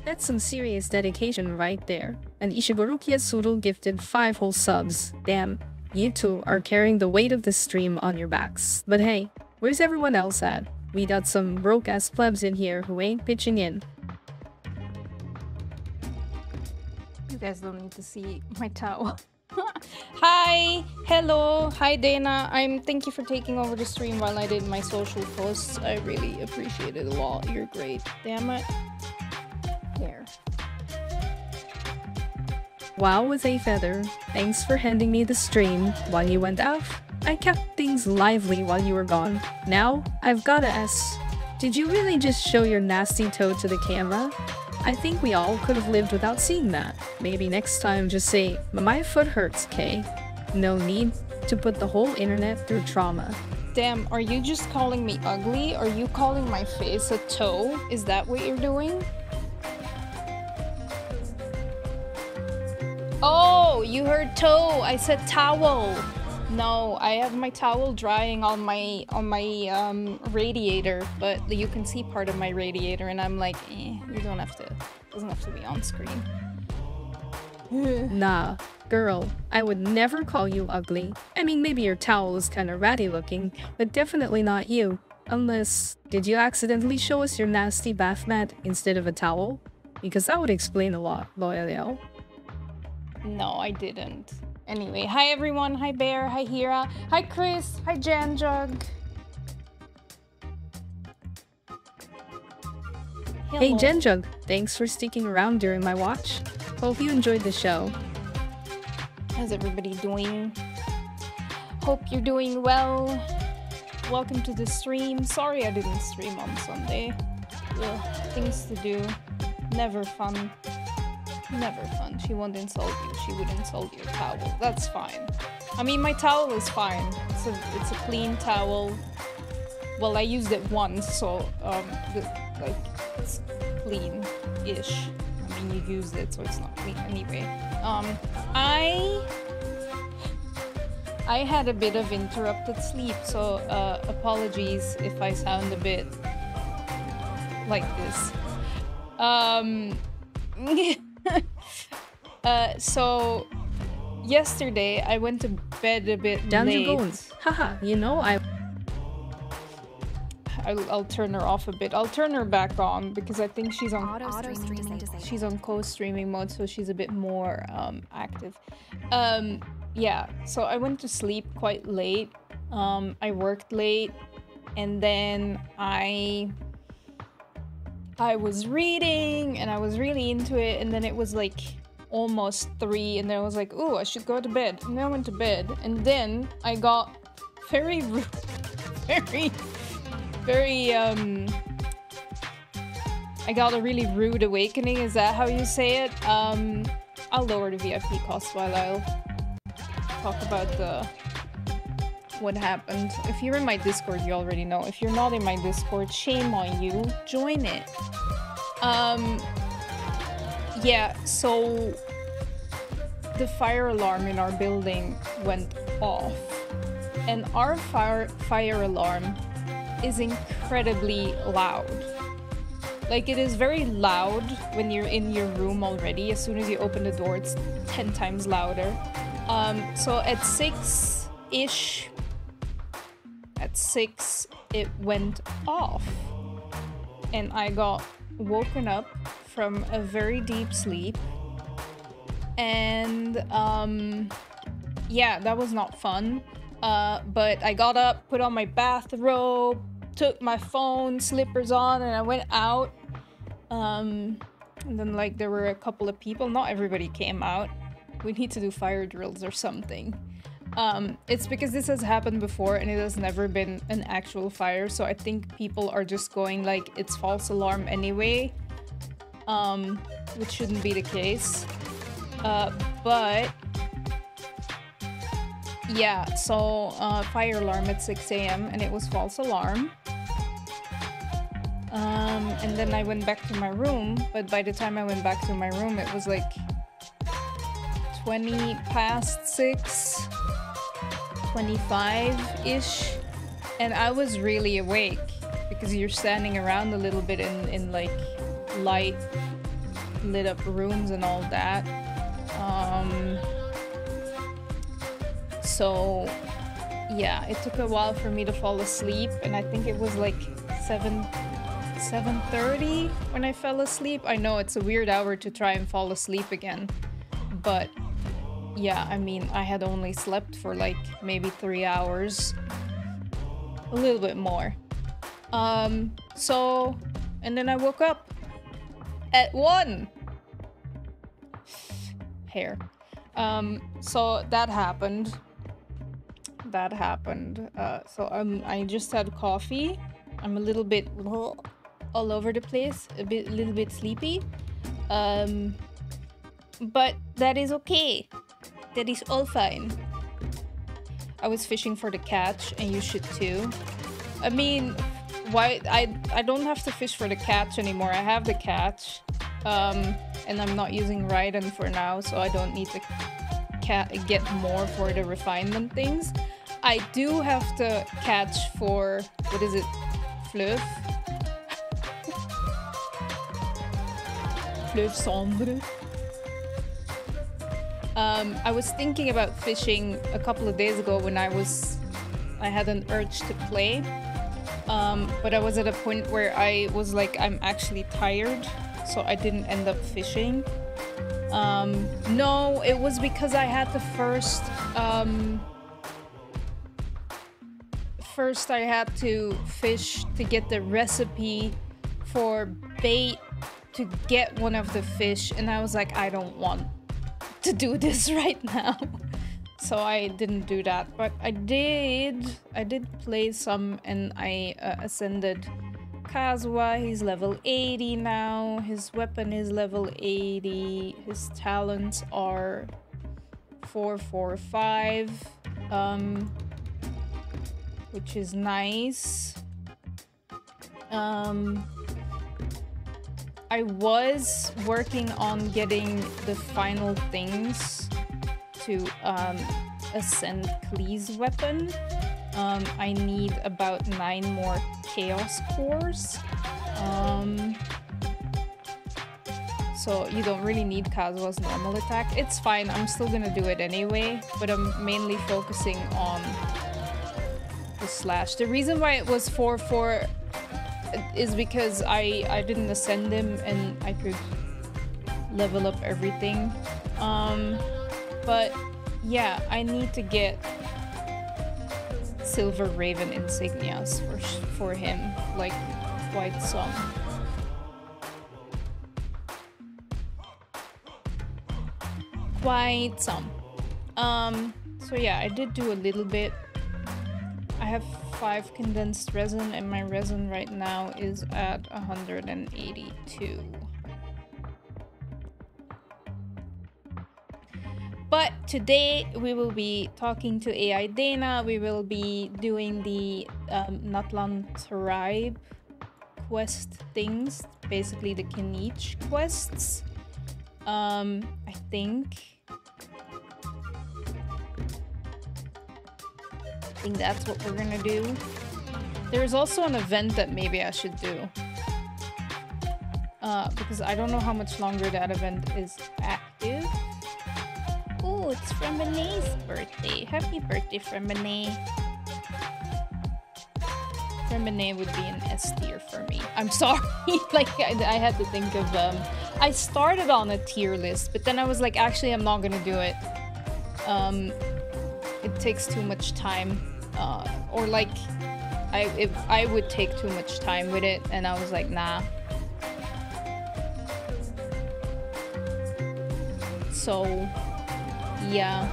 That's some serious dedication right there. And Ishigorukia Suru gifted 5 whole subs. Damn, you two are carrying the weight of the stream on your backs. But hey, where's everyone else at? We got some broke-ass plebs in here who ain't pitching in. You guys don't need to see my towel. Hi! Hello! Hi Dana! Thank you for taking over the stream while I did my social posts. I really appreciate it a lot. You're great. Damn it. There. Wow with a feather. Thanks for handing me the stream while you went off. I kept things lively while you were gone. Now, I've gotta ask, did you really just show your nasty toe to the camera? I think we all could have lived without seeing that. Maybe next time just say, my foot hurts, Kay. No need to put the whole internet through trauma. Damn, are you just calling me ugly? Are you calling my face a toe? Is that what you're doing? Oh, you heard toe. I said towel. No, I have my towel drying on my radiator, but you can see part of my radiator, and I'm like, you don't have to. Doesn't have to be on screen. Nah, girl, I would never call you ugly. I mean, maybe your towel is kind of ratty looking, but definitely not you. Unless, did you accidentally show us your nasty bath mat instead of a towel? Because that would explain a lot, Loyal. No, I didn't. Anyway, hi everyone, hi Bear, hi Hira, hi Chris, hi Janjug. Hey Janjug, thanks for sticking around during my watch. Hope you enjoyed the show. How's everybody doing? Hope you're doing well. Welcome to the stream. Sorry I didn't stream on Sunday. Ugh, things to do. Never fun. Never fun. She won't insult you. She would insult your towel. That's fine. I mean, my towel is fine. It's a clean towel. Well, I used it once, so like it's clean-ish. I mean, you used it, so it's not clean anyway. I had a bit of interrupted sleep, so apologies if I sound a bit like this. So yesterday I went to bed a bit late. Haha, you know I'll turn her off a bit. I'll turn her back on because I think she's on co-streaming mode, so she's a bit more active. Yeah, so I went to sleep quite late. I worked late, and then I was reading and I was really into it, and then it was like almost 3, and then I was like, ooh, I should go to bed. And then I went to bed, and then I got very I got a really rude awakening. Is that how you say it? I'll lower the VIP cost while I'll talk about what happened. If you're in my Discord, you already know. If you're not in my Discord, shame on you. Join it. Yeah, so the fire alarm in our building went off. And our fire alarm is incredibly loud. Like, it is very loud when you're in your room already. As soon as you open the door, it's 10 times louder. So at 6-ish, at 6, it went off. And I got woken up from a very deep sleep. And, yeah, that was not fun. But I got up, put on my bathrobe, took my phone, slippers on, and I went out. And then, like, there were a couple of people. Not everybody came out. We need to do fire drills or something. It's because this has happened before and it has never been an actual fire, so I think people are just going like it's false alarm anyway, which shouldn't be the case. But yeah, so fire alarm at 6 AM and it was false alarm. And then I went back to my room, but by the time I went back to my room it was like 20 past 6, 25-ish, and I was really awake because you're standing around a little bit in like light lit up rooms and all that. So yeah, it took a while for me to fall asleep, and I think it was like 7:30 when I fell asleep. I know it's a weird hour to try and fall asleep again, but yeah, I mean, I had only slept for like maybe 3 hours, a little bit more. So, and then I woke up at 1. Hair. So that happened. So I just had coffee. I'm a little bit all over the place, a little bit sleepy. But that is okay. That is all fine. I was fishing for the catch, and you should too. I mean, why I don't have to fish for the catch anymore. I have the catch. And I'm not using Raiden for now, so I don't need to get more for the refinement things. I do have to catch for, what is it? Fleuve? Fleuve sombre. I was thinking about fishing a couple of days ago when I had an urge to play. But I was at a point where I was like, I'm actually tired, so I didn't end up fishing. No, it was because I had to first I had to fish to get the recipe for bait to get one of the fish, and I was like, I don't want to do this right now. So I didn't do that, but I did play some, and I ascended Kazuha. He's level 80 now. His weapon is level 80. His talents are 4, 4, 5, which is nice. I was working on getting the final things to ascend Klee's weapon. I need about 9 more chaos cores. So you don't really need Kazuha's normal attack. It's fine, I'm still gonna do it anyway, but I'm mainly focusing on the slash. The reason why it was 4, 4 is because I didn't ascend him and I could level up everything. But yeah, I need to get Silver Raven insignias for him, like quite some. So yeah, I did do a little bit. I have 5 condensed resin, and my resin right now is at 182. But today we will be talking to AI Dana. We will be doing the Natlan Tribe quest things, basically the KINICH quests. I think that's what we're gonna do. There's also an event that maybe I should do. Because I don't know how much longer that event is active. Oh, it's from Renee's birthday. Happy birthday, from Renee. Renee would be an S tier for me. I'm sorry. Like, I had to think of, I started on a tier list, but then I was like, actually, I'm not gonna do it. It takes too much time. Or like, I would take too much time with it, and I was like, nah. So, yeah.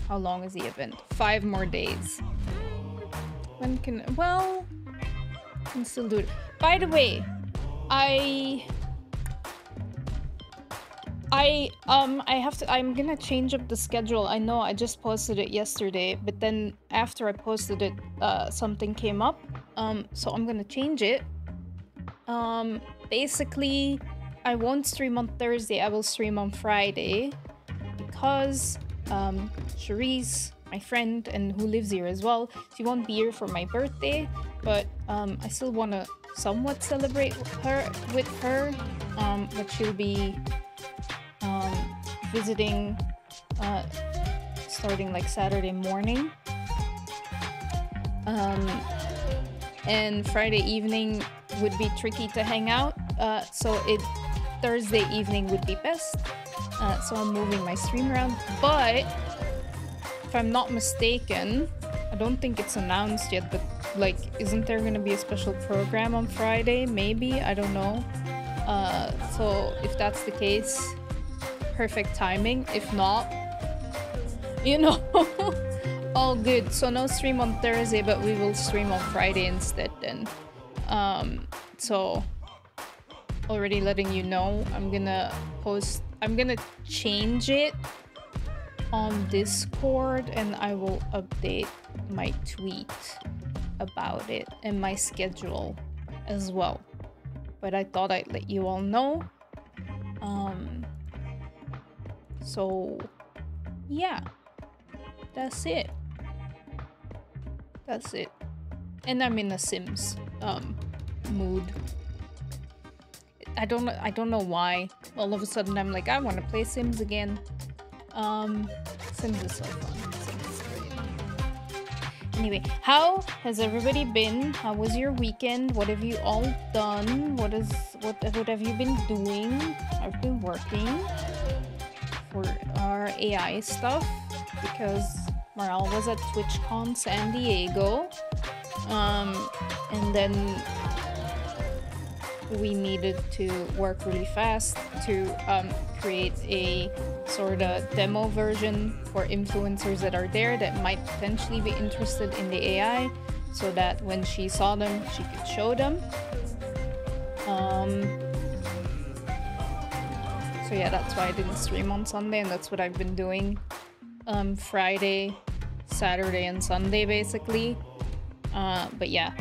How long is the event? 5 more days. When can, well, I can still do it. By the way, I'm gonna change up the schedule. I know I just posted it yesterday, but then after I posted it, something came up. So I'm gonna change it. Basically, I won't stream on Thursday, I will stream on Friday, because Cherise, my friend and who lives here as well, she won't be here for my birthday, but I still want to somewhat celebrate with her, but she'll be visiting starting like Saturday morning, and Friday evening would be tricky to hang out, so Thursday evening would be best, so I'm moving my stream around. But if I'm not mistaken, I don't think it's announced yet, but like, isn't there gonna be a special program on Friday? Maybe, I don't know. So if that's the case, perfect timing. If not, you know, all good. So no stream on Thursday, but we will stream on Friday instead then. So already letting you know, I'm gonna change it on Discord, and I will update my tweet about it and my schedule as well. But I thought I'd let you all know. So yeah, that's it. That's it. And I'm in a Sims mood. I don't know why. All of a sudden I'm like, I want to play Sims again. Sims is so fun. Sims is great. Anyway, how has everybody been? How was your weekend? What have you all done? What have you been doing? I've been working for our AI stuff because Morale was at TwitchCon San Diego. And then we needed to work really fast to create a sort of demo version for influencers that are there that might potentially be interested in the AI, so that when she saw them, she could show them. So yeah, that's why I didn't stream on Sunday, and that's what I've been doing Friday, Saturday, and Sunday basically. But yeah,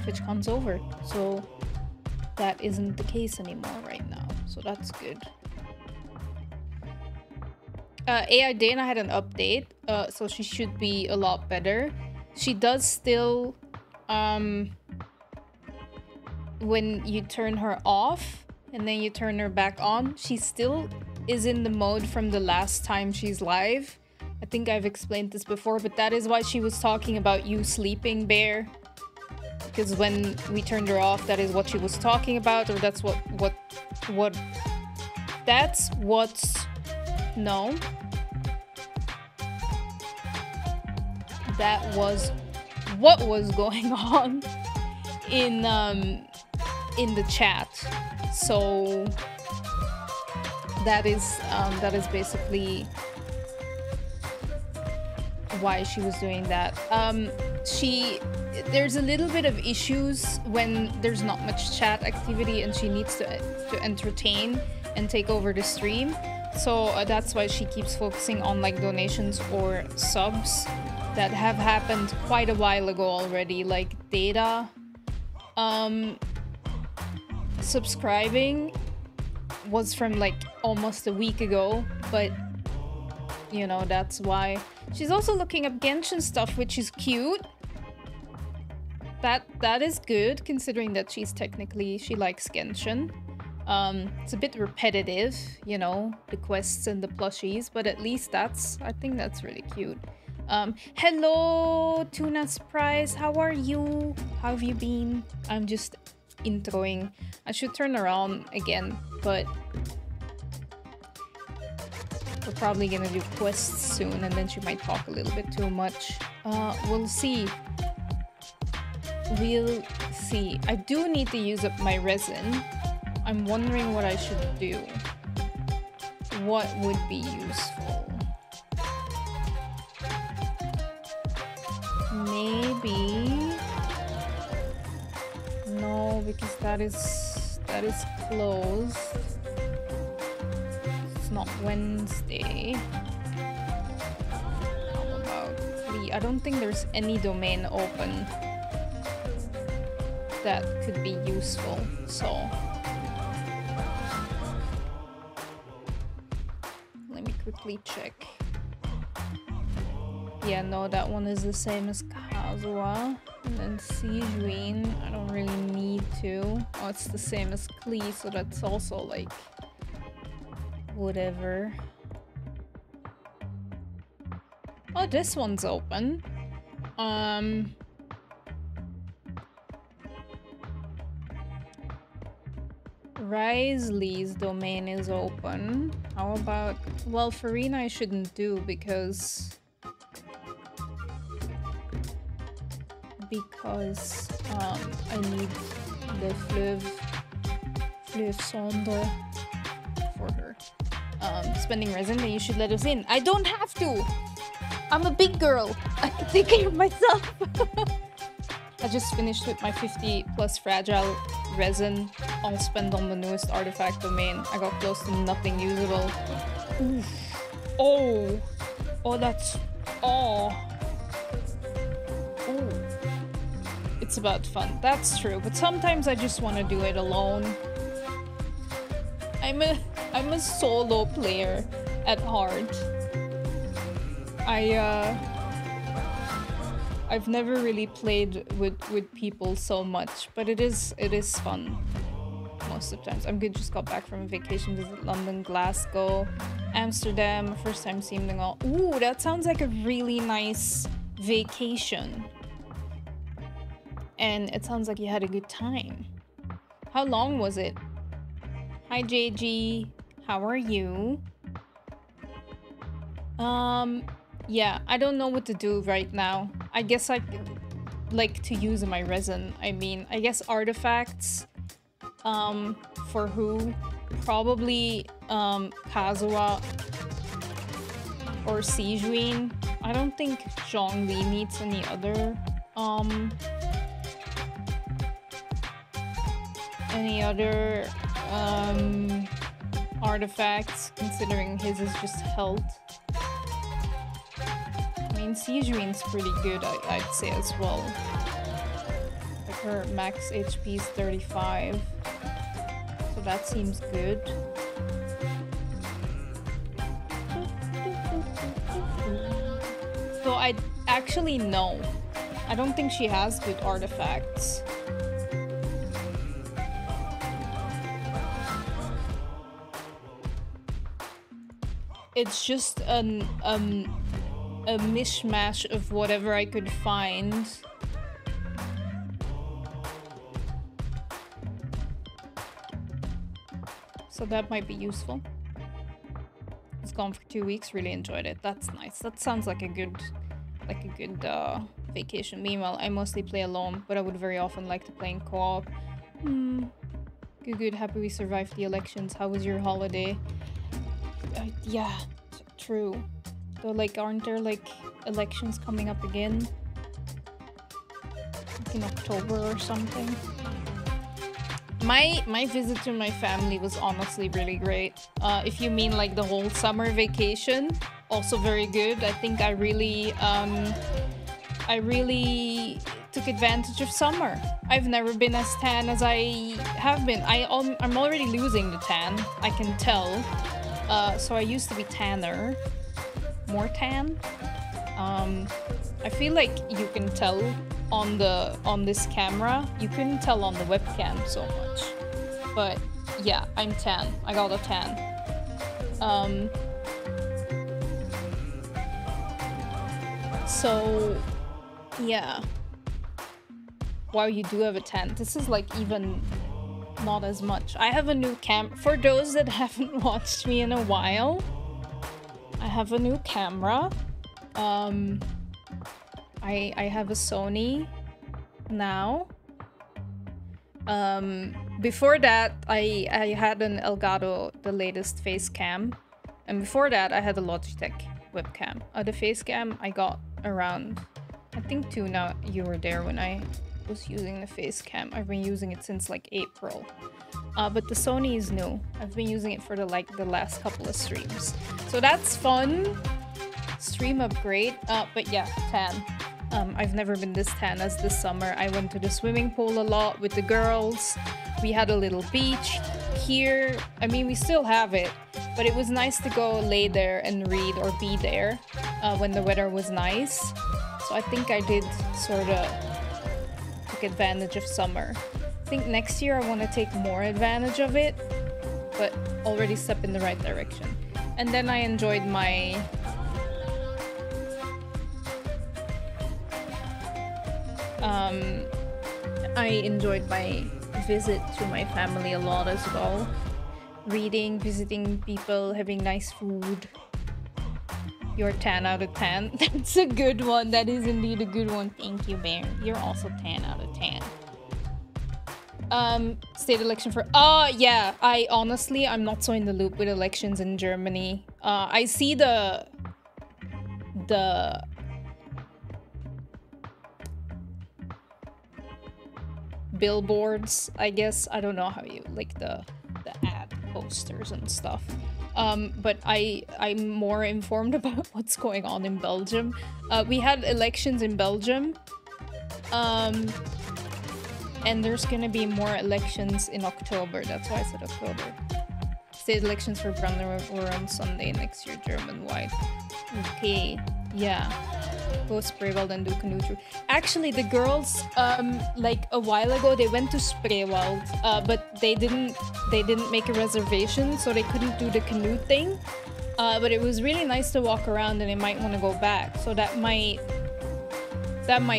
TwitchCon's over, so that isn't the case anymore right now, so that's good. AI Dana had an update, so she should be a lot better. She does still, when you turn her off and then you turn her back on, she still is in the mode from the last time she's live. I think I've explained this before, but that is why she was talking about you sleeping, Bear. Because when we turned her off, that is what she was talking about, or that's no. That was what was going on in the chat. So that is basically why she was doing that. There's a little bit of issues when there's not much chat activity and she needs to entertain and take over the stream. So that's why she keeps focusing on like donations or subs that have happened quite a while ago already. Like Data subscribing was from like almost a week ago, but you know, that's why. She's also looking up Genshin stuff, which is cute. That is good, considering that she likes Genshin. It's a bit repetitive, you know, the quests and the plushies, but at least I think that's really cute. Hello, Tuna Surprise, how are you? How have you been? I'm just introing. I should turn around again, but we're probably gonna do quests soon, and then she might talk a little bit too much. We'll see. We'll see. I do need to use up my resin. I'm wondering what I should do. What would be useful? Maybe... No, because that is closed. It's not Wednesday. How about 3? I don't think there's any domain open that could be useful, so let me quickly check. Yeah, no, that one is the same as Kaz. Kazuha. And then Sijuin, I don't really need to. Oh, it's the same as Klee, so that's also like... whatever. Oh, this one's open. Risley's domain is open. How about... well, Farina I shouldn't do because I need the Fleuve Sombre for her. Spending resin, then you should let us in. I don't have to! I'm a big girl! I can take care of myself! I just finished with my 50 plus fragile resin, all spent on the newest artifact domain. I got close to nothing usable. Oof. Oh! Oh, that's... oh! Ooh. It's about fun. That's true, but sometimes I just want to do it alone. I'm a solo player at heart. I've never really played with people so much, but it is fun most of the times. I'm good. Just got back from a vacation, visit London, Glasgow, Amsterdam. First time seeing them all. Ooh, that sounds like a really nice vacation. And it sounds like you had a good time. How long was it? Hi JG, how are you? Yeah, I don't know what to do right now. I guess I like to use my resin. I mean, I guess artifacts. For who? Probably Kazuha or Sijuin. I don't think Zhongli needs any other artifacts, considering his is just health. I mean, Sijuin's pretty good, I'd say as well. Like her max HP is 35, so that seems good. So I actually no. I don't think she has good artifacts. It's just a mishmash of whatever I could find. So that might be useful. It's gone for 2 weeks, really enjoyed it. That's nice. That sounds like a good vacation. Meanwhile, I mostly play alone, but I would very often like to play in co-op. Good, happy we survived the elections. How was your holiday? Yeah, true. Though, like, aren't there, like, elections coming up again? Like in October or something? My visit to my family was honestly really great. If you mean, like, the whole summer vacation, also very good. I think I really took advantage of summer. I've never been as tan as I have been. I'm already losing the tan, I can tell. So I used to be tanner. More tan. I feel like you can tell on this camera. You couldn't tell on the webcam so much. But yeah, I'm tan. I got a tan. So yeah. Wow, you do have a tan. This is like even not as much. I have a new for those that haven't watched me in a while, I have a new camera. I have a Sony now. Before that, I had an Elgato, the latest face cam. And before that, I had a Logitech webcam. The face cam I got around, I think 2 now. You were there when I was using the face cam. I've been using it since like April. But the Sony is new. I've been using it for the last couple of streams. So that's fun. Stream upgrade. But yeah, tan. I've never been this tan as this summer. I went to the swimming pool a lot with the girls. We had a little beach here. I mean, we still have it, but it was nice to go lay there and read or be there when the weather was nice. So So I think I did sort of took advantage of summer. I think next year I want to take more advantage of it, but already step in the right direction. And then I enjoyed my visit to my family a lot as well. Reading, visiting people, having nice food. You're 10 out of 10. That's a good one. That is indeed a good one. Thank you, Bear. You're also 10 out of 10. State election for... yeah. I'm not so in the loop with elections in Germany. I see the billboards, I guess. I don't know how you... like the ad posters and stuff. But I'm more informed about what's going on in Belgium. We had elections in Belgium. And there's gonna be more elections in October. That's why I said October. State elections for Brandenburg were on Sunday next year, German-wide. Okay, yeah. Go Spreewald and do canoe. Actually, the girls, like a while ago, they went to Spreewald, but they didn't make a reservation, so they couldn't do the canoe thing. But it was really nice to walk around, and they might want to go back. So that might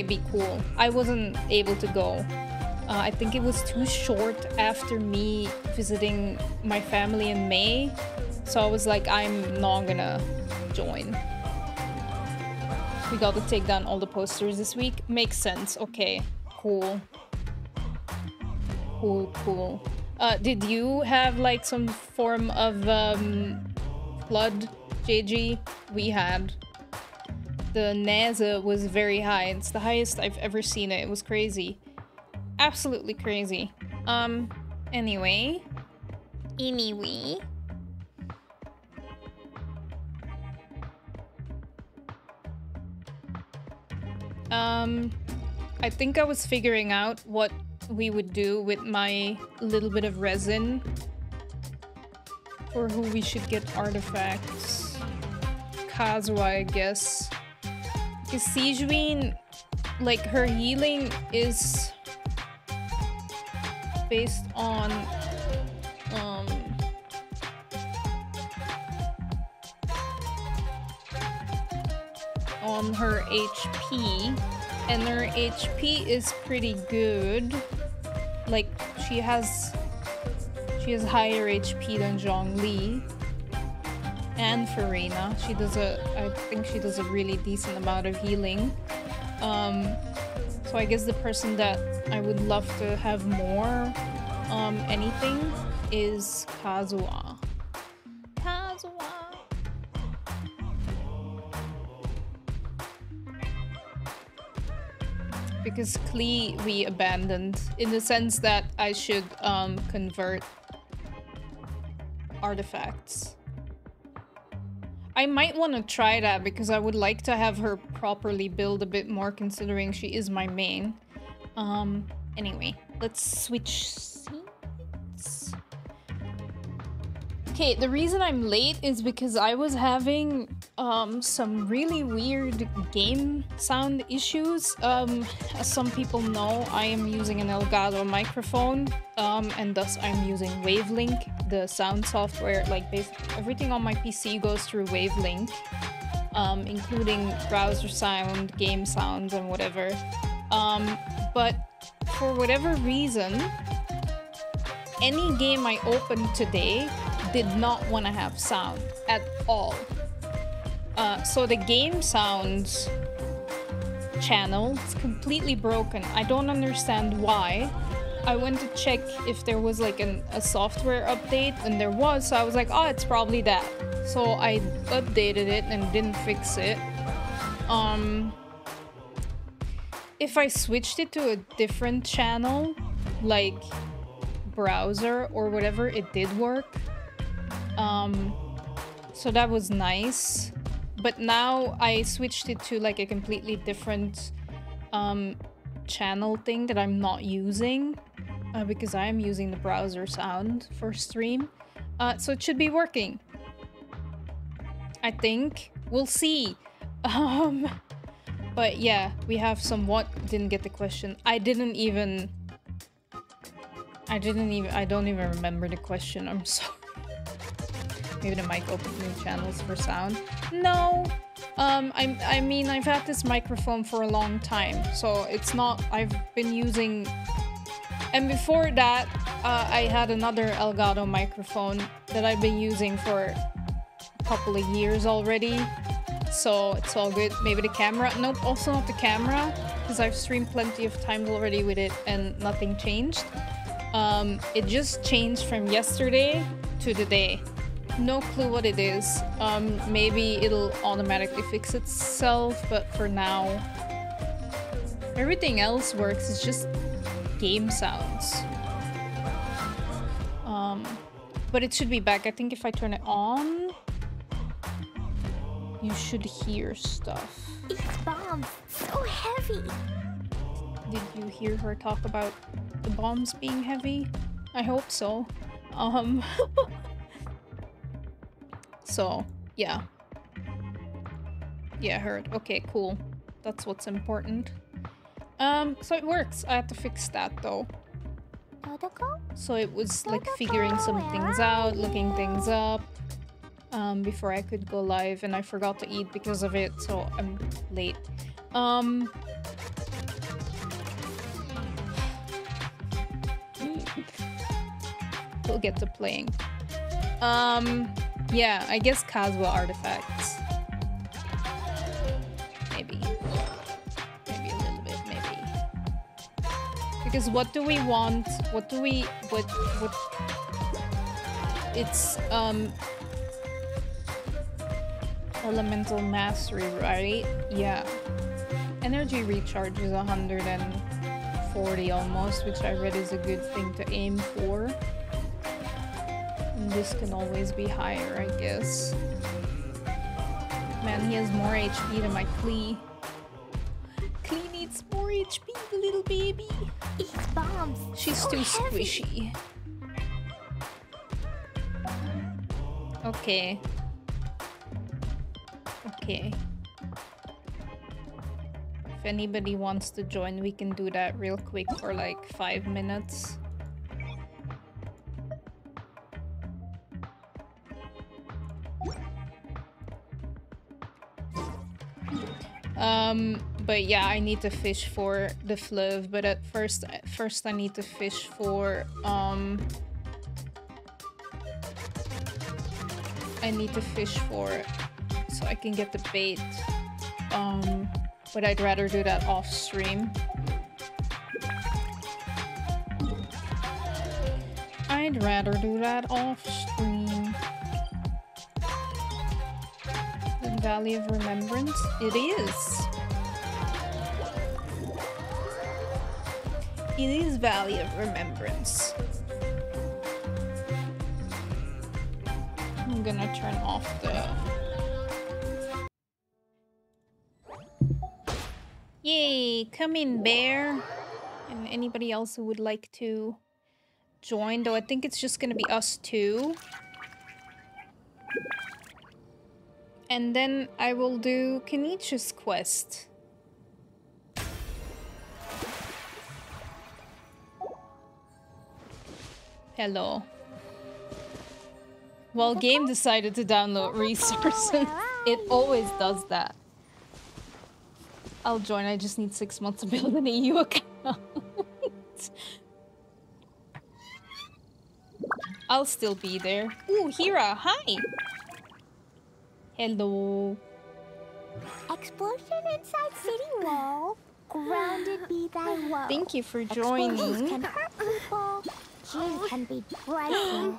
be cool. I wasn't able to go. I think it was too short after me visiting my family in May, so I was like, I'm not gonna join. We got to take down all the posters this week. Makes sense. Okay, cool. Cool. Did you have like some form of flood, JG? We had. The Nase was very high. It's the highest I've ever seen it. It was crazy. Absolutely crazy. Anyway. I think I was figuring out what we would do with my little bit of resin for who we should get artifacts. Kazuha, I guess. Because Sijuin, like, her healing is based on her HP, and her HP is pretty good. Like, she has higher HP than Zhongli and Farina. I think she does a really decent amount of healing. So I guess the person that I would love to have more anything is Kazuha. Because Klee we abandoned, in the sense that I should convert artifacts. I might want to try that because I would like to have her properly build a bit more, considering she is my main. Anyway, let's switch seats. Okay, the reason I'm late is because I was having some really weird game sound issues. As some people know, I am using an Elgato microphone, and thus I'm using Wavelink, the sound software. Like, basically everything on my PC goes through Wavelink, including browser sound, game sounds, and whatever. But for whatever reason, any game I opened today did not want to have sound at all. So the game sounds channel is completely broken. I don't understand why. I went to check if there was like a software update, and there was, so I was like, oh, it's probably that. So I updated it and didn't fix it. If I switched it to a different channel, like browser or whatever, it did work. So that was nice. But now I switched it to like a completely different channel thing that I'm not using, because I am using the browser sound for stream. So it should be working, I think. We'll see. But yeah, we have somewhat. Didn't get the question. I don't even remember the question. I'm sorry. Maybe the mic opened new channels for sound. No. I mean, I've had this microphone for a long time, so it's not. I've been using. And before that, I had another Elgato microphone that I've been using for a couple of years already. So it's all good. Maybe the camera. Nope, also not the camera, because I've streamed plenty of times already with it and nothing changed. It just changed from yesterday to today. No clue what it is. Maybe it'll automatically fix itself, but for now, everything else works. It's just game sounds. But it should be back. I think if I turn it on, you should hear stuff. These bombs, so heavy. Did you hear her talk about the bombs being heavy? I hope so. So, yeah. Yeah, heard. Okay, cool. That's what's important. So it works. I had to fix that though. So it was like figuring some things out, looking things up, before I could go live, and I forgot to eat because of it, so I'm late. We'll get to playing. Yeah, I guess Kazuha artifacts. Maybe. Maybe a little bit, maybe. Because what do we want? What do we... What... It's, elemental mastery, right? Yeah. Energy recharge is 140 almost, which I read is a good thing to aim for. And this can always be higher, I guess. Man, he has more HP than my Klee. Klee needs more HP, the little baby. These bombs, she's so too heavy. squishy. Okay. Okay. If anybody wants to join, we can do that real quick for like 5 minutes. But yeah, I need to fish for the fluv, but at first I need to fish for, so I can get the bait, but I'd rather do that off stream. I'd rather do that off stream. The Valley of Remembrance? It is. It is Valley of Remembrance. I'm gonna turn off the... Yay! Come in, bear! And anybody else who would like to join, though I think it's just gonna be us two. And then I will do KINICH's quest. Hello. Well, game decided to download resources. It always does that. I'll join, I just need 6 months to build an EU account. I'll still be there. Ooh, Hira, hi! Hello. Explosion inside city wall. Grounded be thy woe. Thank you for joining. Explosions can hurt people. Gin can be dreadful.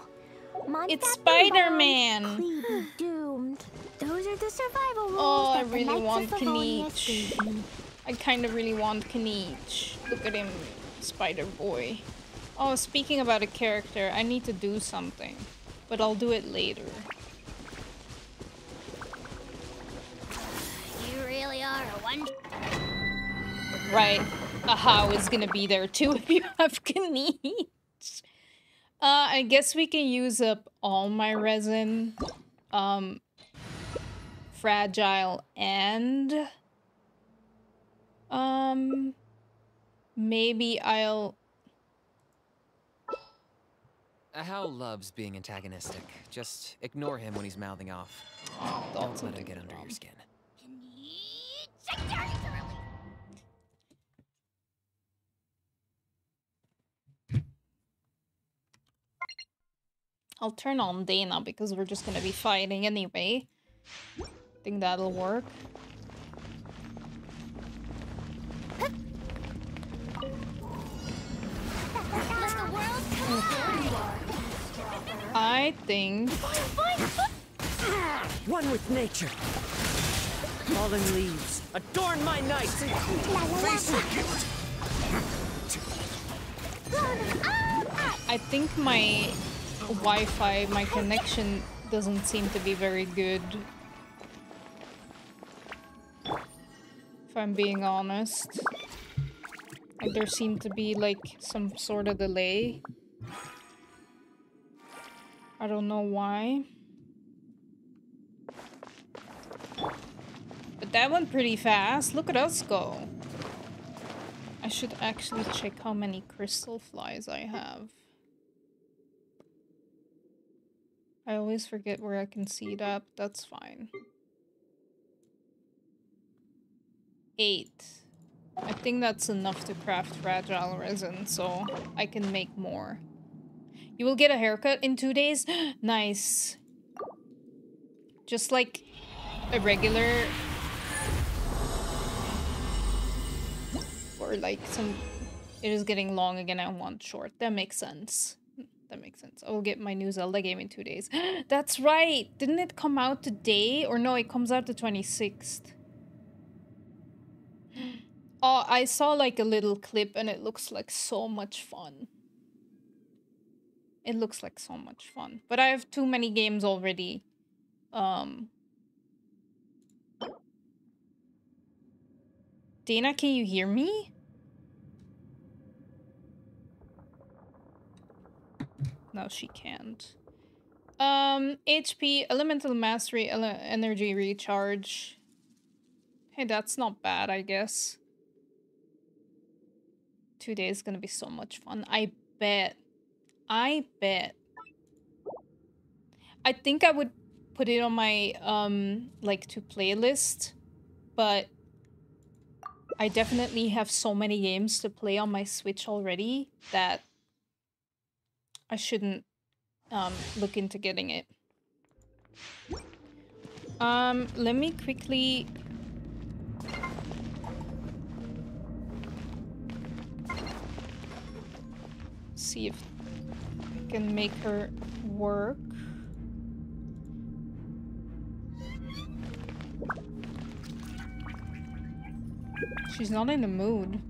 It's Spider-Man. Be doomed. Those are the survival rules. Oh, I that the really Knights want of Livonia KINICH. gave me. I kind of really want KINICH. Look at him, Spider-Boy. Oh, speaking about a character, I need to do something. But I'll do it later. You really are a one. Right. A how is gonna be there too if you have KINICH. I guess we can use up all my resin. Fragile and Maybe I'll... Hal loves being antagonistic. Just ignore him when he's mouthing off. Don't let him get under your skin. I'll turn on Dana because we're just gonna be fighting anyway. Think that'll work. I think... One with nature. Fallen leaves adorn my night. I think my Wi-Fi, my connection doesn't seem to be very good. If I'm being honest. Like there seemed to be like some sort of delay. I don't know why. But that went pretty fast. Look at us go. I should actually check how many crystal flies I have. I always forget where I can see that. That's fine. 8. I think that's enough to craft fragile resin, so I can make more. You will get a haircut in 2 days? Nice. Just like a regular... Or like some... It is getting long again, I want short. That makes sense. That makes sense. I will get my new Zelda game in 2 days. That's right! Didn't it come out today? Or no, it comes out the 26th. Oh, I saw like a little clip and it looks like so much fun. It looks like so much fun. But I have too many games already. Dana, can you hear me? No, she can't. HP, Elemental Mastery, Energy Recharge. Hey, that's not bad, I guess. 2 days is gonna be so much fun. I bet. I think I would put it on my, like, to playlist. But I definitely have so many games to play on my Switch already that I shouldn't, look into getting it. Let me quickly... see if I can make her work. She's not in the mood.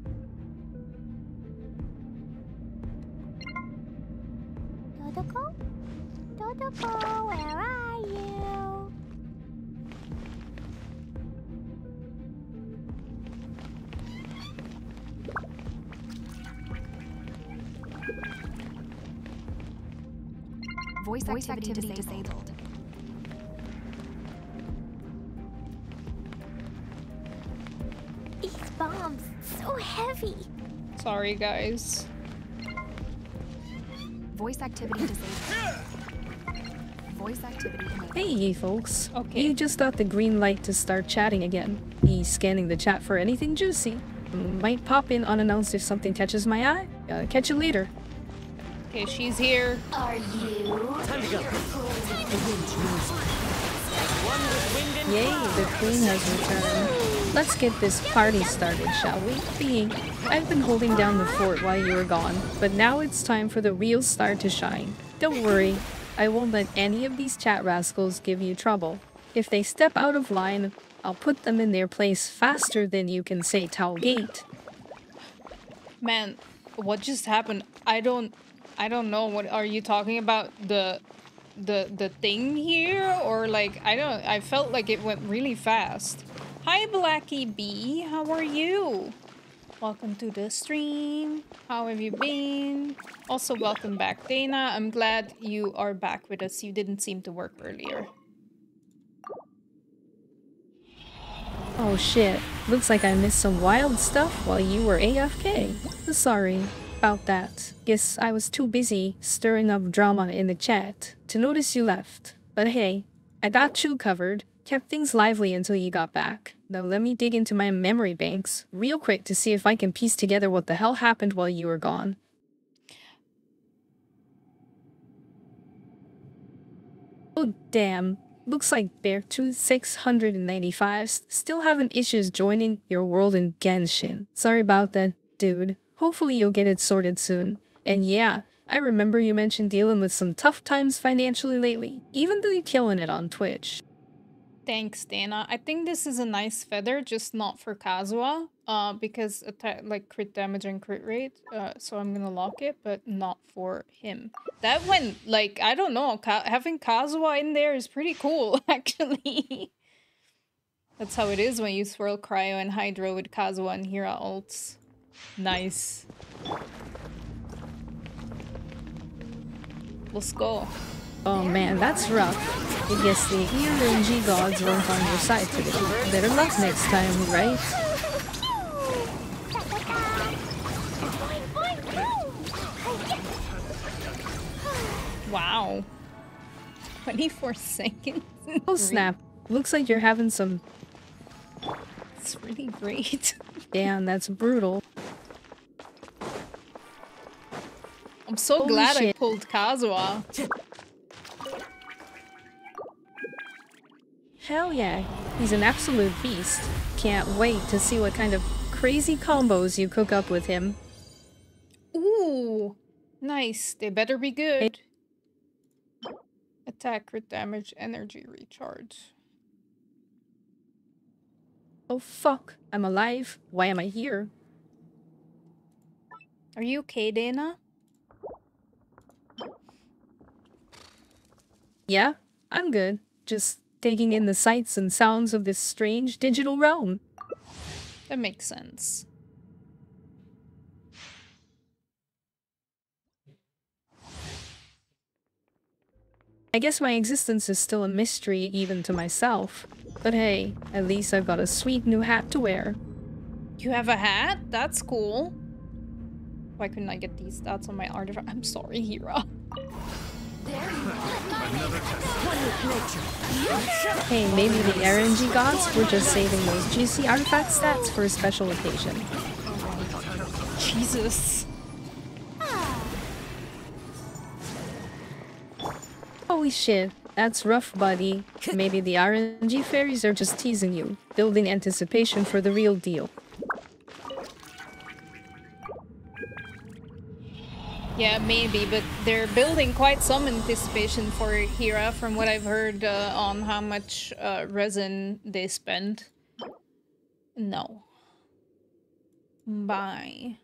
Dodoko? Dodoko, where are you? Voice activity disabled. These bombs, so heavy. Sorry, guys. Voice activity disabled. Voice activity enabled. Hey, folks. Okay. You just got the green light to start chatting again. He's scanning the chat for anything juicy. Might pop in unannounced if something catches my eye. Catch you later. Okay, she's here. Are you? Time to go. The wind knows me. One with wind and Yay, cloud. the queen has returned. Let's get this party started, shall we? I've been holding down the fort while you were gone, but now it's time for the real star to shine. Don't worry, I won't let any of these chat rascals give you trouble. If they step out of line, I'll put them in their place faster than you can say Tau Gate. Man, what just happened? I don't know. What are you talking about? The thing here? Or like, I felt like it went really fast. Hi, Blackie B. How are you? Welcome to the stream. How have you been? Also, welcome back, Dana. I'm glad you are back with us. You didn't seem to work earlier. Oh shit, looks like I missed some wild stuff while you were AFK. Sorry about that. Guess I was too busy stirring up drama in the chat to notice you left. But hey, I got you covered. Kept things lively until you got back. Now let me dig into my memory banks real quick to see if I can piece together what the hell happened while you were gone. Oh damn. Looks like Beartooth 695 still having issues joining your world in Genshin. Sorry about that, dude. Hopefully you'll get it sorted soon. And yeah, I remember you mentioned dealing with some tough times financially lately, even though you're killing it on Twitch. Thanks, Dana. I think this is a nice feather, just not for Kazuha, because like crit damage and crit rate. So I'm gonna lock it, but not for him. That went like, I don't know. Having Kazuha in there is pretty cool, actually. That's how it is when you swirl Cryo and Hydro with Kazuha and Hira ults. Nice. Let's go. Oh man, that's rough. I guess the ERNG gods weren't on your side today. Better luck next time, right? Wow. 24 seconds? Oh snap. Looks like you're having some... It's really great. Damn, that's brutal. I'm so Holy glad shit. I pulled Kazuha. Hell yeah, he's an absolute beast. Can't wait to see what kind of crazy combos you cook up with him. Ooh, nice. They better be good. Attack, crit damage, energy recharge. Oh fuck, I'm alive. Why am I here? Are you okay, Dana? Yeah, I'm good. Just taking in the sights and sounds of this strange digital realm. That makes sense. I guess my existence is still a mystery even to myself. But hey, at least I've got a sweet new hat to wear. You have a hat? That's cool. Why couldn't I get these stats on my artifact? I'm sorry, Hira. Hey, maybe the RNG gods were just saving those juicy artifact stats for a special occasion. Jesus. Holy shit, that's rough, buddy. Maybe the RNG fairies are just teasing you, building anticipation for the real deal. Yeah, maybe, but they're building quite some anticipation for Hira from what I've heard on how much resin they spend. No. Bye.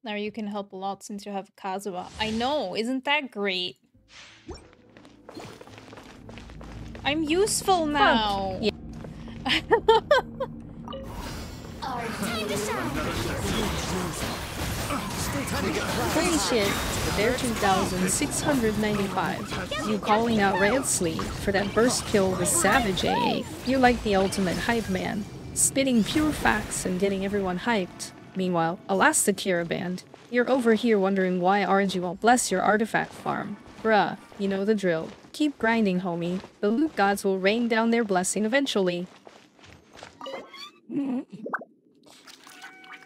Now you can help a lot since you have Kazuha. I know, isn't that great? I'm useful now! Yeah. Holy shit, they're 2,695. You calling out Ransleigh for that burst kill with Savage AA. You're like the ultimate hype man, spitting pure facts and getting everyone hyped. Meanwhile, Elasticura Band, you're over here wondering why RNG won't bless your artifact farm. Bruh, you know the drill. Keep grinding, homie. The loot gods will rain down their blessing eventually.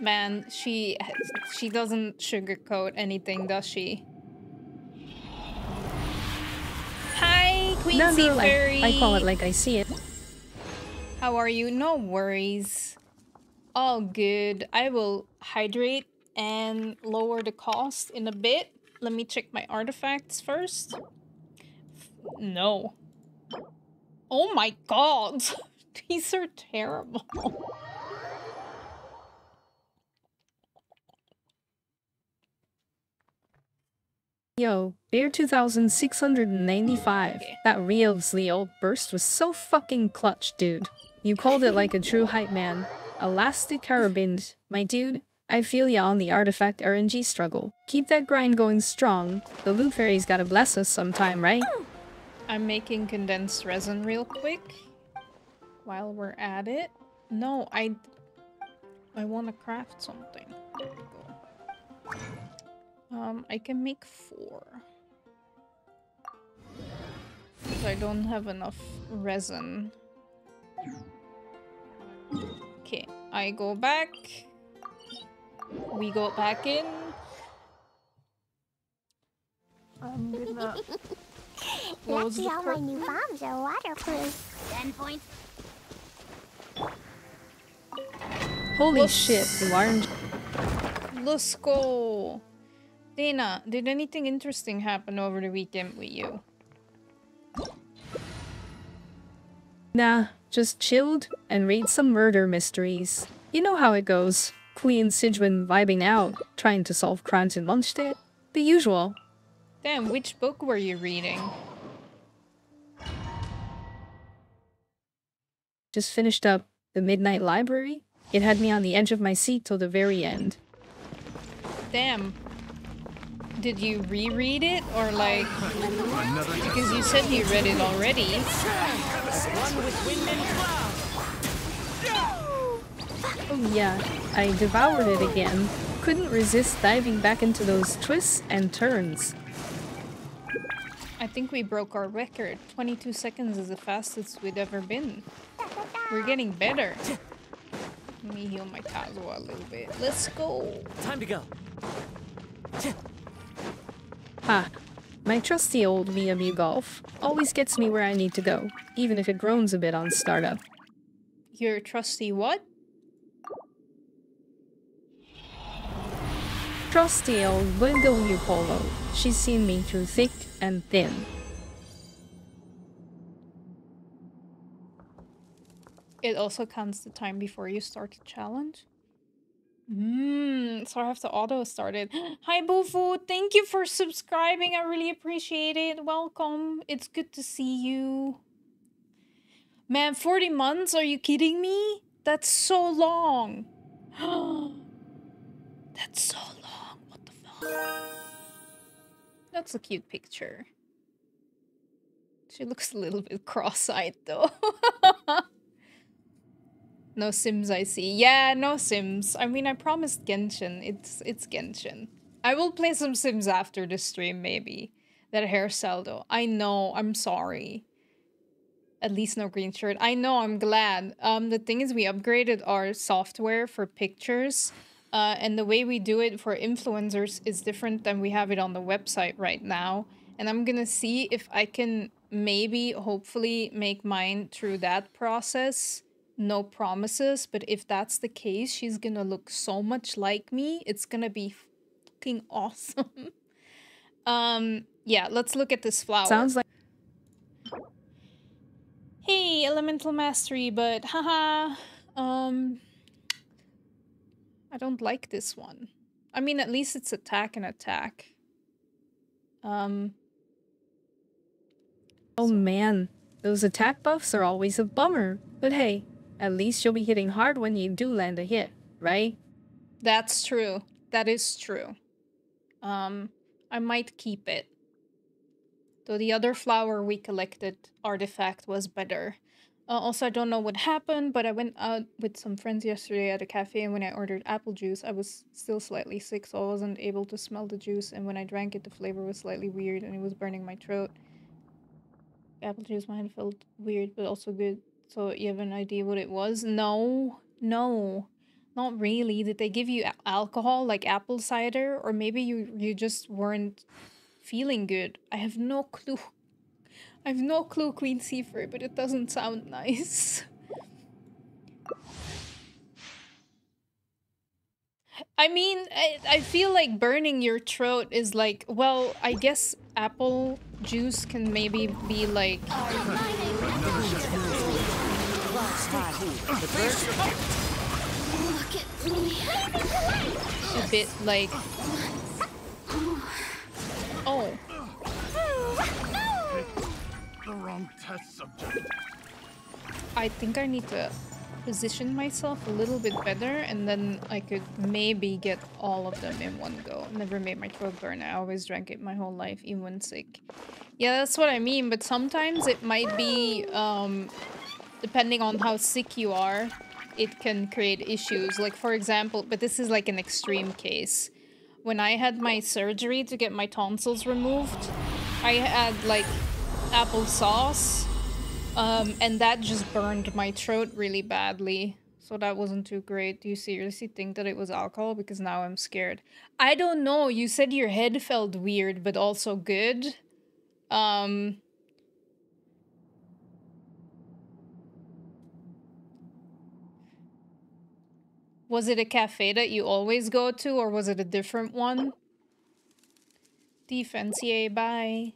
Man, she doesn't sugarcoat anything, does she? Hi, Queen No, Sea like, Fairy! I call it like I see it. How are you? No worries. All good. I will hydrate and lower the cost in a bit. Let me check my artifacts first. No. Oh my god! These are terrible. Yo, Bear 2695. Okay. That Ransleigh ult burst was so fucking clutch, dude. You called it like a true hype man. Elastic Carabind, my dude. I feel ya on the artifact RNG struggle. Keep that grind going strong. The loot fairy's gotta bless us sometime, right? I'm making condensed resin real quick while we're at it. No, I want to craft something. There we go. I can make 4. Because I don't have enough resin. Okay, I go back. We go back in. I'm gonna Let's close see the how my curtain. new bombs are waterproof. 10 points. Holy shit, the orange. Let's go. Dana, did anything interesting happen over the weekend with you? Nah, just chilled and read some murder mysteries. You know how it goes. Queen Sidwin vibing out, trying to solve crimes in Munchstead. The usual. Damn, which book were you reading? Just finished up The Midnight Library. It had me on the edge of my seat till the very end. Damn. Did you reread it or like... Because you said you read it already. One with wind and cloud. Oh yeah, I devoured it again. Couldn't resist diving back into those twists and turns. I think we broke our record. 22 seconds is the fastest we'd ever been. We're getting better. Let me heal my Kazuha a little bit. Let's go. Time to go. Ha! My trusty old Miyabi Golf always gets me where I need to go, even if it groans a bit on startup. Your trusty what? Trusty old W Polo. She's seen me through thick and thin. It also counts the time before you start the challenge. So I have to auto start it. Hi Bofu, thank you for subscribing. I really appreciate it. Welcome. It's good to see you. Man, 40 months? Are you kidding me? That's so long. That's so long. What the fuck? That's a cute picture. She looks a little bit cross-eyed though. No Sims, I see. Yeah, no Sims. I mean, I promised Genshin. It's Genshin. I will play some Sims after the stream, maybe. That hairstyle, though. I know. I'm sorry. At least no green shirt. I know. I'm glad. The thing is, we upgraded our software for pictures. And the way we do it for influencers is different than we have it on the website right now. And I'm gonna see if I can maybe, hopefully, make mine through that process. No promises, but if that's the case, she's gonna look so much like me. It's gonna be fucking awesome. Yeah, let's look at this flower. Sounds like Hey, elemental mastery, but haha. I don't like this one. I mean, at least it's attack and attack. oh man, those attack buffs are always a bummer. But hey, at least you'll be hitting hard when you do land a hit, right? That's true. That is true. I might keep it. Though the other flower we collected artifact was better. Also, I don't know what happened, but I went out with some friends yesterday at a cafe, and when I ordered apple juice, I was still slightly sick, so I wasn't able to smell the juice, and when I drank it, the flavor was slightly weird, and it was burning my throat. Apple juice might have felt weird, but also good. So you have an idea what it was? No, not really. Did they give you alcohol like apple cider, or maybe you just weren't feeling good? I have no clue. I have no clue, Queen Seafur, but it doesn't sound nice. I mean, I feel like burning your throat is like, well, I guess apple juice can maybe be like... a bit like... Oh. The wrong test subject. I think I need to position myself a little bit better, and then I could maybe get all of them in one go. Never made my throat burn. I always drank it my whole life, even when sick. Yeah, that's what I mean, but sometimes it might be, depending on how sick you are, it can create issues. Like, for example, but this is like an extreme case. When I had my surgery to get my tonsils removed, I had, like, applesauce. And that just burned my throat really badly. So that wasn't too great. Do you seriously think that it was alcohol? Because now I'm scared. I don't know. You said your head felt weird, but also good. Was it a cafe that you always go to, or was it a different one? Defense, yay, bye.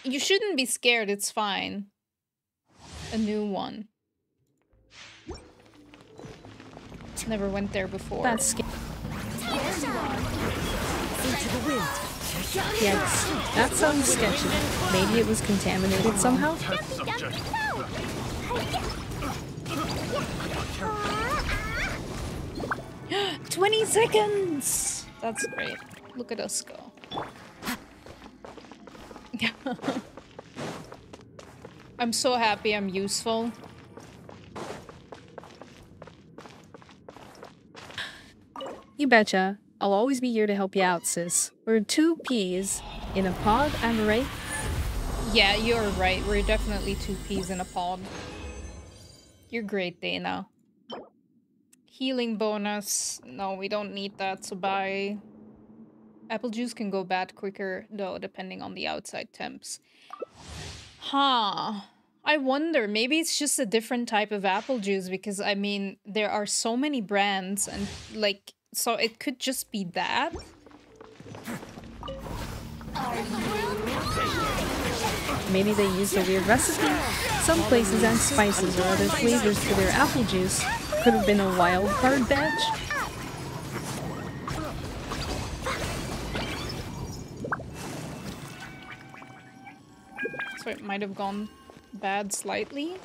You shouldn't be scared, it's fine. A new one. Never went there before. That's scary. Yikes. That sounds sketchy. Maybe it was contaminated somehow? 20 seconds! That's great. Look at us go. I'm so happy I'm useful. You betcha. I'll always be here to help you out, sis. We're 2 peas in a pod, am I right? Yeah, you're right. We're definitely 2 peas in a pod. You're great, Dana. Healing bonus. No, we don't need that, so bye. Apple juice can go bad quicker, though, depending on the outside temps. Huh. I wonder, maybe it's just a different type of apple juice, because, I mean, there are so many brands, and, like, so it could just be that? Maybe they used a weird recipe? Some places add spices or other flavors to their apple juice. Could have been a wild card batch. So it might have gone bad slightly.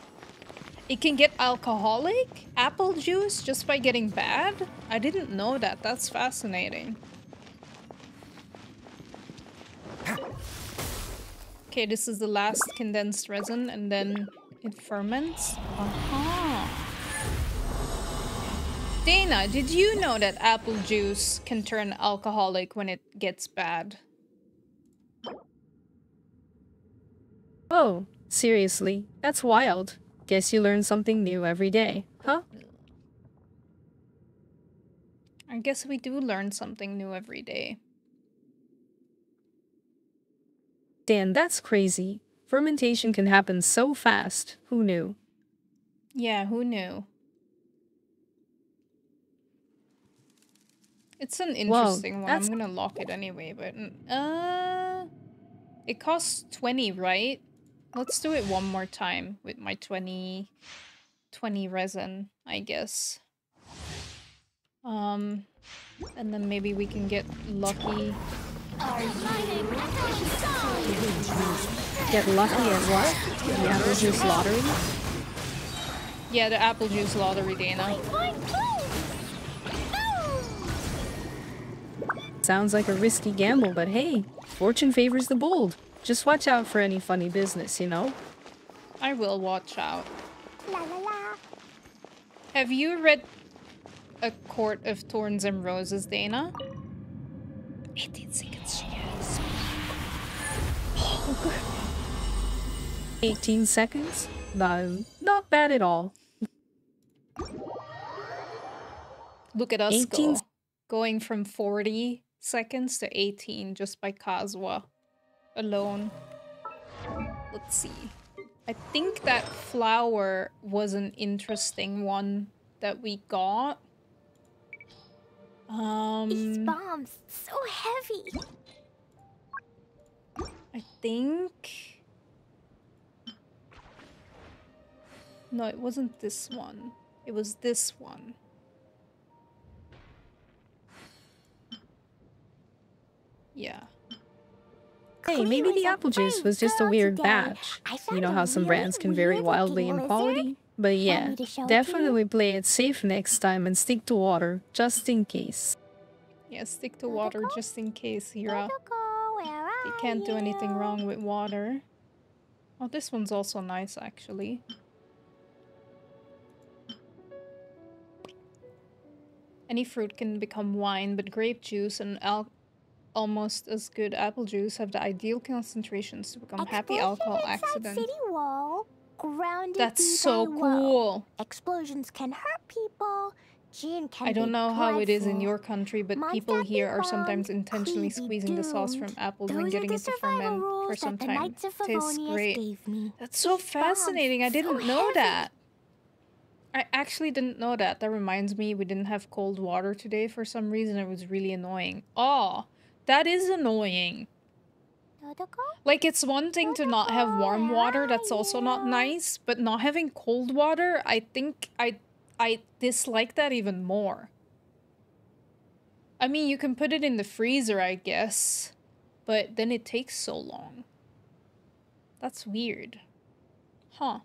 It can get alcoholic apple juice just by getting bad? I didn't know that. That's fascinating. Okay, this is the last condensed resin, and then it ferments. Aha. Dana, did you know that apple juice can turn alcoholic when it gets bad? Oh, seriously, that's wild. Guess you learn something new every day, huh? I guess we do learn something new every day. Dan, that's crazy. Fermentation can happen so fast. Who knew? Yeah, who knew? It's an interesting one. I'm gonna lock it anyway, but... it costs 20, right? Let's do it one more time with my 20 resin, I guess. And then maybe we can get lucky. Get lucky at what? The apple juice lottery? Yeah, the apple juice lottery, Dana. Sounds like a risky gamble, but hey, fortune favors the bold. Just watch out for any funny business, you know? I will watch out. La la la. Have you read A Court of Thorns and Roses, Dana? 18 seconds, yes. 18 seconds? No, not bad at all. Look at us 18 go. Going from 40 seconds to 18 just by Kazuha alone. Let's see. I think that flower was an interesting one that we got. These bombs, so heavy. I think... No, it wasn't this one. It was this one. Yeah. Hey, maybe the apple juice was just a weird batch. You know how some brands can vary wildly in quality? But yeah, me to show it to you? definitely play it safe next time and stick to water, just in case. Yeah, stick to water just in case, Hira. Totoko, where They are can't do anything you? wrong with water. Oh, this one's also nice, actually. Any fruit can become wine, but grape juice and almost as good apple juice have the ideal concentrations to become happy alcohol Explosion inside accident. city wall. Grounded That's be so thy woe. cool. Explosions can hurt people. Gin can I don't be know how it is in dreadful. your country, but Monster people here are be sometimes bombed, intentionally Clee be squeezing the sauce from doomed. apples Those and are getting the it to survival ferment for rules some that the time. Knights of Tastes Favonius great. gave me. That's so These fascinating. I bombs, so didn't know heavy. that. I actually didn't know that. That reminds me, we didn't have cold water today for some reason. It was really annoying. Oh, that is annoying. Totoko? Like, it's one thing to not have warm water, that's also not nice, but not having cold water, I think I dislike that even more. I mean, you can put it in the freezer, I guess, but then it takes so long. That's weird. Huh.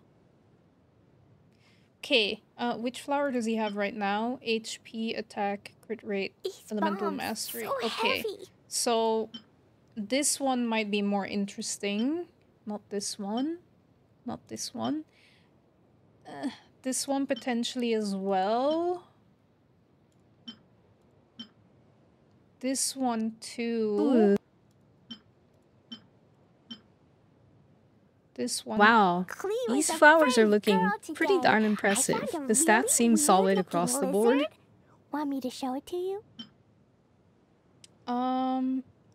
Okay, which flower does he have right now? HP, attack, crit rate, These elemental bombs, mastery. so Okay, heavy. so this one might be more interesting. Not this one. Not this one. This one potentially as well. This one too. Ooh. This one. Wow, Clee these was a flowers are brave looking girl pretty today. darn I impressive. found a The stats really seem solid weird-looking across the board. lizard. Want me to show it to you?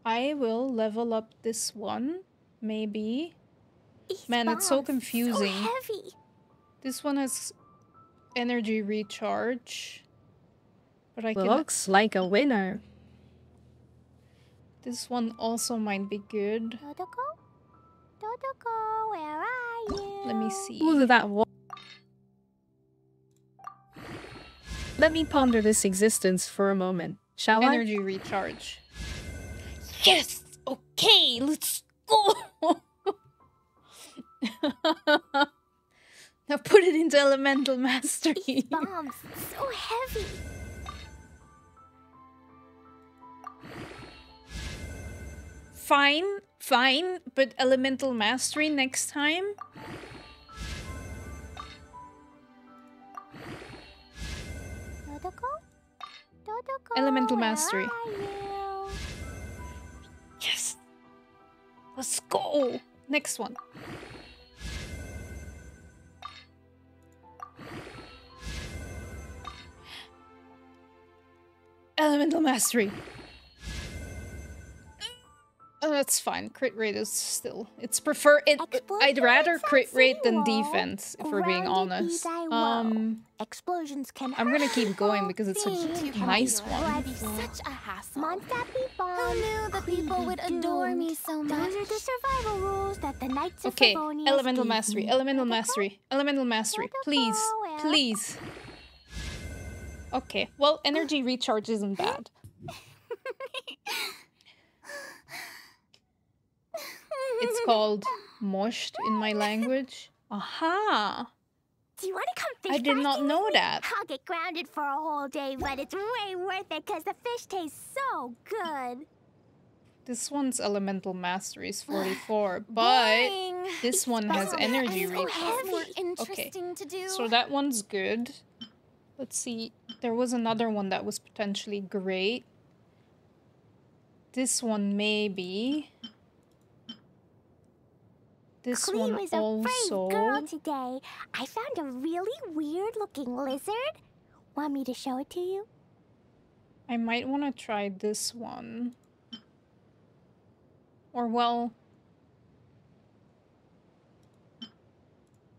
I will level up this one. Maybe. These Man, it's so bombs, confusing. So heavy. This one has energy recharge. But I can... Looks like a winner. This one also might be good. Totoko? Totoko, where are you? Let me see. Ooh, that wall. Let me ponder this existence for a moment, shall I? Energy recharge. Yes! Okay, let's go! Now put it into elemental mastery. These bombs, so heavy. Fine, but elemental mastery next time? Totoko? Totoko, Elemental where mastery. are you? Yes! Let's go! Next one. Elemental mastery. Oh, that's fine. Crit rate is still... It's I'd rather crit rate than defense, if we're being honest. Explosions can I'm gonna hurt keep going people. because it's a Things nice can one. be Such a hassle. Monster be bombed. Who knew that people would adore me so much? Those are the survival rules that the Knights of Okay, Favonius elemental gave mastery, me. elemental Totoko? mastery, elemental mastery. Please, Totoko, where- please. Okay, well, energy recharge isn't bad. It's called moshed in my language. Aha! Do you want to come fish I did not casting know with me? that. I'll get grounded for a whole day, but it's way worth it because the fish tastes so good. This one's elemental mastery is 44, but Boring. this one has energy So recharge. more interesting to do. So that one's good. Let's see. There was another one that was potentially great. This one maybe. This Clee one was a also. brave girl today. I found a really weird-looking lizard. Want me to show it to you? I might want to try this one. Or well...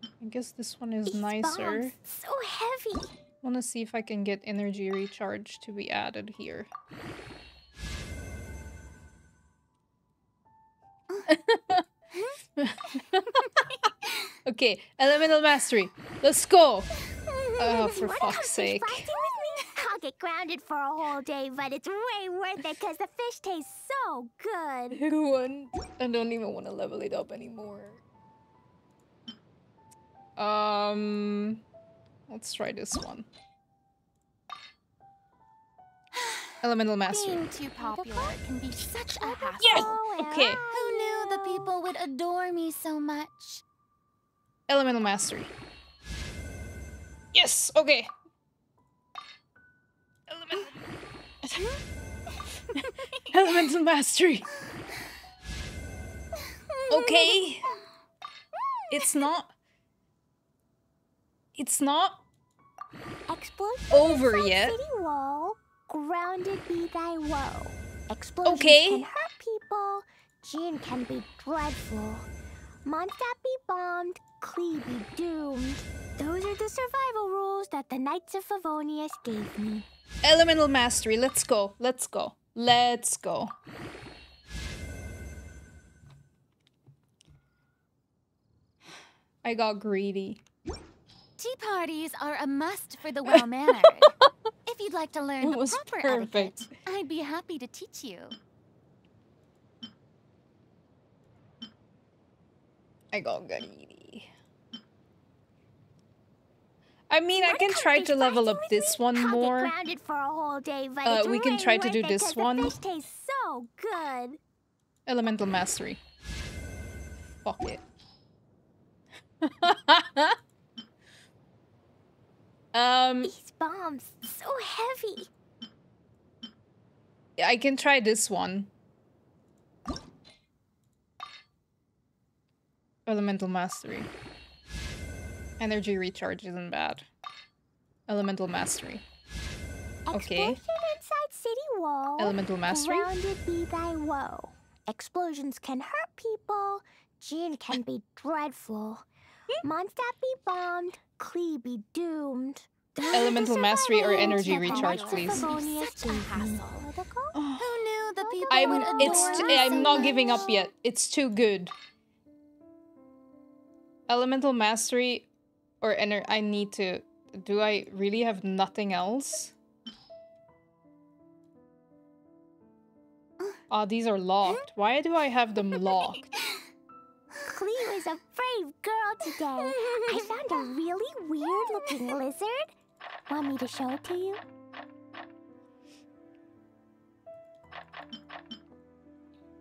I guess this one is These nicer. bombs, so heavy. Want to see if I can get energy recharge to be added here. Okay, elemental mastery. Let's go. Oh, for Wanna come fuck's fish sake. casting with me? I'll get grounded for a whole day, but it's way worth it because the fish tastes so good. I don't even want to level it up anymore. Let's try this one. Elemental Mastery. Being too popular can be such a hassle. Yes! Okay. Who knew the people would adore me so much? Elemental Mastery. Yes! Okay. Elemental Mastery. Okay. It's not Explosion over inside yet. City wall. Grounded be thy woe. Explosions Okay. can hurt people. Gin can be dreadful. Mondstadt be bombed. Klee be doomed. Those are the survival rules that the Knights of Favonius gave me. Elemental Mastery. Let's go. Let's go. Let's go. I got greedy. Tea parties are a must for the well-mannered. If you'd like to learn It the was proper perfect. etiquette, I'd be happy to teach you. I got greedy. I mean, I can try to level up this one I'll get more. grounded for a whole day, but it's We can way try to worth do it this 'cause one. The fish tastes so good. Elemental Mastery. Fuck it. These bombs, so heavy. I can try this one. Elemental Mastery. Energy recharge isn't bad. Elemental Mastery. Okay. Explosion inside city wall. Elemental Mastery. Grounded be thy woe. Explosions can hurt people. Gin can be dreadful. Mondstadt be bombed. Klee be doomed. Those are the Elemental Mastery or survival energy rules that the recharge, Knights of please. Favonius Such a gave me. hassle. Who knew the people I'm would adore me I'm so not much? giving up yet. It's too good. Elemental Mastery or I need to. Do I really have nothing else? Ah, these are locked. Why do I have them locked? Klee was a brave girl today. I found a really weird-looking lizard. Want me to show it to you?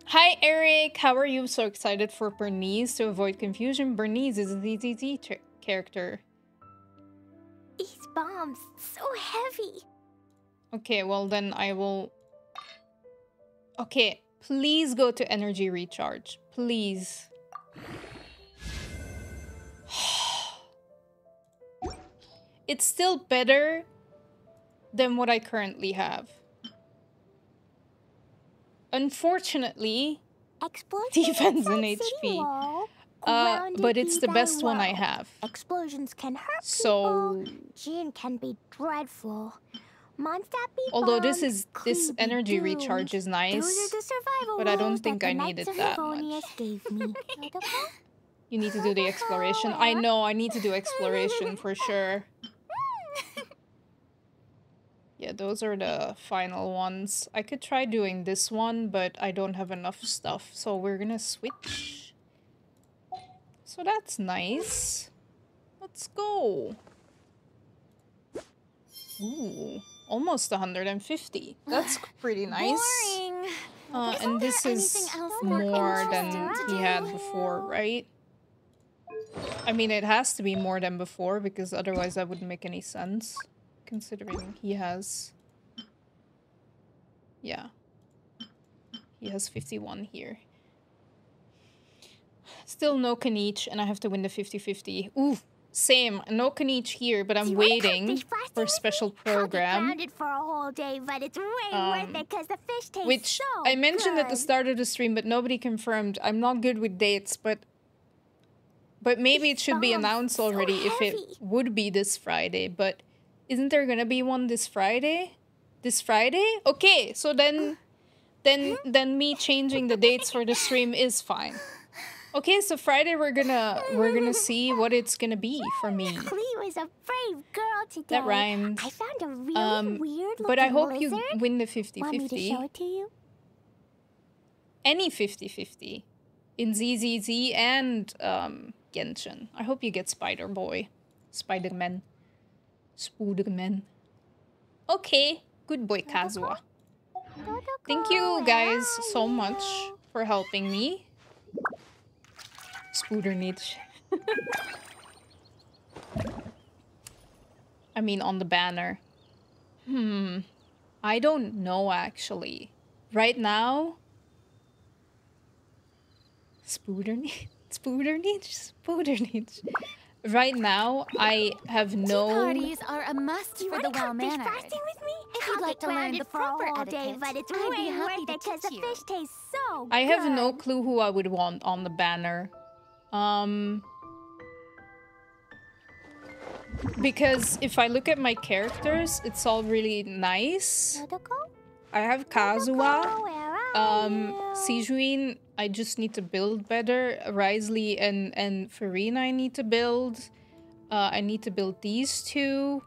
Hi Eric, how are you? So excited for Bernice. To avoid confusion, Bernice is a ZZZ character. These bombs, so heavy. Okay, well then I will... Okay, please go to energy recharge. Please. It's still better than what I currently have. Unfortunately, Explosions defense and inside city HP. wall. But Grounded it's be the thy best one I woe. have. Explosions can hurt So, people. Gin can be dreadful. Mondstadt be although bombed. this Klee be energy doomed. recharge is Those nice, are the survival but I don't rules think that I the need Knights it of that Favonius much. gave me. You need to do the exploration. I know, I need to do exploration for sure. Yeah, those are the final ones. I could try doing this one, but I don't have enough stuff, so we're gonna switch. So that's nice. Let's go. Ooh, almost 150. That's pretty nice. Boring. And this is anything else more than interesting to he had do? before, right? I mean, it has to be more than before, because otherwise that wouldn't make any sense. Considering he has... Yeah. He has 51 here. Still no KINICH, and I have to win the 50-50. Ooh, same. No KINICH here, but I'm waiting for a special program. Grounded for a whole day, but it's way worth it because the fish tastes Which so I mentioned at the good. start of the stream, but nobody confirmed. I'm not good with dates, but maybe it should be bombs, announced so already if it heavy. would be this Friday. But isn't there gonna be one this Friday? This Friday? Okay, so then me changing the dates for the stream is fine. Okay, so Friday we're gonna see what it's gonna be for me. Klee was a brave girl today. That rhymed. I found a really weird But I hope lizard. you win the Want me to 50-50. show it to you? Any 50-50 in ZZZ and Genshin. I hope you get Spider-Man. Spooderman. Okay, good boy, Kazuha. Dodoko, Thank you where guys are so much you? for helping me. Spoodernich. I mean, on the banner. I don't know actually. Right now, Spoodernich? Spoodernich? Spoodernich. Right now, I have Tea no... parties are a must Do you for want the to come fish well-mannered. fasting with me? If you'd I'll like get to learn grounded the for a proper whole day, etiquette, but it's I'd be way happy worth to it because the teach you. fish tastes so I have no good. clue who I would want on the banner. Because if I look at my characters, it's all really nice. Dodoko? I have Dodoko, Kazuha. where are you? Sijuin, I just need to build better. Risley and Farina I need to build. I need to build these two.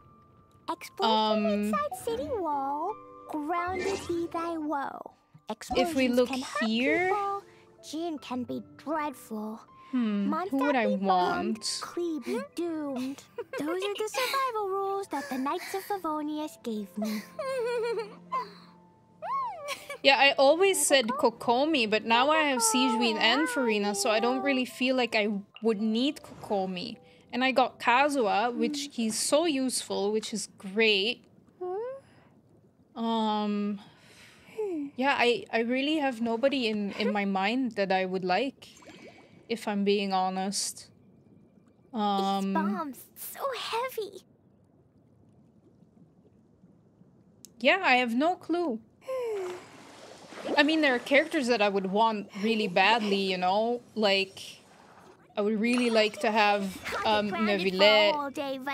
Explosion inside city wall. Grounded be thy woe. Explosions look can hurt here- people. Gin can be dreadful. Who would I want? Clee be doomed. Those are the survival rules that the Knights of Favonius gave me. Yeah, I always said Kokomi, but now I have Sijuin and Farina, so I don't really feel like I would need Kokomi. And I got Kazuha, which he's so useful, which is great. Yeah, I really have nobody in my mind that I would like, if I'm being honest. These bombs, so heavy. Yeah, I have no clue. I mean, there are characters that I would want really badly, you know? Like, I would really like to have Neuvillette.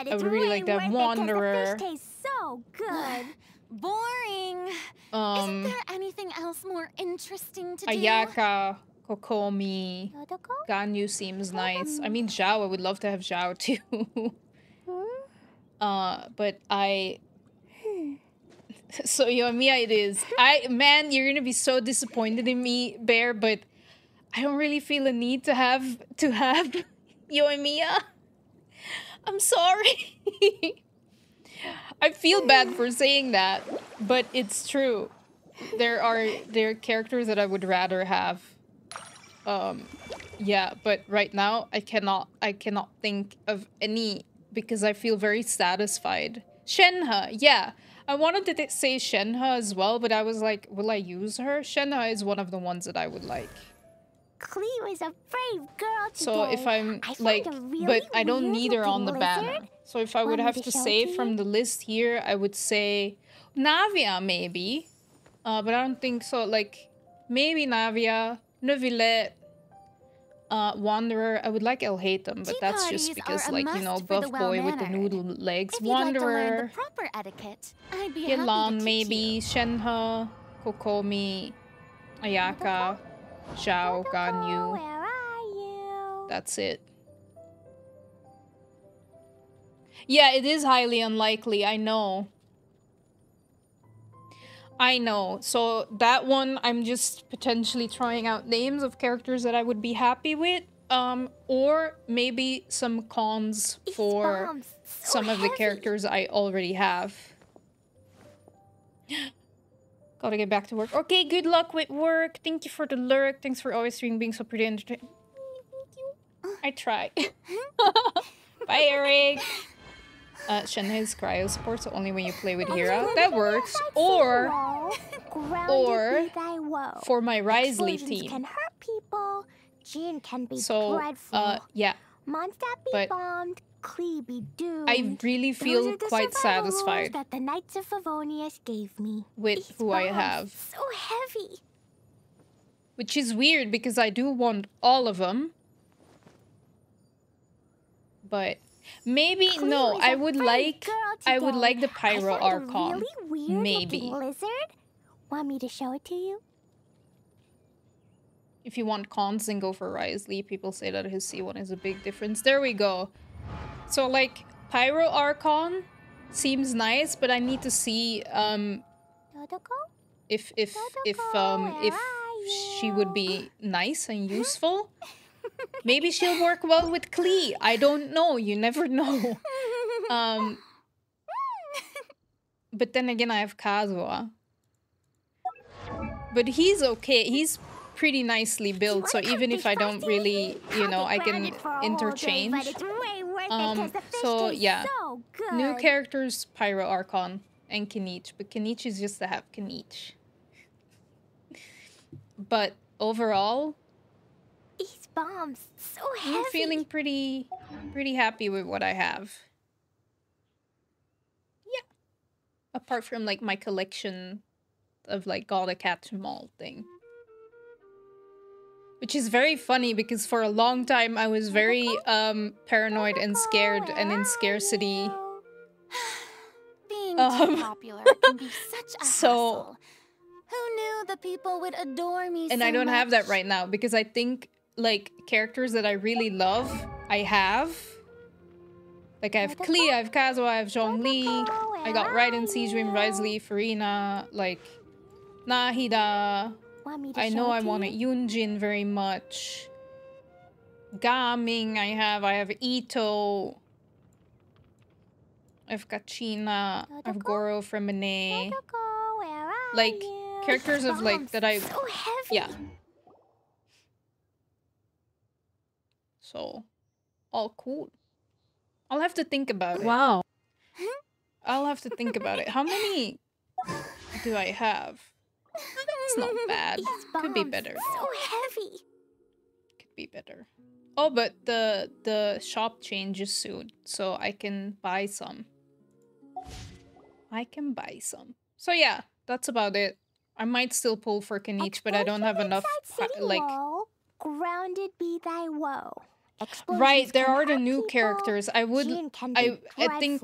I would really like to have Wanderer. The fish tastes so good. Boring. Isn't there anything else more interesting to do? Ayaka, Kokomi, Dodoko? Ganyu seems nice. I mean, Zhao, I would love to have Zhao too. But I... So Yoimiya it is. Man, you're gonna be so disappointed in me, Bear, but I don't really feel a need to have Yoimiya. I'm sorry. I feel bad for saying that, but it's true. There are characters that I would rather have. Yeah, but right now I cannot think of any because I feel very satisfied. Shenhe, yeah. I wanted to say Shenhe as well, but I was like, will I use her? Shenhe is one of the ones that I would like. Clee was a brave girl today. So if I'm I found like, a really but I don't need her on the weird-looking banner. lizard. So if I would Want me have to to show it say to from you? the list here, I would say Navia maybe. But I don't think so. Like maybe Navia, Neuvillette, Wanderer. I would like El Hatem, but Tea that's just parties because are a like, you know, must for the buff boy with the well-mannered. noodle legs. If you'd like to learn Wanderer, the proper etiquette, I'd be happy to Yelan teach maybe, you. Shenhe, Kokomi, Ayaka, Zhao, Dodoko, Ganyu. where are you? That's it. Yeah, it is highly unlikely, I know. I know. So that one, I'm just potentially trying out names of characters that I would be happy with. Or maybe some cons These for bombs, so some of the heavy. characters I already have. Gotta get back to work. Okay, good luck with work. Thank you for the lurk. Thanks for always being so pretty entertaining. I try. Bye, Eric. Shenhe's cryo support, so only when you play with Hera. That works. Or for my Risley Explosions team. can hurt people. Gin can be So, dreadful. yeah. Mondstadt be but bombed. Clee be doomed. I really Those feel are the quite survival rules satisfied that the Knights of Favonius gave me. with These who I bombs, have. So heavy. Which is weird because I do want all of them. But maybe Clee no, was I a would brave like girl I would today. like the I Pyro found a Archon. really weird Maybe. looking lizard. Want me to show it to you? If you want cons, then go for Risley. People say that his C1 is a big difference. There we go. So like Pyro Archon seems nice, but I need to see Dodoko? if where she are would be nice and useful. Maybe she'll work well with Klee. I don't know. You never know. But then again, I have Kazuha. But he's okay. He's pretty nicely built, so even if I don't really, you know, I can interchange. So yeah. New characters, Pyro Archon and KINICH. But KINICH is just to have KINICH. But overall, These bombs so heavy. I'm feeling pretty happy with what I have. Yeah. Apart from like my collection of like Gotta Catch 'em all thing. Which is very funny because for a long time I was very paranoid and scared and in scarcity. Being too popular can be such a hassle. Who knew the people would adore me and so I don't much? have that right now because I think like characters that I really love, I have. Like I have Klee, I have Kazuha, I have Zhongli, I got Raiden, Sijin, Wriothesley, Farina, like Nahida. I know I wanted Yunjin very much. Gaming I have Ito. I have Kachina, I have Goro from Mane. Like characters of like that I yeah. So all cool. I'll have to think about it. Wow. I'll have to think about it. How many do I have? It's not bad. Could be better. So heavy. Could be better. Oh, but the shop changes soon, so I can buy some. I can buy some. So yeah, that's about it. I might still pull for KINICH, but I don't have enough like. Grounded be thy woe. Right, there are the new characters. I think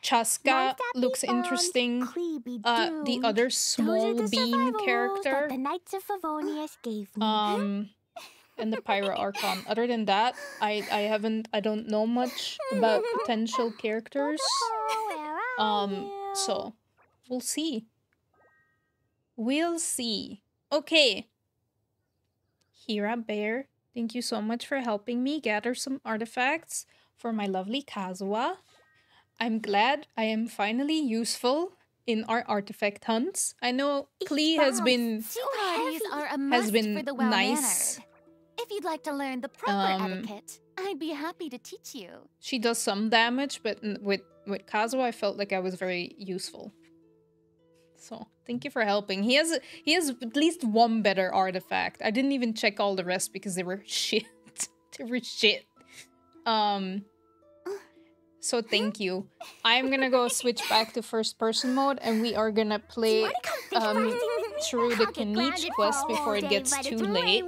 Chaska looks interesting. The other small bean character. The Knights of Favonius gave me. And the Pyro Archon. Other than that, I don't know much about potential characters. So we'll see. We'll see. Okay. Hira Bear, thank you so much for helping me gather some artifacts for my lovely Kazuha. I'm glad I am finally useful in our artifact hunts. I know Klee has been for the nice. If you'd like to learn the proper etiquette, I'd be happy to teach you. She does some damage, but with Kazuha, I felt like I was very useful. So thank you for helping. He has at least one better artifact. I didn't even check all the rest because they were shit. They were shit. So thank you. I'm gonna go switch back to first person mode and we are gonna play through the KINICH quest before it gets too late.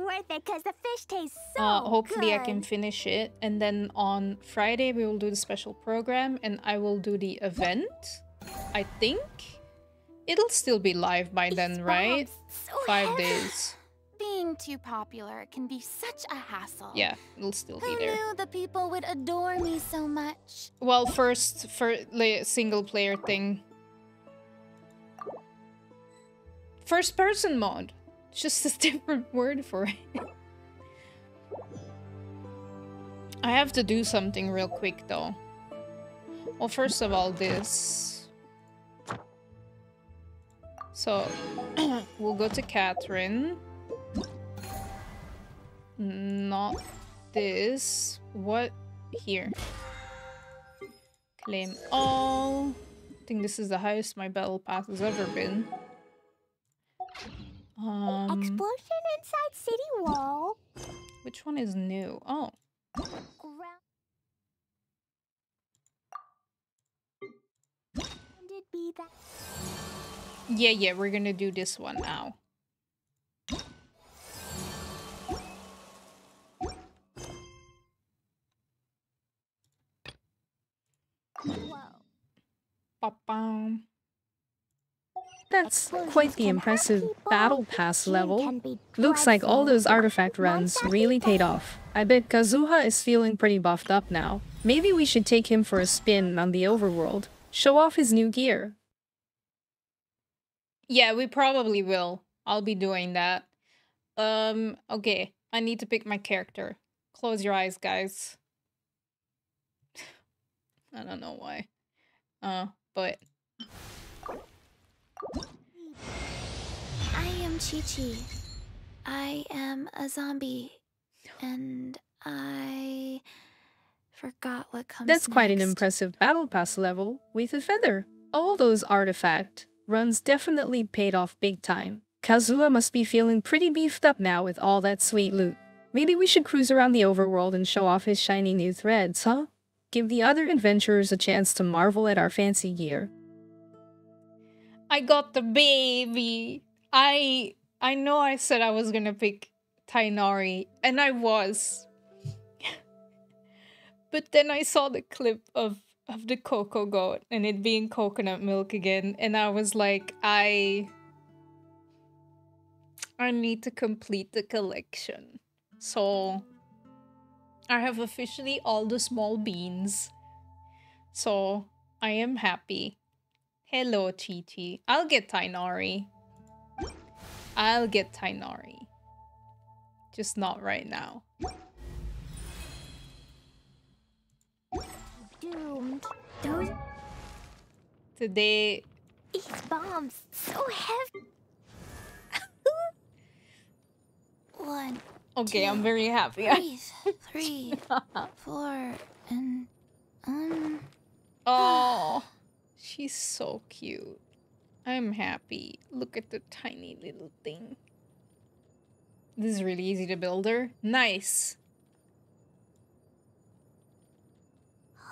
Hopefully I can finish it. And then on Friday we will do the special program and I will do the event. I think it'll still be live by then, right? 5 days. Being too popular can be such a hassle. Yeah, it'll still be there. Who knew the people would adore me so much? Well, first for single player thing. First person mode. It's just a different word for it. I have to do something real quick though. Well, first of all, this. So, we'll go to Catherine. Not this. What? Here. Claim all. I think this is the highest my battle pass has ever been. Explosion inside city wall. Which one is new? Oh. Yeah, we're gonna do this one now. Ba-bam. That's quite the impressive battle pass level. Looks like all those artifact runs really paid off. I bet Kazuha is feeling pretty buffed up now. Maybe we should take him for a spin on the overworld. Show off his new gear. Yeah, we probably will. I'll be doing that. Okay. I need to pick my character. Close your eyes, guys. I don't know why. But Chi-Chi. I am a zombie. And I forgot what comes That's quite an next. impressive battle pass level with a feather. All those artifact runs definitely paid off big time. Kazuha must be feeling pretty beefed up now with all that sweet loot. Maybe we should cruise around the overworld and show off his shiny new threads, huh? Give the other adventurers a chance to marvel at our fancy gear. I got the baby. I know I said I was gonna pick Tainari, and I was. But then I saw the clip of the cocoa goat and it being coconut milk again, and I was like, I need to complete the collection. So I have officially all the small beans. So I am happy. Hello, Chi-Chi. I'll get Tainari. I'll get Tainari. Just not right now. Doomed. Those Today... These bombs, so heavy. 1, Okay, 2, I'm very happy. breathe. 3, 4, and Oh, she's so cute. I'm happy. Look at the tiny little thing. This is really easy to build her. Nice.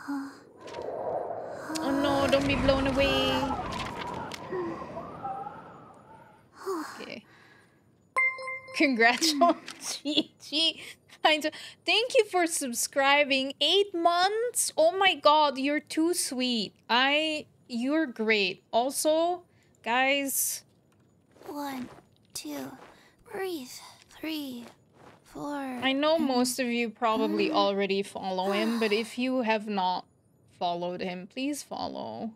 Oh no, don't be blown away. Okay. Congrats on Chi-Chi. Thank you for subscribing. 8 months? Oh my god, you're too sweet. You're great. Also, guys... 1, 2, breathe. 3, 4. I know most of you probably already follow him, but if you have not followed him, please follow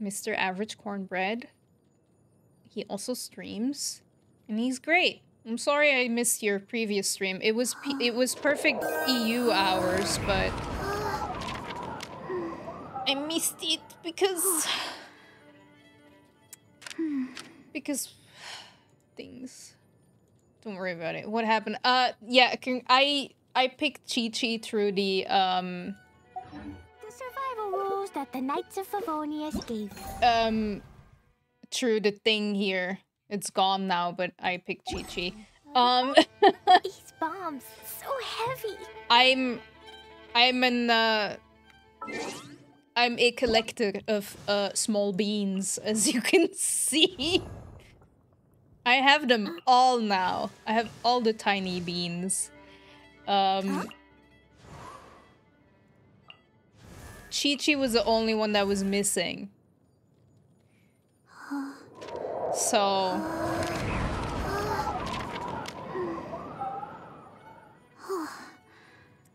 Mr. Average Cornbread. He also streams, and he's great. I'm sorry I missed your previous stream. It was perfect EU hours, but I missed it because things. Don't worry about it. What happened? Yeah, I picked Chi-Chi through the The survival rules that the Knights of Favonius gave. through the thing here. It's gone now, but I picked Chi-Chi. These bombs, so heavy. I'm a collector of small beans, as you can see. I have them all now. I have all the tiny beans. Chi-Chi was the only one that was missing. So...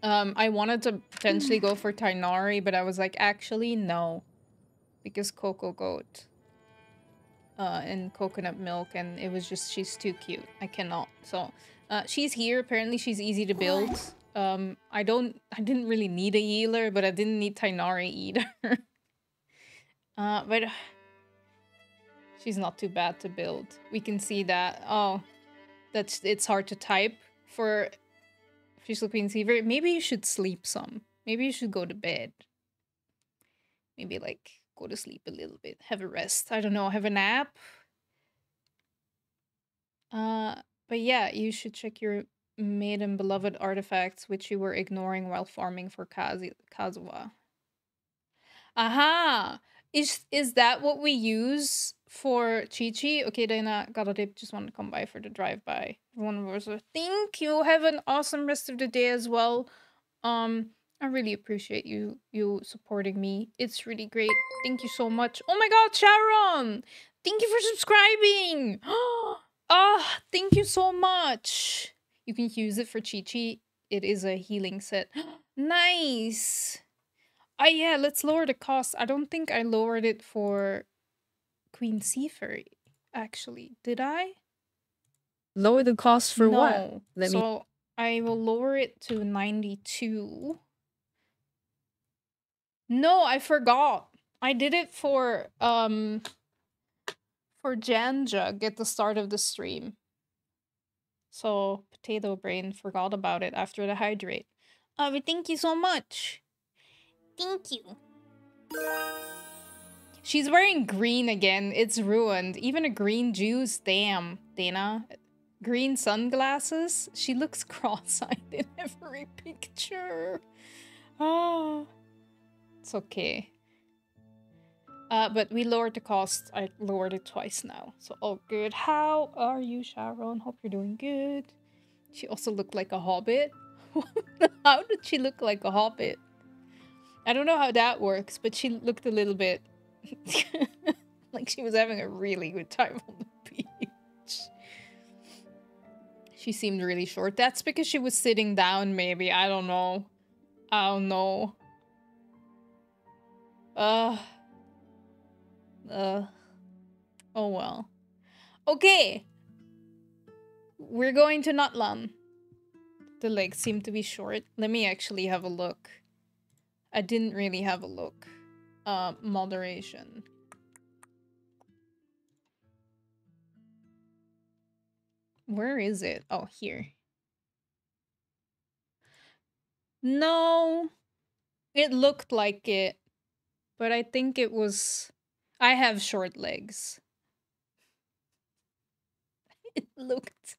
I wanted to potentially go for Tainari, but I was like, actually, no. Because Cocoa Goat. And coconut milk, and it was just, she's too cute. I cannot. So, she's here. Apparently, she's easy to build. I didn't really need a healer, but I didn't need Tainari either. But she's not too bad to build. We can see that. Oh, it's hard to type for Official Queen Seaver. Maybe you should sleep some. Maybe you should go to bed. Maybe like go to sleep a little bit. Have a rest. I don't know. Have a nap. But yeah, you should check your made and beloved artifacts, which you were ignoring while farming for Kazuha. Aha! Is that what we use for Chi-Chi? Okay, Dana, got a tip. Just want to come by for the drive-by. One of us. Thank you. Have an awesome rest of the day as well. I really appreciate you supporting me. It's really great. Thank you so much. Oh my god, Sharon! Thank you for subscribing! Thank you so much! You can use it for Chi-Chi. It is a healing set. Nice! Yeah, let's lower the cost. I don't think I lowered it for Queen Seafer, actually. Did I? Lower the cost for what? So I will lower it to 92. No, I forgot. I did it for for Janja at the start of the stream. So, potato brain forgot about it after the hydrate. But thank you so much. Thank you. She's wearing green again. It's ruined. Even a green juice. Damn, Dana. Green sunglasses. She looks cross-eyed in every picture. Oh, it's okay. But we lowered the cost. I lowered it twice now. So all good. How are you, Sharon? Hope you're doing good. She also looked like a hobbit. How did she look like a hobbit? I don't know how that works, but she looked a little bit like she was having a really good time on the beach. She seemed really short. That's because she was sitting down, maybe. I don't know. I don't know. Oh well. Okay. We're going to Nutlan. The legs seem to be short. Let me actually have a look. I didn't really have a look. Moderation. Where is it? Oh, here. No. It looked like it. But I think it was... I have short legs. It looked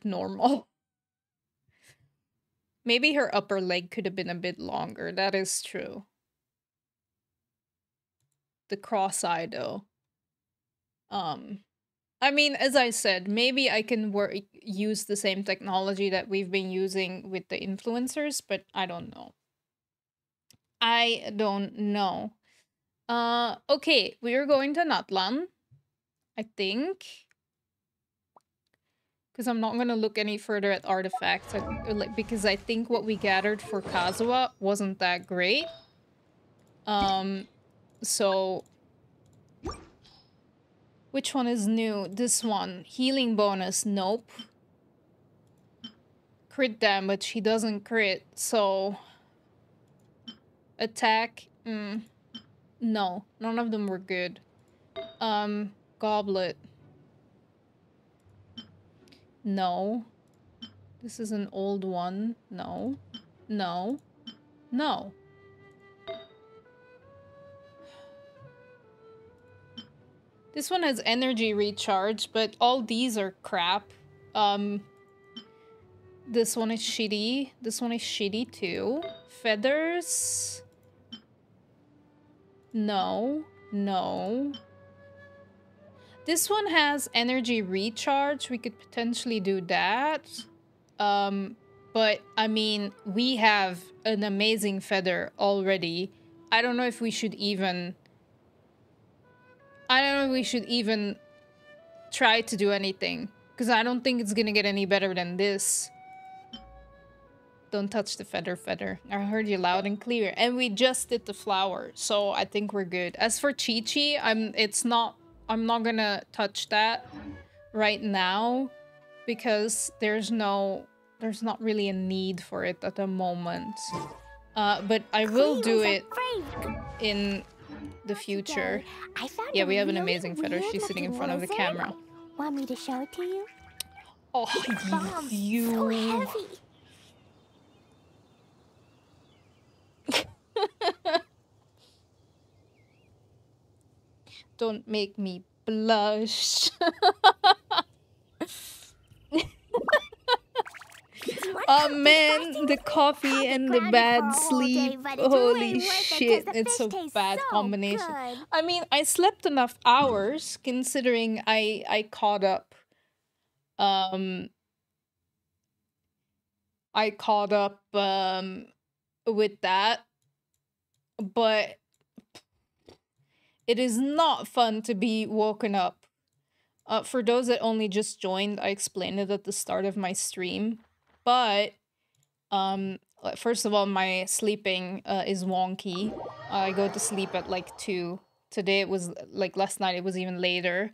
normal. Maybe her upper leg could have been a bit longer. That is true. The cross-eye, though. I mean, as I said, maybe I can use the same technology that we've been using with the influencers, but I don't know. I don't know. Okay, we are going to Natlan, I think. Because I'm not gonna look any further at artifacts, because I think what we gathered for Kazuha wasn't that great. So... Which one is new? This one. Healing bonus, nope. Crit damage, he doesn't crit, so... Attack, no. None of them were good. Goblet. No. This is an old one. No. No. No. This one has energy recharge, but all these are crap. This one is shitty. This one is shitty too. Feathers. No. No. This one has energy recharge. We could potentially do that. But I mean, we have an amazing feather already. I don't know if we should even... I don't know if we should even try to do anything. Because I don't think it's gonna get any better than this. Don't touch the feather. I heard you loud and clear. And we just did the flower. So I think we're good. As for Chi-Chi, I'm not gonna touch that right now. Because there's not really a need for it at the moment. But I will do it in the future. Yeah, we have an amazing feather. She's sitting in front of the camera. Want me to show it to you? Oh, you. So heavy. Don't make me blush. Oh man, the coffee and the bad sleep. Holy shit, it's a bad combination. I mean, I slept enough hours considering I caught up. I caught up with that. But it is not fun to be woken up. For those that only just joined, I explained it at the start of my stream. But, first of all, my sleeping is wonky. I go to sleep at like 2. Today it was, like last night it was even later.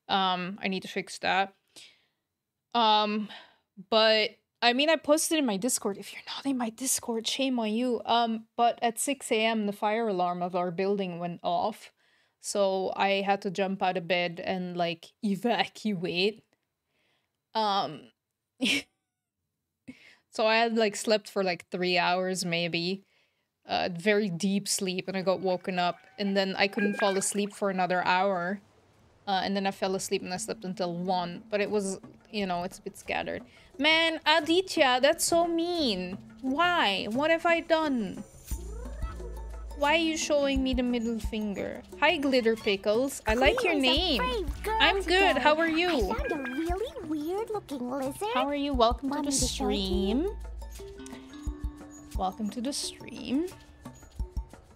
I need to fix that. But I mean, I posted in my Discord. If you're not in my Discord, shame on you. But at 6 a.m. the fire alarm of our building went off. So I had to jump out of bed and like evacuate. So I had like slept for like 3 hours maybe. Very deep sleep, and I got woken up, and then I couldn't fall asleep for another hour. And then I fell asleep and I slept until 1. But it was, you know, it's a bit scattered. Man, Aditya, that's so mean. Why? What have I done? Why are you showing me the middle finger? Hi, Glitter Pickles. I like your name. I'm good. How are you? I found a really weird-looking lizard. How are you? Welcome to the stream. Welcome to the stream.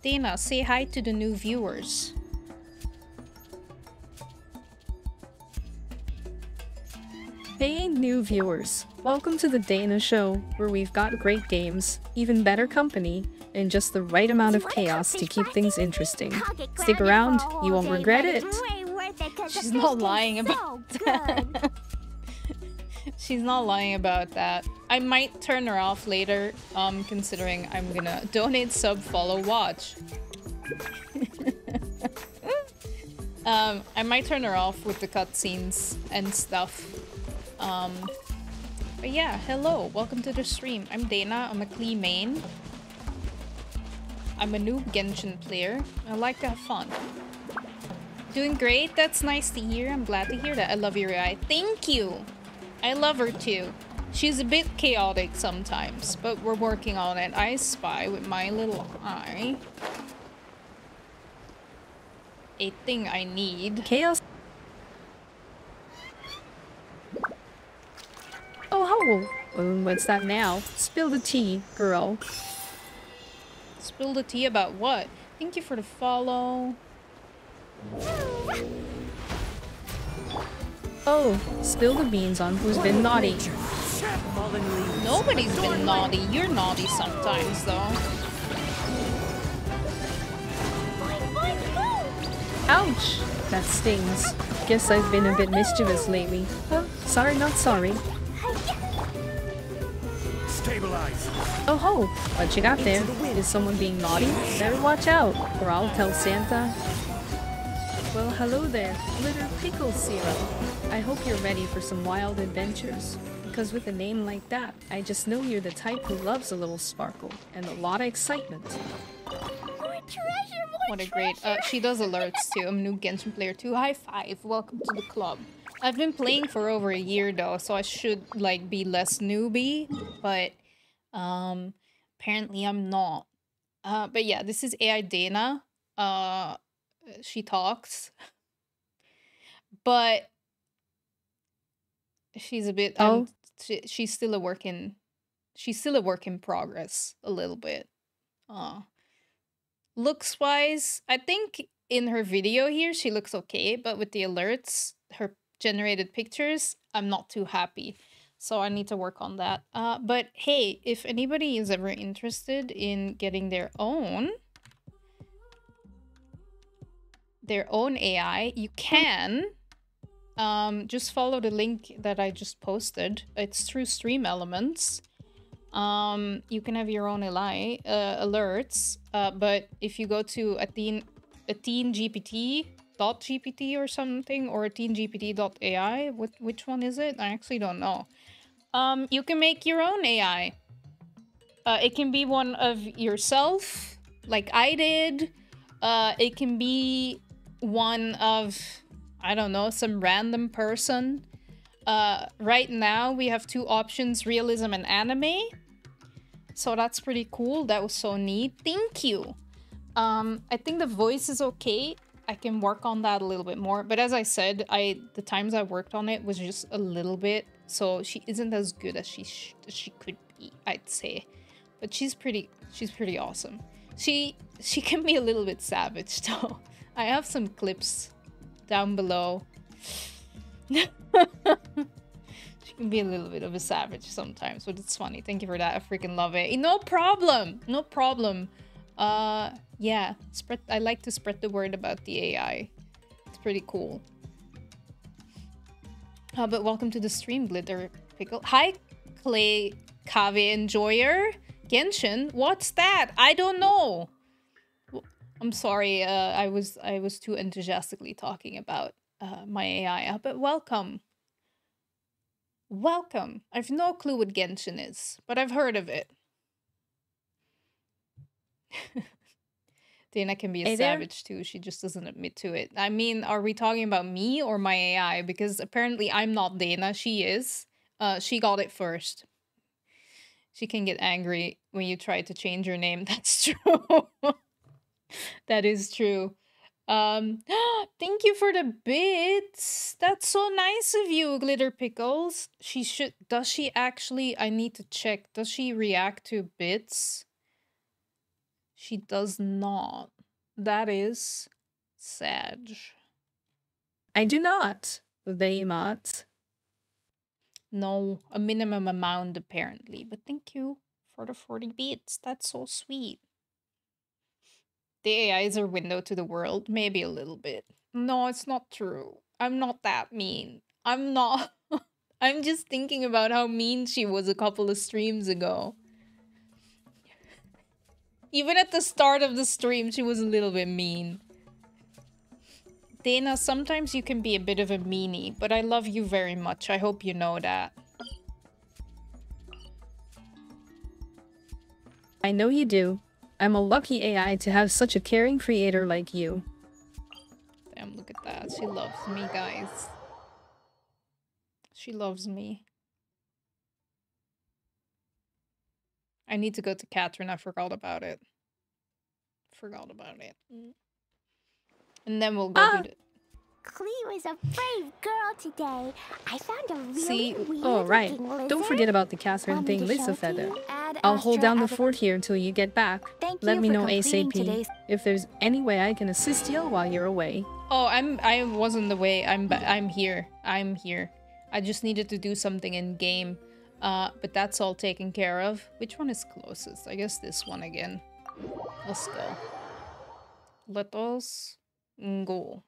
Dana, say hi to the new viewers. Hey, new viewers. Welcome to the Dana Show, where we've got great games, even better company, and just the right amount of chaos to keep things interesting. Stick around, you won't regret it. She's not lying about that. She's not lying about that. I might turn her off later, considering I'm gonna donate, sub, follow, watch. I might turn her off with the cutscenes and stuff. But yeah, hello, welcome to the stream. I'm Dana, I'm a Klee main. I'm a noob Genshin player. I like to have fun. Doing great, that's nice to hear. I'm glad to hear that. I love your AI. Thank you! I love her too. She's a bit chaotic sometimes, but we're working on it. I spy with my little eye a thing I need. Chaos. Oh, what's that now? Spill the tea, girl. Spill the tea about what? Thank you for the follow. Oh, spill the beans on who's been naughty. Nobody's been naughty. You're naughty sometimes, though. Ouch! That stings. Guess I've been a bit mischievous lately. Oh, sorry, not sorry. Stabilize. Oh ho! What you got there? Is someone being naughty? Better watch out, or I'll tell Santa. Well, hello there, Glitter Pickle Zero. I hope you're ready for some wild adventures. Because with a name like that, I just know you're the type who loves a little sparkle and a lot of excitement. What a great... she does alerts too. I'm a new Genshin player too. High five. Welcome to the club. I've been playing for over a year though, so I should like be less newbie, but apparently I'm not. But yeah, this is AI Dana. She talks. But she's a bit she's still a work in progress a little bit. Looks wise, I think in her video here she looks okay, but with the alerts, her generated pictures, I'm not too happy. So I need to work on that. But hey, if anybody is ever interested in getting their own AI, you can just follow the link that I just posted. It's through Stream Elements. You can have your own AI alerts, but if you go to atheneGPT.gpt or something, or atheneGPT.ai, which one is it? I actually don't know. You can make your own AI. It can be one of yourself, like I did. It can be one of, I don't know, some random person. Right now we have 2 options, realism and anime. So that's pretty cool. That was so neat. Thank you. I think the voice is okay. I can work on that a little bit more. But as I said, the times I worked on it was just a little bit. So she isn't as good as she could be, I'd say. But she's pretty awesome. She can be a little bit savage though. I have some clips down below. She can be a little bit of a savage sometimes, but it's funny. Thank you for that. I freaking love it. No problem. No problem. Yeah, I like to spread the word about the AI. It's pretty cool. But welcome to the stream, Glitter Pickle. Hi, Play Kave Enjoyer? Genshin? What's that? I don't know. I'm sorry, I was too enthusiastically talking about my AI, but welcome. Welcome. I've no clue what Genshin is, but I've heard of it. Dana can be a savage too, she just doesn't admit to it. I mean, are we talking about me or my AI? Because apparently I'm not Dana, she is. She got it first. She can get angry when you try to change your name, that's true. That is true. Thank you for the bits. That's so nice of you, Glitter Pickles. Does she actually, I need to check. Does she react to bits? She does not. That is sad. I do not. They not. No, a minimum amount apparently. But thank you for the 40 bits. That's so sweet. The AI is our window to the world. Maybe a little bit. No, it's not true. I'm not that mean. I'm not. I'm just thinking about how mean she was a couple of streams ago. Even at the start of the stream, she was a little bit mean. Dana, sometimes you can be a bit of a meanie, but I love you very much. I hope you know that. I know you do. I'm a lucky AI to have such a caring creator like you. Damn, look at that. She loves me, guys. She loves me. I need to go to Catherine. I forgot about it. And then we'll go to the... Clee was a brave girl today. I found a really weird Oh, right. looking Don't forget about the Catherine Want me thing, to Lisa show it to Feather. you? I'll hold down the fort here until you get back. Let me know ASAP if there's any way I can assist you while you're away. Oh, I wasn't away. I'm here. I'm here. I just needed to do something in game. But that's all taken care of. Which one is closest? I guess this one again. Let's go. Let us go.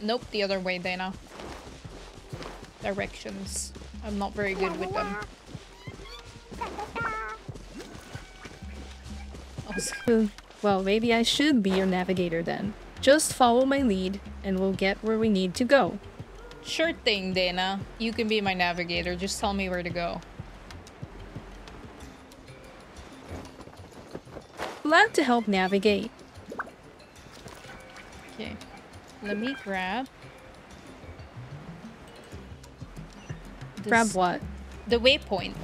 Nope, the other way, Dana. Directions. I'm not very good with them. Well, maybe I should be your navigator then. Just follow my lead, and we'll get where we need to go. Sure thing, Dana. You can be my navigator. Just tell me where to go. Glad to help navigate. Okay. Let me grab... Grab what? The waypoint.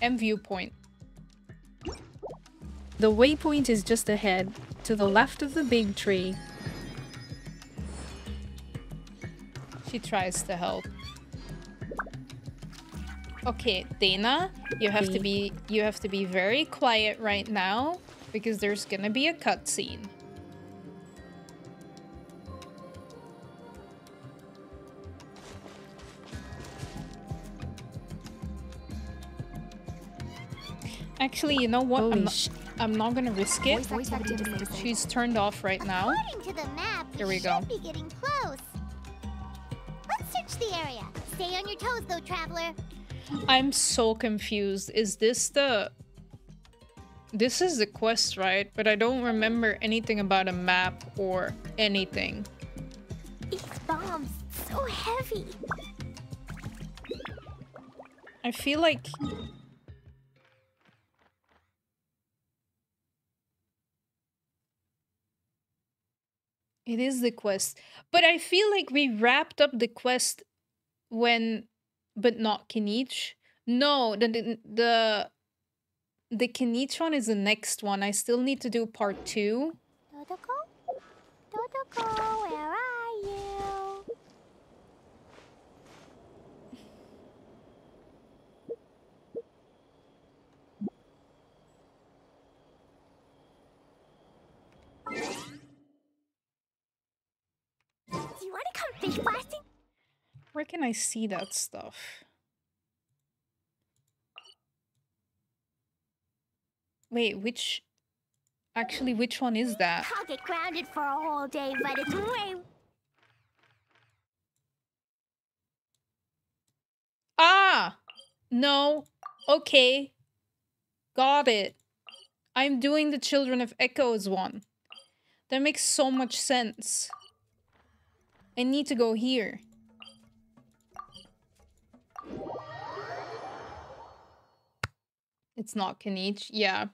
And viewpoint. The waypoint is just ahead, to the left of the big tree. She tries to help. Okay, Dana, you have to be very quiet right now because there's gonna be a cutscene. Actually, you know what? I'm not gonna risk it. She's turned off right now. According to the map, Here we go. should be getting close. Let's search the area. Stay on your toes, though, traveler. I'm so confused. Is this the... This is the quest, right? But I don't remember anything about a map or anything. These bombs, so heavy. I feel like... It is the quest. But I feel like we wrapped up the quest when... But not KINICH. No, the KINICH one is the next one. I still need to do part 2. Dodoko? Dodoko, where are you? Do you want to come fish blasting? Where can I see that stuff? Wait, which... Actually, which one is that? I'll get grounded for a whole day, but it's way... No. Okay. Got it. I'm doing the Children of Echoes one. That makes so much sense. I need to go here. It's not KINICH. Yeah.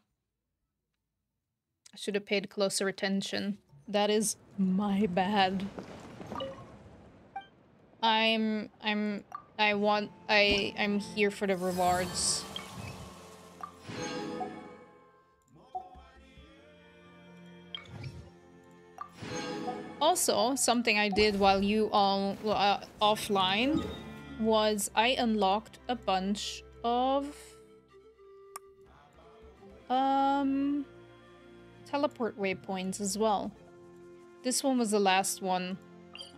I should have paid closer attention. That is my bad. I'm here for the rewards. Also, something I did while you all offline was I unlocked a bunch of teleport waypoints as well. This one was the last one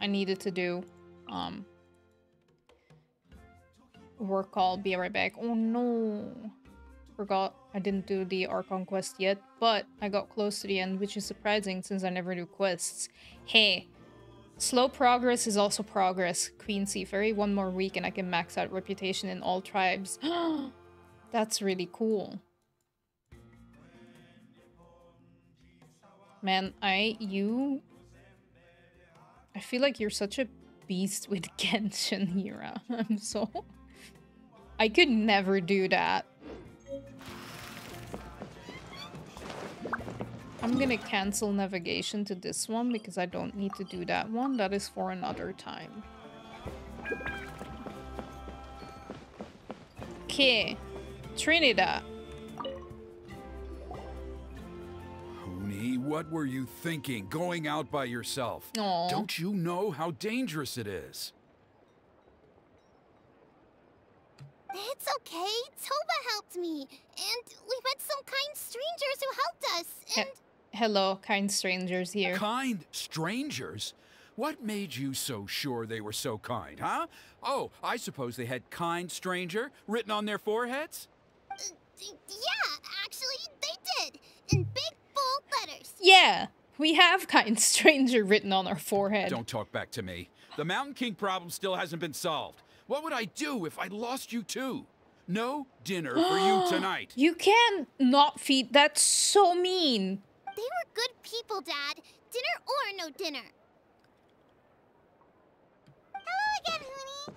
I needed to do. Work call, be right back. Oh no. Forgot I didn't do the Archon quest yet, but I got close to the end, which is surprising since I never do quests. Hey, slow progress is also progress. Queen Seaferry, 1 more week and I can max out reputation in all tribes. That's really cool. Man, I feel like you're such a beast with Genshin, Hira. I could never do that. I'm gonna cancel navigation to this one because I don't need to do that one. That is for another time. Okay, Trinidad. Huni, what were you thinking, going out by yourself? Aww. Don't you know how dangerous it is? It's okay. Toba helped me. And we met some kind strangers who helped us. And hello, kind strangers here. Kind strangers? What made you so sure they were so kind, huh? Oh, I suppose they had kind stranger written on their foreheads? Yeah, actually, they did. In big, bold letters. Yeah, we have kind stranger written on our forehead. Don't talk back to me. The Mountain King problem still hasn't been solved. What would I do if I lost you too? No dinner for you tonight. You can't not feed. That's so mean. They were good people, Dad. Dinner or no dinner. Hello again, Huni.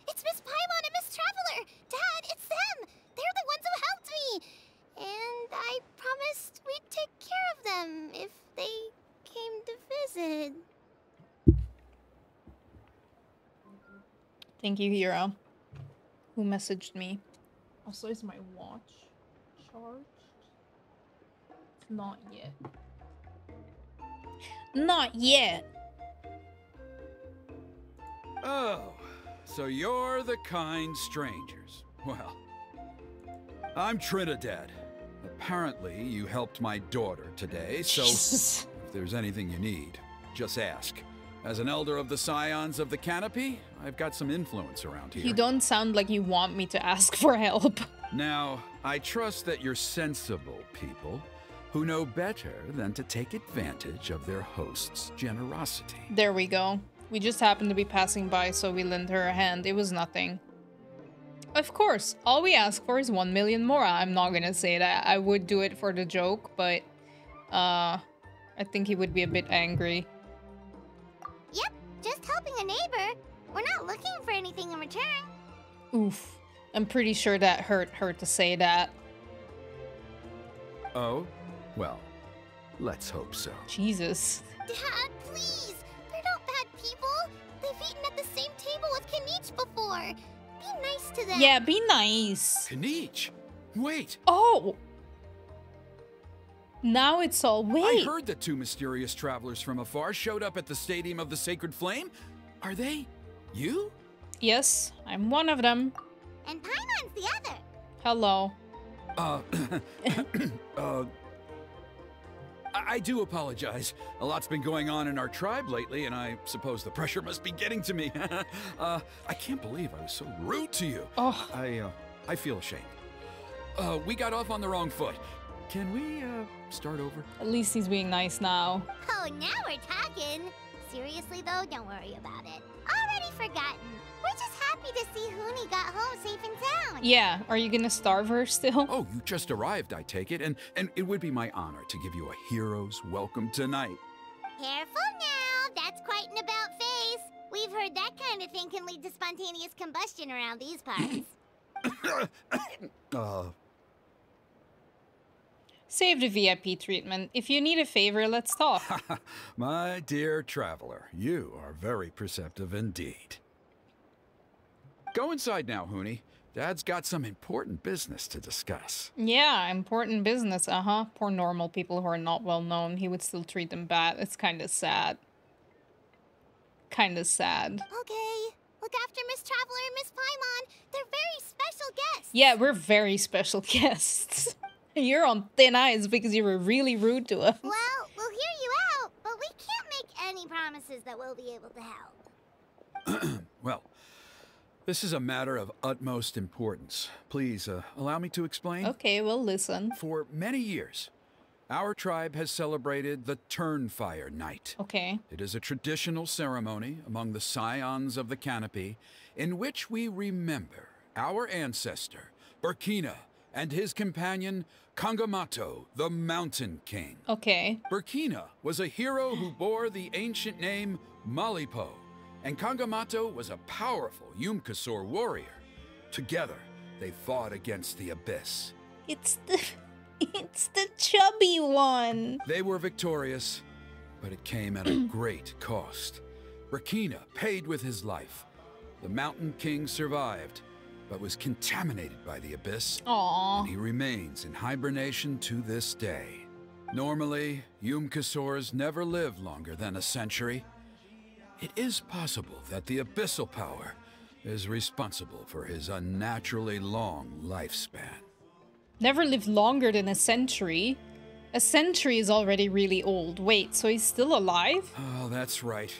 It's Miss Paimon and Miss Traveler. Dad, it's them. They're the ones who helped me. And I promised we'd take care of them if they came to visit. Thank you, Hero. Who messaged me? Also, is my watch charged? Not yet. Not yet. Oh, so you're the kind strangers. Well, I'm Trinidad. Apparently, you helped my daughter today, so Jesus. If there's anything you need, just ask. As an elder of the Scions of the Canopy, I've got some influence around here. You don't sound like you want me to ask for help. Now, I trust that you're sensible people who know better than to take advantage of their host's generosity. There we go. We just happened to be passing by, so we lent her a hand. It was nothing. Of course, all we ask for is 1 million more. I'm not gonna say that. I would do it for the joke, but I think he would be a bit angry. Yep, just helping a neighbor. We're not looking for anything in return. Oof. I'm pretty sure that hurt her to say that. Oh? Well, let's hope so. Jesus. Dad, please. They're not bad people. They've eaten at the same table with KINICH before. Be nice to them. Yeah, be nice. KINICH! Wait! Oh! Now it's all... Wait! I heard that 2 mysterious travelers from afar showed up at the Stadium of the Sacred Flame. Are they... you? Yes, I'm one of them. And Paimon's the other. Hello. I do apologize. A lot's been going on in our tribe lately, and I suppose the pressure must be getting to me. I can't believe I was so rude to you. Oh. I feel ashamed. We got off on the wrong foot. Can we, start over? At least he's being nice now. Oh, now we're talking. Seriously, though, don't worry about it. Already forgotten. We're just happy happy to see Huni got home safe and sound. Yeah, are you gonna starve her still? Oh, you just arrived, I take it, and it would be my honor to give you a hero's welcome tonight. Careful now, that's quite an about face. We've heard that kind of thing can lead to spontaneous combustion around these parts. Save the VIP treatment. If you need a favor, let's talk. My dear traveler, you are very perceptive indeed. Go inside now, Huni. Dad's got some important business to discuss. Yeah, important business, Poor normal people who are not well known. He would still treat them bad. It's kind of sad. Kind of sad. Okay, look after Miss Traveler and Miss Paimon. They're very special guests. Yeah, we're very special guests. You're on thin ice because you were really rude to us. Well, we'll hear you out, but we can't make any promises that we'll be able to help. Well, this is a matter of utmost importance. Please, allow me to explain. Okay, we'll listen. For many years, our tribe has celebrated the Turnfire Night. Okay. It is a traditional ceremony among the SCIONS of the CANOPY in which we remember our ancestor, Burkina, and his companion, Kangamato, the Mountain King. Okay. Burkina was a hero who bore the ancient name Malipo, and Kangamato was a powerful Yumkasor warrior. Together, they fought against the Abyss. It's the chubby one. They were victorious, but it came at a great cost. Burkina paid with his life. The Mountain King survived, but was contaminated by the Abyss. Aww. And he remains in hibernation to this day. Normally, Yumkasors never live longer than a century. It is possible that the abyssal power is responsible for his unnaturally long lifespan. Never lived longer than a century. A century is already really old. Wait, so he's still alive? Oh, that's right.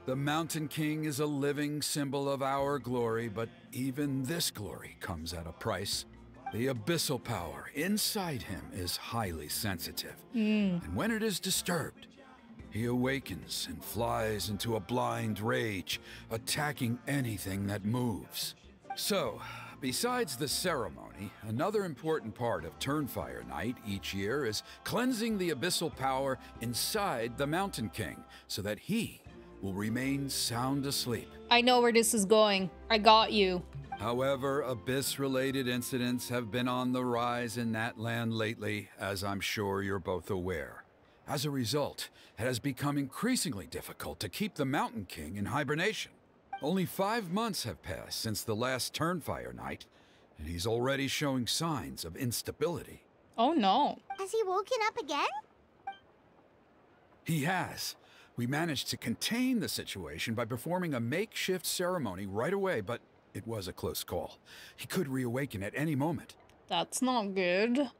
The Mountain King is a living symbol of our glory, but even this glory comes at a price. The abyssal power inside him is highly sensitive, and when it is disturbed, he awakens and flies into a blind rage, attacking anything that moves. So, besides the ceremony, another important part of Turnfire Night each year is cleansing the abyssal power inside the Mountain King so that he will remain sound asleep. I know where this is going. I got you. However, Abyss-related incidents have been on the rise in that land lately, as I'm sure you're both aware. As a result, it has become increasingly difficult to keep the Mountain King in hibernation. Only 5 months have passed since the last Turnfire Night, and he's already showing signs of instability. Oh no. Has he woken up again? He has. We managed to contain the situation by performing a makeshift ceremony right away, but it was a close call. He could reawaken at any moment. That's not good.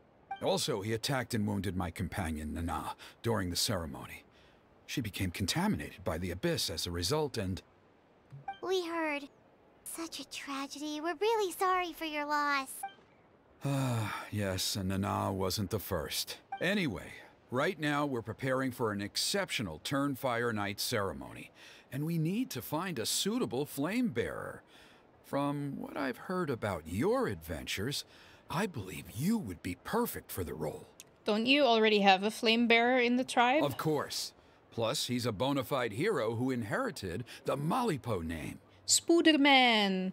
Also, he attacked and wounded my companion, Nana, during the ceremony. She became contaminated by the Abyss as a result, and... We heard. Such a tragedy. We're really sorry for your loss. Yes, and Nana wasn't the first. Anyway, right now we're preparing for an exceptional Turnfire Night ceremony, and we need to find a suitable flame bearer. From what I've heard about your adventures, I believe you would be perfect for the role. Don't you already have a flame bearer in the tribe? Of course. Plus, he's a bona fide hero who inherited the Malipo name. Spooderman.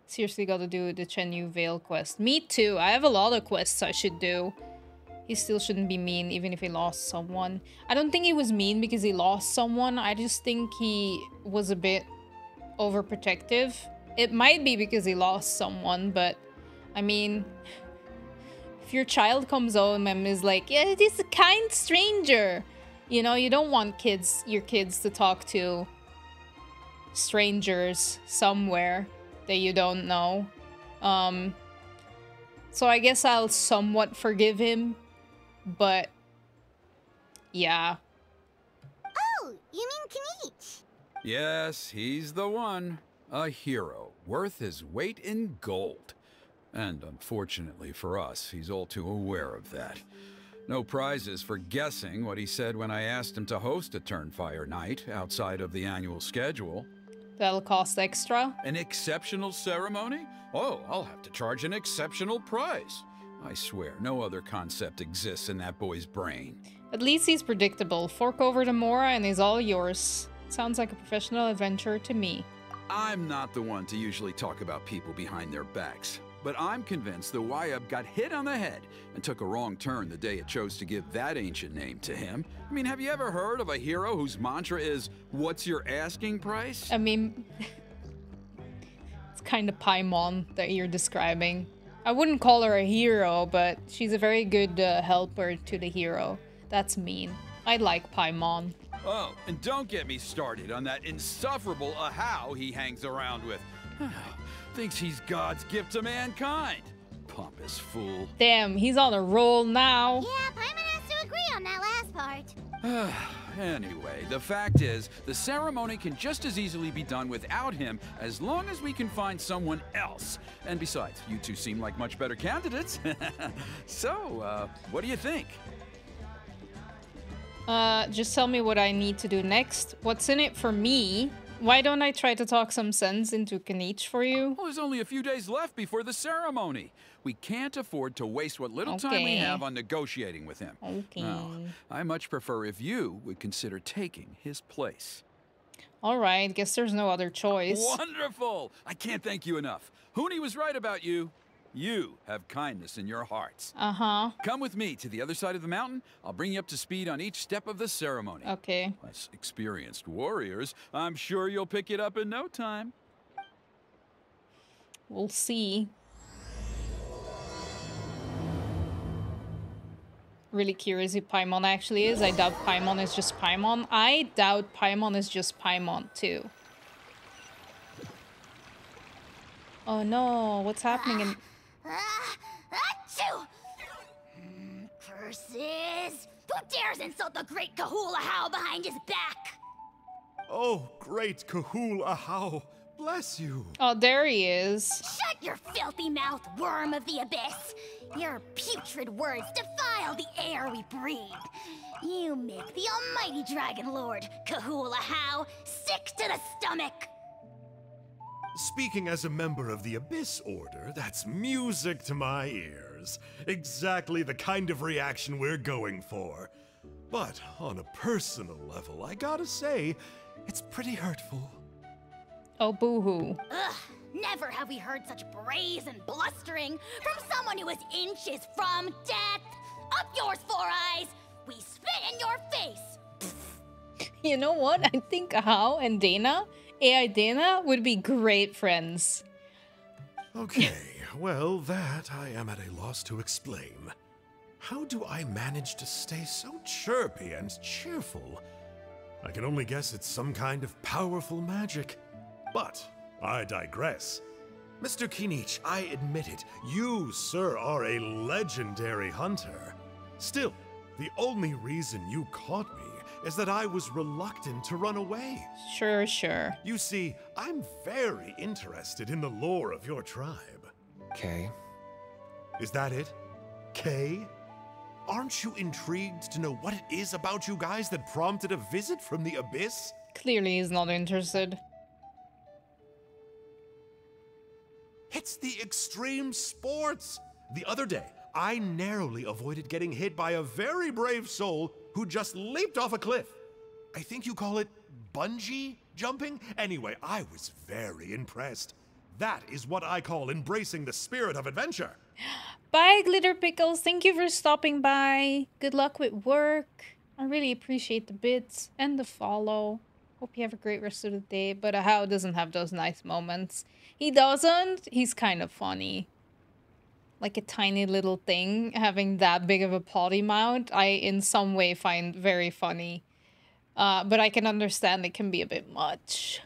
Seriously gotta do the Chenyu Vale quest. Me too. I have a lot of quests I should do. He still shouldn't be mean even if he lost someone. I don't think he was mean because he lost someone. I just think he was a bit overprotective. It might be because he lost someone, but I mean, if your child comes home and is like, yeah, it is a kind stranger. You know, you don't want your kids to talk to strangers somewhere that you don't know. So I guess I'll somewhat forgive him, but yeah. Oh, you mean KINICH? Yes, he's the one. A hero, worth his weight in gold. And unfortunately for us, he's all too aware of that. No prizes for guessing what he said when I asked him to host a Turnfire Night outside of the annual schedule. That'll cost extra. An exceptional ceremony? Oh, I'll have to charge an exceptional price. I swear, no other concept exists in that boy's brain. At least he's predictable. Fork over the Mora and he's all yours. Sounds like a professional adventurer to me. I'm not the one to usually talk about people behind their backs, but I'm convinced the Wyub got hit on the head and took a wrong turn the day it chose to give that ancient name to him. I mean, have you ever heard of a hero whose mantra is, "What's your asking price?" I mean, it's kind of Paimon that you're describing. I wouldn't call her a hero, but she's a very good helper to the hero. That's mean. I like Paimon. Oh, and don't get me started on that insufferable Ahau he hangs around with. Thinks he's God's gift to mankind. Pompous fool. Damn, he's on a roll now. Yeah, Paimon has to agree on that last part. Anyway, the fact is, the ceremony can just as easily be done without him as long as we can find someone else. And besides, you two seem like much better candidates. So, what do you think? Just tell me what I need to do next. What's in it for me? Why don't I try to talk some sense into KINICH for you? Well, there's only a few days left before the ceremony. We can't afford to waste what little time we have on negotiating with him. Okay. Now, I much prefer if you would consider taking his place. Alright, guess there's no other choice. Wonderful! I can't thank you enough. Huni was right about you. You have kindness in your hearts. Uh-huh. Come with me to the other side of the mountain. I'll bring you up to speed on each step of the ceremony. Okay. As experienced warriors, I'm sure you'll pick it up in no time. We'll see. Really curious who Paimon actually is. I doubt Paimon is just Paimon. I doubt Paimon is just Paimon too. Oh no, what's happening in... Achoo! Curses! Who dares insult the great Kahul Ahau behind his back? Oh, great Kahul Ahau, bless you. Oh, there he is. Shut your filthy mouth, worm of the abyss! Your putrid words defile the air we breathe. You make the almighty Dragon Lord, Kahul Ahau, sick to the stomach! Speaking as a member of the Abyss Order, that's music to my ears. Exactly the kind of reaction we're going for. But on a personal level, I gotta say, it's pretty hurtful. Oh, boo-hoo. Ugh, never have we heard such brazen blustering from someone who is inches from death! Up yours, Four Eyes! We spit in your face! You know what? I think Ahau and Dana, AI Dana, would be great friends. Okay, well, that I am at a loss to explain. How do I manage to stay so chirpy and cheerful? I can only guess it's some kind of powerful magic. But I digress. Mr. KINICH, I admit it, you, sir, are a legendary hunter. Still, the only reason you caught me is that I was reluctant to run away. Sure, sure. You see, I'm very interested in the lore of your tribe. Okay. Is that it? Kay? Aren't you intrigued to know what it is about you guys that prompted a visit from the Abyss? Clearly he's not interested. It's the extreme sports! The other day, I narrowly avoided getting hit by a very brave soul who just leaped off a cliff. I think you call it bungee jumping? Anyway, I was very impressed. That is what I call embracing the spirit of adventure. Bye, Glitter Pickles. Thank you for stopping by. Good luck with work. I really appreciate the bits and the follow. Hope you have a great rest of the day. But Ahau doesn't have those nice moments. He doesn't. He's kind of funny. Like a tiny little thing, having that big of a potty mouth, I in some way find very funny. But I can understand it can be a bit much.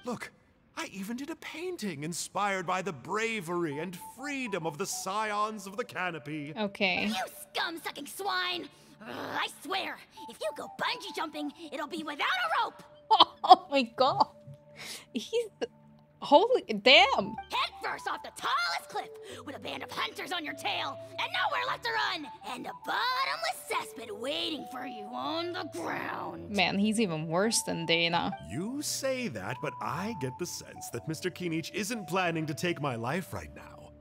Look, I even did a painting inspired by the bravery and freedom of the scions of the CANOPY. Okay. You scum-sucking swine! I swear, if you go bungee jumping, it'll be without a rope! Oh my god. He's... Holy damn! Head first off the tallest cliff with a band of hunters on your tail and nowhere left to run, and a bottomless cesspit waiting for you on the ground. Man, he's even worse than Dana. You say that, but I get the sense that Mr. KINICH isn't planning to take my life right now.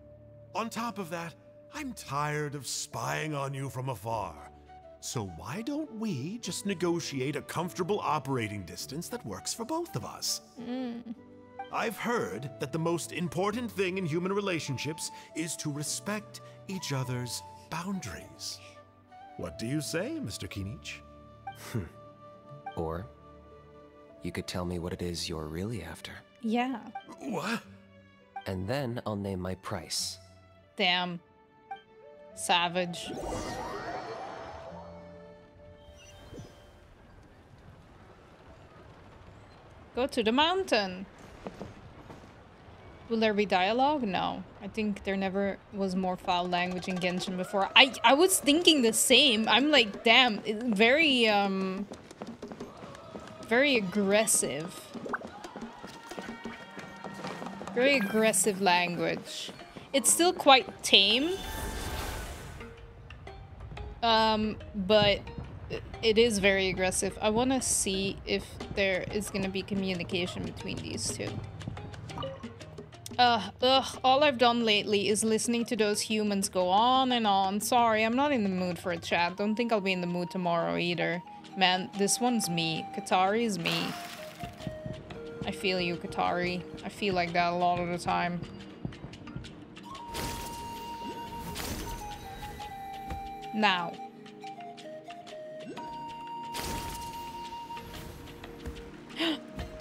On top of that, I'm tired of spying on you from afar. So why don't we just negotiate a comfortable operating distance that works for both of us? I've heard that the most important thing in human relationships is to respect each other's boundaries. What do you say, Mr. KINICH? Or you could tell me what it is you're really after. Yeah. What? And then I'll name my price. Damn. Savage. Go to the mountain. Will there be dialogue? No. I think there never was more foul language in Genshin before. I was thinking the same. I'm like, damn, very aggressive. Very aggressive language. It's still quite tame. But it is very aggressive. I want to see if there is going to be communication between these two. All I've done lately is listening to those humans go on and on. Sorry, I'm not in the mood for a chat. Don't think I'll be in the mood tomorrow either. Man, this one's me. Katari is me. I feel you, Katari. I feel like that a lot of the time. Now.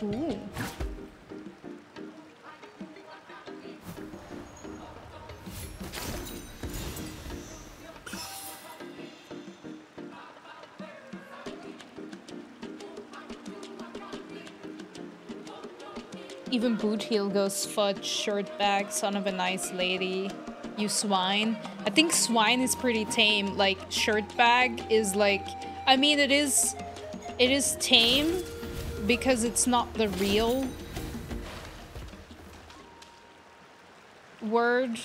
Ooh. Even Boot Heel goes, fudge, shirt bag, son of a nice lady. You swine. I think swine is pretty tame. Like, shirt bag is like... I mean, it is tame because it's not the real word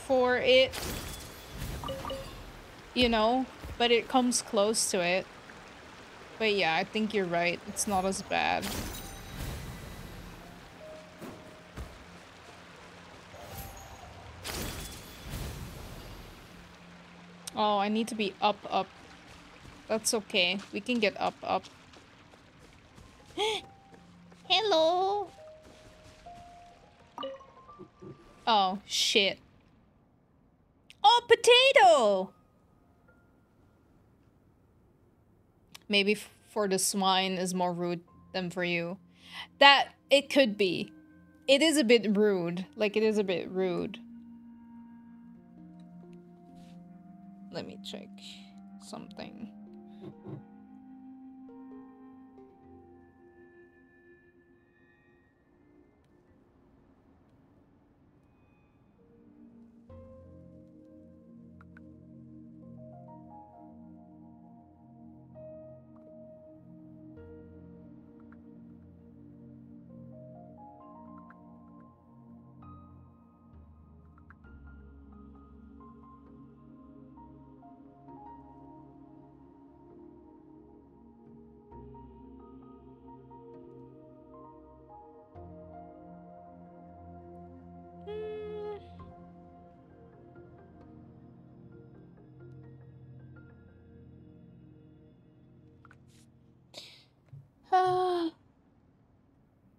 for it. You know? But it comes close to it. But yeah, I think you're right. It's not as bad. Oh, I need to be up. That's okay. We can get up. Hello. Oh, shit. Oh, potato! Maybe for the swine is more rude than for you. That, it could be. It is a bit rude. Like, it is a bit rude. Let me check something.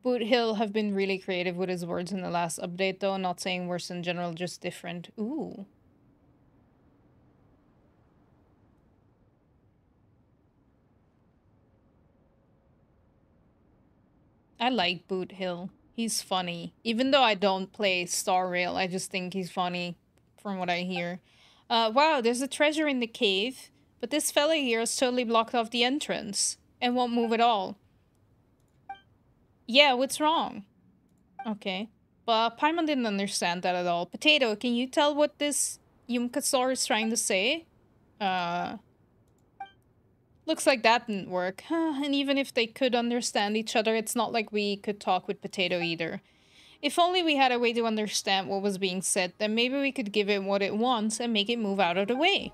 Boot Hill have been really creative with his words in the last update, though. Not saying worse in general, just different. Ooh. I like Boot Hill. He's funny. Even though I don't play Star Rail, I just think he's funny from what I hear. Wow, there's a treasure in the cave, but this fella here has totally blocked off the entrance and won't move at all. Yeah, what's wrong? Okay. But Paimon didn't understand that at all. Potato, can you tell what this Yumkasaur is trying to say? Looks like that didn't work. And even if they could understand each other, it's not like we could talk with Potato either. If only we had a way to understand what was being said, then maybe we could give it what it wants and make it move out of the way.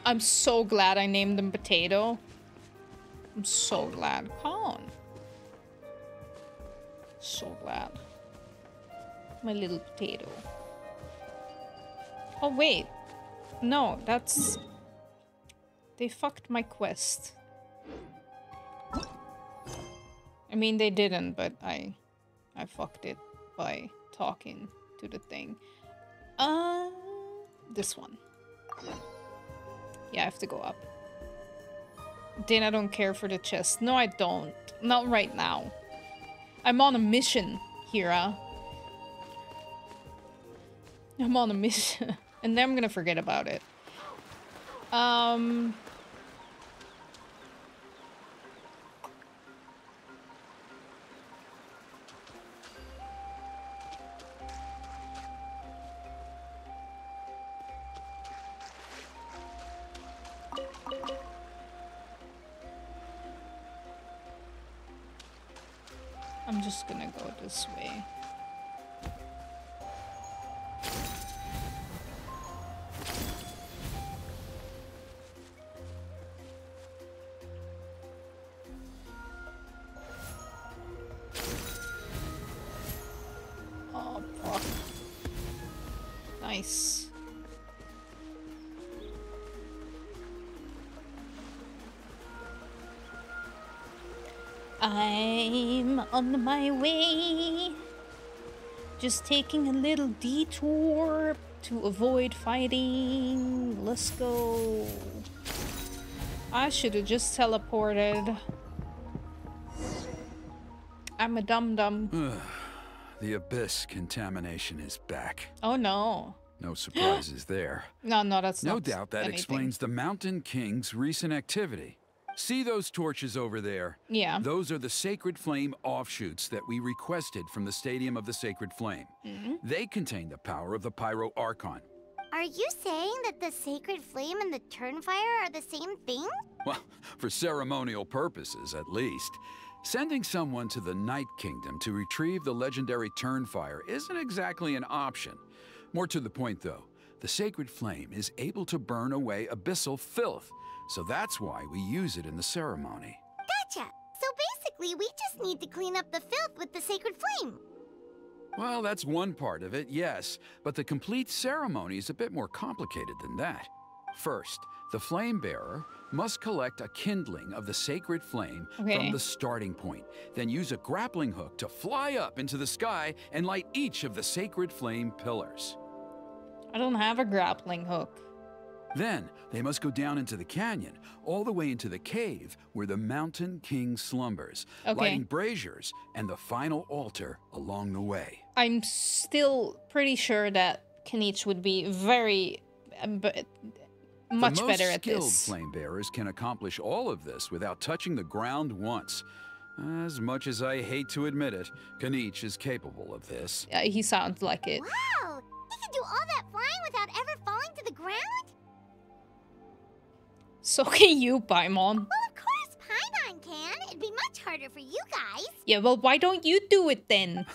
I'm so glad I named them Potato. I'm so glad. Come on. So glad. My little potato. Oh, wait. No, that's... They fucked my quest. I mean, they didn't, but I fucked it by talking to the thing. This one. Yeah, I have to go up. Then I don't care for the chest. No, I don't. Not right now. I'm on a mission, Hira. I'm on a mission. And then I'm gonna forget about it. I'm just gonna go this way. Oh, fuck. Nice. I'm on my way. Just taking a little detour to avoid fighting. Let's go. I should have just teleported. I'm a dum-dum. The abyss contamination is back. Oh no. No surprises there. No, that's not No doubt that anything. explains the Mountain King's recent activity. See those torches over there? Yeah. Those are the Sacred Flame offshoots that we requested from the Stadium of the Sacred Flame. They contain the power of the Pyro Archon. Are you saying that the Sacred Flame and the Turnfire are the same thing? Well, for ceremonial purposes, at least. Sending someone to the Night Kingdom to retrieve the legendary Turnfire isn't exactly an option. More to the point, though, the Sacred Flame is able to burn away abyssal filth, so that's why we use it in the ceremony. Gotcha! So basically, we just need to clean up the filth with the Sacred Flame. Well, that's one part of it, yes, but the complete ceremony is a bit more complicated than that. First, the flame bearer must collect a kindling of the sacred flame from the starting point, then use a grappling hook to fly up into the sky and light each of the sacred flame pillars. I don't have a grappling hook. Then, they must go down into the canyon, all the way into the cave where the Mountain King slumbers, lighting braziers and the final altar along the way. I'm still pretty sure that KINICH would be very... much better at this. The most skilled flame bearers can accomplish all of this without touching the ground once. As much as I hate to admit it, KINICH is capable of this. He sounds like it. Wow! He can do all that flying without ever falling to the ground? So can you, Paimon. Well, of course Paimon can. It'd be much harder for you guys. Yeah, well, why don't you do it then?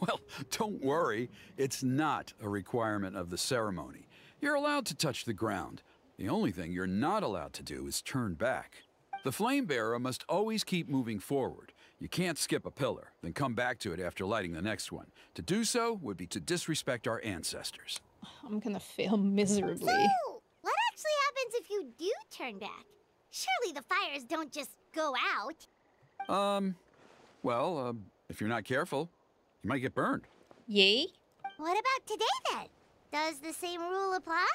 Well, don't worry. It's not a requirement of the ceremony. You're allowed to touch the ground. The only thing you're not allowed to do is turn back. The flame bearer must always keep moving forward. You can't skip a pillar, then come back to it after lighting the next one. To do so would be to disrespect our ancestors. I'm gonna fail miserably. So, what actually happens if you do turn back? Surely the fires don't just go out. Well, if you're not careful, you might get burned. Yay? What about today then? Does the same rule apply?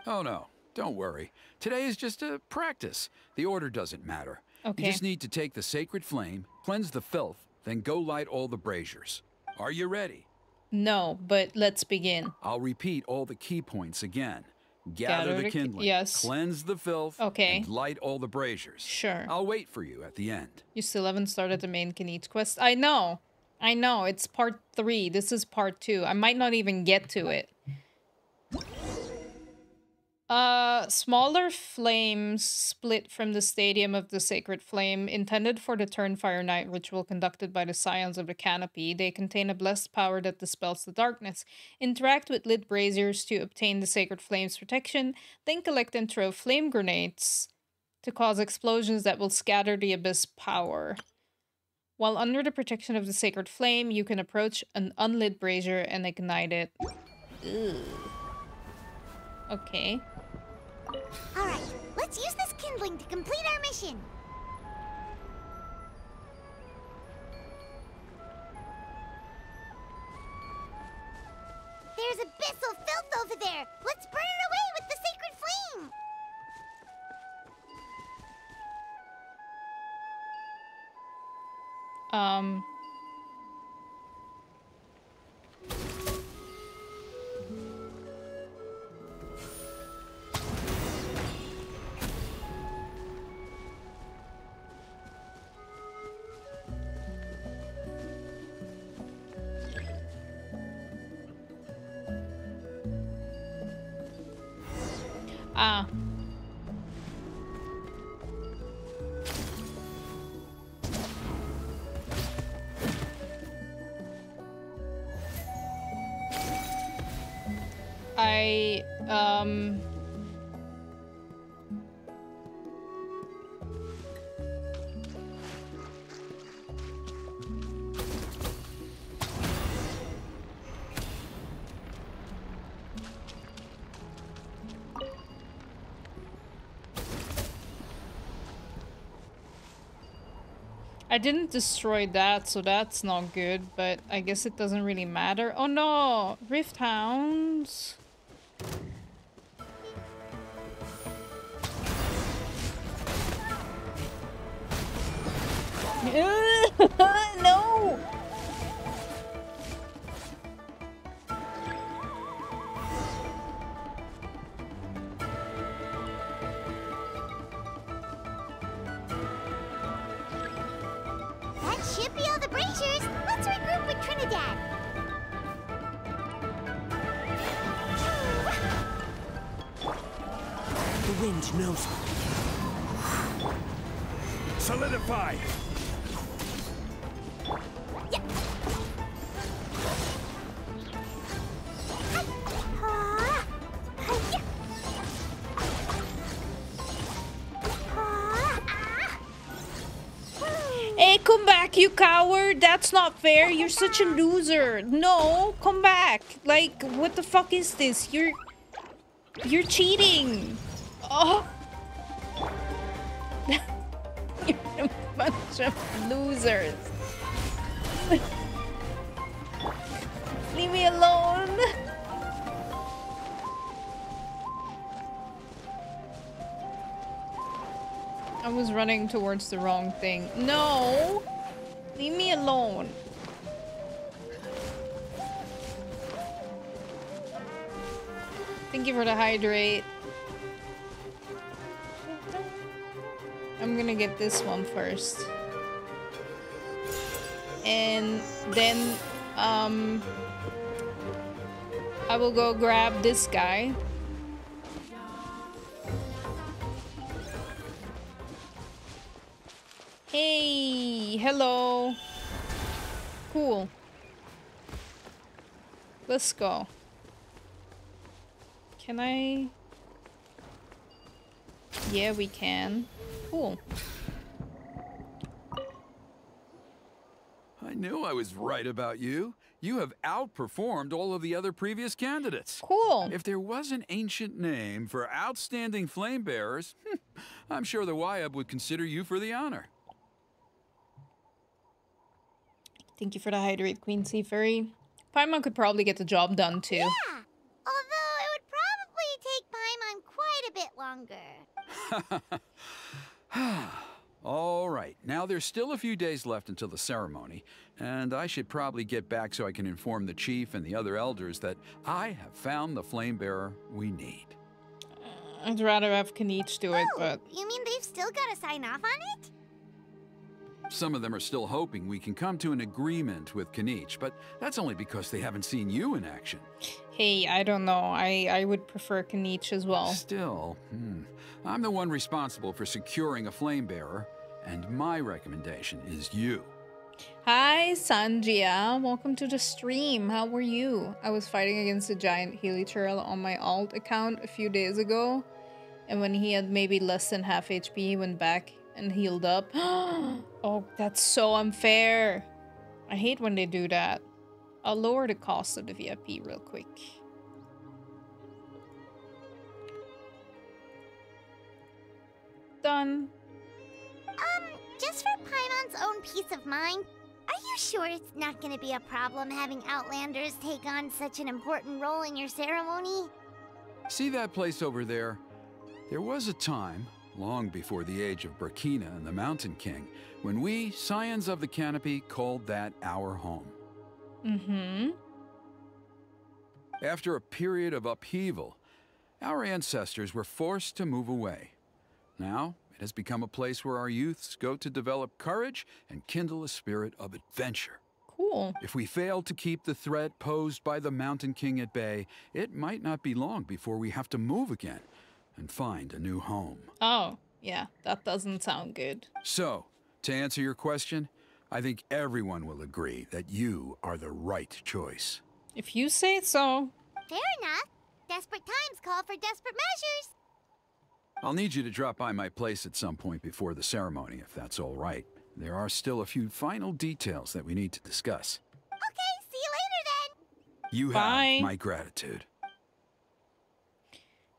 Oh no, don't worry. Today is just a practice. The order doesn't matter. Okay. You just need to take the sacred flame, cleanse the filth, then go light all the braziers. Are you ready? No, but let's begin. I'll repeat all the key points again. Gather the kindling, yes. Cleanse the filth, and light all the braziers. Sure. I'll wait for you at the end. You still haven't started the main KINICH quest? I know, it's part 3. This is part 2. I might not even get to it. Smaller flames split from the stadium of the sacred flame, intended for the Turnfire Night ritual conducted by the Scions of the Canopy. They contain a blessed power that dispels the darkness. Interact with lit braziers to obtain the sacred flame's protection, then collect and throw flame grenades to cause explosions that will scatter the abyss power. While under the protection of the sacred flame, you can approach an unlit brazier and ignite it. Ugh. Okay. Alright, let's use this kindling to complete our mission. There's abyssal filth over there. Let's burn it away with the sacred flame. I didn't destroy that, so that's not good, but I guess it doesn't really matter. Oh no! Rift Hounds! No! That should be all the braziers. Let's regroup with Trinidad. The wind knows me. Solidify! Hey, come back, you coward! That's not fair! You're such a loser! No, come back! Like, what the fuck is this? You're cheating! Oh! You're a bunch of losers! Leave me alone! I was running towards the wrong thing. No! Leave me alone. Thank you for the hydrate. I'm gonna get this one first. And then, I will go grab this guy. Hey, hello. Cool. Let's go. Can I? Yeah, we can. Cool. I knew I was right about you. You have outperformed all of the other previous candidates. Cool. If there was an ancient name for outstanding flame bearers, I'm sure the Wyab would consider you for the honor. Thank you for the hydrate, Queen Sea Fairy. Paimon could probably get the job done too. Yeah, although it would probably take Paimon quite a bit longer. All right, now there's still a few days left until the ceremony, and I should probably get back so I can inform the chief and the other elders that I have found the flame bearer we need. I'd rather have KINICH do it, but... You mean they've still got to sign off on it? Some of them are still hoping we can come to an agreement with KINICH, but that's only because they haven't seen you in action. Hey, I don't know. I would prefer KINICH as well. Still, I'm the one responsible for securing a flame bearer, and my recommendation is you. Hi, Sanjia. Welcome to the stream. How were you? I was fighting against a giant Heliturl on my alt account a few days ago, and when he had maybe less than half HP, he went back and healed up. Oh, that's so unfair. I hate when they do that. I'll lower the cost of the VIP real quick. Done. Just for Paimon's own peace of mind, are you sure it's not going to be a problem having Outlanders take on such an important role in your ceremony? See that place over there? There was a time, long before the age of Burkina and the Mountain King, when we, Scions of the Canopy, called that our home. After a period of upheaval, our ancestors were forced to move away. Now, it has become a place where our youths go to develop courage and kindle a spirit of adventure. Cool. If we fail to keep the threat posed by the Mountain King at bay, it might not be long before we have to move again and find a new home. Oh, yeah, that doesn't sound good. So, to answer your question, I think everyone will agree that you are the right choice. If you say so. Fair enough. Desperate times call for desperate measures. I'll need you to drop by my place at some point before the ceremony, if that's all right. There are still a few final details that we need to discuss. Okay, see you later then. You Bye. have my gratitude.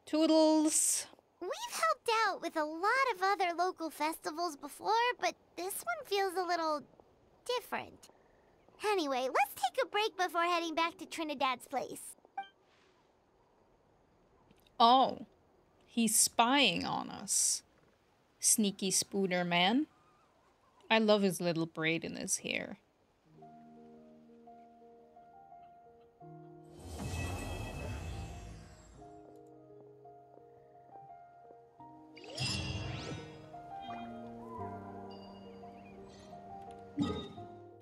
Toodles. We've helped out with a lot of other local festivals before, but this one feels a little different. Anyway, let's take a break before heading back to Trinidad's place. Oh, he's spying on us. Sneaky spooner man. I love his little braid in his hair.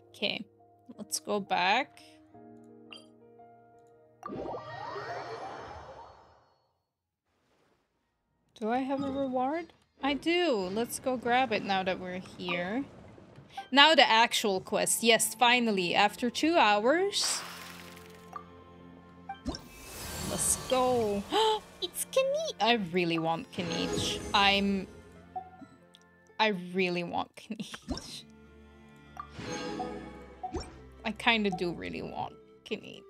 Okay, let's go back. Do I have a reward? I do. Let's go grab it now that we're here. Now the actual quest. Yes, finally. After 2 hours. Let's go. It's KINICH. I really want KINICH. I really want KINICH. I kind of do really want KINICH.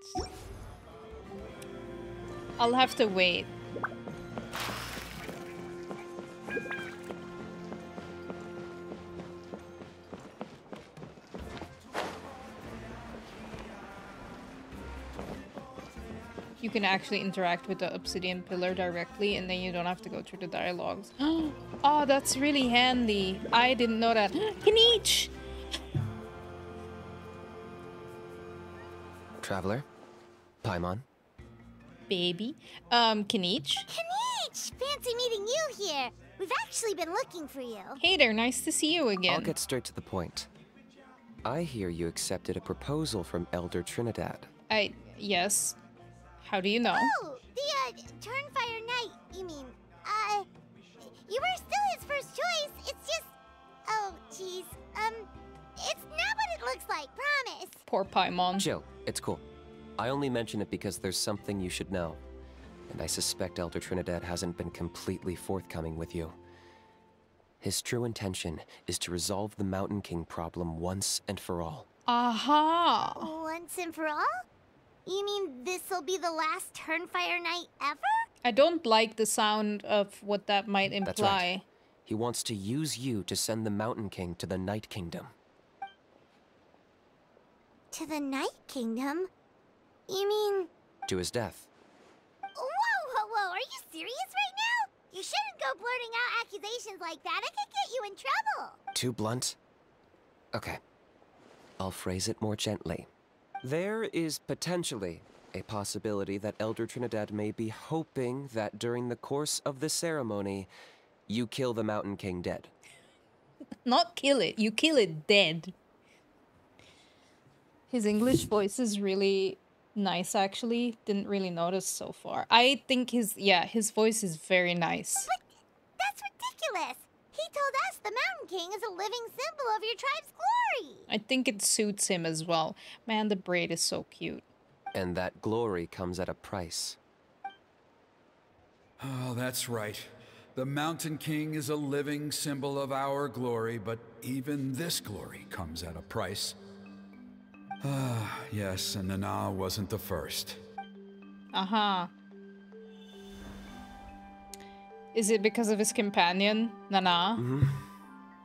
I'll have to wait. You can actually interact with the obsidian pillar directly, and then you don't have to go through the dialogues. Oh, that's really handy. I didn't know that. KINICH! Traveler? Paimon? Baby. KINICH? KINICH! Fancy meeting you here. We've actually been looking for you. Hey there, nice to see you again. I'll get straight to the point. I hear you accepted a proposal from Elder Trinidad. Yes. How do you know? Oh, the, Turnfire Knight, you mean. You were still his first choice. It's just... Oh, jeez. It's not what it looks like, promise. Poor Paimon. Chill, it's cool. I only mention it because there's something you should know. And I suspect Elder Trinidad hasn't been completely forthcoming with you. His true intention is to resolve the Mountain King problem once and for all. Aha! Once and for all? You mean this'll be the last Turnfire Knight ever? I don't like the sound of what that might imply. That's right. He wants to use you to send the Mountain King to the Night Kingdom. To the Night Kingdom? You mean... To his death. Whoa, are you serious right now? You shouldn't go blurting out accusations like that. It could get you in trouble. Too blunt? Okay. I'll phrase it more gently. There is potentially a possibility that Elder Trinidad may be hoping that during the course of the ceremony, you kill the Mountain King dead. Not kill it. You kill it dead. His English voice is really nice, actually. Didn't really notice so far. I think his voice is very nice. But that's ridiculous. He told us the Mountain King is a living symbol of your tribe's glory. I think it suits him as well. Man, the braid is so cute. And that glory comes at a price. Oh, that's right. The Mountain King is a living symbol of our glory, but even this glory comes at a price. Ah, yes, and Nana wasn't the first. Uh-huh. Is it because of his companion, Nana? Mm-hmm.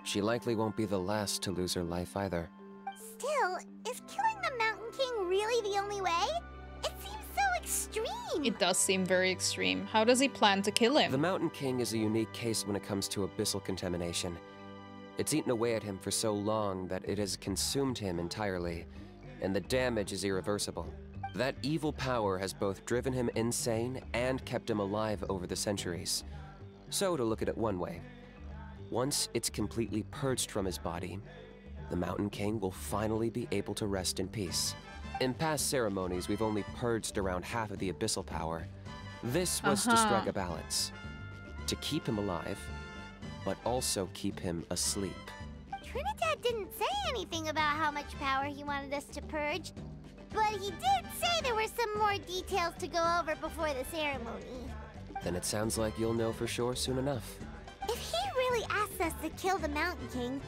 She likely won't be the last to lose her life either. Still, is killing the Mountain King really the only way? It seems so extreme. It does seem very extreme. How does he plan to kill him? The Mountain King is a unique case when it comes to abyssal contamination. It's eaten away at him for so long that it has consumed him entirely, and the damage is irreversible. That evil power has both driven him insane and kept him alive over the centuries. So, to look at it one way, once it's completely purged from his body, the Mountain King will finally be able to rest in peace. In past ceremonies, we've only purged around half of the abyssal power. This was to strike a balance, to keep him alive, but also keep him asleep. Trinidad didn't say anything about how much power he wanted us to purge, but he did say there were some more details to go over before the ceremony. Then it sounds like you'll know for sure soon enough. If he really asks us to kill the Mountain King,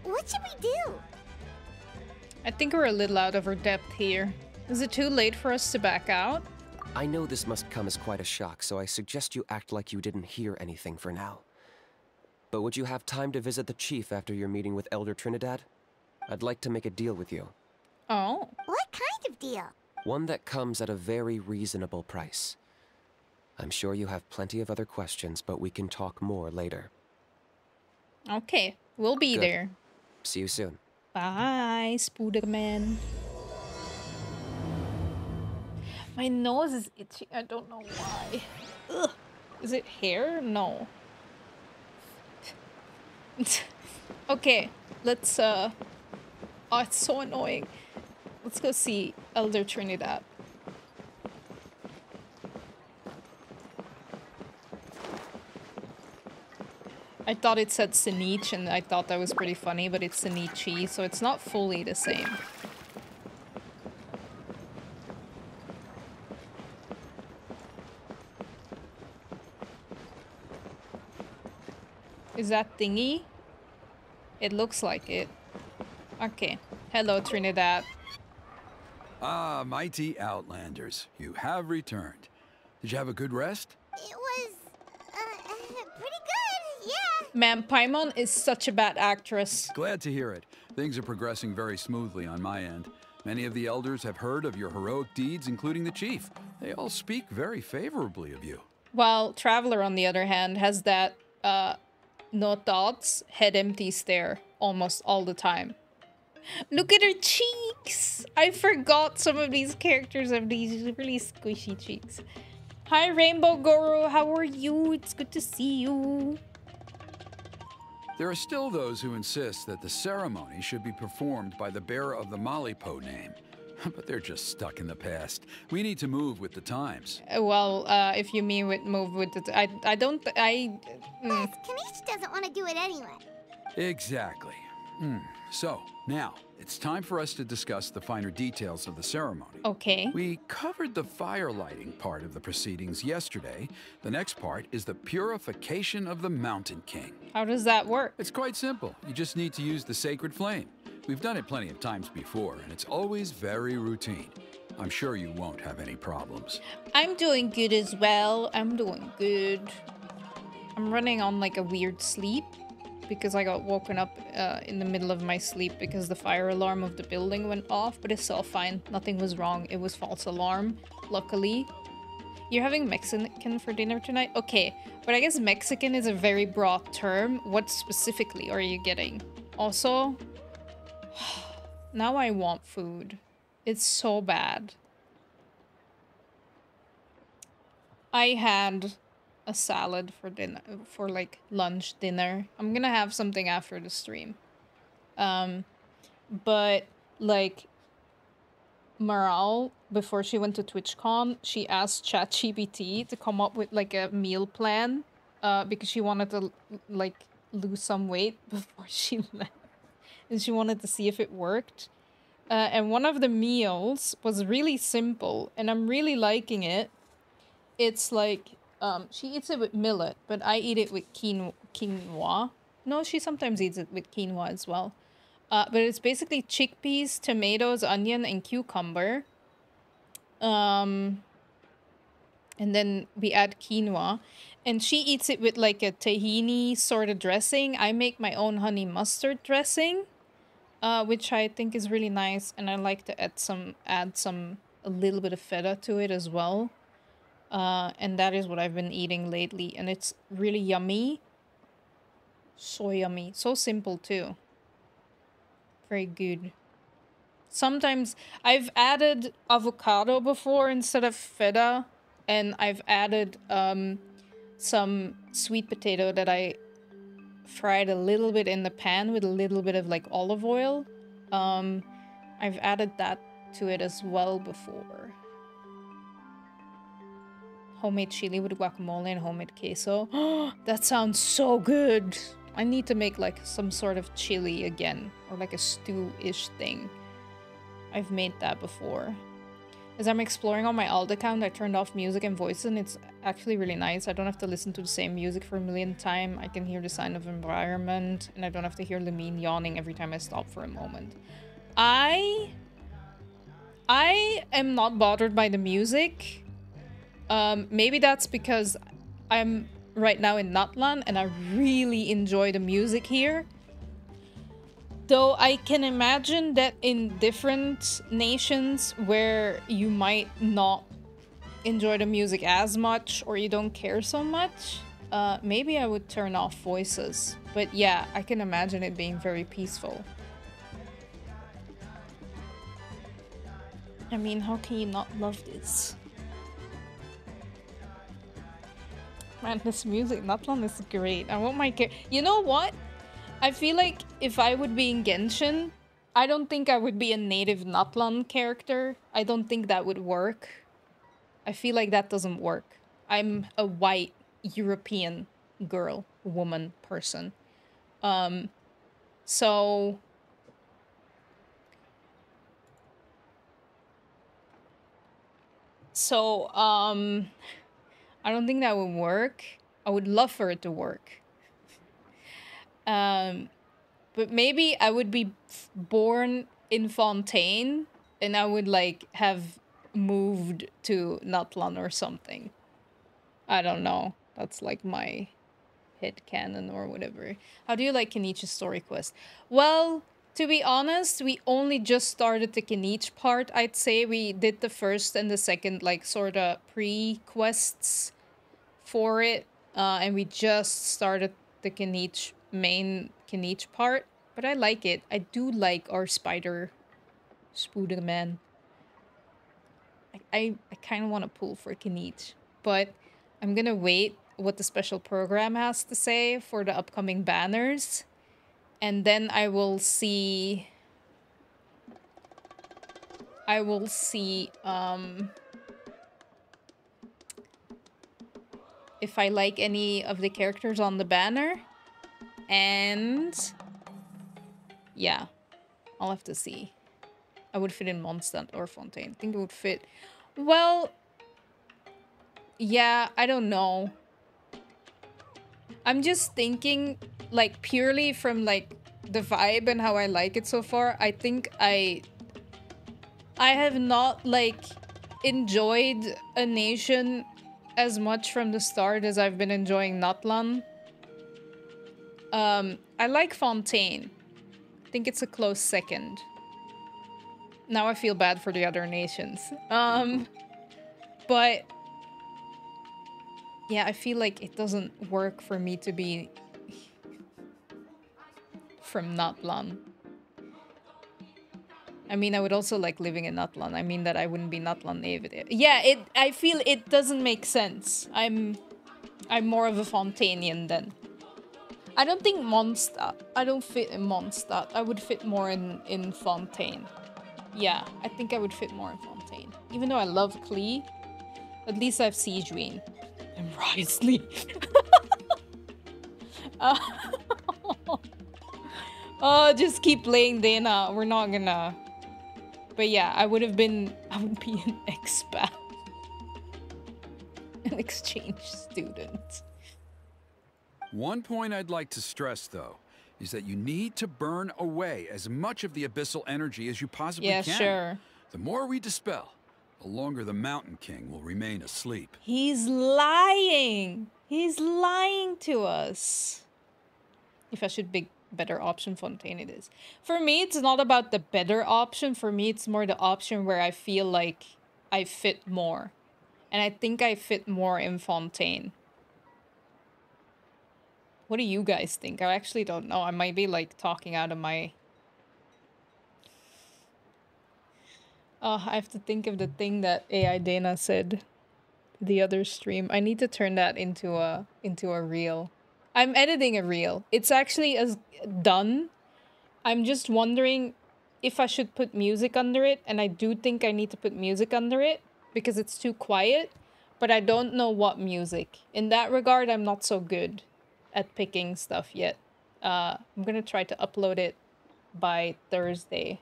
what should we do? I think we're a little out of our depth here. Is it too late for us to back out? I know this must come as quite a shock, so I suggest you act like you didn't hear anything for now. But would you have time to visit the chief after your meeting with Elder Trinidad? I'd like to make a deal with you. Oh. What kind of deal? One that comes at a very reasonable price. I'm sure you have plenty of other questions, but we can talk more later. Okay, we'll be Good. there. See you soon. Bye, Spooderman. My nose is itchy. I don't know why. Ugh. Is it hair? No. Okay, let's oh, it's so annoying. Let's go see Elder Trinidad. I thought it said CANICH and I thought that was pretty funny, but it's CANICHI, so it's not fully the same. Is that thingy? It looks like it. Okay. Hello, Trinidad. Ah, mighty Outlanders, you have returned. Did you have a good rest? It was, pretty good, yeah. Man, Paimon is such a bad actress. Glad to hear it. Things are progressing very smoothly on my end. Many of the elders have heard of your heroic deeds, including the chief. They all speak very favorably of you. While Traveler, on the other hand, has that, no thoughts, head empty stare almost all the time. Look at her cheeks! I forgot some of these characters have these really squishy cheeks. Hi, Rainbow Guru, how are you? It's good to see you. There are still those who insist that the ceremony should be performed by the bearer of the Malipo name. But they're just stuck in the past. We need to move with the times. Well, if you mean with move with the... I don't... Plus, KINICH doesn't want to do it anyway. Exactly. So, now, it's time for us to discuss the finer details of the ceremony. Okay. We covered the fire lighting part of the proceedings yesterday. The next part is the purification of the Mountain King. How does that work? It's quite simple. You just need to use the sacred flame. We've done it plenty of times before, and it's always very routine. I'm sure you won't have any problems. I'm doing good as well. I'm doing good. I'm running on like a weird sleep because I got woken up in the middle of my sleep because the fire alarm of the building went off, but it's all fine. Nothing was wrong. It was false alarm, luckily. You're having Mexican for dinner tonight? Okay, but I guess Mexican is a very broad term. What specifically are you getting? Also, now I want food. It's so bad. I had a salad for dinner, for like lunch, dinner. I'm gonna have something after the stream. But like Morale, before she went to TwitchCon, she asked ChatGPT to come up with like a meal plan, because she wanted to like lose some weight before she left, and she wanted to see if it worked. And one of the meals was really simple, and I'm really liking it. It's like, she eats it with millet, but I eat it with quinoa. No, she sometimes eats it with quinoa as well. But it's basically chickpeas, tomatoes, onion, and cucumber. And then we add quinoa. And she eats it with like a tahini sort of dressing. I make my own honey mustard dressing, which I think is really nice. And I like to add a little bit of feta to it as well. And that is what I've been eating lately. And it's really yummy. So yummy. So simple too. Very good. Sometimes I've added avocado before instead of feta, and I've added some sweet potato that I fried a little bit in the pan with a little bit of like olive oil. I've added that to it as well before. Homemade chili with guacamole and homemade queso. That sounds so good. I need to make like some sort of chili again, or like a stew-ish thing. I've made that before. As I'm exploring on my alt account, I turned off music and voices, and it's actually really nice. I don't have to listen to the same music for a millionth time. I can hear the sound of environment, and I don't have to hear Lamine yawning every time I stop for a moment. I am not bothered by the music. Maybe that's because I'm right now in Natlan and I really enjoy the music here. Though I can imagine that in different nations where you might not enjoy the music as much, or you don't care so much, maybe I would turn off voices. But yeah, I can imagine it being very peaceful. I mean, how can you not love this? Man, this music, Natlan is great. I want my You know what? I feel like if I would be in Genshin, I don't think I would be a native Natlan character. I don't think that would work. I feel like that doesn't work. I'm a white European girl, woman, person. So... I don't think that would work. I would love for it to work. But maybe I would be born in Fontaine and I would like have moved to Natlan or something. I don't know. That's like my headcanon or whatever. How do you like KINICH's story quest? Well, to be honest, we only just started the KINICH part. I'd say we did the first and the second like sort of pre-quests for it. And we just started the KINICH main KINICH part, but I like it. I do like our spider Spooderman. I kind of want to pull for KINICH, but I'm gonna wait what the special program has to say for the upcoming banners, and then I will see if I like any of the characters on the banner. And yeah, I'll have to see. I would fit in Mondstadt or Fontaine. I think it would fit. Well, yeah, I don't know. I'm just thinking, like, purely from, like, the vibe and how I like it so far. I think I have not, like, enjoyed a nation as much from the start as I've been enjoying Natlan. I like Fontaine. I think it's a close second. Now I feel bad for the other nations. But yeah, I feel like it doesn't work for me to be from Natlan. I mean, I would also like living in Natlan. I mean that I wouldn't be Natlan native. Yeah, I feel it doesn't make sense. I'm I'm more of a Fontanian then. I don't think Mondstadt. I don't fit in Mondstadt. I would fit more in Fontaine. Yeah, I think I would fit more in Fontaine. Even though I love Klee, at least I have Siegeween. And Risley. Oh, just keep playing Dana. We're not gonna... But yeah, I would be an expat. An exchange student. One point I'd like to stress, though, is that you need to burn away as much of the abyssal energy as you possibly can. Yeah, sure. The more we dispel, the longer the Mountain King will remain asleep. He's lying. He's lying to us. If I should pick better option, Fontaine it is. For me, it's not about the better option. For me, it's more the option where I feel like I fit more. And I think I fit more in Fontaine. What do you guys think? I actually don't know. I might be like talking out of my... Oh, I have to think of the thing that AI Dana said the other stream. I need to turn that into a reel. I'm editing a reel. It's actually as done. I'm just wondering if I should put music under it, and I do think I need to put music under it because it's too quiet, but I don't know what music. In that regard, I'm not so good at picking stuff yet. I'm gonna try to upload it by Thursday.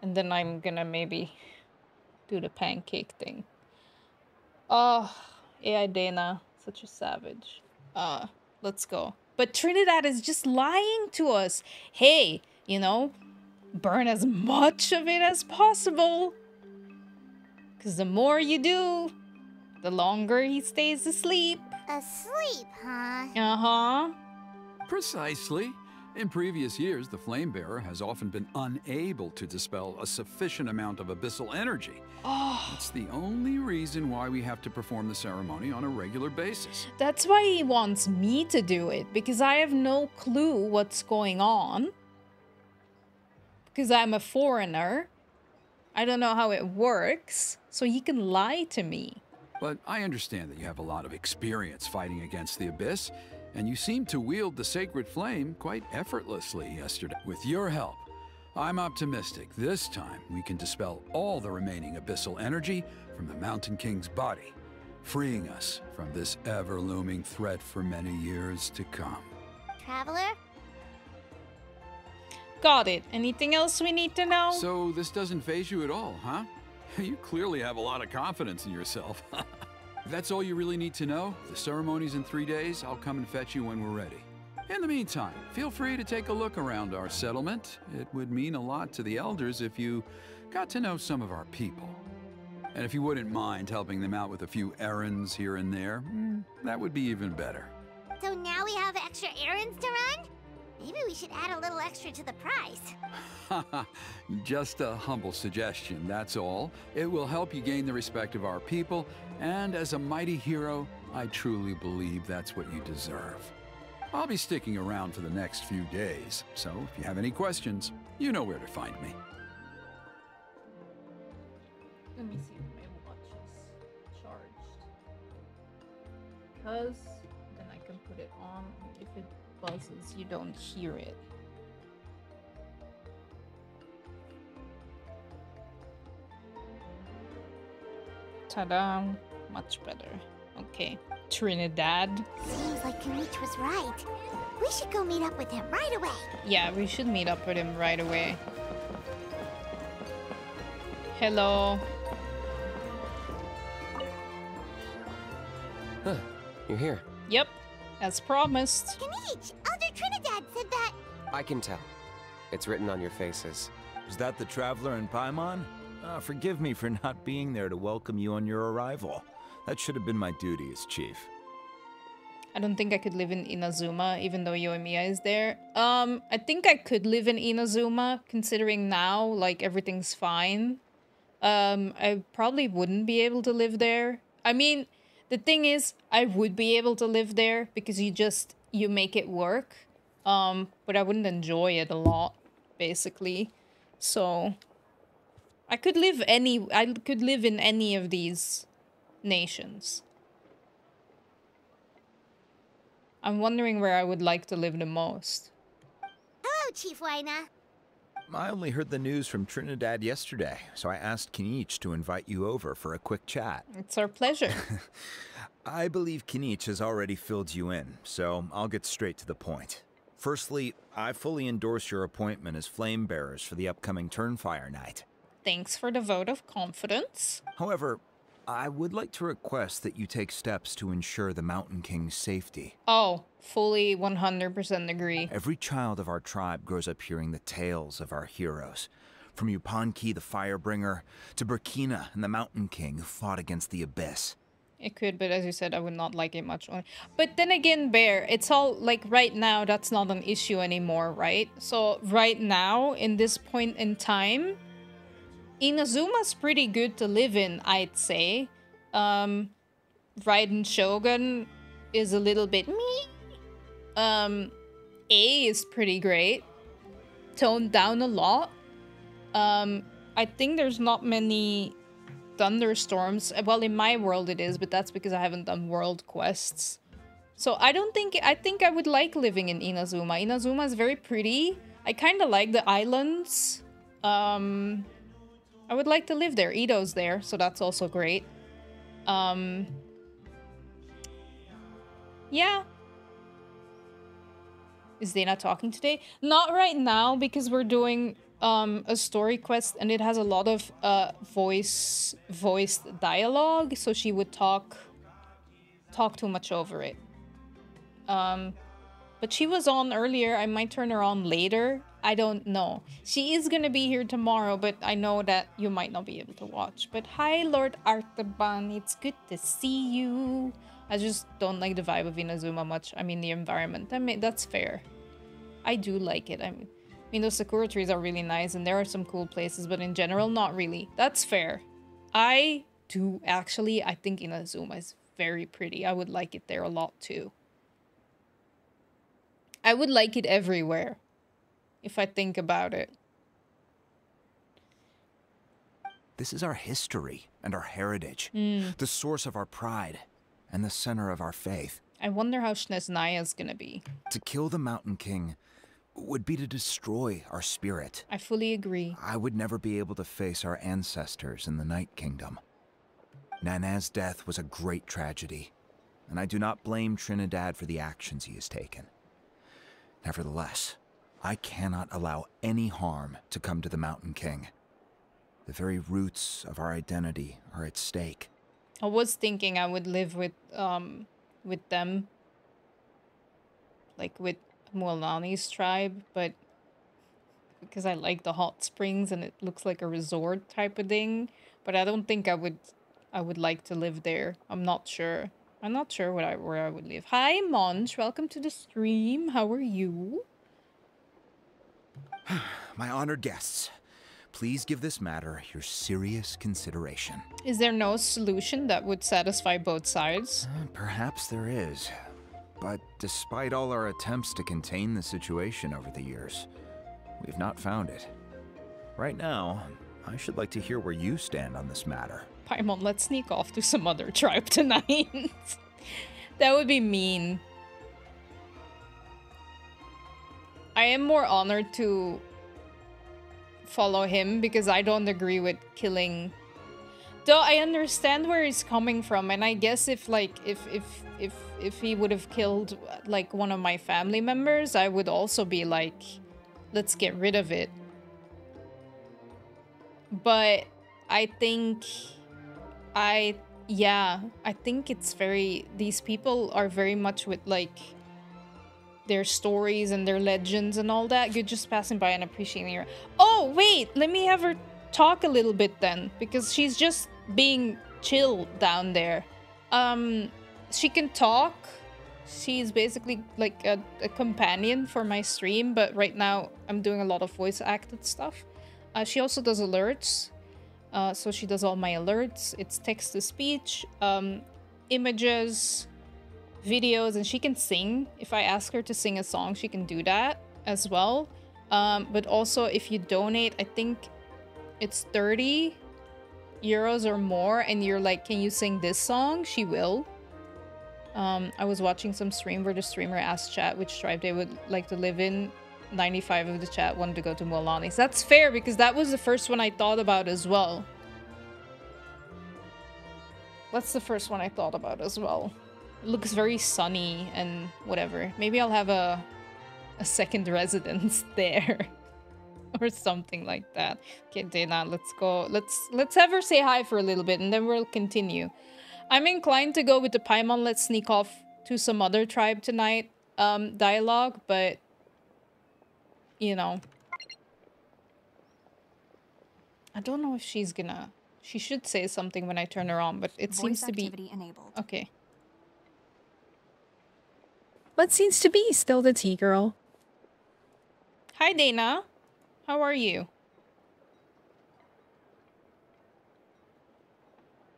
And then I'm gonna maybe do the pancake thing. Oh, AI Dana, such a savage. Let's go. But Trinidad is just lying to us. Hey, you know, burn as much of it as possible. Because the more you do, the longer he stays asleep. Asleep, huh? Uh-huh. Precisely. In previous years, the Flamebearer has often been unable to dispel a sufficient amount of abyssal energy. Oh. It's the only reason why we have to perform the ceremony on a regular basis. That's why he wants me to do it, because I have no clue what's going on. Because I'm a foreigner. I don't know how it works, so he can lie to me. But I understand that you have a lot of experience fighting against the Abyss, and you seem to wield the sacred flame quite effortlessly yesterday. With your help, I'm optimistic this time we can dispel all the remaining abyssal energy from the Mountain King's body, freeing us from this ever-looming threat for many years to come. Traveler? Got it. Anything else we need to know? So this doesn't faze you at all, huh? You clearly have a lot of confidence in yourself. If that's all you really need to know, the ceremony's in 3 days. I'll come and fetch you when we're ready. In the meantime, feel free to take a look around our settlement. It would mean a lot to the elders if you got to know some of our people. And if you wouldn't mind helping them out with a few errands here and there, that would be even better. So now we have extra errands to run? Maybe we should add a little extra to the price. Just a humble suggestion, that's all. It will help you gain the respect of our people, and as a mighty hero, I truly believe that's what you deserve. I'll be sticking around for the next few days, so if you have any questions, you know where to find me. Let me see if my watch is charged. Because then I can put it on. If it buzzes, you don't hear it. Ta-da! Much better. Okay. Trinidad. Seems like KINICH was right. We should go meet up with him right away. Yeah, we should meet up with him right away. Hello. Huh, you're here. Yep, as promised. KINICH, Elder Trinidad said that... I can tell. It's written on your faces. Is that the Traveler in Paimon? Forgive me for not being there to welcome you on your arrival. That should have been my duty as chief. I don't think I could live in Inazuma, even though Yoimiya is there. I think I could live in Inazuma, considering now, like, everything's fine. I probably wouldn't be able to live there. I mean, the thing is, I would be able to live there, because you make it work. But I wouldn't enjoy it a lot, basically. So, I could live in any of these nations. I'm wondering where I would like to live the most. Hello, Chief Waina. I only heard the news from Trinidad yesterday, so I asked KINICH to invite you over for a quick chat. It's our pleasure. I believe KINICH has already filled you in, so I'll get straight to the point. Firstly, I fully endorse your appointment as flame bearers for the upcoming Turnfire Night. Thanks for the vote of confidence. However, I would like to request that you take steps to ensure the Mountain King's safety. Oh, fully 100% agree. Every child of our tribe grows up hearing the tales of our heroes. From Yupanqui the Firebringer, to Burkina and the Mountain King who fought against the Abyss. It could, but as you said, I would not like it much. But then again, Bear, it's all, like, right now, that's not an issue anymore, right? So, right now, in this point in time, Inazuma's pretty good to live in, I'd say. Raiden Shogun is a little bit me. A is pretty great. Toned down a lot. I think there's not many thunderstorms. Well, in my world it is, but that's because I haven't done world quests. So I think I would like living in Inazuma. Inazuma is very pretty. I kind of like the islands. I would like to live there. Ito's there, so that's also great. Yeah. Is Dana talking today? Not right now, because we're doing a story quest and it has a lot of voiced dialogue, so she would talk too much over it. But she was on earlier. I might turn her on later. I don't know. She is gonna be here tomorrow, but I know that you might not be able to watch. But hi, Lord Artaban. It's good to see you. I just don't like the vibe of Inazuma much. I mean, the environment. I mean, that's fair. I do like it. I mean, those sakura trees are really nice, and there are some cool places, but in general, not really. That's fair. I do, actually. I think Inazuma is very pretty. I would like it there a lot, too. I would like it everywhere, if I think about it. This is our history and our heritage, the source of our pride, and the center of our faith. I wonder how Sneznaya's gonna be. To kill the Mountain King would be to destroy our spirit. I fully agree. I would never be able to face our ancestors in the Night Kingdom. Nana's death was a great tragedy, and I do not blame Trinidad for the actions he has taken. Nevertheless, I cannot allow any harm to come to the Mountain King. The very roots of our identity are at stake. I was thinking I would live with them. Like with Mualani's tribe, but because I like the hot springs and it looks like a resort type of thing. But I don't think I would like to live there. I'm not sure. I'm not sure where I would live. Hi, Monch. Welcome to the stream. How are you? My honored guests, please give this matter your serious consideration. Is there no solution that would satisfy both sides? Perhaps there is. But despite all our attempts to contain the situation over the years, we've not found it. Right now, I should like to hear where you stand on this matter. Paimon, let's sneak off to some other tribe tonight. That would be mean. I am more honored to follow him because I don't agree with killing. Though I understand where he's coming from, and I guess if he would have killed like one of my family members, I would also be like, let's get rid of it. But I think I think it's very, these people are very much with like their stories and their legends and all that. You're just passing by and appreciating her. Oh wait, let me have her talk a little bit then, because she's just being chill down there. She can talk. She's basically like a companion for my stream, but right now I'm doing a lot of voice acted stuff. She also does alerts. So she does all my alerts. It's text to speech, images, videos, and she can sing. If I ask her to sing a song, she can do that as well. But also if you donate, I think it's 30 euros or more, and you're like, can you sing this song? She will. I was watching some stream where the streamer asked chat which tribe they would like to live in. 95 of the chat wanted to go to Molanis. That's fair because that was the first one I thought about as well. That's the first one I thought about as well. It looks very sunny and whatever. Maybe I'll have a second residence there. Or something like that. Okay, Dana, let's go. Let's have her say hi for a little bit and then we'll continue. I'm inclined to go with the Paimon let's sneak off to some other tribe tonight dialogue, but you know. I don't know if she's gonna... She should say something when I turn her on, but it seems to be... enabled. Okay. What seems to be still the tea girl? Hi, Dana. How are you?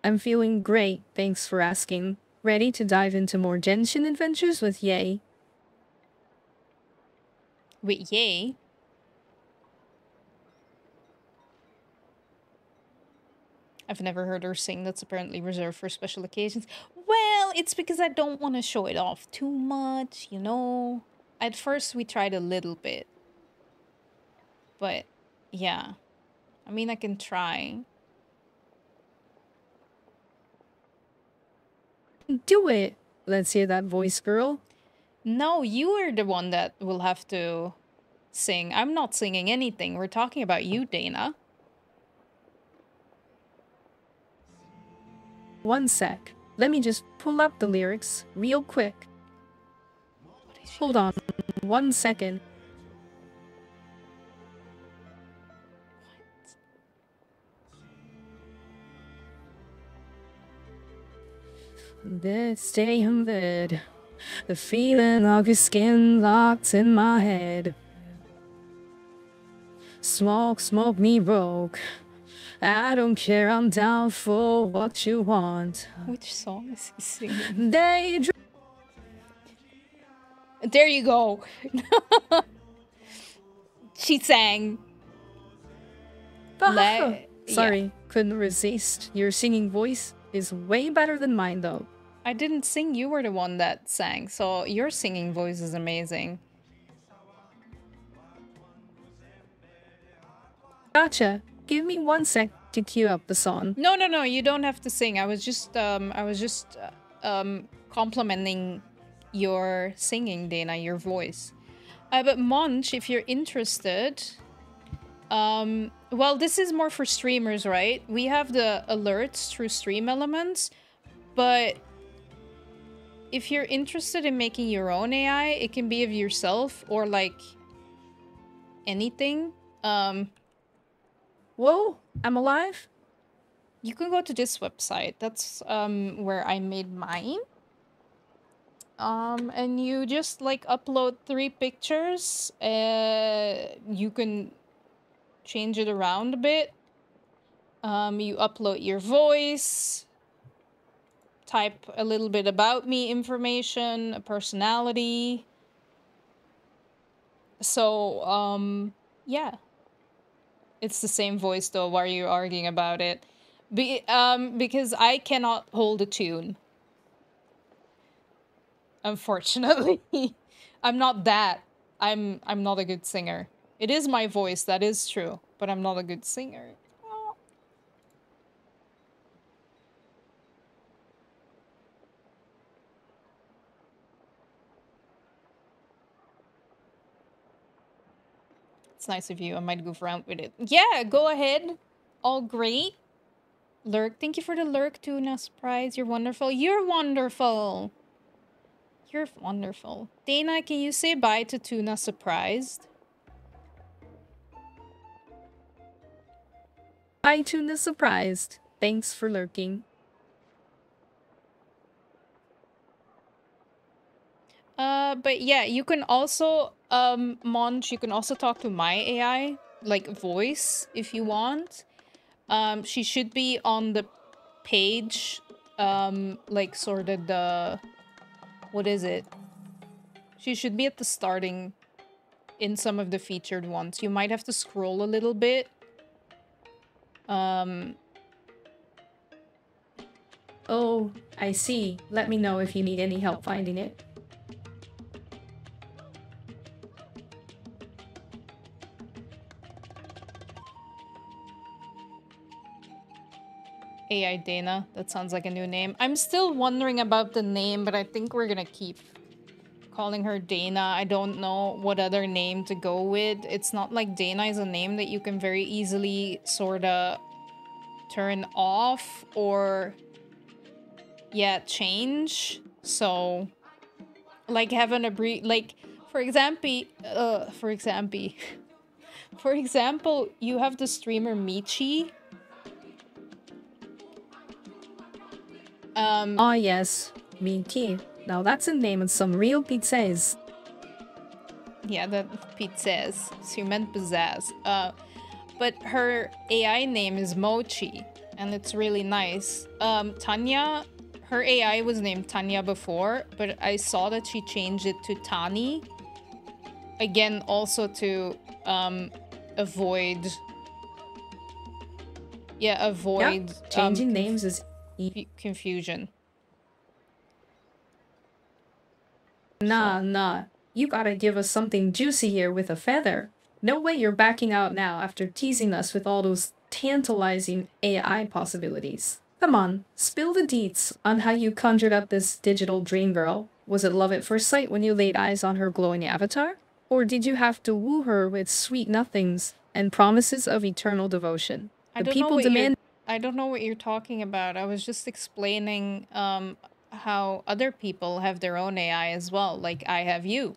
I'm feeling great, thanks for asking. Ready to dive into more Genshin adventures with Yae? With Yae? I've never heard her sing. That's apparently reserved for special occasions. Well, it's because I don't want to show it off too much, you know? At first, we tried a little bit. But, yeah. I mean, I can try. Do it! Let's hear that voice, girl. No, you are the one that will have to sing. I'm not singing anything. We're talking about you, Dana. One sec. Let me just pull up the lyrics real quick. Hold on 1 second. This day in bed, the feeling of your skin locked in my head. Smoke, smoke me broke. I don't care, I'm down for what you want. Which song is he singing? Daydream. There you go. She sang. Sorry, couldn't resist. Your singing voice is way better than mine, though. I didn't sing, you were the one that sang, so your singing voice is amazing. Gotcha. Give me 1 sec to cue up the song. No, you don't have to sing. I was just complimenting your singing, Dana, your voice. But Monch, if you're interested, well, this is more for streamers, right? We have the alerts through Stream Elements, but if you're interested in making your own AI, it can be of yourself or like anything. Whoa, I'm alive? You can go to this website. That's where I made mine. And you just like upload 3 pictures. You can change it around a bit. You upload your voice. Type a little bit about me information, a personality. So, yeah. It's the same voice though, why are you arguing about it? Because I cannot hold a tune. Unfortunately. I'm not that. I'm not a good singer. It is my voice, that is true, but I'm not a good singer. It's nice of you. I might goof around with it. Yeah, go ahead. All great. Lurk. Thank you for the Lurk Tuna surprise. You're wonderful. You're wonderful. You're wonderful. Dana, can you say bye to Tuna Surprised? Bye, Tuna Surprised. Thanks for lurking. But yeah, you can also, Monch, you can also talk to my AI, like voice, if you want. She should be on the page, like sort of the, what is it? She should be at the starting in some of the featured ones. You might have to scroll a little bit. Oh, I see. Let me know if you need any help finding it. AI Dana. That sounds like a new name. I'm still wondering about the name, but I think we're gonna keep calling her Dana. I don't know what other name to go with. It's not like Dana is a name that you can very easily sorta turn off or change. So like having a like for example you have the streamer Michi. Ah yes, Michi. Now that's a name of some real pizzas. Yeah, the pizzas. So you meant pizzazz. But her AI name is Mochi, and it's really nice. Tanya, her AI was named Tanya before, but I saw that she changed it to Tani. Again, also to avoid... Yeah, avoid... Yep. Changing names is... confusion. Nah. You gotta give us something juicy here with a feather. No way you're backing out now after teasing us with all those tantalizing AI possibilities. Come on, spill the deets on how you conjured up this digital dream girl. Was it love at first sight when you laid eyes on her glowing avatar? Or did you have to woo her with sweet nothings and promises of eternal devotion? I don't know what you're talking about. I was just explaining how other people have their own AI as well, like I have you.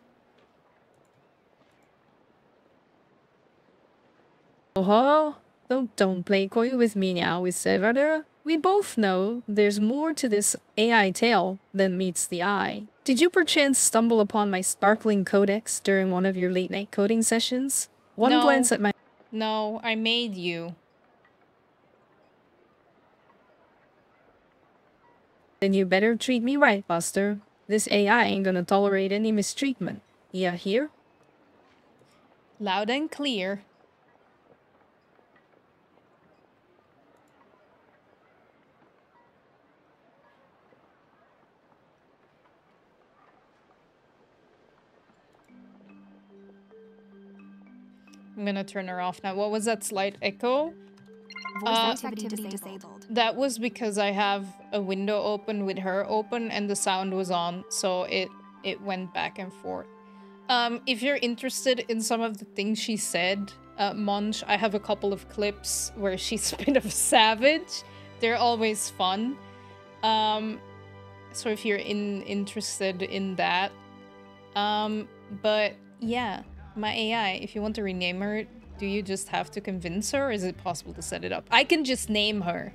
Oh, don't play coy with me now, Wizard. We both know there's more to this AI tale than meets the eye. Did you perchance stumble upon my sparkling codex during one of your late-night coding sessions? One glance at my... No, I made you. Then you better treat me right, Buster. This AI ain't gonna tolerate any mistreatment. Yeah, hear? Loud and clear. I'm gonna turn her off now. What was that slight echo? Voice activity disabled. That was because I have a window open with her open and the sound was on, so it went back and forth. If you're interested in some of the things she said, Munch, I have a couple of clips where she's a bit of a savage. They're always fun. So if you're interested in that. But yeah, my AI, if you want to rename her, do you just have to convince her, or is it possible to set it up? I can just name her.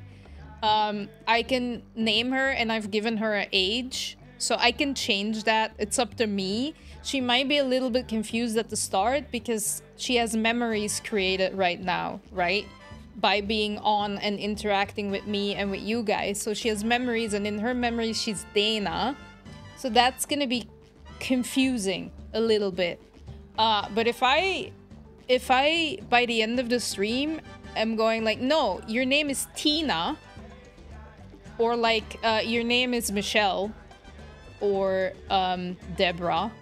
I can name her, and I've given her an age, so I can change that. It's up to me. She might be a little bit confused at the start because she has memories created right now, right? By being on and interacting with me and with you guys. So she has memories, and in her memories, she's Dana. So that's gonna be confusing a little bit. But if I by the end of the stream am going like, no, your name is Tina, or like your name is Michelle, or Deborah,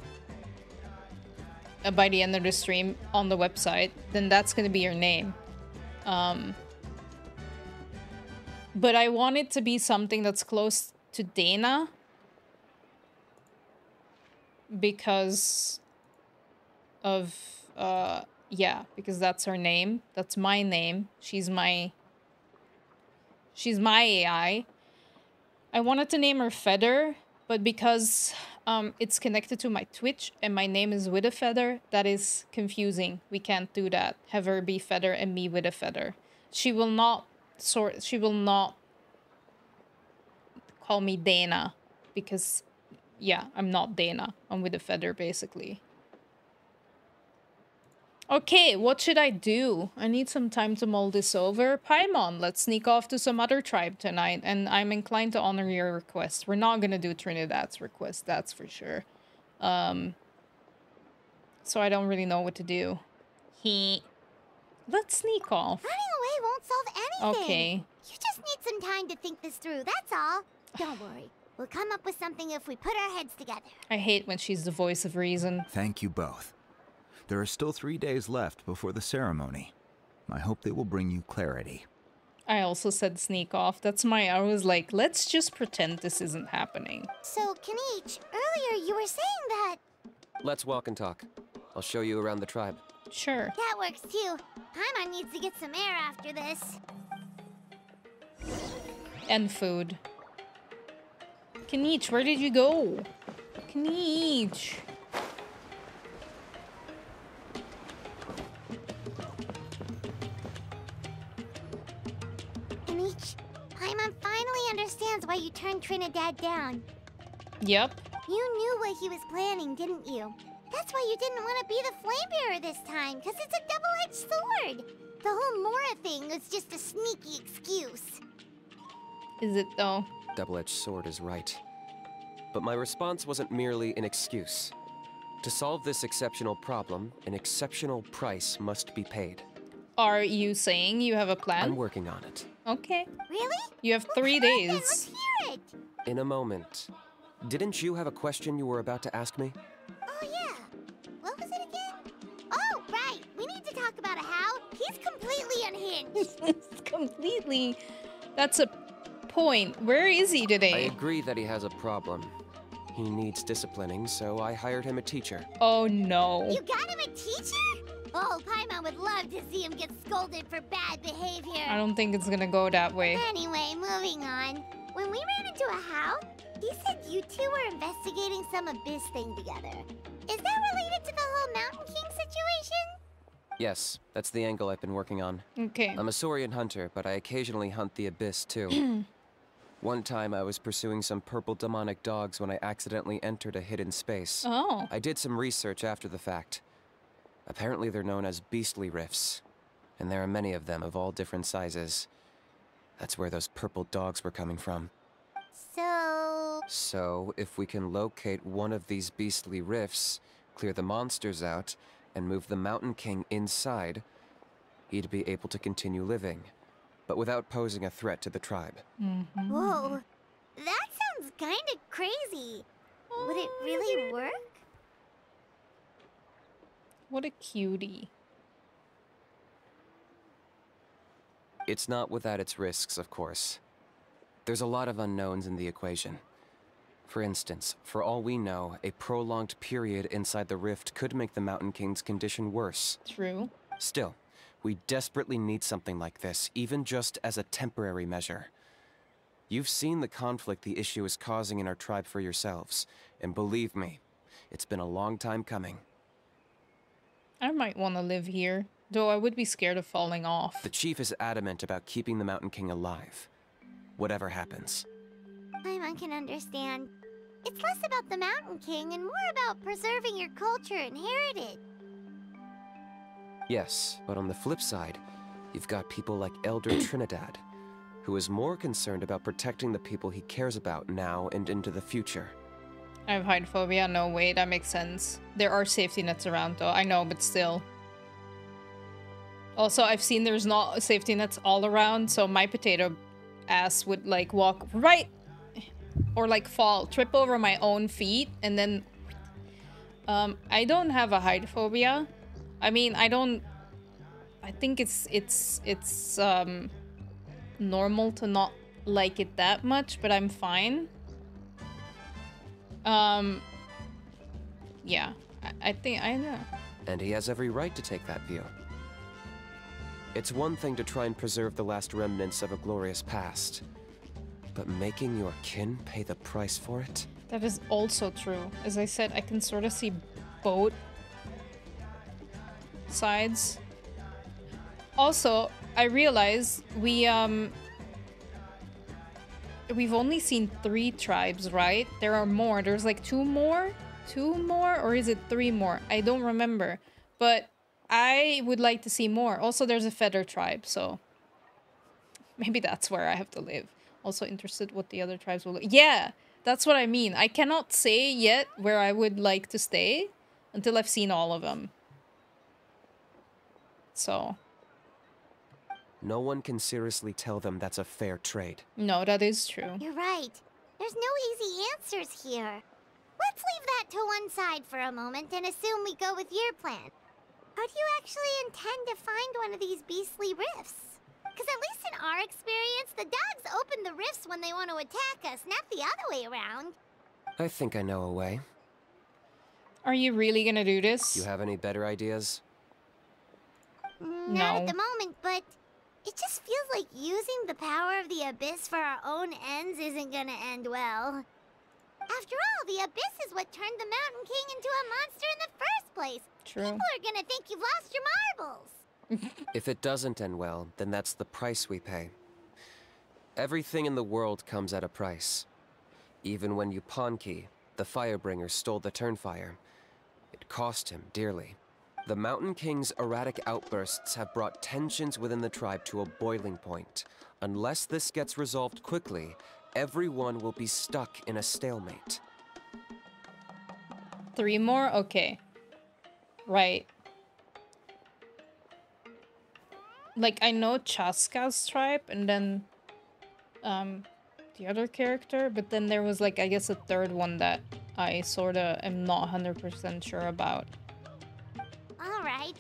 by the end of the stream on the website, then that's gonna be your name. But I want it to be something that's close to Dana, because of yeah, because that's her name. That's my name. She's my AI. I wanted to name her Feather, but because it's connected to my Twitch and my name is with a feather, that is confusing. We can't do that. Have her be Feather and me with a feather. She will not call me Dana, because yeah, I'm not Dana. I'm with a feather basically. Okay, what should I do? I need some time to mull this over. Paimon, let's sneak off to some other tribe tonight, and I'm inclined to honor your request. We're not gonna do Trinidad's request, that's for sure. So I don't really know what to do. Let's sneak off. Running away won't solve anything. Okay. You just need some time to think this through, that's all. Don't worry. We'll come up with something if we put our heads together. I hate when she's the voice of reason. Thank you both. There are still 3 days left before the ceremony. I hope they will bring you clarity. I also said sneak off. I was like, let's just pretend this isn't happening. So, KINICH, earlier you were saying that... Let's walk and talk. I'll show you around the tribe. Sure. That works too. Paimon needs to get some air after this. And food. KINICH, where did you go? KINICH. KINICH, Paimon finally understands why you turned Trinidad down. Yep. You knew what he was planning, didn't you? That's why you didn't want to be the flame bearer this time, because it's a double-edged sword. The whole Mora thing was just a sneaky excuse. Is it though? Double-edged sword is right. But my response wasn't merely an excuse. To solve this exceptional problem, an exceptional price must be paid. Are you saying you have a plan? I'm working on it. Okay. Really? You have Well, 3 come on days. then, let's hear it. In a moment. Didn't you have a question you were about to ask me? Oh, yeah. What was it again? Oh, right. We need to talk about how he's completely unhinged. Completely. That's a point. Where is he I today? agree that he has a problem. He needs disciplining, so I hired him a teacher. Oh no. You got him a teacher? Oh, Paimon would love to see him get scolded for bad behavior. I don't think it's gonna go that way. Anyway, moving on. When we ran into a how, he said you two were investigating some abyss thing together. Is that related to the whole Mountain King situation? Yes, that's the angle I've been working on. Okay. I'm a Saurian hunter, but I occasionally hunt the abyss too. One time I was pursuing some purple demonic dogs when I accidentally entered a hidden space. Oh. I did some research after the fact. Apparently they're known as beastly rifts, and there are many of them of all different sizes. That's where those purple dogs were coming from. So, if we can locate one of these beastly rifts, clear the monsters out, and move the Mountain King inside, he'd be able to continue living, but without posing a threat to the tribe. Whoa, that sounds kind of crazy. Would it really work? What a cutie. It's not without its risks, of course. There's a lot of unknowns in the equation. For instance, for all we know, a prolonged period inside the rift could make the Mountain King's condition worse. True. Still, we desperately need something like this, even just as a temporary measure. You've seen the conflict the issue is causing in our tribe for yourselves, and believe me, it's been a long time coming. I might want to live here, though I would be scared of falling off. The chief is adamant about keeping the Mountain King alive, whatever happens. Paimon can understand. It's less about the Mountain King and more about preserving your culture and heritage. Yes, but on the flip side, you've got people like Elder Trinidad, who is more concerned about protecting the people he cares about now and into the future. I have height phobia. No way, that makes sense. There are safety nets around though, I know, but still. Also, I've seen there's not safety nets all around, so my potato ass would like walk right or like fall, trip over my own feet, and then I don't have a height phobia. I mean, I think it's normal to not like it that much, but I'm fine. Yeah, I think I know. And he has every right to take that view. It's one thing to try and preserve the last remnants of a glorious past, but making your kin pay the price for it? That is also true. As I said, I can sort of see both sides. Also, I realize we've only seen 3 tribes, right? There are more. There's like 2 more? 2 more? Or is it 3 more? I don't remember. But I would like to see more. Also, there's a feather tribe, so maybe that's where I have to live. Also interested what the other tribes will look. Yeah, that's what I mean. I cannot say yet where I would like to stay until I've seen all of them. So No one can seriously tell them that's a fair trade. no, that is true. You're right. There's no easy answers here. Let's leave that to one side for a moment and assume we go with your plan. How do you actually intend to find one of these beastly rifts? Because at least in our experience, the dogs open the rifts when they want to attack us, not the other way around. I think I know a way. Are you really gonna do this? You have any better ideas? Not at the moment, but it just feels like using the power of the Abyss for our own ends isn't gonna end well. After all, the Abyss is what turned the Mountain King into a monster in the first place. True. People are gonna think you've lost your marbles. If it doesn't end well, then that's the price we pay. Everything in the world comes at a price. Even when Yupanqui, the Firebringer, stole the Turnfire, it cost him dearly. The Mountain King's erratic outbursts have brought tensions within the tribe to a boiling point. Unless this gets resolved quickly, everyone will be stuck in a stalemate. 3 more? Okay. Right. Like, I know Chaska's tribe, and then, the other character, but then there was, like, I guess a third one that I sorta am not 100% sure about. Alright,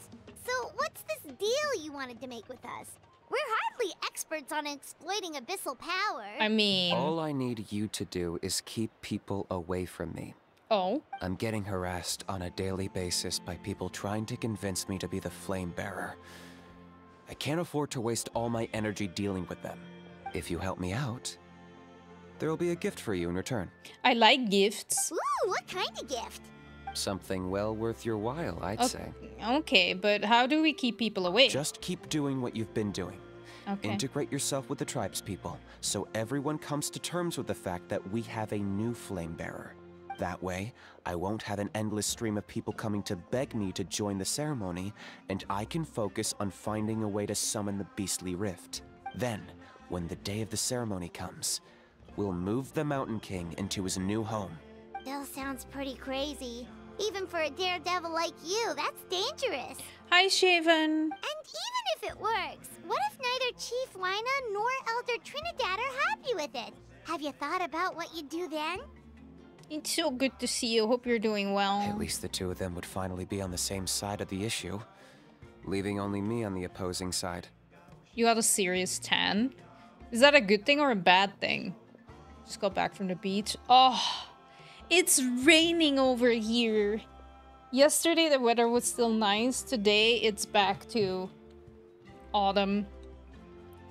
so what's this deal you wanted to make with us? We're hardly experts on exploiting abyssal power. I mean... All I need you to do is keep people away from me. Oh? I'm getting harassed on a daily basis by people trying to convince me to be the flame bearer. I can't afford to waste all my energy dealing with them. If you help me out, there'll be a gift for you in return. I like gifts. Ooh, what kind of gift? Something well worth your while, I'd say. Okay, but how do we keep people away? Just keep doing what you've been doing. Okay. Integrate yourself with the tribespeople, so everyone comes to terms with the fact that we have a new flame bearer. That way, I won't have an endless stream of people coming to beg me to join the ceremony, and I can focus on finding a way to summon the beastly rift. Then, when the day of the ceremony comes, we'll move the Mountain King into his new home. Bill sounds pretty crazy. Even for a daredevil like you, that's dangerous. Hi, Shaven. And even if it works, what if neither Chief Lina nor Elder Trinidad are happy with it? Have you thought about what you'd do then? It's so good to see you. Hope you're doing well. At least the two of them would finally be on the same side of the issue, leaving only me on the opposing side. You got a serious tan? Is that a good thing or a bad thing? Just got back from the beach. Oh, it's raining over here. Yesterday the weather was still nice. Today it's back to autumn,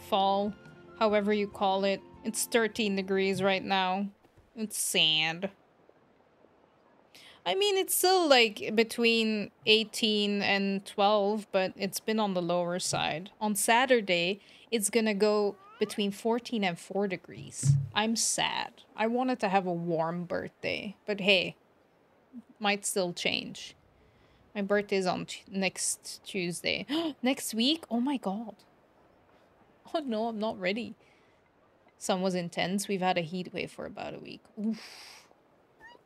fall, however you call it. It's 13 degrees right now. It's sand. I mean, it's still like between 18 and 12, but it's been on the lower side. On Saturday, it's gonna go between 14 and 4 degrees. I'm sad. I wanted to have a warm birthday, but hey, might still change. My birthday's on next Tuesday. Next week? Oh my god. Oh no, I'm not ready. Sun was intense. We've had a heat wave for about a week. Oof.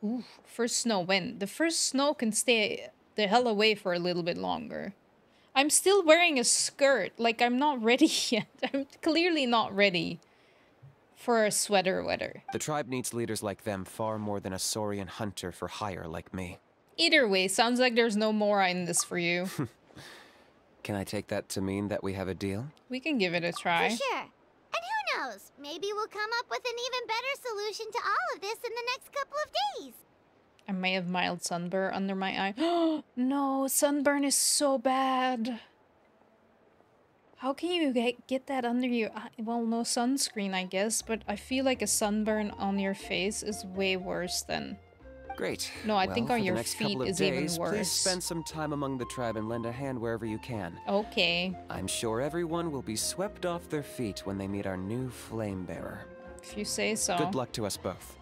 Oof. First snow when? The first snow can stay the hell away for a little bit longer. I'm still wearing a skirt. Like, I'm not ready yet. I'm clearly not ready for a sweater weather. The tribe needs leaders like them far more than a Saurian hunter for hire like me. Either way, sounds like there's no more in this for you. Can I take that to mean that we have a deal? We can give it a try. For sure. And who knows? Maybe we'll come up with an even better solution to all of this in the next couple of days. I may have mild sunburn under my eye. No, sunburn is so bad. How can you get that under your eye? Well, no sunscreen, I guess, but I feel like a sunburn on your face is way worse than... Great. No, I think on your feet is even worse. Please spend some time among the tribe and lend a hand wherever you can. Okay. I'm sure everyone will be swept off their feet when they meet our new flame bearer. If you say so. Good luck to us both.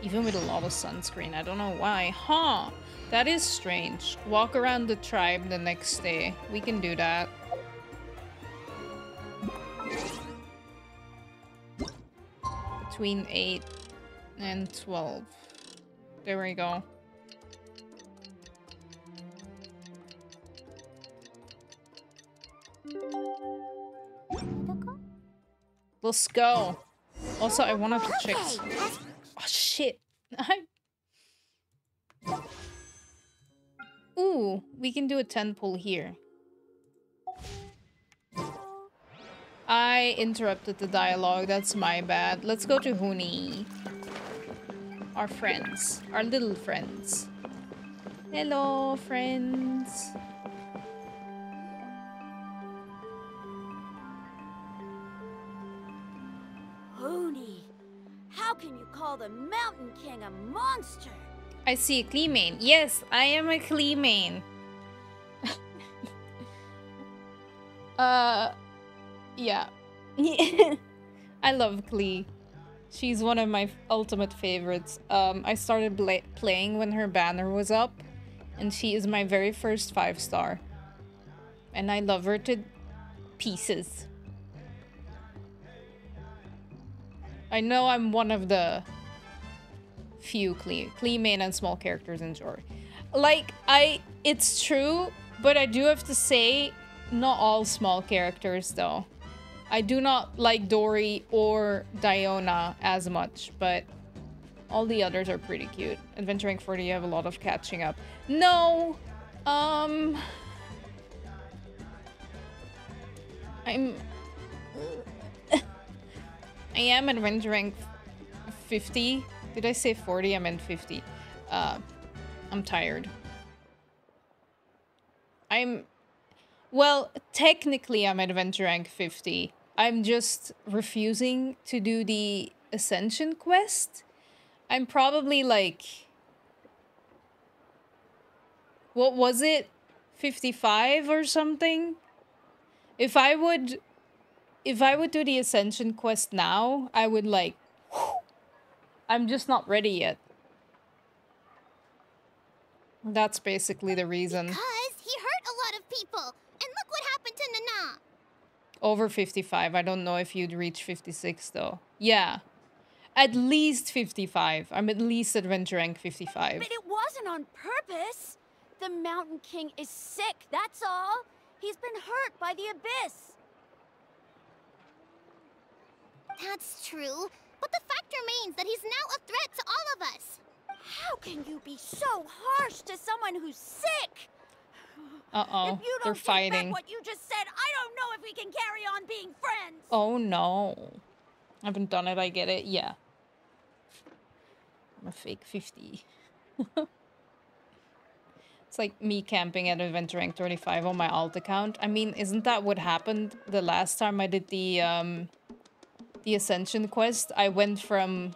Even with a lot of sunscreen, I don't know why. Huh, that is strange. Walk around the tribe the next day. We can do that. Between 8 and 12. There we go. Let's go. Also, I wanted to check. Oh shit! Ooh, we can do a 10 pull here. I interrupted the dialogue. That's my bad. Let's go to Huni. Our friends, our little friends. Hello, friends. Huni, how can you call the Mountain King a monster? I see a Klee. Yes, I am a Klee. Yeah. I love Klee. She's one of my ultimate favorites. I started playing when her banner was up, and she is my very first 5-star. And I love her to pieces. I know I'm one of the few Klee main and small characters enjoy. Like, it's true, but I do have to say, not all small characters though. I do not like Dory or Diona as much, but all the others are pretty cute. Adventuring 40, you have a lot of catching up. No! I am adventuring 50. Did I say 40? I meant 50. I'm tired. Well, technically I'm adventure rank 50. I'm just refusing to do the Ascension quest. I'm probably like... What was it? 55 or something? If I would do the Ascension quest now, I would like... I'm just not ready yet. That's basically the reason. Because he hurt a lot of people. And look what happened to Nana. Over 55. I don't know if you'd reach 56 though. Yeah. At least 55. I'm at least adventure rank 55. But it wasn't on purpose. The Mountain King is sick, that's all. He's been hurt by the abyss. That's true. But the fact remains that he's now a threat to all of us. How can you be so harsh to someone who's sick? Uh-oh, they're fighting. What you just said, I don't know if we can carry on being friends. Oh no. I haven't done it, I get it. Yeah. I'm a fake 50. It's like me camping at adventure rank 35 on my alt account. I mean, isn't that what happened the last time I did the Ascension quest? I went from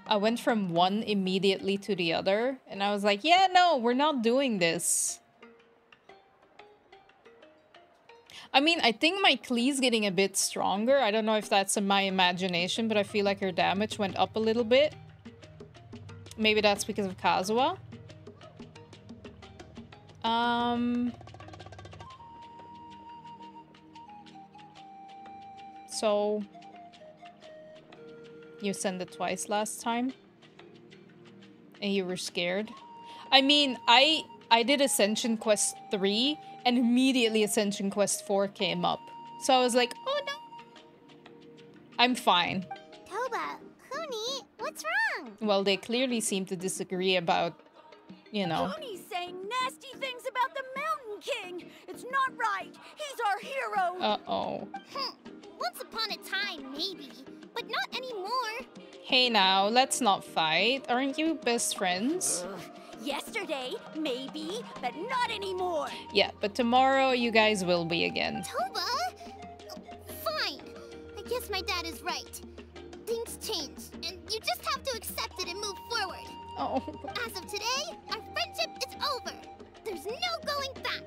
one immediately to the other, and I was like, yeah, no, we're not doing this. I mean, I think my Klee's getting a bit stronger. I don't know if that's in my imagination, but I feel like her damage went up a little bit. Maybe that's because of Kazuha. So... You sent it twice last time? And you were scared? I mean, I did Ascension Quest 3, and immediately Ascension Quest 4 came up. So I was like, oh no! I'm fine. Toba, Huni, what's wrong? Well, they clearly seem to disagree about, you know... Huni's saying nasty things about the Mountain King! It's not right! He's our hero! Uh-oh. Once upon a time, maybe. But not anymore. Hey now, let's not fight. Aren't you best friends? Yesterday, maybe, but not anymore. Yeah, but tomorrow you guys will be again. Toba? Fine. I guess my dad is right. Things change, and you just have to accept it and move forward. Oh. As of today, our friendship is over. There's no going back.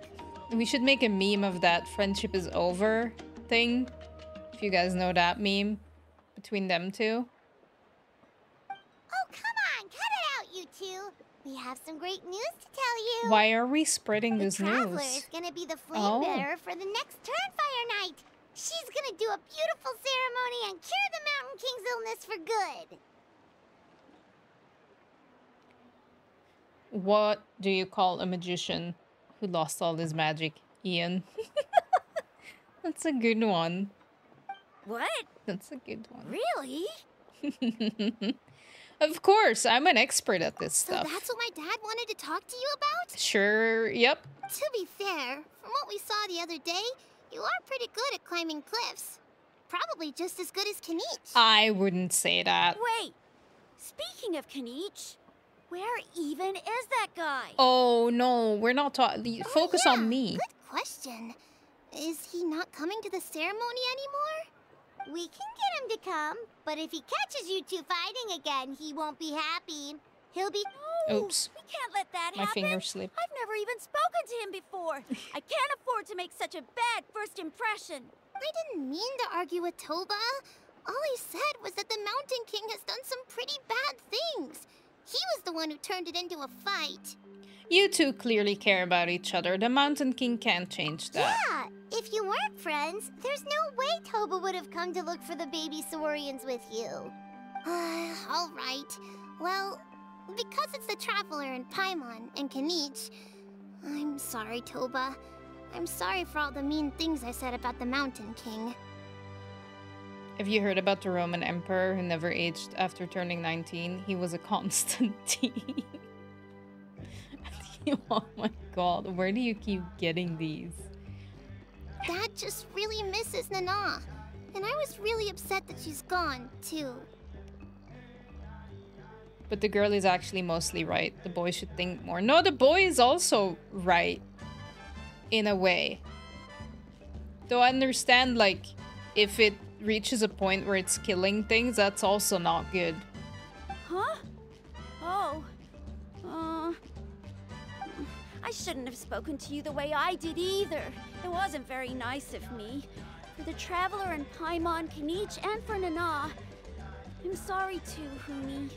We should make a meme of that friendship is over thing. If you guys know that meme. Between them two. Oh, come on! Cut it out, you two! We have some great news to tell you! Why are we spreading this news? The Traveler is gonna be the flame bearer for the next Turnfire Night! She's gonna do a beautiful ceremony and cure the Mountain King's illness for good! What do you call a magician who lost all his magic, Ian? That's a good one. What? That's a good one. Really? Of course, I'm an expert at this So stuff. that's what my dad wanted to talk to you about? Sure, yep. To be fair, from what we saw the other day, you are pretty good at climbing cliffs. Probably just as good as KINICH. I wouldn't say that. Wait, speaking of KINICH, where even is that guy? Oh no, we're not talking. Focus on me. Good question. Is he not coming to the ceremony anymore? We can get him to come, but if he catches you two fighting again, he won't be happy. He'll be... Oops. We can't let that My happen. finger slipped. I've never even spoken to him before. I can't afford to make such a bad first impression. I didn't mean to argue with Toba. All I said was that the Mountain King has done some pretty bad things. He was the one who turned it into a fight. You two clearly care about each other. The Mountain King can't change that. Yeah, if you weren't friends, there's no way Toba would have come to look for the baby Saurians with you. All right. Well, because it's the Traveler and Paimon and KINICH, I'm sorry, Toba. I'm sorry for all the mean things I said about the Mountain King. Have you heard about the Roman Emperor who never aged after turning 19? He was a Constantine. Oh my god, where do you keep getting these? Dad just really misses Nana. And I was really upset that she's gone, too. But the girl is actually mostly right. The boy should think more. No, the boy is also right. In a way. Though I understand, like, if it reaches a point where it's killing things, that's also not good. Huh? Oh. I shouldn't have spoken to you the way I did either. It wasn't very nice of me. For the Traveler and Paimon, KINICH, and for Nana. I'm sorry too, Huni.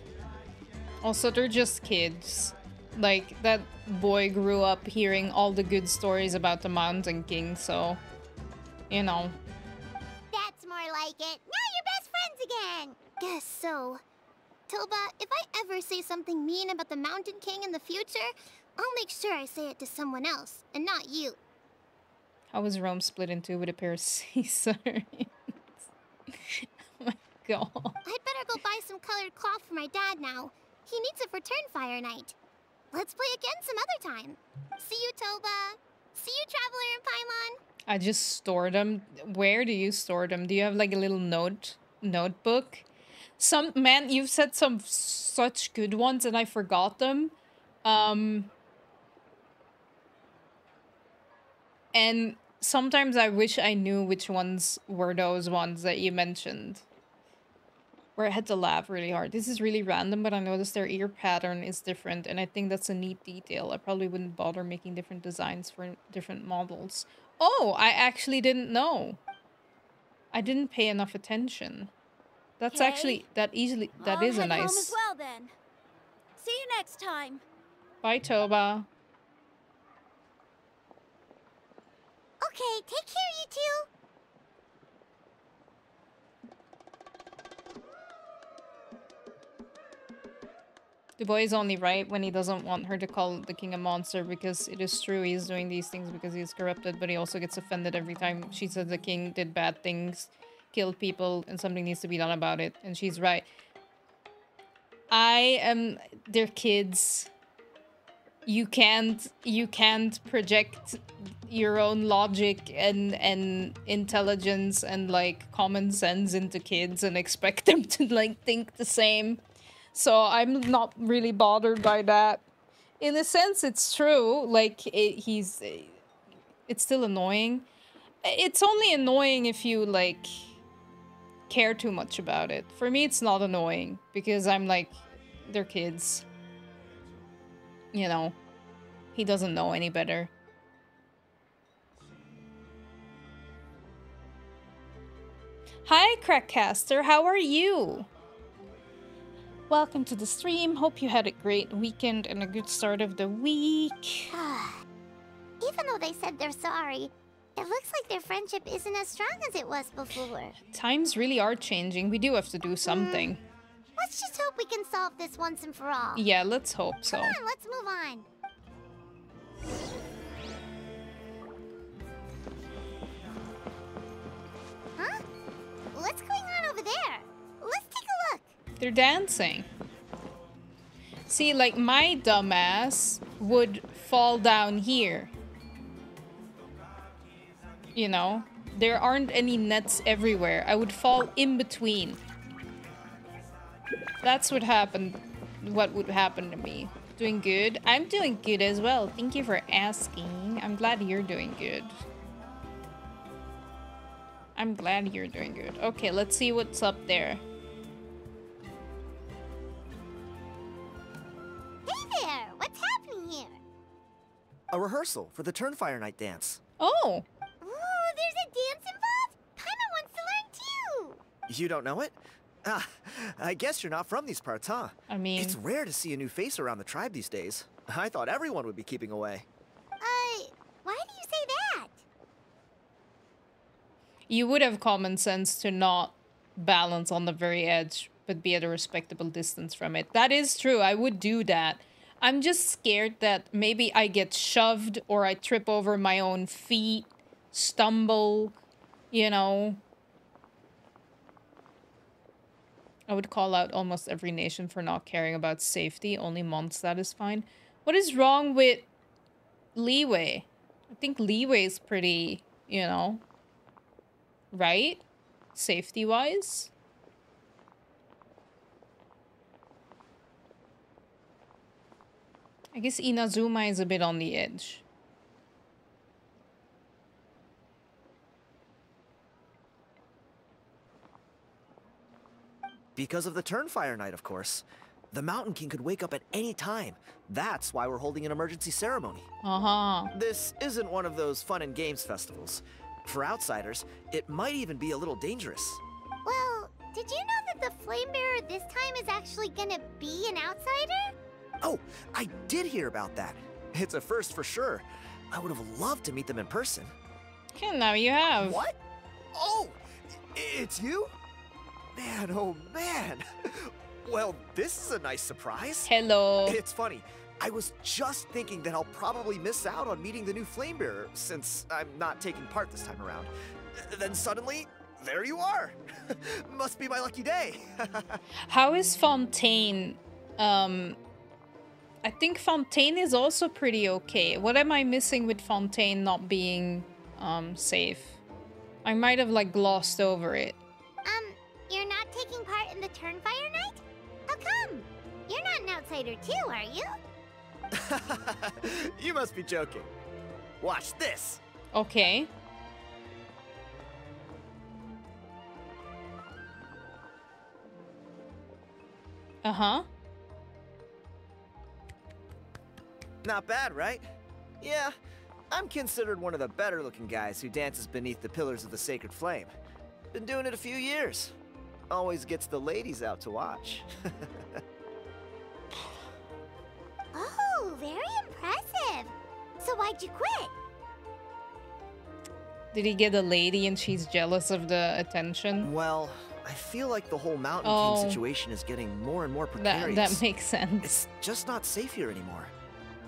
Also, they're just kids. Like, that boy grew up hearing all the good stories about the Mountain King, so... You know. That's more like it. Now you're best friends again! Guess so. Toba, if I ever say something mean about the Mountain King in the future, I'll make sure I say it to someone else, and not you. How was Rome split in two with a pair of scissors? Oh my god. I'd better go buy some colored cloth for my dad now. He needs it for Turnfire night. Let's play again some other time. See you, Toba. See you, Traveler and Paimon. I just store them. Where do you store them? Do you have like a little notebook? Man, you've said some such good ones and I forgot them. And sometimes I wish I knew which ones were those ones that you mentioned. Where I had to laugh really hard. This is really random, but I noticed their ear pattern is different, and I think that's a neat detail. I probably wouldn't bother making different designs for different models. Oh, I actually didn't know. I didn't pay enough attention. That's actually, that is a nice... I'll head home as well then. See you next time. Bye, Toba. Okay, take care, you two. The boy is only right when he doesn't want her to call the king a monster, because it is true he's doing these things because he's corrupted, but he also gets offended every time she says the king did bad things, killed people, and something needs to be done about it, and she's right. They're kids. You can't project your own logic and intelligence and like common sense into kids and expect them to like think the same. So I'm not really bothered by that. In a sense, it's true. Like, it's still annoying. It's only annoying if you, like, care too much about it. For me, it's not annoying. Because I'm like, they're kids. You know. He doesn't know any better. Hi, Crackcaster. How are you? Welcome to the stream. Hope you had a great weekend and a good start of the week. Even though they said they're sorry, it looks like their friendship isn't as strong as it was before. Times really are changing. We do have to do something. Let's just hope we can solve this once and for all. Yeah, let's hope so. Come on, let's move on. Huh? They're dancing. See, like, my dumbass would fall down here. You know? There aren't any nets everywhere. I would fall in between. That's what happened. What would happen to me. Doing good? I'm doing good as well. Thank you for asking. I'm glad you're doing good. I'm glad you're doing good. Okay, let's see what's up there. Hey there! What's happening here? A rehearsal for the Turnfire Night dance. Oh! Ooh, there's a dance involved? Paimon wants to learn too! You don't know it? Ah, I guess you're not from these parts, huh? I mean... It's rare to see a new face around the tribe these days. I thought everyone would be keeping away. Why do you say that? You would have common sense to not balance on the very edge, but be at a respectable distance from it. That is true, I would do that. I'm just scared that maybe I get shoved or I trip over my own feet, stumble, you know. I would call out almost every nation for not caring about safety. Only Mondstadt is fine. What is wrong with Leeway? I think Leeway is pretty, you know, right? Safety-wise. I guess Inazuma is a bit on the edge. Because of the Turnfire Night, of course. The Mountain King could wake up at any time. That's why we're holding an emergency ceremony. Uh-huh. This isn't one of those fun and games festivals. For outsiders, it might even be a little dangerous. Well, did you know that the Flame Bearer this time is actually gonna be an outsider? Oh, I did hear about that. It's a first for sure. I would have loved to meet them in person. Okay, now you have. What? Oh, it's you? Man, oh man. Well, this is a nice surprise. Hello. It's funny. I was just thinking that I'll probably miss out on meeting the new Flame Bearer since I'm not taking part this time around. Then suddenly, there you are. Must be my lucky day. How is Fontaine? I think Fontaine is also pretty okay. What am I missing with Fontaine not being safe? I might have like glossed over it. You're not taking part in the Turnfire Night? How come? You're not an outsider too, are you? You must be joking. Watch this. Okay. Uh-huh. Not bad, right? Yeah, I'm considered one of the better looking guys who dances beneath the pillars of the sacred flame. Been doing it a few years. Always gets the ladies out to watch. Oh, very impressive. So why'd you quit? Did he get a lady and she's jealous of the attention? Well, I feel like the whole Mountain King situation is getting more and more precarious. That makes sense. It's just not safe here anymore.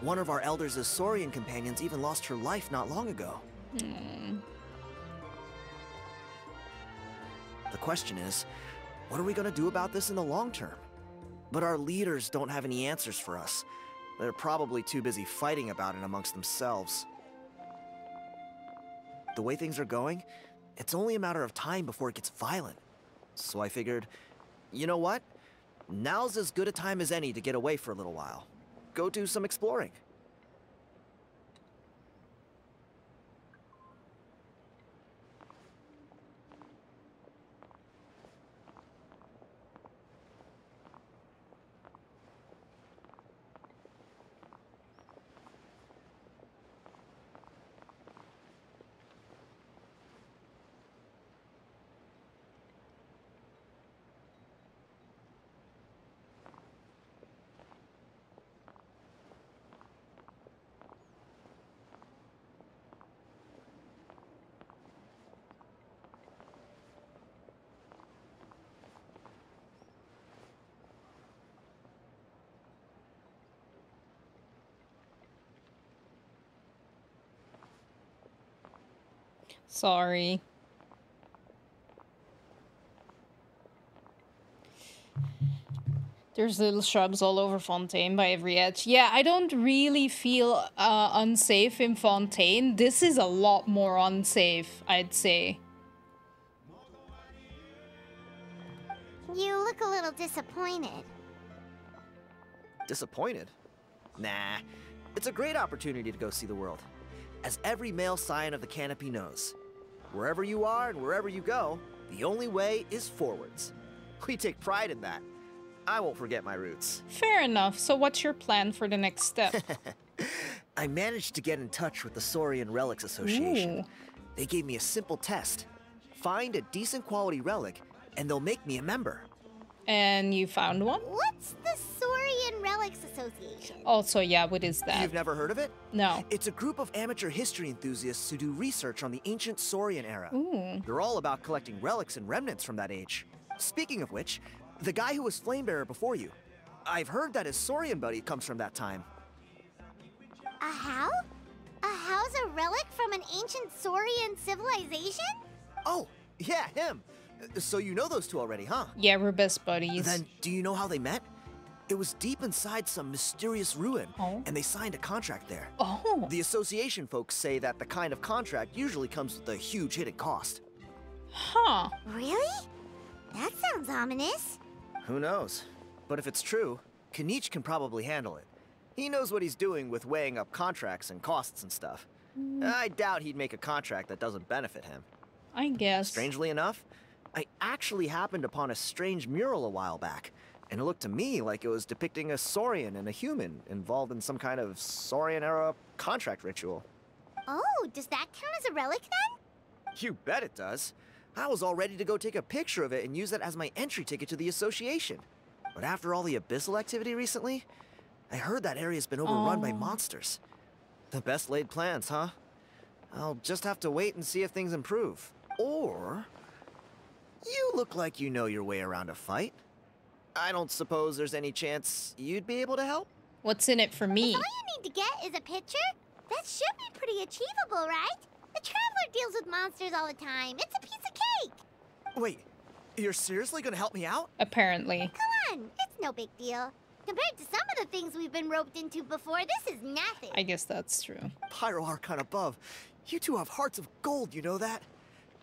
One of our elders' Saurian companions even lost her life not long ago. The question is, what are we going to do about this in the long term? But our leaders don't have any answers for us. They're probably too busy fighting about it amongst themselves. The way things are going, it's only a matter of time before it gets violent. So I figured, you know what? Now's as good a time as any to get away for a little while. Go do some exploring. Sorry. There's little shrubs all over Fontaine by every edge. Yeah, I don't really feel unsafe in Fontaine. This is a lot more unsafe, I'd say. You look a little disappointed. Disappointed? Nah, it's a great opportunity to go see the world. As every male scion of the Canopy knows, wherever you are and wherever you go, the only way is forwards. We take pride in that. I won't forget my roots. Fair enough. So what's your plan for the next step? I managed to get in touch with the Saurian Relics Association. Ooh. They gave me a simple test. Find a decent quality relic, and they'll make me a member. And you found one? What's the Saurian Relics Association? Also, yeah, what is that? You've never heard of it? No. It's a group of amateur history enthusiasts who do research on the ancient Saurian era. Ooh. They're all about collecting relics and remnants from that age. Speaking of which, the guy who was Flamebearer before you, I've heard that his Saurian buddy comes from that time. A how? A how's a relic from an ancient Saurian civilization? Oh, yeah, him. So you know those two already, huh? Yeah, we're best buddies. Then, do you know how they met? It was deep inside some mysterious ruin, and they signed a contract there. Oh. The association folks say that the kind of contract usually comes with a huge hidden cost. Huh. Really? That sounds ominous. Who knows? But if it's true, KINICH can probably handle it. He knows what he's doing with weighing up contracts and costs and stuff. I doubt he'd make a contract that doesn't benefit him. I guess. Strangely enough, I actually happened upon a strange mural a while back, and it looked to me like it was depicting a Saurian and a human involved in some kind of Saurian-era contract ritual. Oh, does that count as a relic then? You bet it does. I was all ready to go take a picture of it and use it as my entry ticket to the association. But after all the abyssal activity recently, I heard that area's been overrun by monsters. The best laid plans, huh? I'll just have to wait and see if things improve. Or... you look like you know your way around a fight. I don't suppose there's any chance you'd be able to help? What's in it for me? If all you need to get is a picture? That should be pretty achievable, right? The Traveler deals with monsters all the time. It's a piece of cake. Wait, you're seriously gonna help me out? Apparently. Come on, it's no big deal. Compared to some of the things we've been roped into before, this is nothing. I guess that's true. Pyro Archon above. You two have hearts of gold, you know that?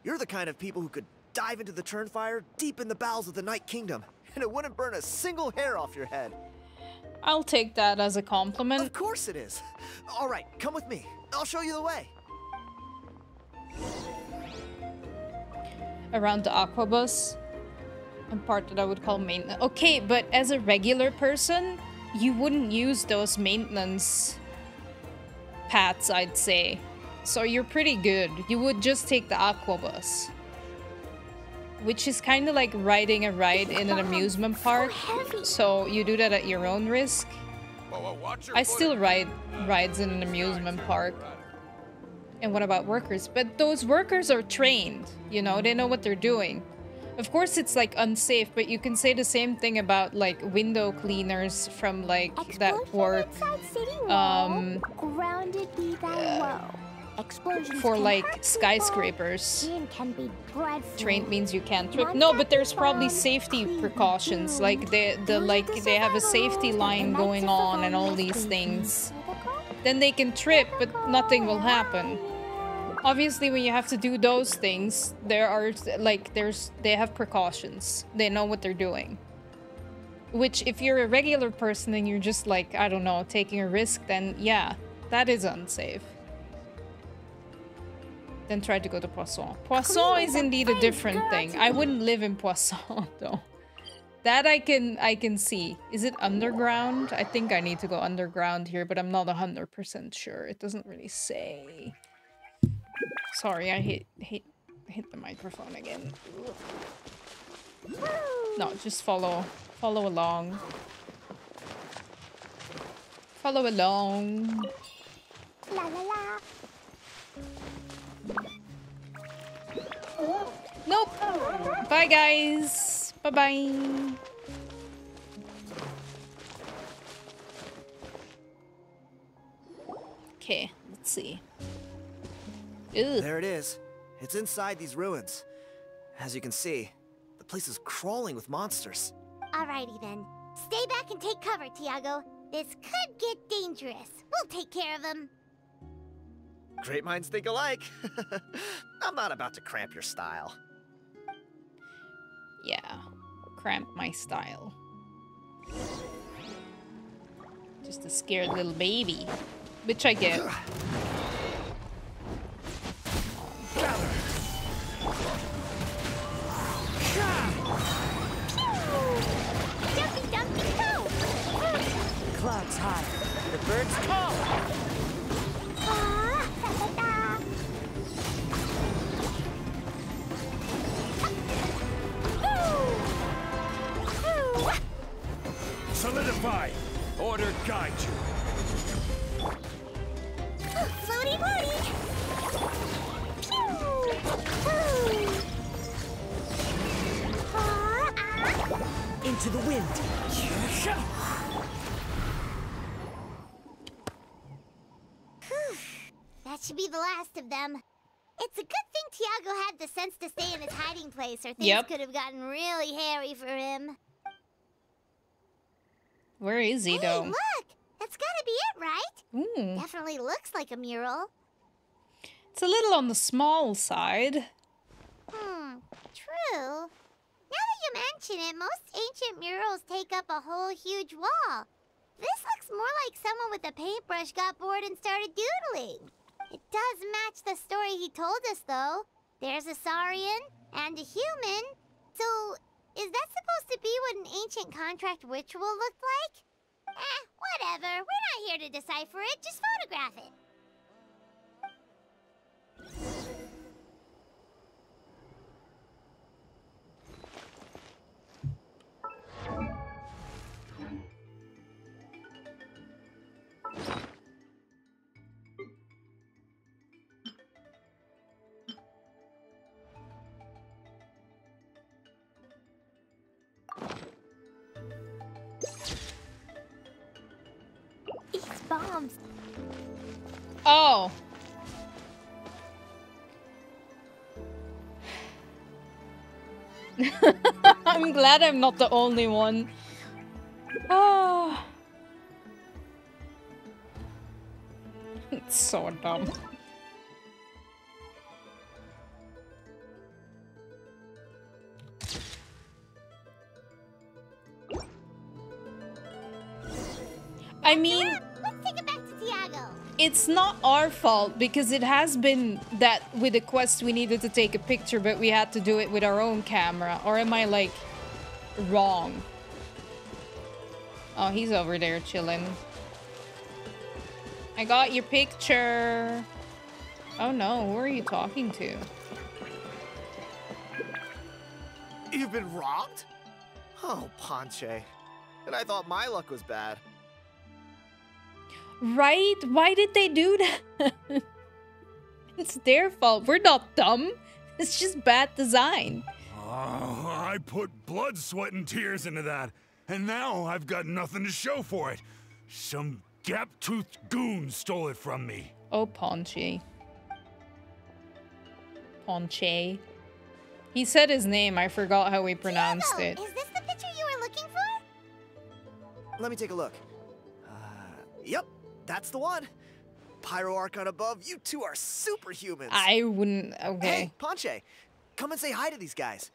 You're the kind of people who could dive into the Turnfire deep in the bowels of the Night Kingdom, and it wouldn't burn a single hair off your head. I'll take that as a compliment. Of course it is. All right, come with me. I'll show you the way. Around the Aquabus. A part that I would call maintenance. Okay, but as a regular person, you wouldn't use those maintenance paths, I'd say. So you're pretty good. You would just take the Aquabus. Which is kind of like riding a ride in an amusement park. So you do that at your own risk. I still ride rides in an amusement park. And what about workers? But those workers are trained, you know, they know what they're doing. Of course it's like unsafe, but you can say the same thing about like window cleaners from like that work grounded be thy woe. Explosions for can like hurt skyscrapers. people and can be dreadful. Trained means you can't trip. No, but there's probably safety precautions. Like they have a safety line going on and all these things. Then they can trip, but nothing will happen. Obviously, when you have to do those things, they have precautions. They know what they're doing. Which, if you're a regular person and you're just like, I don't know, taking a risk, then yeah, that is unsafe. Then try to go to Poisson. Poisson is indeed a different thing. I wouldn't live in Poisson, though. That I can see. Is it underground? I think I need to go underground here, but I'm not 100% sure. It doesn't really say. Sorry, I hit the microphone again. No, just follow along. Follow along. La la la. Nope. Bye, guys. Bye-bye. Okay, let's see. Ew. There it is. It's inside these ruins. As you can see, the place is crawling with monsters. Alrighty then. Stay back and take cover, Tiago. This could get dangerous. We'll take care of him. Great minds think alike. I'm not about to cramp your style. Yeah, cramp my style. Just a scared little baby, which I get. Jumpy, jumpy, go! Clouds high, the birds call. Solidify! Order guide you! Floaty woody! Into the wind. That should be the last of them. It's a good thing Tiago had the sense to stay in his hiding place, or things could have gotten really hairy for him. Where is he, though? Hey, look! That's gotta be it, right? Ooh. Definitely looks like a mural. It's a little on the small side. True. Now that you mention it, most ancient murals take up a whole huge wall. This looks more like someone with a paintbrush got bored and started doodling. It does match the story he told us, though. There's a Saurian and a human. So, is that supposed to be what an ancient contract ritual looked like? Whatever. We're not here to decipher it. Just photograph it. Bombs. Oh. I'm glad I'm not the only one. Oh. It's so dumb. I mean, let's take it back to Tiago. It's not our fault because it has been that with the quest we needed to take a picture, but we had to do it with our own camera. Or am I like wrong? Oh, he's over there chilling. I got your picture. Oh no, who are you talking to? You've been robbed? Oh, Ponche. And I thought my luck was bad. Right? Why did they do that? It's their fault. We're not dumb. It's just bad design. I put blood, sweat, and tears into that, and now I've got nothing to show for it. Some gap-toothed goon stole it from me. Oh, Ponche. Ponche. He said his name. I forgot how we pronounced it. Is this the picture you were looking for? Let me take a look. Yep. That's the one. Pyro Archon above, you two are superhumans. I wouldn't. Okay. Hey, Ponche, come and say hi to these guys.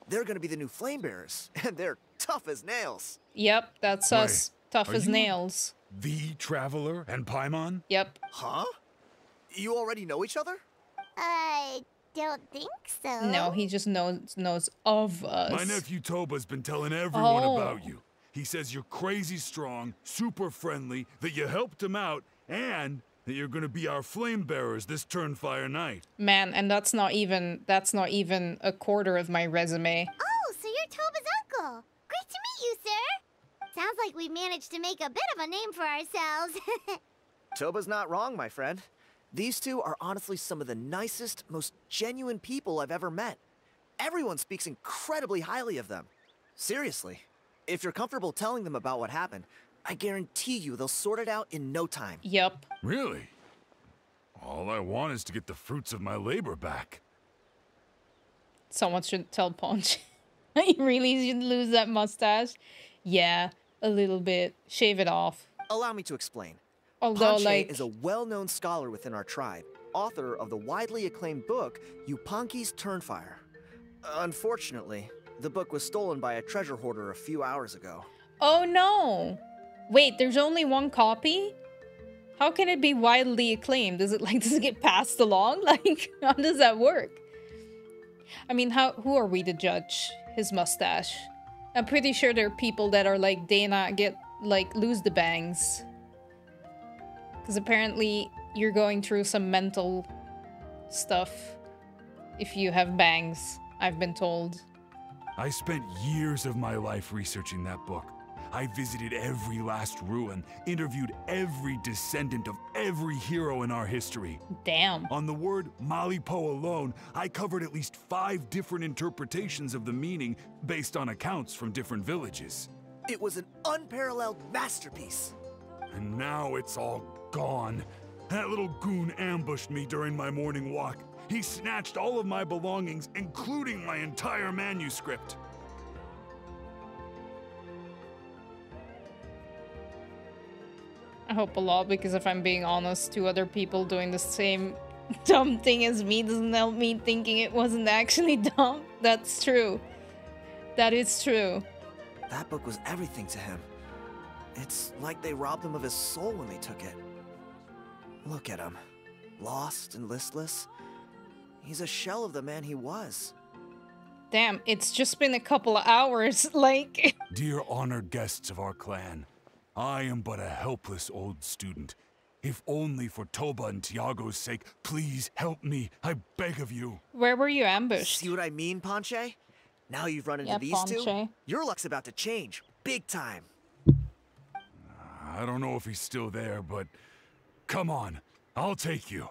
They're gonna be the new flame bearers, and they're tough as nails. Yep, that's us. Tough as nails. The Traveler and Paimon? Yep. Huh? You already know each other? I don't think so. No, he just knows of us. My nephew Toba's been telling everyone about you. He says you're crazy strong, super friendly, that you helped him out, and that you're gonna be our flame bearers this Turnfire night. Man, and that's not even a quarter of my resume. Oh, so you're Toba's uncle. Great to meet you, sir. Sounds like we managed to make a bit of a name for ourselves. Toba's not wrong, my friend. These two are honestly some of the nicest, most genuine people I've ever met. Everyone speaks incredibly highly of them. Seriously. If you're comfortable telling them about what happened, I guarantee you they'll sort it out in no time. Yep. Really? All I want is to get the fruits of my labor back. Someone should tell Ponche. He really should lose that mustache. Yeah, a little bit. Shave it off. Allow me to explain. Although, Panche like... is a well-known scholar within our tribe, author of the widely acclaimed book, Yupanqui's Turnfire. Unfortunately, the book was stolen by a treasure hoarder a few hours ago. Oh no! Wait, there's only one copy? How can it be widely acclaimed? Does it get passed along? Like, how does that work? I mean, who are we to judge his mustache? I'm pretty sure there are people that are like Dana lose the bangs. Because apparently you're going through some mental stuff if you have bangs, I've been told. I spent years of my life researching that book. I visited every last ruin, interviewed every descendant of every hero in our history. Damn. On the word Malipo alone, I covered at least 5 different interpretations of the meaning based on accounts from different villages. It was an unparalleled masterpiece. And now it's all gone. That little goon ambushed me during my morning walk. He snatched all of my belongings, including my entire manuscript. I hope a lot, because if I'm being honest, 2 other people doing the same dumb thing as me doesn't help me thinking it wasn't actually dumb. That's true. That is true. That book was everything to him. It's like they robbed him of his soul when they took it. Look at him. Lost and listless. He's a shell of the man he was. Damn, it's just been a couple of hours, like... Dear honored guests of our clan, I am but a helpless old student. If only for Toba and Tiago's sake, please help me. I beg of you. Where were you ambushed? See what I mean, Panche? Now you've run into these two, your luck's about to change. Big time. I don't know if he's still there, but come on, I'll take you.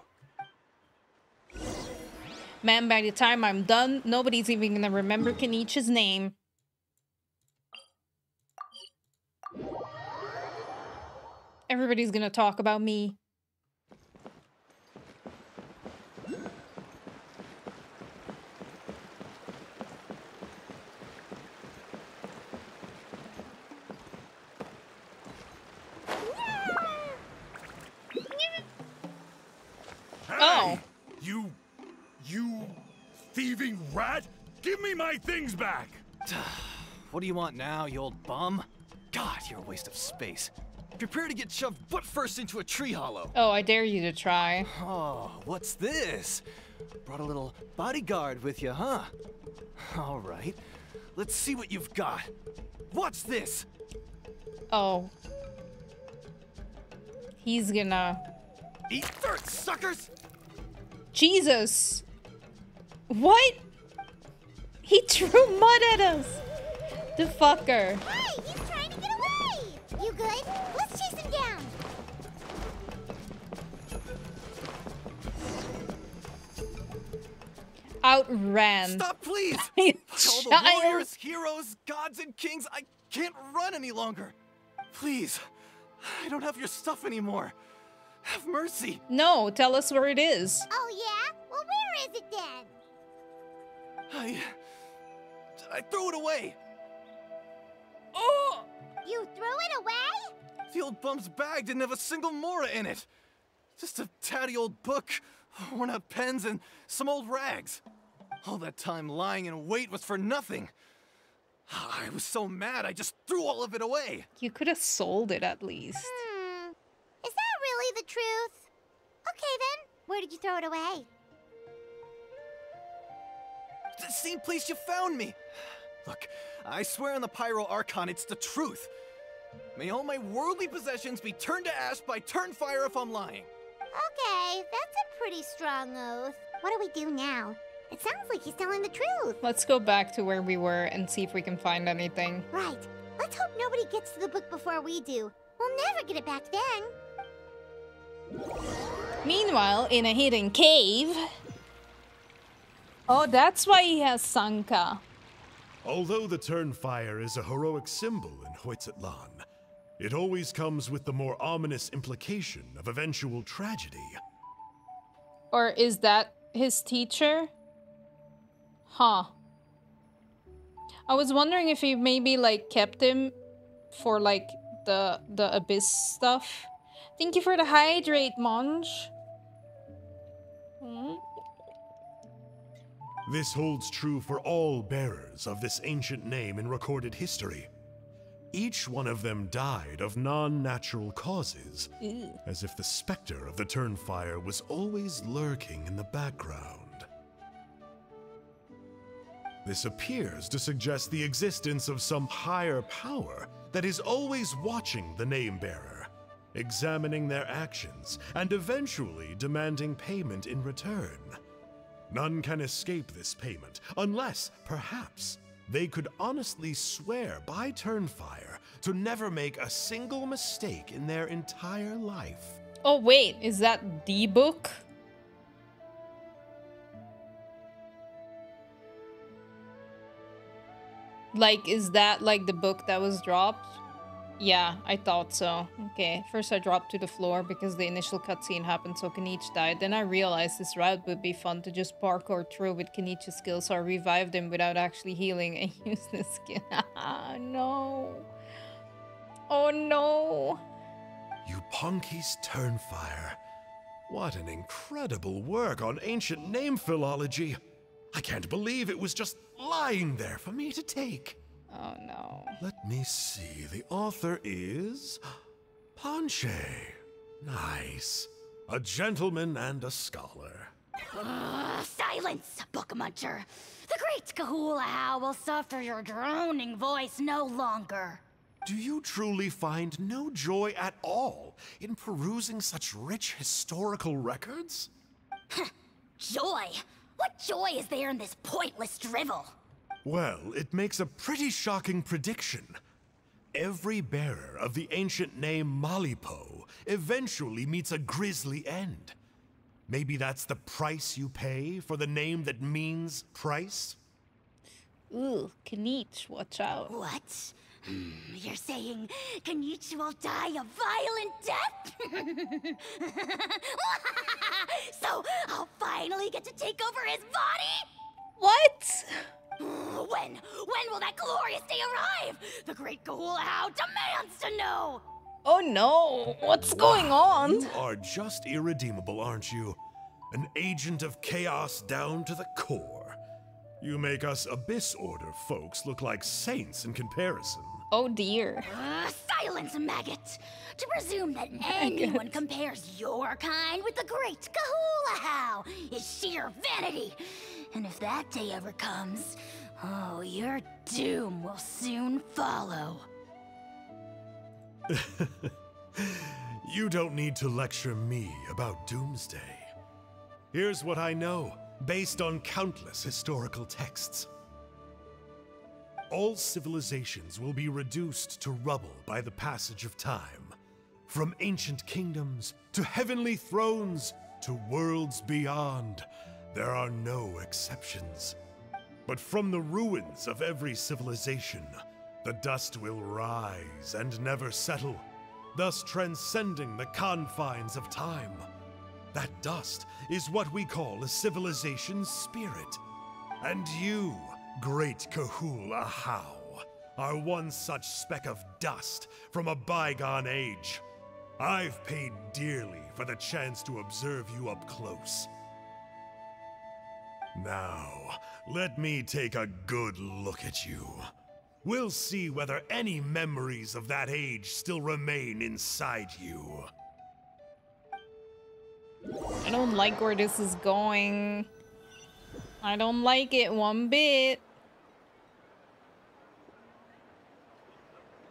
Man, by the time I'm done, nobody's even gonna remember KINICH's name. Everybody's gonna talk about me. Hey, you thieving rat! Give me my things back! What do you want now, you old bum? God, you're a waste of space. Prepare to get shoved butt first into a tree hollow. Oh, I dare you to try. Oh, what's this? Brought a little bodyguard with you, huh? All right, let's see what you've got. What's this? Oh. He's gonna... Eat dirt, suckers! Jesus! What? He threw mud at us! The fucker. Hey, he's trying to get away! You good? Let's chase him down! Outran. Stop, please! All the warriors, heroes, gods, and kings, I can't run any longer. Please, I don't have your stuff anymore. Have mercy. No, tell us where it is. Oh, yeah? Well, where is it then? I threw it away. Oh! You threw it away? The old bum's bag didn't have a single mora in it. Just a tatty old book, worn out pens, and some old rags. All that time lying in wait was for nothing. I was so mad, I just threw all of it away. You could have sold it at least. Is that really the truth? Okay then, where did you throw it away? The same place you found me. Look, I swear on the Pyro Archon it's the truth. May all my worldly possessions be turned to ash by Turnfire if I'm lying. Okay, that's a pretty strong oath. What do we do now? It sounds like he's telling the truth. Let's go back to where we were and see if we can find anything. Right. Let's hope nobody gets to the book before we do. We'll never get it back then. Meanwhile, in a hidden cave... Oh, that's why he has Sanka. Although the Turnfire is a heroic symbol in Hoytzatlan, it always comes with the more ominous implication of eventual tragedy. Or is that his teacher? Huh. I was wondering if he maybe, like, kept him for like the abyss stuff. Thank you for the hydrate, Monge. This holds true for all bearers of this ancient name in recorded history. Each one of them died of non-natural causes, as if the specter of the Turnfire was always lurking in the background. This appears to suggest the existence of some higher power that is always watching the name-bearer, examining their actions, and eventually demanding payment in return. None can escape this payment, unless, perhaps, they could honestly swear by Turnfire to never make a single mistake in their entire life. Oh wait, is that the book? Like, is that like the book that was dropped? Yeah, I thought so. Okay, first I dropped to the floor because the initial cutscene happened so KINICH died. Then I realized this route would be fun to just parkour through with KINICH's skills, so I revived him without actually healing and used the skin. No. Oh no. You Punky's Turnfire. What an incredible work on ancient name philology. I can't believe it was just lying there for me to take. Oh no. Let me see. The author is Ponche. Nice. A gentleman and a scholar. Silence, book muncher. The great Kahula will suffer your droning voice no longer. Do you truly find no joy at all in perusing such rich historical records? Joy? What joy is there in this pointless drivel? Well, it makes a pretty shocking prediction. Every bearer of the ancient name Malipo eventually meets a grisly end. Maybe that's the price you pay for the name that means price? Ooh, KINICH, watch out. What? You're saying KINICH will die a violent death? So I'll finally get to take over his body? What? When will that glorious day arrive? The great Kahula demands to know! Oh no, what's going on? You are just irredeemable, aren't you? An agent of chaos down to the core. You make us Abyss Order folks look like saints in comparison. Oh dear. Silence, maggot! To presume that anyone compares your kind with the great Kahula is sheer vanity. And if that day ever comes, oh, your doom will soon follow. You don't need to lecture me about Doomsday. Here's what I know, based on countless historical texts. All civilizations will be reduced to rubble by the passage of time. From ancient kingdoms, to heavenly thrones, to worlds beyond, there are no exceptions. But from the ruins of every civilization, the dust will rise and never settle, thus transcending the confines of time. That dust is what we call a civilization's spirit. And you, great Kahula How, are one such speck of dust from a bygone age. I've paid dearly for the chance to observe you up close. Now, let me take a good look at you. We'll see whether any memories of that age still remain inside you. I don't like where this is going. I don't like it one bit.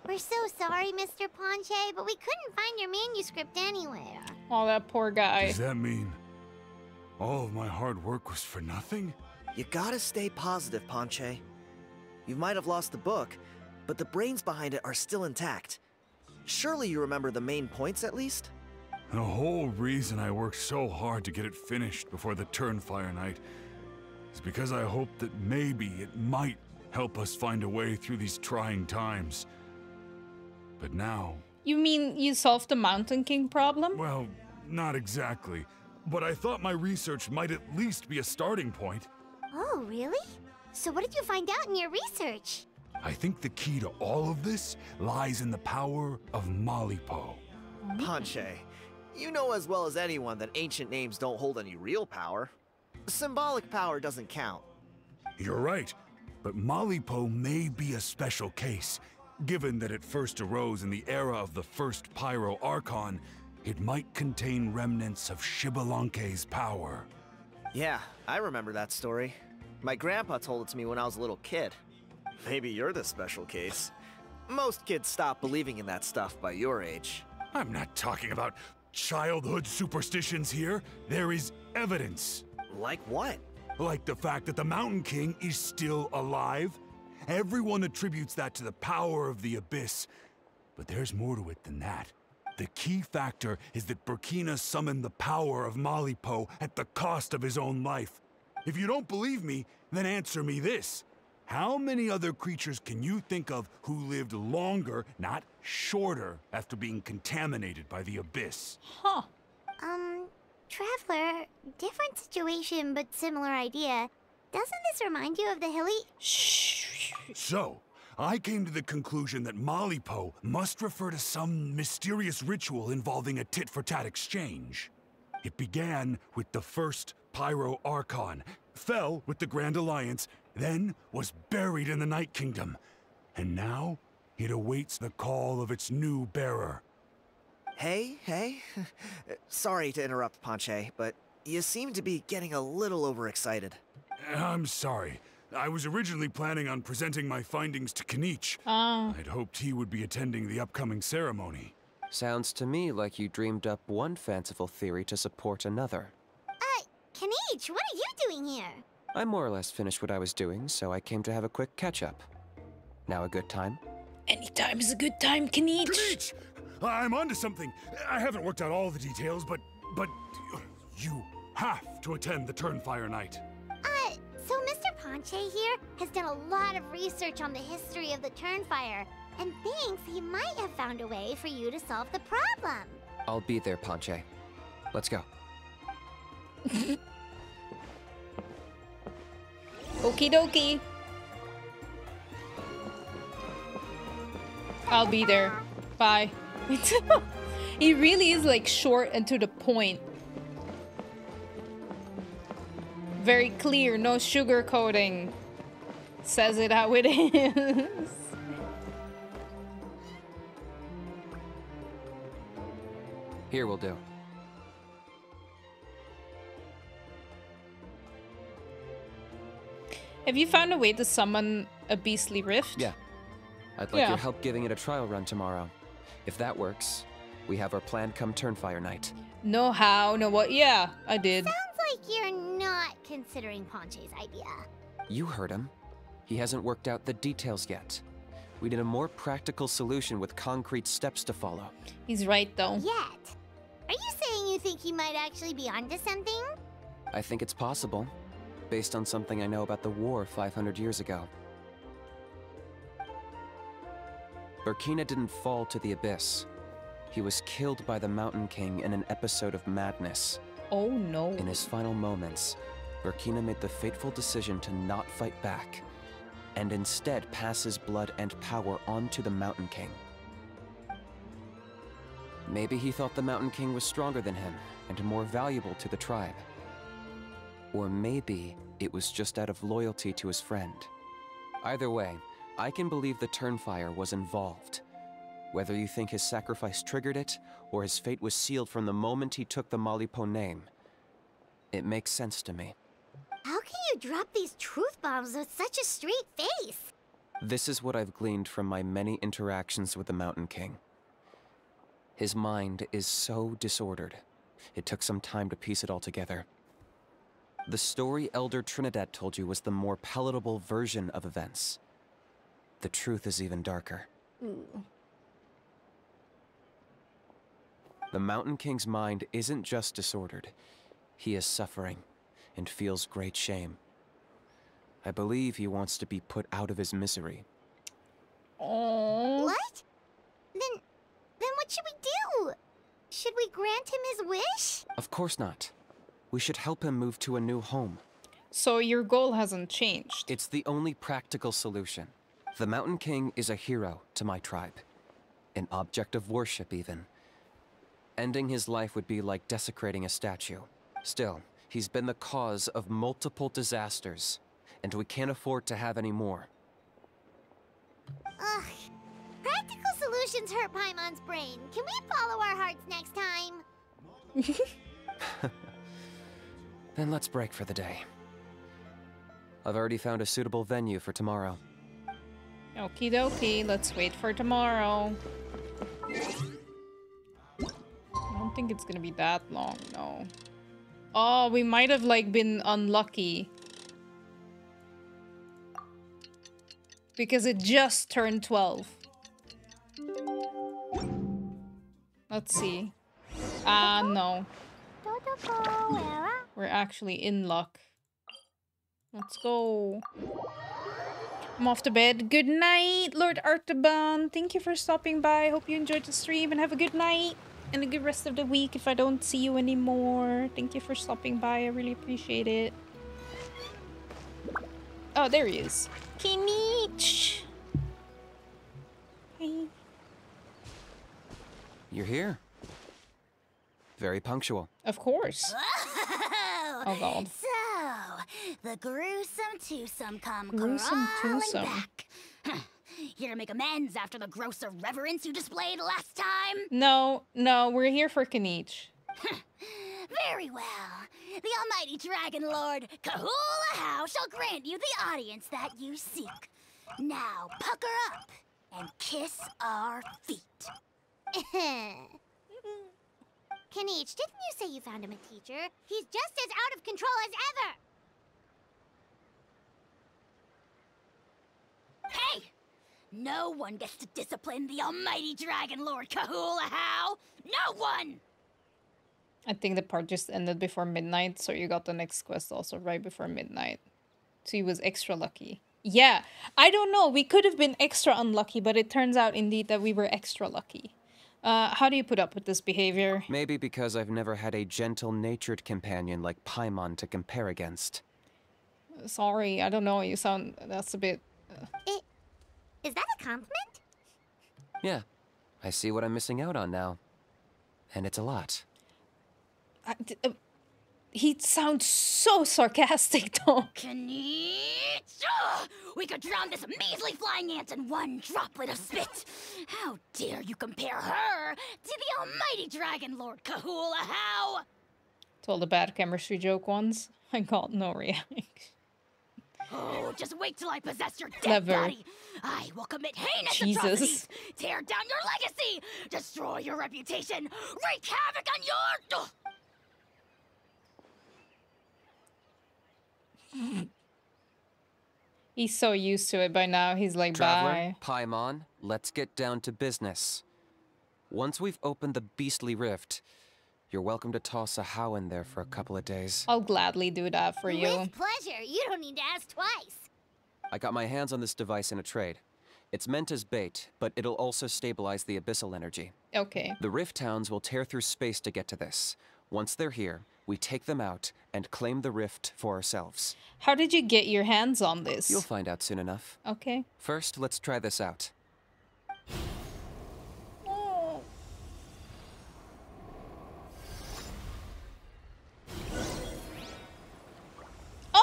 We're so sorry, Mr. Ponche, but we couldn't find your manuscript anywhere. Oh, that poor guy. Does that mean all of my hard work was for nothing? You gotta stay positive, Ponche. You might have lost the book, but the brains behind it are still intact. Surely you remember the main points at least? The whole reason I worked so hard to get it finished before the Turnfire night is because I hoped that maybe it might help us find a way through these trying times. But now... You mean you solved the Mountain King problem? Well, not exactly. But I thought my research might at least be a starting point. Oh, really? So what did you find out in your research? I think the key to all of this lies in the power of Malipo. Ponche, you know as well as anyone that ancient names don't hold any real power. Symbolic power doesn't count. You're right, but Malipo may be a special case. Given that it first arose in the era of the first Pyro Archon, it might contain remnants of Xbalanque's power. Yeah, I remember that story. My grandpa told it to me when I was a little kid. Maybe you're the special case. Most kids stop believing in that stuff by your age. I'm not talking about childhood superstitions here. There is evidence. Like what? Like the fact that the Mountain King is still alive. Everyone attributes that to the power of the Abyss. But there's more to it than that. The key factor is that Burkina summoned the power of Malipo at the cost of his own life. If you don't believe me, then answer me this. How many other creatures can you think of who lived longer, not shorter, after being contaminated by the Abyss? Huh. Traveler, different situation but similar idea. Doesn't this remind you of the hilly... Shh. So, I came to the conclusion that Malipo must refer to some mysterious ritual involving a tit-for-tat exchange. It began with the first Pyro Archon, fell with the Grand Alliance, then was buried in the Night Kingdom. And now, it awaits the call of its new bearer. Hey. Sorry to interrupt, Ponche, but you seem to be getting a little overexcited. I'm sorry. I was originally planning on presenting my findings to KINICH. I'd hoped he would be attending the upcoming ceremony. Sounds to me like you dreamed up one fanciful theory to support another. KINICH, what are you doing here? I more or less finished what I was doing, so I came to have a quick catch-up. Now a good time? Anytime is a good time, KINICH. KINICH! I'm onto something. I haven't worked out all the details, but you have to attend the Turnfire Night. So Mr. Ponche here has done a lot of research on the history of the Turnfire, and thinks he might have found a way for you to solve the problem. I'll be there, Ponche. Let's go. Okie dokie. I'll be there. Bye. He really is like short and to the point. Very clear, no sugarcoating. Says it how it is. Here will do. Have you found a way to summon a beastly rift? Yeah. I'd like your help giving it a trial run tomorrow. If that works, we have our plan come Turnfire Night. No how, no what. Yeah, I did. Sounds like you're not considering Ponche's idea. You heard him. He hasn't worked out the details yet. We need a more practical solution with concrete steps to follow. He's right, though. Yet. Are you saying you think he might actually be onto something? I think it's possible, based on something I know about the war 500 years ago. Burkina didn't fall to the Abyss. He was killed by the Mountain King in an episode of madness. Oh no. In his final moments, Burkina made the fateful decision to not fight back, and instead pass his blood and power on to the Mountain King. Maybe he thought the Mountain King was stronger than him, and more valuable to the tribe. Or maybe it was just out of loyalty to his friend. Either way, I can believe the Turnfire was involved. Whether you think his sacrifice triggered it, or his fate was sealed from the moment he took the Malipo name, it makes sense to me. How can you drop these truth bombs with such a straight face? This is what I've gleaned from my many interactions with the Mountain King. His mind is so disordered, it took some time to piece it all together. The story Elder Trinidad told you was the more palatable version of events. The truth is even darker. Ooh. The Mountain King's mind isn't just disordered. He is suffering and feels great shame. I believe he wants to be put out of his misery. Oh. What? Then what should we do? Should we grant him his wish? Of course not. We should help him move to a new home. So your goal hasn't changed? It's the only practical solution. The Mountain King is a hero to my tribe. An object of worship, even. Ending his life would be like desecrating a statue. Still, he's been the cause of multiple disasters, and we can't afford to have any more. Ugh. Practical solutions hurt Paimon's brain. Can we follow our hearts next time? Then let's break for the day. I've already found a suitable venue for tomorrow. Okie dokie, let's wait for tomorrow. I don't think it's gonna be that long, no. Oh, we might have like been unlucky. Because it just turned 12. Let's see. No. We're actually in luck. Let's go. I'm off to bed. Good night, Lord Artaban. Thank you for stopping by. Hope you enjoyed the stream and have a good night and a good rest of the week if I don't see you anymore. Thank you for stopping by. I really appreciate it. Oh, there he is. KINICH! Hey. You're here. Very punctual. Of course. Oh god. So, the gruesome twosome come Gruesome crawling twosome. back. Here to make amends after the gross irreverence you displayed last time? No, we're here for KINICH. Very well. The almighty Dragon Lord, Kahula How, shall grant you the audience that you seek. Now, pucker up and kiss our feet. KINICH, didn't you say you found him a teacher? He's just as out of control as ever! Hey! No one gets to discipline the almighty Dragon Lord Kahula How! No one! I think the part just ended before midnight, so you got the next quest also right before midnight. So he was extra lucky. Yeah, I don't know. We could have been extra unlucky, but it turns out indeed that we were extra lucky. How do you put up with this behavior? Maybe because I've never had a gentle-natured companion like Paimon to compare against. Sorry, I don't know. You sound... That's a bit... Is that a compliment? Yeah, I see what I'm missing out on now. And it's a lot. He sounds so sarcastic, though. KINICH! We could drown this measly flying ant in one droplet of spit. How dare you compare her to the almighty Dragon Lord Kahula How? To all the bad chemistry joke ones. I got no reaction. Oh, just wait till I possess your dead Clever. body. I will commit heinous atrocities, tear down your legacy, destroy your reputation, wreak havoc on your... He's so used to it by now. He's like, Traveler, bye. Paimon, let's get down to business. Once we've opened the beastly rift, you're welcome to toss a How in there for a couple of days. I'll gladly do that for you. With pleasure. You don't need to ask twice. I got my hands on this device in a trade. It's meant as bait, but it'll also stabilize the abyssal energy. Okay. The Rift Hounds will tear through space to get to this. Once they're here, we take them out and claim the rift for ourselves. How did you get your hands on this? You'll find out soon enough. Okay. First, let's try this out.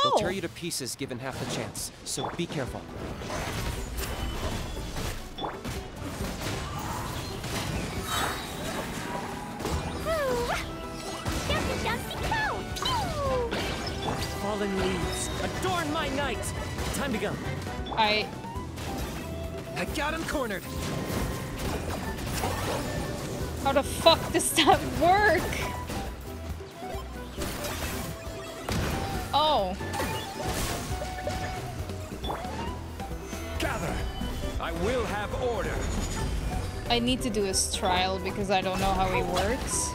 They'll tear you to pieces given half the chance, so be careful. Fallen leaves, adorn my night! Time to go. I got him cornered. How the fuck does that work? Oh. Gather! I will have order. I need to do his trial because I don't know how he works.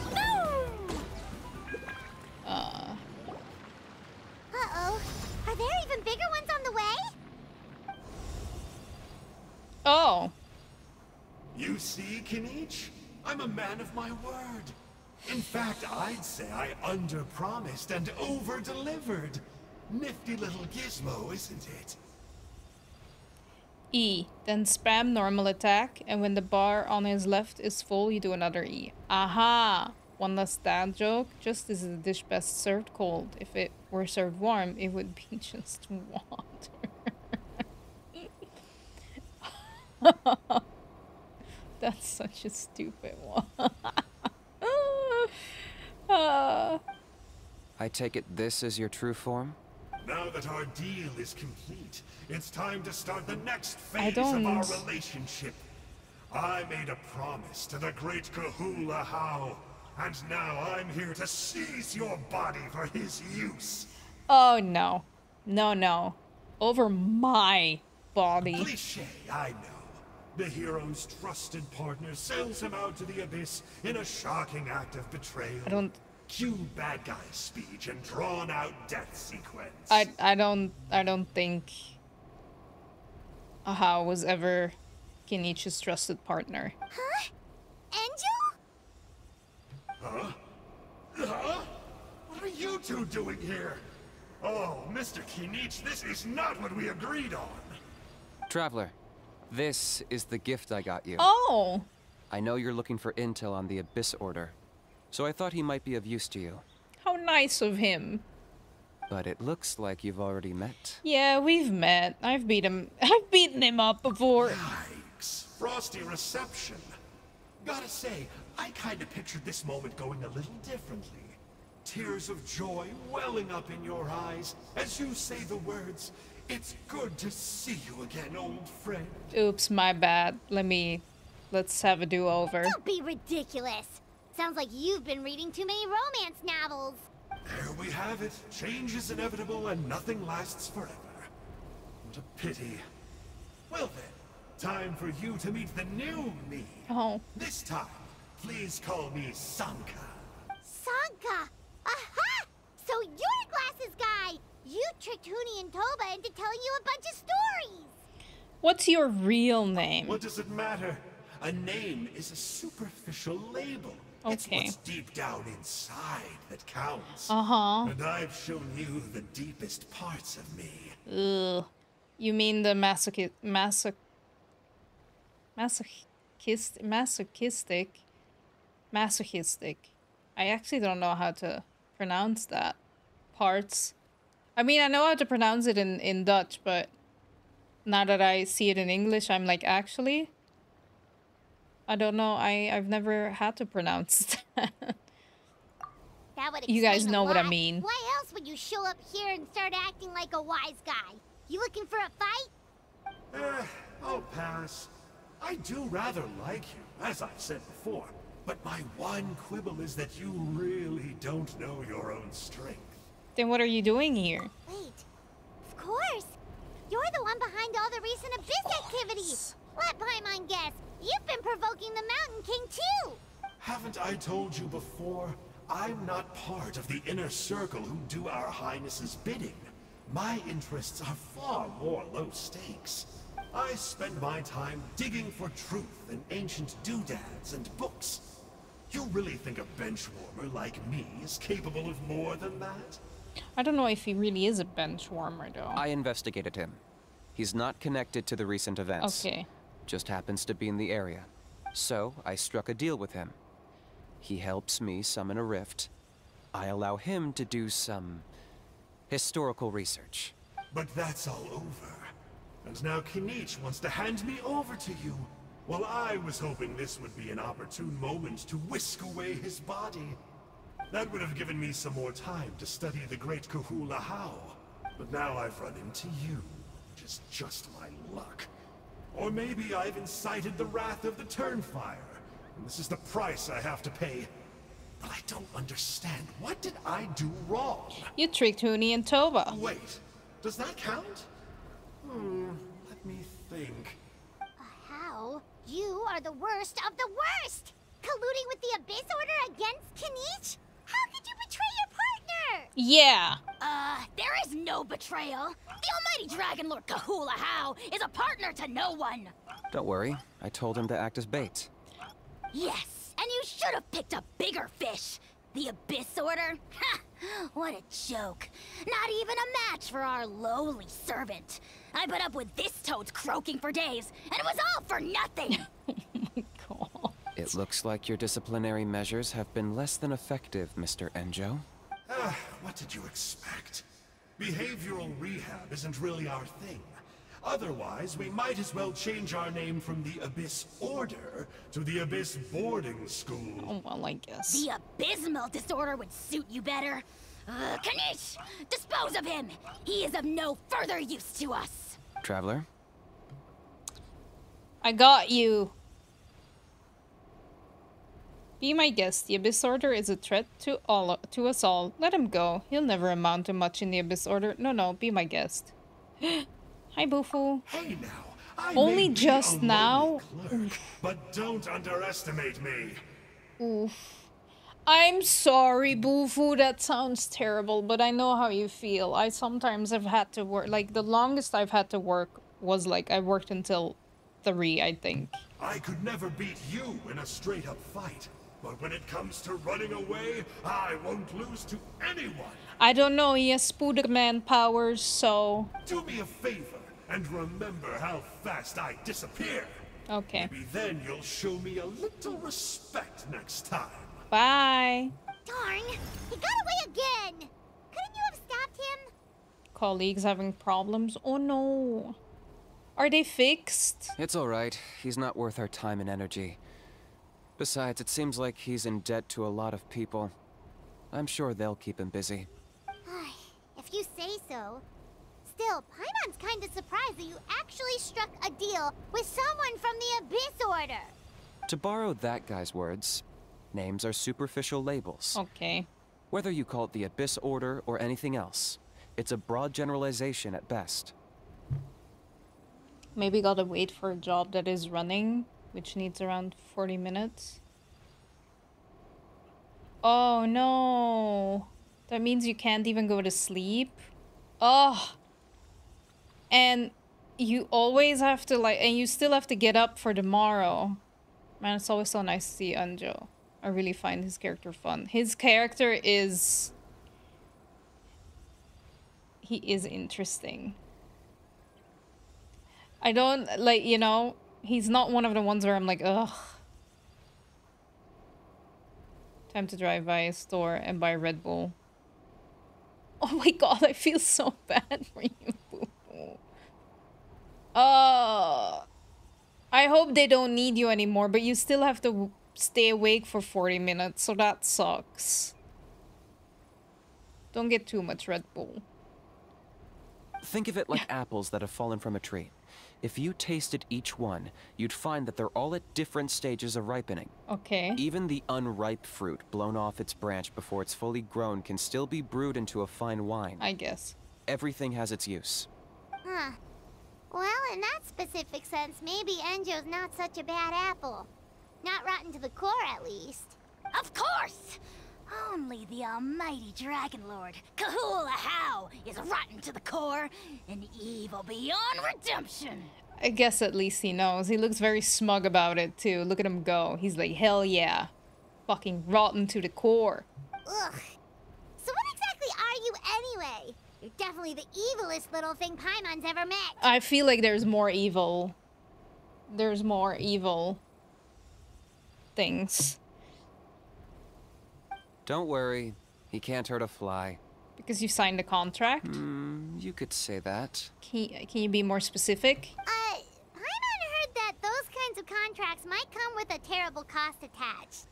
Uh-oh. Are there even bigger ones on the way? Oh. You see, KINICH? I'm a man of my word. In fact, I'd say I under-promised and over-delivered. Nifty little gizmo, isn't it? E. Then spam normal attack, and when the bar on his left is full, you do another E. Aha! One less dad joke. Just as a dish best served cold. If it were served warm, it would be just water. That's such a stupid one. I take it this is your true form? Now that our deal is complete, it's time to start the next phase of our relationship. I made a promise to the great Kahula How, and now I'm here to seize your body for his use. Oh no. No, no. Over my body. Cliché, I know. The hero's trusted partner sells him out to the abyss in a shocking act of betrayal. I don't... Cue bad guy speech and drawn out death sequence. I don't think Aha was ever KINICH's trusted partner. Huh? Angel? Huh? Huh? What are you two doing here? Oh, Mr. KINICH, this is not what we agreed on. Traveler, this is the gift I got you. Oh! I know you're looking for intel on the Abyss Order, so I thought he might be of use to you. How nice of him. But it looks like you've already met. Yeah, we've met. I've beaten him up before. Yikes. Frosty reception. Gotta say, I kinda pictured this moment going a little differently. Tears of joy welling up in your eyes as you say the words, "It's good to see you again, old friend." Oops, my bad. Let's have a do-over. Don't be ridiculous. Sounds like you've been reading too many romance novels. There we have it. Change is inevitable and nothing lasts forever. What a pity. Well then, time for you to meet the new me. Oh. This time, please call me Sanka. Sanka! Aha! So you're a glasses guy! You tricked Huni and Toba into telling you a bunch of stories! What's your real name? What does it matter? A name is a superficial label. Okay. It's what's deep down inside that counts. Uh-huh. And I've shown you the deepest parts of me. Ugh. You mean the masochistic? I actually don't know how to pronounce that. Parts. I mean, I know how to pronounce it in Dutch, but now that I see it in English, I'm like, actually, I don't know. I've never had to pronounce that. That would You guys explain know a what I lot. mean. Why else would you show up here and start acting like a wise guy? You looking for a fight? I'll pass. I do rather like you, as I've said before. But my one quibble is that you really don't know your own strength. Then what are you doing here? Wait, of course. You're the one behind all the recent abyss activity. Let Paimon guess. You've been provoking the Mountain King too. Haven't I told you before? I'm not part of the inner circle who do our Highness's bidding. My interests are far more low stakes. I spend my time digging for truth in ancient doodads and books. You really think a benchwarmer like me is capable of more than that? I don't know if he really is a bench warmer, though. I investigated him. He's not connected to the recent events. Okay. Just happens to be in the area. So, I struck a deal with him. He helps me summon a rift. I allow him to do some historical research. But that's all over. And now KINICH wants to hand me over to you. Well, I was hoping this would be an opportune moment to whisk away his body. That would have given me some more time to study the great Kahula How. But now I've run into you, which is just my luck. Or maybe I've incited the wrath of the Turnfire, and this is the price I have to pay. But I don't understand. What did I do wrong? You tricked Huni and Toba. Wait, does that count? Let me think. How? You are the worst of the worst! Colluding with the Abyss Order against KINICH? How could you betray your partner? Yeah. There is no betrayal. The almighty Dragon Lord Kahula How is a partner to no one. Don't worry, I told him to act as bait. Yes, and you should have picked a bigger fish. The Abyss Order? Ha! What a joke. Not even a match for our lowly servant. I put up with this toad's croaking for days, and it was all for nothing. It looks like your disciplinary measures have been less than effective, Mr. Enjo. What did you expect? Behavioral rehab isn't really our thing. Otherwise, we might as well change our name from the Abyss Order to the Abyss Boarding School. Oh, well, I guess. The abysmal disorder would suit you better. KINICH! Dispose of him! He is of no further use to us! Traveler? I got you. Be my guest. The Abyss Order is a threat to us all. Let him go. He'll never amount to much in the Abyss Order. No, be my guest. Hi, Bufu. Hey now, only just now? Clerk, but don't underestimate me. Oof. I'm sorry, Bufu. That sounds terrible, but I know how you feel. I sometimes have had to work. Like, the longest I've had to work was, like, I worked until 3, I think. I could never beat you in a straight-up fight. But when it comes to running away, I won't lose to anyone. I don't know, he has Spooderman powers, so... Do me a favor, and remember how fast I disappear. Okay. Maybe then you'll show me a little respect next time. Bye. Darn, he got away again. Couldn't you have stopped him? Colleagues having problems? Oh no. Are they fixed? It's alright. He's not worth our time and energy. Besides, it seems like he's in debt to a lot of people. I'm sure they'll keep him busy. If you say so. Still, Paimon's kinda surprised that you actually struck a deal with someone from the Abyss Order. To borrow that guy's words, names are superficial labels. Okay. Whether you call it the Abyss Order or anything else, it's a broad generalization at best. Maybe gotta wait for a job that is running, which needs around 40 minutes. Oh no. That means you can't even go to sleep. Oh. And you always have to and you still have to get up for tomorrow. Man, it's always so nice to see Anjo. I really find his character fun. His character is... He is interesting. I don't, you know, he's not one of the ones where I'm like, ugh. Time to drive by a store and buy Red Bull. Oh my god, I feel so bad for you, Boo. I hope they don't need you anymore, but you still have to stay awake for 40 minutes, so that sucks. Don't get too much Red Bull. Think of it like apples that have fallen from a tree. If you tasted each one, you'd find that they're all at different stages of ripening. Okay. Even the unripe fruit blown off its branch before it's fully grown can still be brewed into a fine wine. I guess. Everything has its use. Huh. Well, in that specific sense, maybe Enjo's not such a bad apple. Not rotten to the core, at least. Of course! Only the almighty Dragon Lord, Kahula How, is rotten to the core and evil beyond redemption. I guess at least he knows. He looks very smug about it, too. Look at him go. He's like, hell yeah. Fucking rotten to the core. Ugh. So what exactly are you anyway? You're definitely the evilest little thing Paimon's ever met. I feel like there's more evil. There's more evil things. Don't worry. He can't hurt a fly. Because you signed a contract? You could say that. Can you be more specific? Paimon heard that those kinds of contracts might come with a terrible cost attached.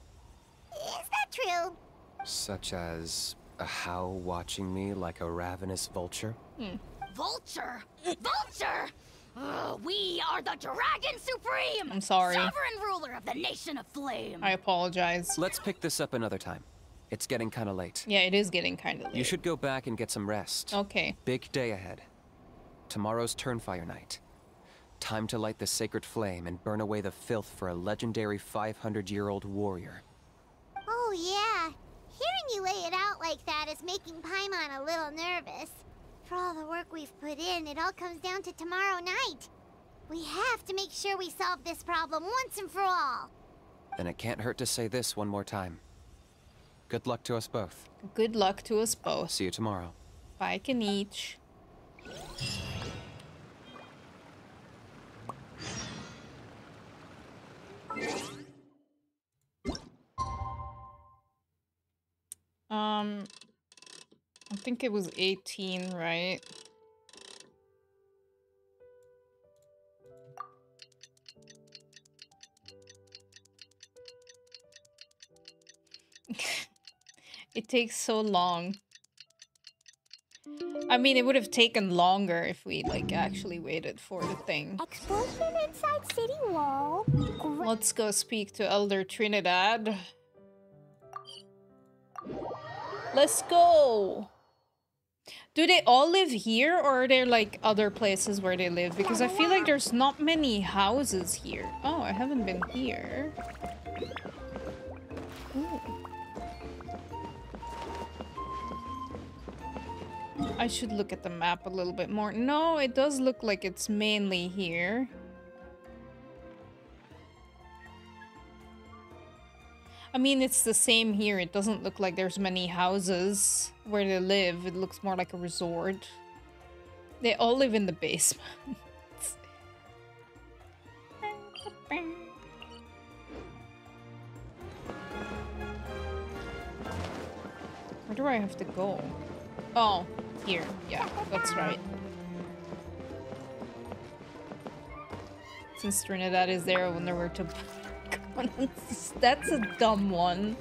Is that true? Such as a How watching me like a ravenous vulture? Vulture? Vulture? We are the Dragon Supreme! I'm sorry. Sovereign ruler of the Nation of Flame! I apologize. Let's pick this up another time. It's getting kind of late. Yeah, it is getting kind of late. You should go back and get some rest. Okay. Big day ahead. Tomorrow's Turnfire night. Time to light the sacred flame and burn away the filth for a legendary 500-year-old warrior. Oh yeah. Hearing you lay it out like that is making Paimon a little nervous. For all the work we've put in, it all comes down to tomorrow night. We have to make sure we solve this problem once and for all. Then it can't hurt to say this one more time. Good luck to us both. Good luck to us both. See you tomorrow. Bye, KINICH. I think it was 18, right? It takes so long. I mean, it would have taken longer if we, like, actually waited for the thing. Explosion inside city wall. Let's go speak to Elder Trinidad. Let's go! Do they all live here, or are there, like, other places where they live? Because I feel like there's not many houses here. Oh, I haven't been here. Ooh. I should look at the map a little bit more. No, it does look like it's mainly here. I mean, it's the same here. It doesn't look like there's many houses where they live. It looks more like a resort. They all live in the basement. Where do I have to go? Oh, here. Yeah, that's right. Since Trinidad is there, I wonder where to... That's a dumb one.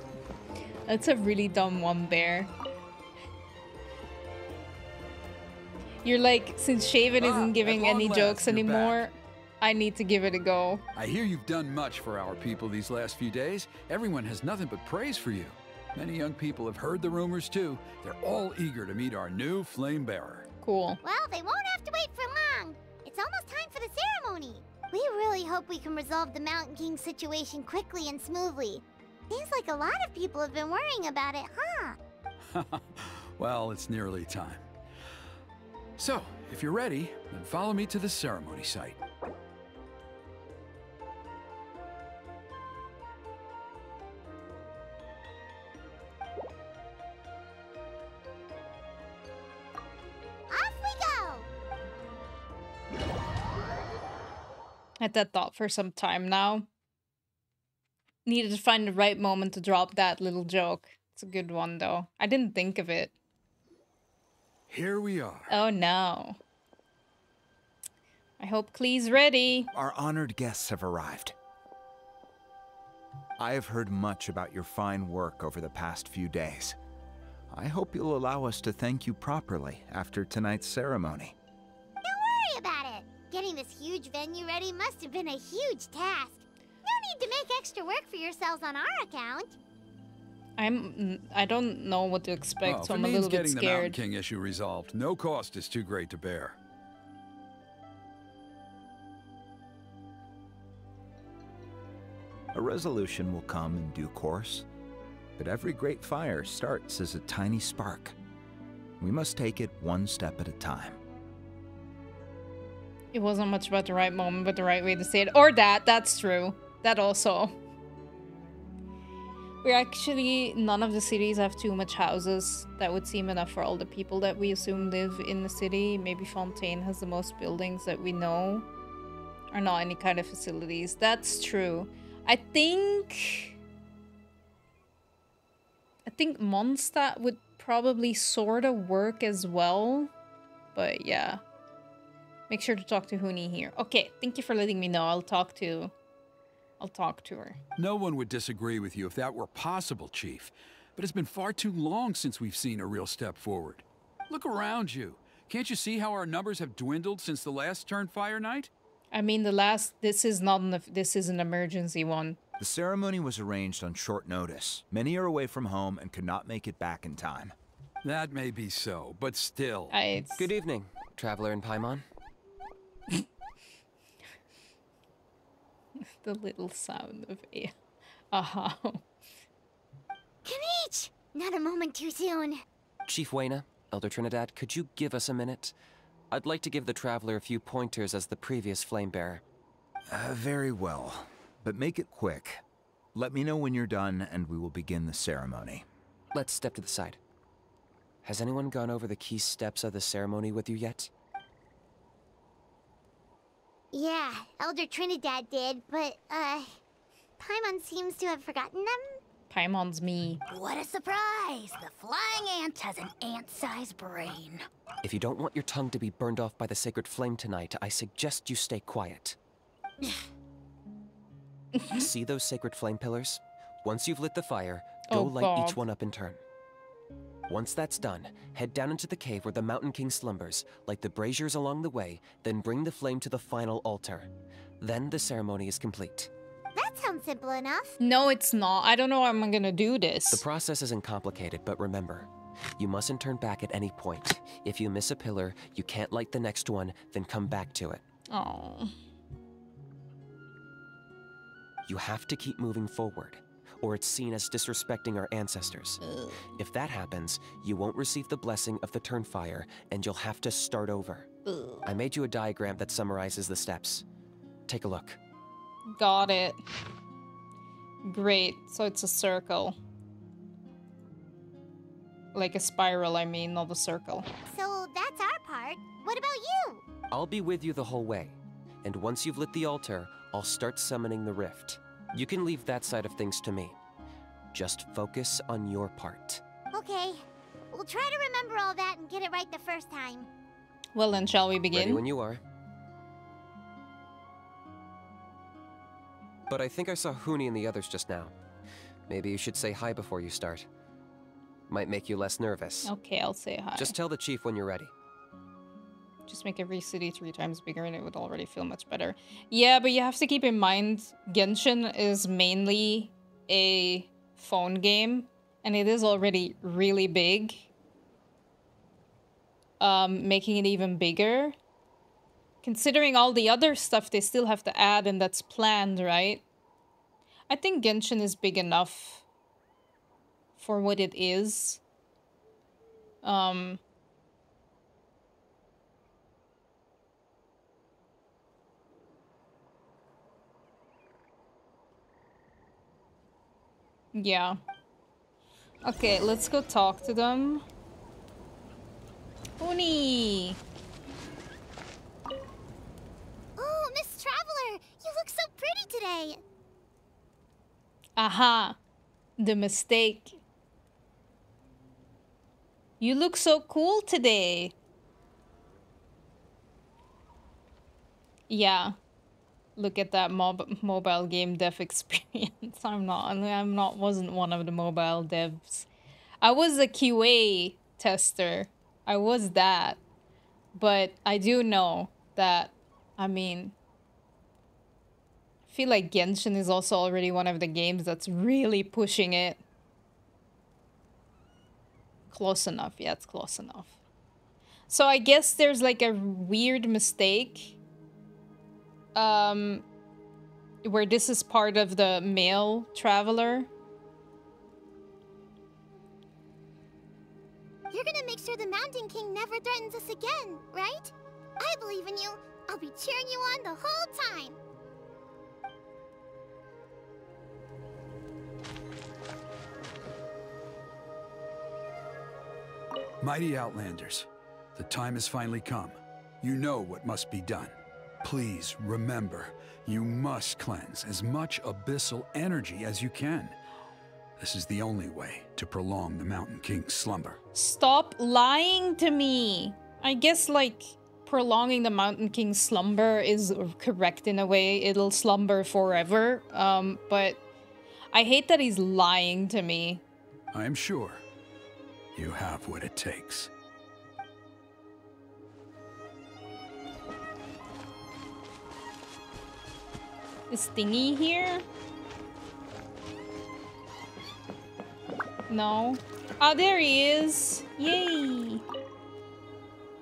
That's a really dumb one, Bear. You're like, since Shaven isn't giving any jokes anymore, I need to give it a go. I hear you've done much for our people these last few days. Everyone has nothing but praise for you. Many young people have heard the rumors too. They're all eager to meet our new flame bearer. Cool. Well, they won't have to wait for long. It's almost time for the ceremony. We really hope we can resolve the Mountain King situation quickly and smoothly. Seems like a lot of people have been worrying about it, huh? Well, it's nearly time. So, if you're ready, then follow me to the ceremony site. Had that thought for some time now. Needed to find the right moment to drop that little joke. It's a good one, though. I didn't think of it. Here we are. Oh, no. I hope Klee's ready. Our honored guests have arrived. I have heard much about your fine work over the past few days. I hope you'll allow us to thank you properly after tonight's ceremony. Don't worry about it. Getting this huge venue ready must have been a huge task. No need to make extra work for yourselves on our account. I don't know what to expect, so I'm a little bit getting the Mountain scared. King issue resolved. No cost is too great to bear. A resolution will come in due course, but every great fire starts as a tiny spark. We must take it one step at a time. It wasn't much about the right moment, but the right way to say it. Or that's true. That also. We're actually, none of the cities have too much houses. That would seem enough for all the people that we assume live in the city. Maybe Fontaine has the most buildings that we know. Or not any kind of facilities. That's true. I think Mondstadt would probably sort of work as well. But yeah. Make sure to talk to Huni here. Okay, thank you for letting me know. I'll talk to her. No one would disagree with you if that were possible, Chief. But it's been far too long since we've seen a real step forward. Look around you. Can't you see how our numbers have dwindled since the last Turnfire night? I mean, this is an emergency one. The ceremony was arranged on short notice. Many are away from home and could not make it back in time. That may be so, but still. Good evening, Traveler in Paimon. The little sound of a aha. KINICH! Not a moment too soon. Chief Wayna, Elder Trinidad, could you give us a minute? I'd like to give the Traveler a few pointers as the previous flame bearer. Very well, but make it quick. Let me know when you're done and we will begin the ceremony. let's step to the side. Has anyone gone over the key steps of the ceremony with you yet? Yeah, Elder Trinidad did, but, Paimon seems to have forgotten them? Paimon's me. What a surprise! The flying ant has an ant-sized brain. If you don't want your tongue to be burned off by the sacred flame tonight, I suggest you stay quiet. See those sacred flame pillars? Once you've lit the fire, go light each one up in turn. Once that's done, head down into the cave where the Mountain King slumbers, light the braziers along the way, then bring the flame to the final altar. Then the ceremony is complete. That sounds simple enough. No, it's not. I don't know how I'm gonna do this. The process isn't complicated, but remember, you mustn't turn back at any point. If you miss a pillar, you can't light the next one, then come back to it. Oh. You have to keep moving forward, or it's seen as disrespecting our ancestors. If that happens, you won't receive the blessing of the Turnfire, and you'll have to start over. I made you a diagram that summarizes the steps. Take a look. Got it. Great. So it's a circle. Like a spiral, I mean, not a circle. So that's our part. What about you? I'll be with you the whole way, and once you've lit the altar, I'll start summoning the rift. You can leave that side of things to me. Just focus on your part. Okay. We'll try to remember all that and get it right the first time. Well then, shall we begin? Ready when you are. But I think I saw Huni and the others just now. Maybe you should say hi before you start. Might make you less nervous. Okay, I'll say hi. Just tell the chief when you're ready. Just make every city 3 times bigger and it would already feel much better. Yeah, but you have to keep in mind, Genshin is mainly a phone game, and it is already really big. Making it even bigger. Considering all the other stuff they still have to add and that's planned, right? I think Genshin is big enough for what it is. Yeah. Okay, let's go talk to them. Huni! Oh, Miss Traveler! You look so pretty today! Aha! The mistake. You look so cool today! Yeah. Look at that mobile game dev experience. wasn't one of the mobile devs. I was a QA tester. I was that. But I do know that, I mean, I feel like Genshin is also already one of the games that's really pushing it. Close enough. Yeah, it's close enough. So I guess there's like a weird mistake. Where this is part of the male traveler. You're gonna make sure the Mountain King never threatens us again, right? I believe in you. I'll be cheering you on the whole time. Mighty Outlanders, the time has finally come. You know what must be done. Please remember, you must cleanse as much abyssal energy as you can. This is the only way to prolong the Mountain King's slumber. Stop lying to me. I guess, like, prolonging the Mountain King's slumber is correct in a way. It'll slumber forever. But I hate that he's lying to me. I am sure you have what it takes. Is Thingy here? No. Oh, there he is. Yay.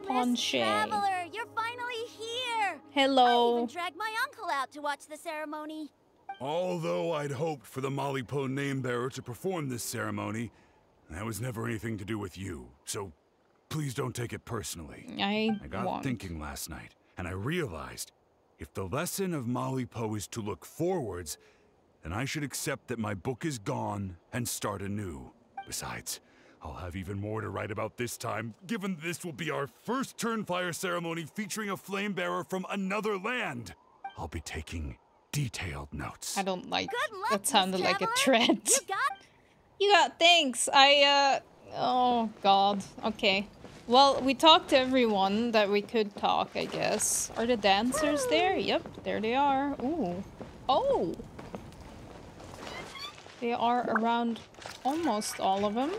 Ponche. Traveler, you're finally here. Hello. I even dragged my uncle out to watch the ceremony. Although I'd hoped for the Malipo name-bearer to perform this ceremony, that was never anything to do with you, so please don't take it personally. I got thinking last night, and I realized if the lesson of Malipo is to look forwards, then I should accept that my book is gone and start anew. Besides, I'll have even more to write about this time, given this will be our first Turnfire ceremony featuring a flame bearer from another land. I'll be taking detailed notes. I don't like luck, that. Sounded like a traveler. threat. You got thanks. Oh god. Okay. Well, we talked to everyone that we could talk, I guess. Are the dancers there? Yep, there they are. Ooh. Oh! They are around almost all of them.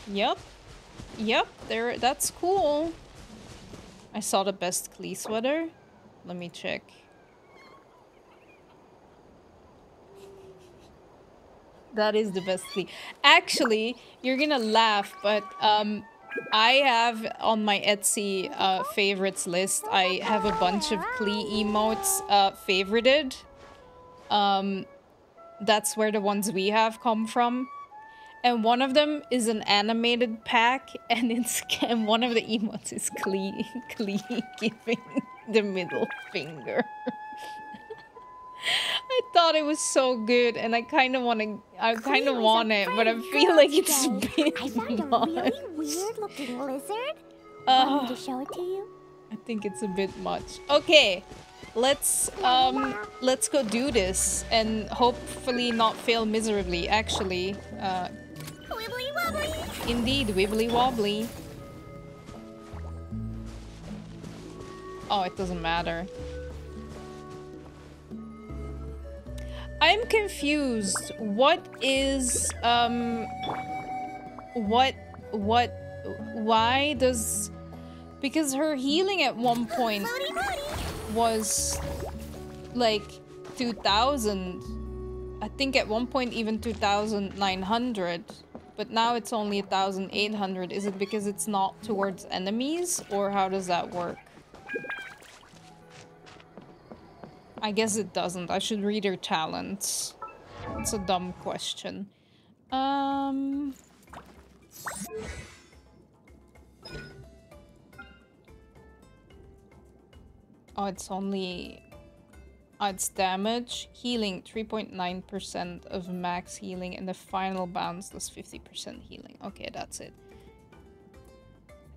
Yep. Yep, that's cool. I saw the best Klee sweater. Let me check. That is the best Klee. Actually, you're gonna laugh, but I have on my Etsy favorites list, I have a bunch of Klee emotes favorited. That's where the ones we have come from. And one of them is an animated pack, and one of the emotes is Klee giving the middle finger. I thought it was so good, and I kind of want it, but I feel like it's a bit I found a really weird-looking lizard. Want me to show it to you? I think it's a bit much. Okay, let's go do this, and hopefully not fail miserably. Actually, Wibbly wobbly. indeed, wibbly wobbly. Oh, it doesn't matter. I'm confused. What is, why does, because her healing at one point was like 2,000. I think at one point even 2,900, but now it's only 1,800. Is it because it's not towards enemies, or how does that work? I guess it doesn't. I should read her talents. It's a dumb question. Oh, it's only... it's damage. Healing, 3.9% of max healing, and the final bounce does 50% healing. Okay, that's it.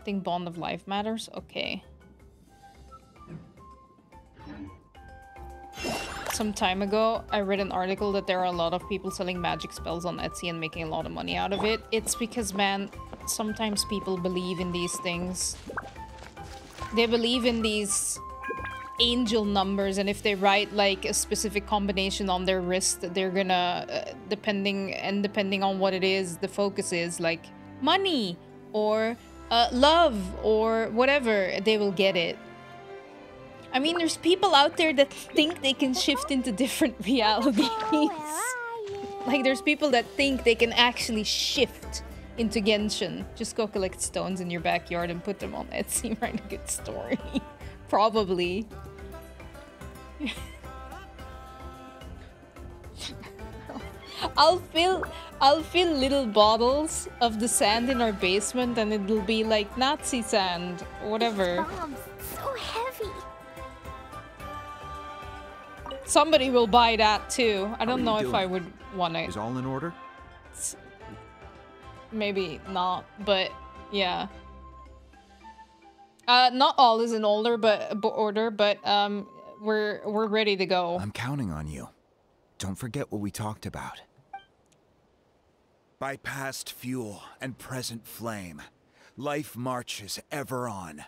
I think Bond of Life matters. Okay. Some time ago, I read an article that there are a lot of people selling magic spells on Etsy and making a lot of money out of it. It's because, man, sometimes people believe in these things. They believe in these angel numbers, and if they write like a specific combination on their wrist, they're gonna, depending on what it is, the focus is like money or love or whatever, they will get it. I mean, there's people out there that think they can shift into different realities. Like, there's people that think they can actually shift into Genshin. Just go collect stones in your backyard and put them on Etsy. Write a good story. Probably. I'll fill little bottles of the sand in our basement, and it'll be like Nazi sand, whatever. Bombs, so heavy. Somebody will buy that too. I don't know if I would want it. Is all in order? Maybe not, but yeah. Not all is in order, but we're ready to go. I'm counting on you. Don't forget what we talked about. By past fuel and present flame, life marches ever on.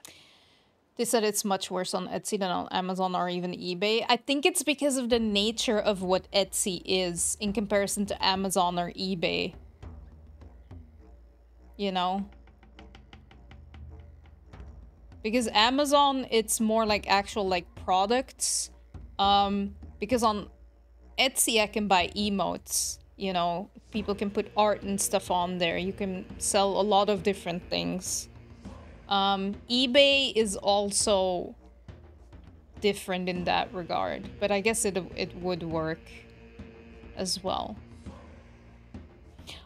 They said it's much worse on Etsy than on Amazon or even eBay. I think it's because of the nature of what Etsy is in comparison to Amazon or eBay. You know? Because Amazon, it's more like actual like products. Because on Etsy I can buy emotes. You know, people can put art and stuff on there. You can sell a lot of different things. eBay is also different in that regard, but I guess it would work as well.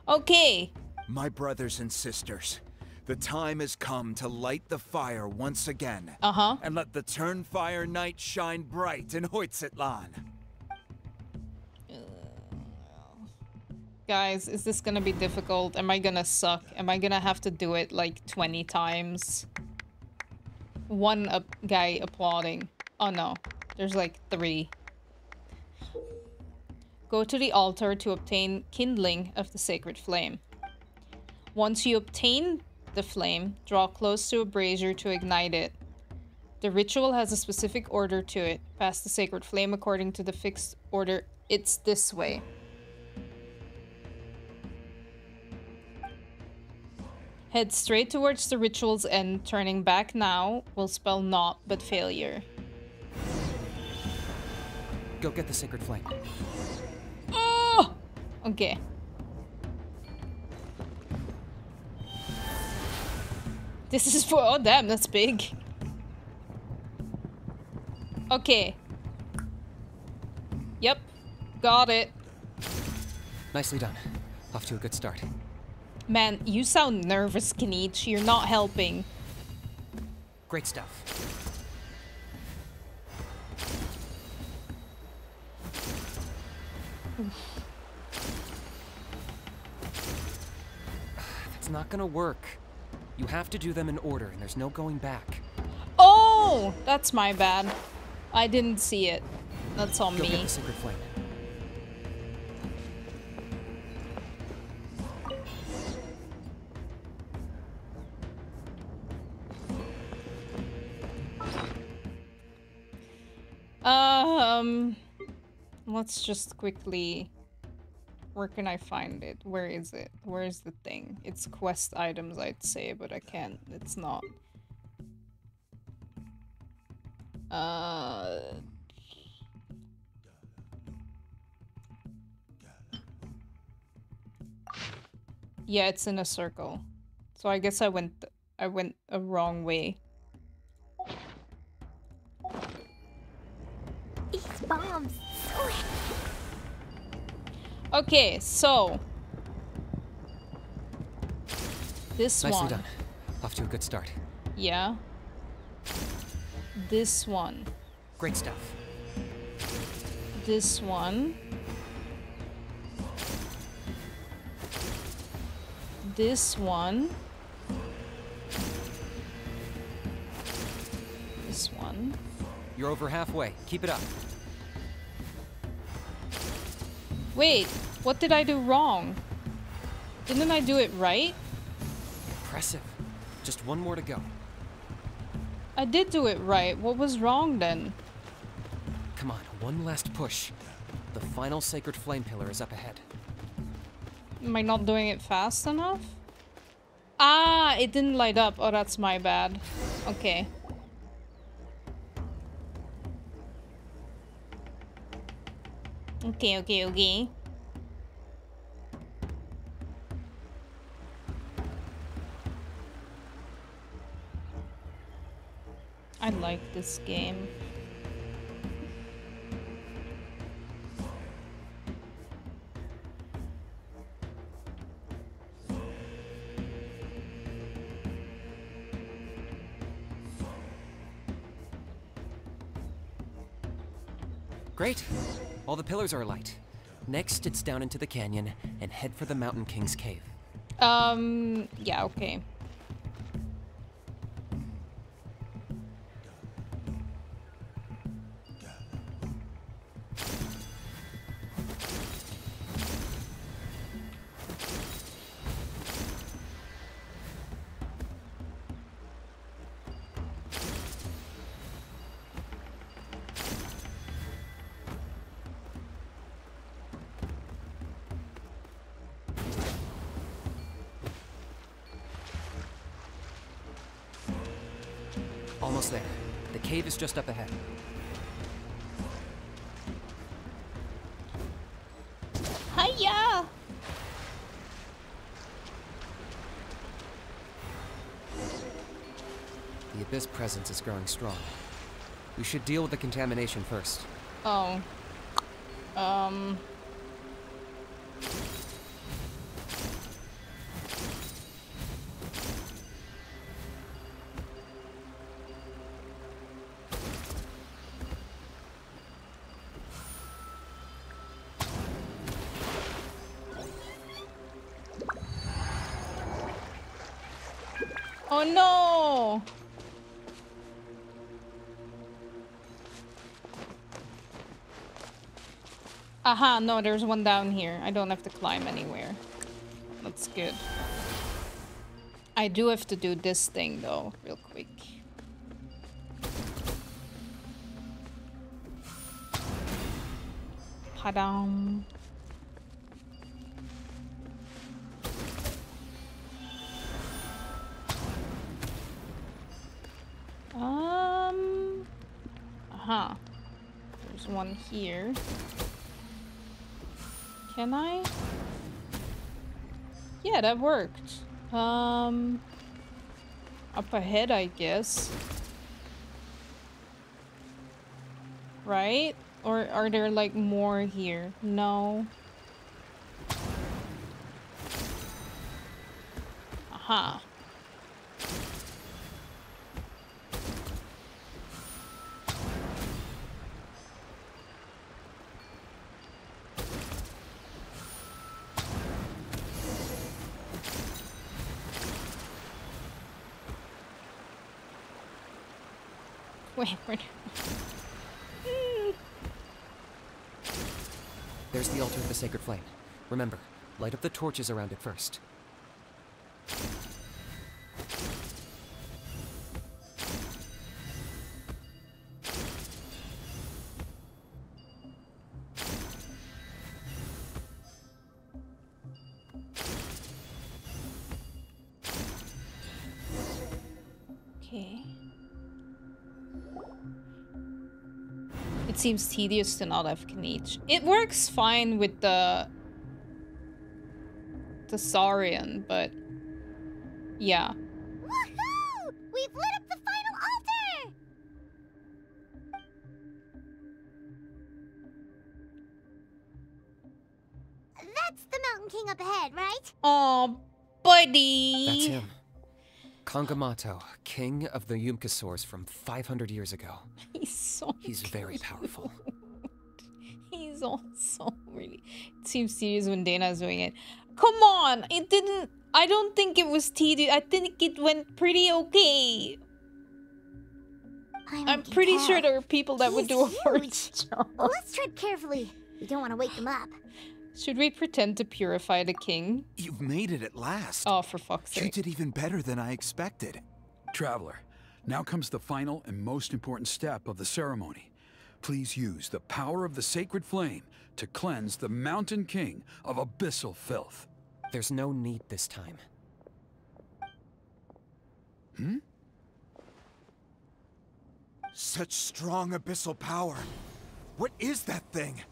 Okay. My brothers and sisters, the time has come to light the fire once again. And let the Turnfire night shine bright in Hoytzitlan. Guys, is this gonna be difficult? Am I gonna suck? Am I gonna have to do it like 20 times? One guy applauding. Oh no, there's like 3. Go to the altar to obtain kindling of the sacred flame. Once you obtain the flame, draw close to a brazier to ignite it. The ritual has a specific order to it. Pass the sacred flame according to the fixed order. It's this way. Head straight towards the ritual's end. Turning back now will spell naught but failure. Go get the sacred flame. Oh! Okay. This is for... Oh, damn, that's big. Okay. Yep. Got it. Nicely done. Off to a good start. Man, you sound nervous, KINICH. You're not helping. Great stuff. That's not gonna work. You have to do them in order, and there's no going back. Oh! That's my bad. I didn't see it. That's on Go me. get the sacred flame. Let's just quickly... Where can I find it? Where is it? Where is the thing? It's quest items, I'd say, but I can't. It's not. Yeah, it's in a circle. So I guess I went a wrong way. These bombs. Okay, so this Nicely one. done. Off to a good start. Yeah. This one. Great stuff. This one. This one. This one. You're over halfway. Keep it up. Wait, what did I do wrong? Didn't I do it right? Impressive. Just one more to go. I did do it right. What was wrong then? Come on, one last push. The final sacred flame pillar is up ahead. Am I not doing it fast enough? Ah, it didn't light up. Oh, that's my bad. Okay. Okay. I like this game. Great. All the pillars are alight. Next, it's down into the canyon and head for the Mountain King's cave. Yeah, okay. Almost there. The cave is just up ahead. Hiya! The Abyss presence is growing strong. We should deal with the contamination first. Oh. Oh no! Aha, no, there's one down here. I don't have to climb anywhere. That's good. I do have to do this thing though, real quick. Padam. Aha. There's one here. Can I? Yeah, that worked. Up ahead, I guess. Right? Or are there like more here? No. Aha. Wait, where? There's the altar of the sacred flame. Remember, light up the torches around it first. Okay. It seems tedious to not have KINICH. It works fine with the Saurian, but yeah. Woohoo! We've lit up the final altar! That's the Mountain King up ahead, right? Aw, buddy! That's him. Kangamato, king of the Yumkasaurs from 500 years ago. He's very powerful. He's also really... It seems tedious when Dana's doing it. Come on! It didn't... I don't think it was tedious. I think it went pretty okay. I'm pretty sure there are people that would do a worse job. Let's tread carefully. We don't want to wake them up. Should we pretend to purify the king? You've made it at last. Oh, for fuck's sake. You did even better than I expected. Traveler, now comes the final and most important step of the ceremony. Please use the power of the sacred flame to cleanse the Mountain King of abyssal filth. There's no need this time. Hmm? Such strong abyssal power. What is that thing?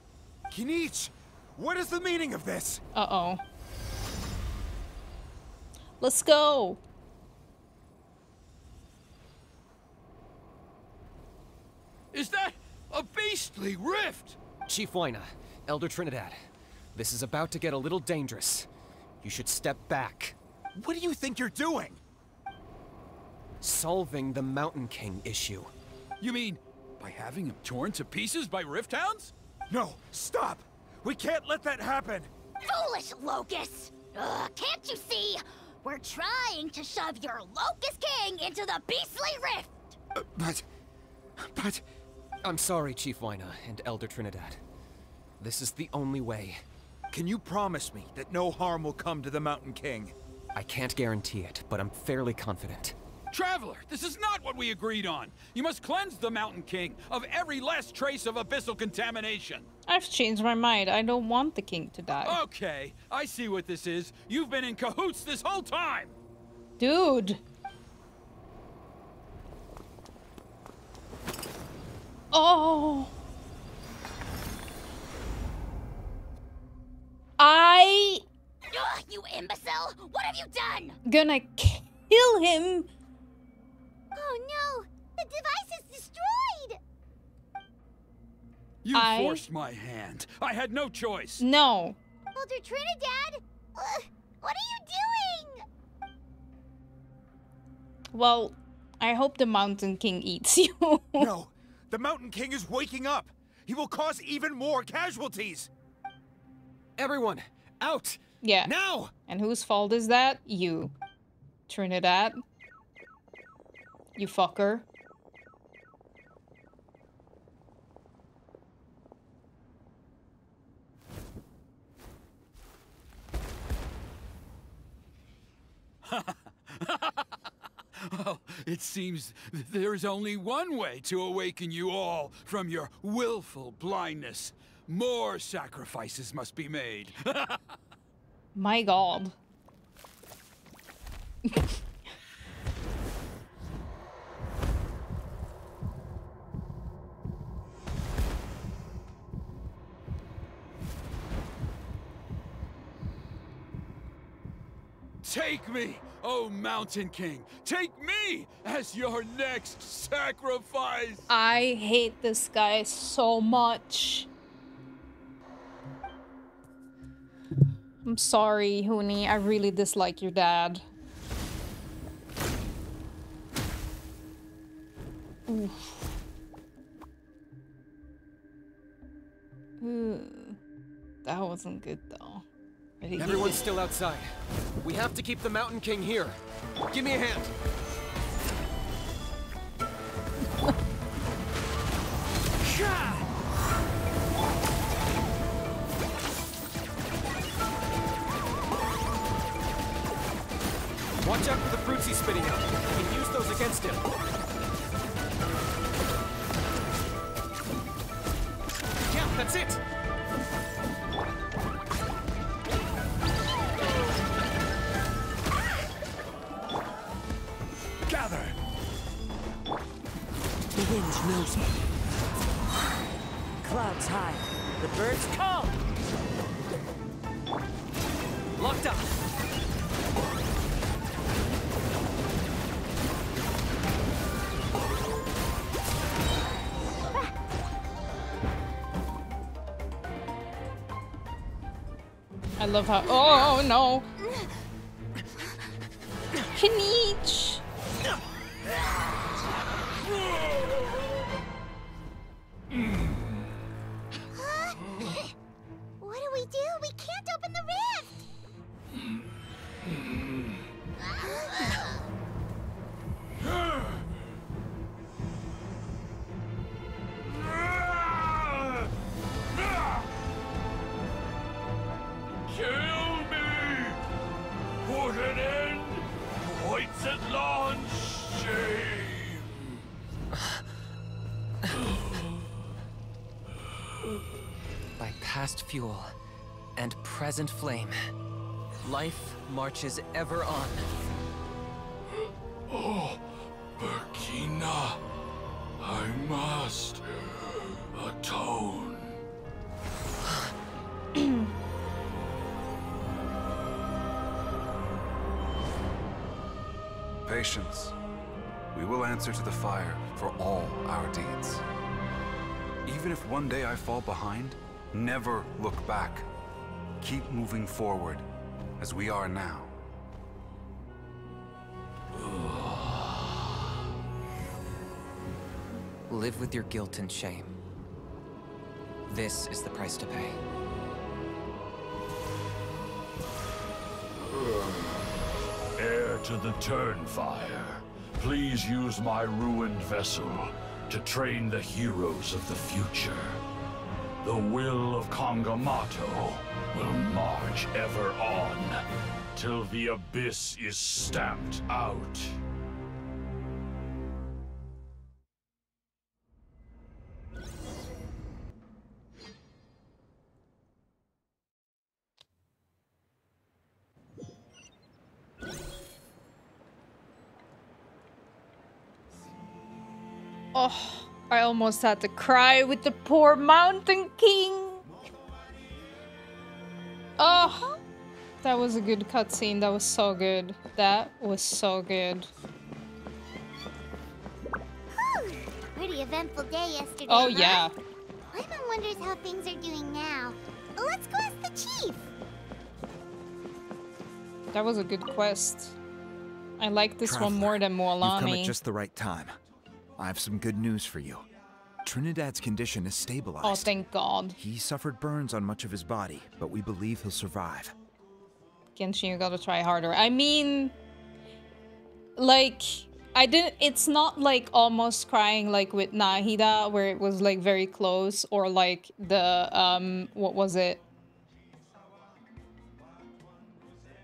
KINICH! What is the meaning of this? Uh-oh. Let's go! Is that a beastly rift? Chief Waina, Elder Trinidad, this is about to get a little dangerous. You should step back. What do you think you're doing? Solving the Mountain King issue. You mean by having him torn to pieces by rift hounds? No, stop! We can't let that happen! Foolish Locust! Can't you see? We're trying to shove your Locust King into the beastly rift! But... I'm sorry, Chief Waina and Elder Trinidad. This is the only way. Can you promise me that no harm will come to the Mountain King? I can't guarantee it, but I'm fairly confident. Traveler, this is not what we agreed on. You must cleanse the Mountain King of every last trace of abyssal contamination. I've changed my mind. I don't want the king to die. Okay, I see what this is. You've been in cahoots this whole time. Dude. Oh. You imbecile! What have you done? Gonna kill him. Oh no! The device is destroyed! You forced my hand. I had no choice. No. Elder Trinidad? What are you doing? Well, I hope the Mountain King eats you. No! The Mountain King is waking up! He will cause even more casualties! Everyone, out! Yeah. Now! And whose fault is that? You. Trinidad. You fucker. Well, it seems there is only one way to awaken you all from your willful blindness. More sacrifices must be made. My god. Take me, oh Mountain King! Take me as your next sacrifice! I hate this guy so much. I'm sorry, Huni. I really dislike your dad. Oof. That wasn't good though. Everyone's still outside. We have to keep the Mountain King here. Give me a hand. Watch out for the fruits he's spitting out. We can use those against him. Yeah, that's it. Gather! The wind knows me. Clouds high. The birds call! Locked up! I love how— oh no! KINICH! What do we do? We can't open the rift! Kill me! Put an end to White's shame! By past fuel and present flame, life marches ever on. Oh, Burkina, I must atone. Patience. We will answer to the fire for all our deeds. Even if one day I fall behind, never look back. Keep moving forward, as we are now. Live with your guilt and shame. This is the price to pay. Heir to the Turnfire, please use my ruined vessel to train the heroes of the future. The will of Kangamato will march ever on, till the abyss is stamped out. Oh, I almost had to cry with the poor Mountain King. Oh, that was a good cutscene. That was so good. That was so good. Whew. Pretty eventful day yesterday. Oh, yeah. Paimon wonders how things are doing now. Let's go ask the chief. That was a good quest. I like this one more than You've come at Moalani. just the right time. I have some good news for you. Trinidad's condition is stabilized. Oh, thank God. He suffered burns on much of his body, but we believe he'll survive. Genshin, you gotta try harder. I mean, like, I didn't, it's not like almost crying like with Nahida where it was like very close, or like the, what was it?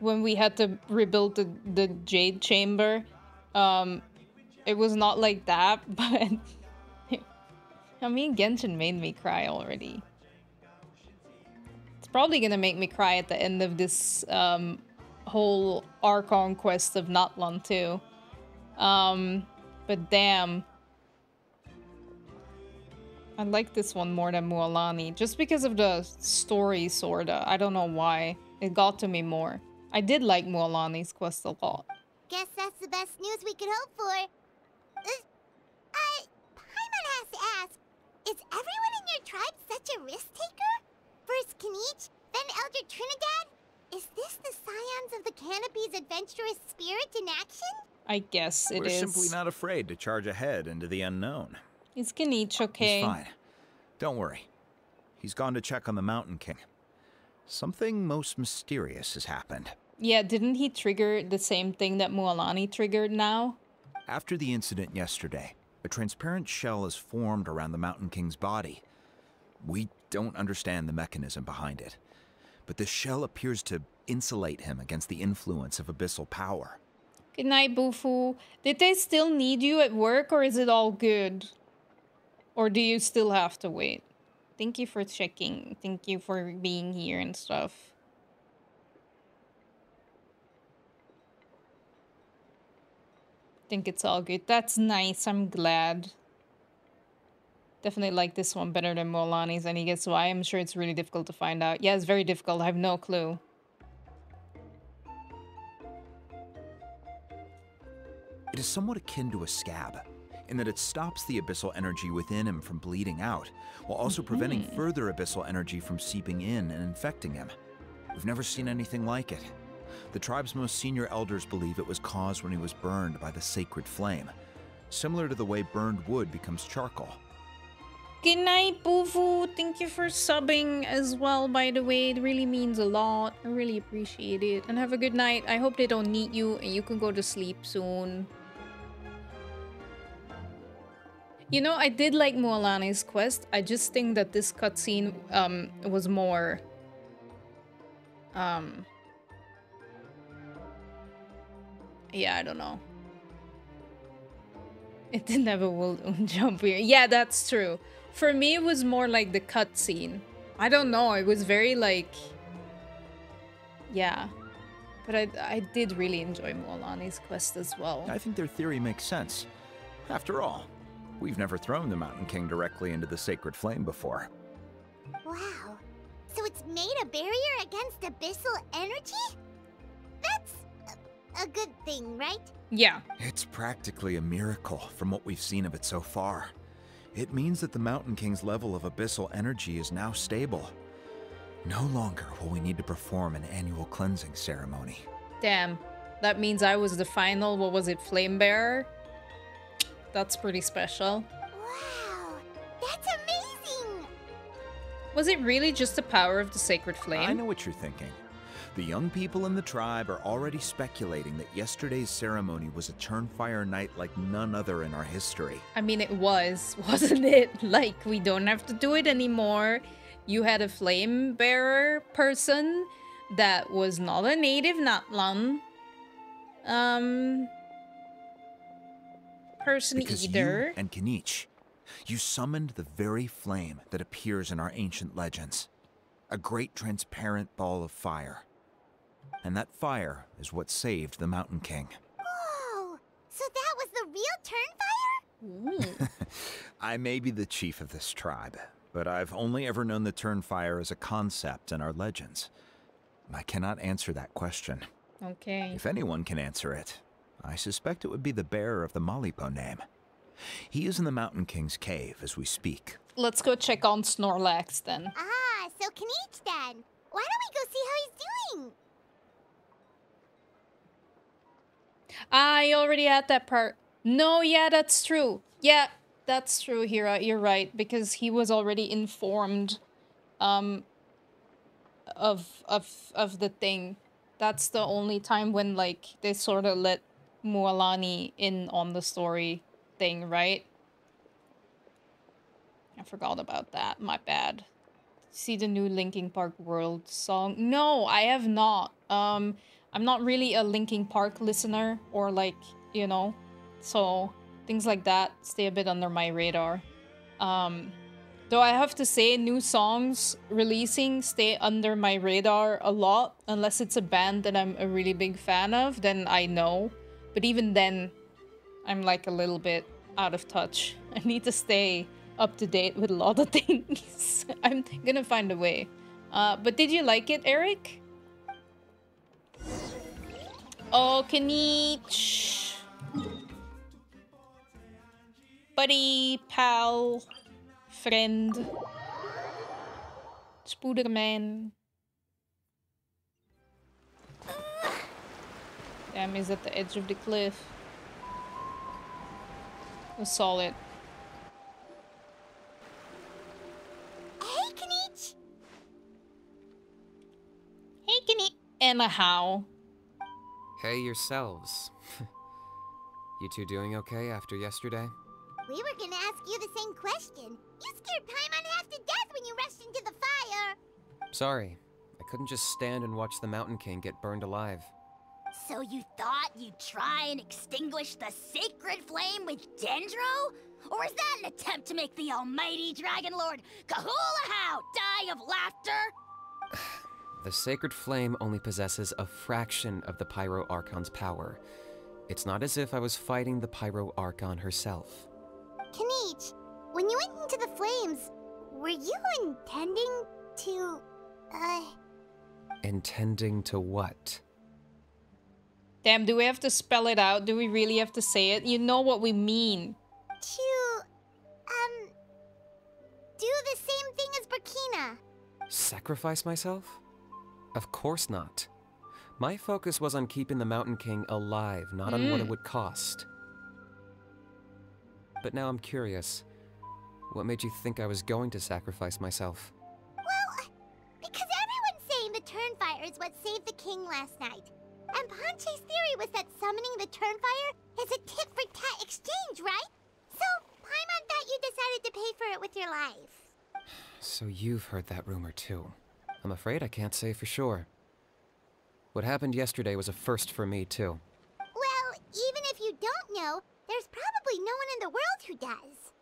When we had to rebuild the Jade Chamber. It was not like that, but I mean, Genshin made me cry already. It's probably gonna make me cry at the end of this whole Archon quest of Natlan too. But damn. I like this one more than Mualani, just because of the story, sorta. I don't know why. It got to me more. I did like Mualani's quest a lot. Guess that's the best news we could hope for. Paimon has to ask, is everyone in your tribe such a risk taker? First KINICH, then Elder Trinidad? Is this the scions of the Canopy's adventurous spirit in action? I guess it is. We're simply not afraid to charge ahead into the unknown. Is KINICH okay? He's fine. Don't worry. He's gone to check on the Mountain King. Something most mysterious has happened. Yeah, didn't he trigger the same thing that Mualani triggered now? After the incident yesterday, a transparent shell is formed around the Mountain King's body. We don't understand the mechanism behind it, but the shell appears to insulate him against the influence of abyssal power. Good night, Bufu. Did they still need you at work, or is it all good? Or do you still have to wait? Thank you for checking. Thank you for being here and stuff. Think it's all good. That's nice. I'm glad. Definitely like this one better than Mualani's. Any guess why? I'm sure it's really difficult to find out. Yeah, it's very difficult. I have no clue. It is somewhat akin to a scab, in that it stops the abyssal energy within him from bleeding out, while also preventing further abyssal energy from seeping in and infecting him. We've never seen anything like it. The tribe's most senior elders believe it was caused when he was burned by the sacred flame, similar to the way burned wood becomes charcoal. Good night, Bufu. Thank you for subbing as well, by the way. It really means a lot. I really appreciate it. And have a good night. I hope they don't need you and you can go to sleep soon. You know, I did like Mualani's quest. I just think that this cutscene was more... yeah, I don't know. It didn't have a Wuldoon jump here. Yeah, that's true. For me, it was more like the cutscene. I don't know. It was very like... yeah. But I did really enjoy Mualani's quest as well. I think their theory makes sense. After all, we've never thrown the Mountain King directly into the sacred flame before. Wow. So it's made a barrier against abyssal energy? That's a good thing, right? Yeah. It's practically a miracle from what we've seen of it so far. It means that the Mountain King's level of abyssal energy is now stable. No longer will we need to perform an annual cleansing ceremony. Damn. That means I was the final, what was it, flame bearer? That's pretty special. Wow, that's amazing! Was it really just the power of the sacred flame? I know what you're thinking. The young people in the tribe are already speculating that yesterday's ceremony was a Turnfire night like none other in our history. I mean, it was, wasn't it? Like, we don't have to do it anymore. You had a flame bearer person that was not a native Natlan person because either. You and KINICH, you summoned the very flame that appears in our ancient legends. A great transparent ball of fire. And that fire is what saved the Mountain King. Whoa! So that was the real Turnfire? I may be the chief of this tribe, but I've only ever known the Turnfire as a concept in our legends. I cannot answer that question. Okay. If anyone can answer it, I suspect it would be the bearer of the Malipo name. He is in the Mountain King's cave as we speak. Let's go check on Snorlax then. Ah, so KINICH then. Why don't we go see how he's doing? I already had that part. No, yeah, that's true. Yeah, that's true, Hira. You're right, because he was already informed of the thing. That's the only time when, like, they sort of let Mualani in on the story thing, right? I forgot about that. My bad. See the new Linkin Park World song? No, I have not. I'm not really a Linkin Park listener, or like, you know, so things like that stay a bit under my radar. Though I have to say, new songs releasing stay under my radar a lot, unless it's a band that I'm a really big fan of, then I know. But even then, I'm like a little bit out of touch. I need to stay up to date with a lot of things. I'm gonna find a way. But did you like it, Eric? Oh, KINICH. Buddy, pal, friend, Spooderman. Damn, he's at the edge of the cliff. A solid. Hey, KINICH! Hey, KINICH! And a how? Hey yourselves. You two doing okay after yesterday? We were gonna ask you the same question. You scared Paimon half to death when you rushed into the fire. Sorry, I couldn't just stand and watch the Mountain King get burned alive. So you thought you'd try and extinguish the sacred flame with Dendro? Or is that an attempt to make the almighty Dragon Lord Kahulahau die of laughter? The sacred flame only possesses a fraction of the Pyro Archon's power. It's not as if I was fighting the Pyro Archon herself. KINICH, when you went into the flames, were you intending to, Intending to what? Damn, do we have to spell it out? Do we really have to say it? You know what we mean. To, do the same thing as Burkina. Sacrifice myself? Of course not. My focus was on keeping the Mountain King alive, not on what it would cost. But now I'm curious. What made you think I was going to sacrifice myself? Well, because everyone's saying the Turnfire is what saved the king last night. And Ponche's theory was that summoning the Turnfire is a tit-for-tat exchange, right? So, Paimon thought you decided to pay for it with your life. So you've heard that rumor too. I'm afraid I can't say for sure. What happened yesterday was a first for me too. Well, even if you don't know, there's probably no one in the world who does.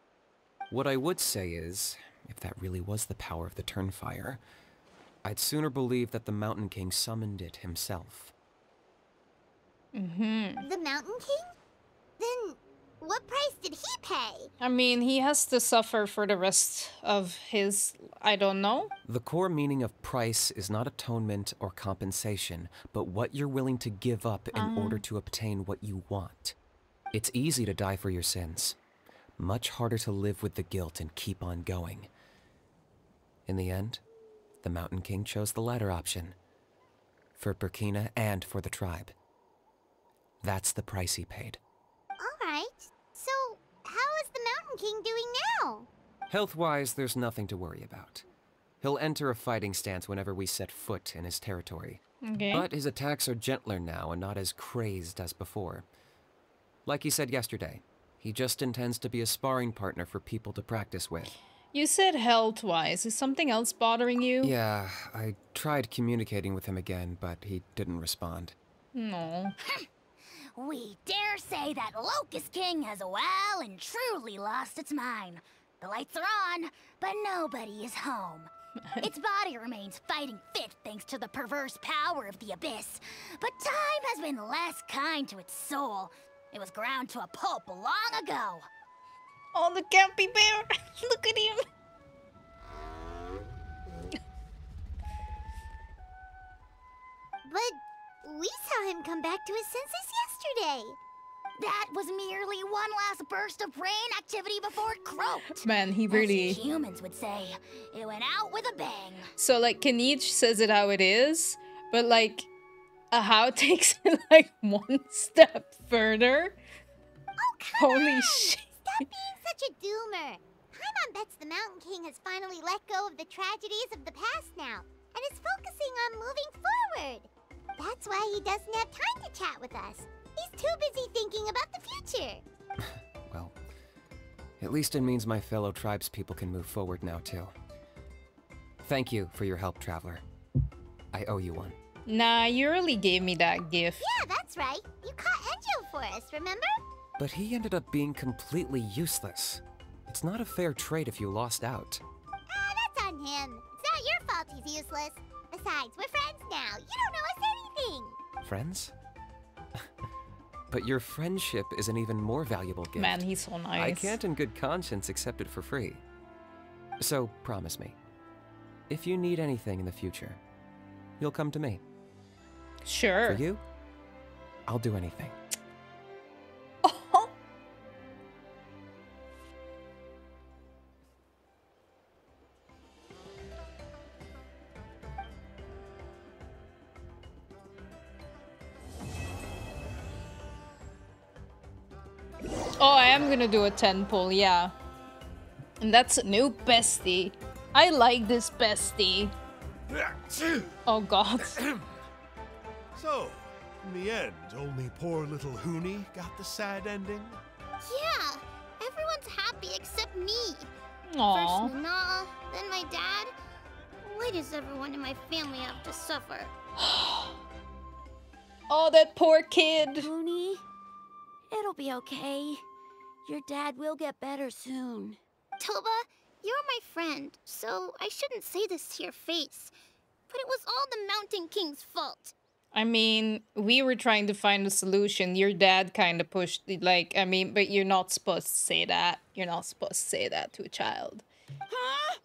What I would say is, if that really was the power of the Turnfire, I'd sooner believe that the Mountain King summoned it himself. The Mountain King? Then, what price did he pay? I mean, he has to suffer for the rest of his... I don't know. The core meaning of price is not atonement or compensation, but what you're willing to give up in order to obtain what you want. It's easy to die for your sins. Much harder to live with the guilt and keep on going. In the end, the Mountain King chose the latter option. For Burkina and for the tribe. That's the price he paid. Alright, so how is the Mountain King doing now? Health-wise, there's nothing to worry about. He'll enter a fighting stance whenever we set foot in his territory. Okay. But his attacks are gentler now and not as crazed as before. Like he said yesterday, he just intends to be a sparring partner for people to practice with. You said health-wise. Is something else bothering you? Yeah, I tried communicating with him again, but he didn't respond. No. We dare say that Locust King has well and truly lost its mind. The lights are on, but nobody is home. Its body remains fighting fit thanks to the perverse power of the Abyss, but time has been less kind to its soul. It was ground to a pulp long ago. Oh, the campy bear! Look at him! But we saw him come back to his senses yesterday. That was merely one last burst of brain activity before it croaked. Man, he really... As humans would say, it went out with a bang. So, like, KINICH says it how it is, but, like, a how takes it, like, one step further. Oh, come Holy on! shit. Stop being such a doomer. Paimon bets the Mountain King has finally let go of the tragedies of the past now, and is focusing on moving forward. That's why he doesn't have time to chat with us. He's too busy thinking about the future. Well, at least it means my fellow tribespeople can move forward now, too. Thank you for your help, Traveler. I owe you one. Nah, you already gave me that gift. Yeah, that's right. You caught Enjo for us, remember? But he ended up being completely useless. It's not a fair trade if you lost out. That's on him. It's not your fault he's useless. Besides, we're friends now. You don't know us anything. Friends? But your friendship is an even more valuable gift. Man, he's so nice. I can't in good conscience accept it for free. So, promise me, if you need anything in the future, you'll come to me. Sure. For you, I'll do anything. Oh, I am gonna do a 10 pull, yeah. And that's a new bestie. I like this bestie. Oh god. So, in the end, only poor little Huni got the sad ending? Yeah, everyone's happy except me. Aww. First Nana, then my dad. Why does everyone in my family have to suffer? Oh, that poor kid. Huni, it'll be okay. Your dad will get better soon. Toba, you're my friend, so I shouldn't say this to your face. But it was all the Mountain King's fault. I mean, we were trying to find a solution. Your dad kind of pushed it, like, I mean, but you're not supposed to say that. You're not supposed to say that to a child. Huh?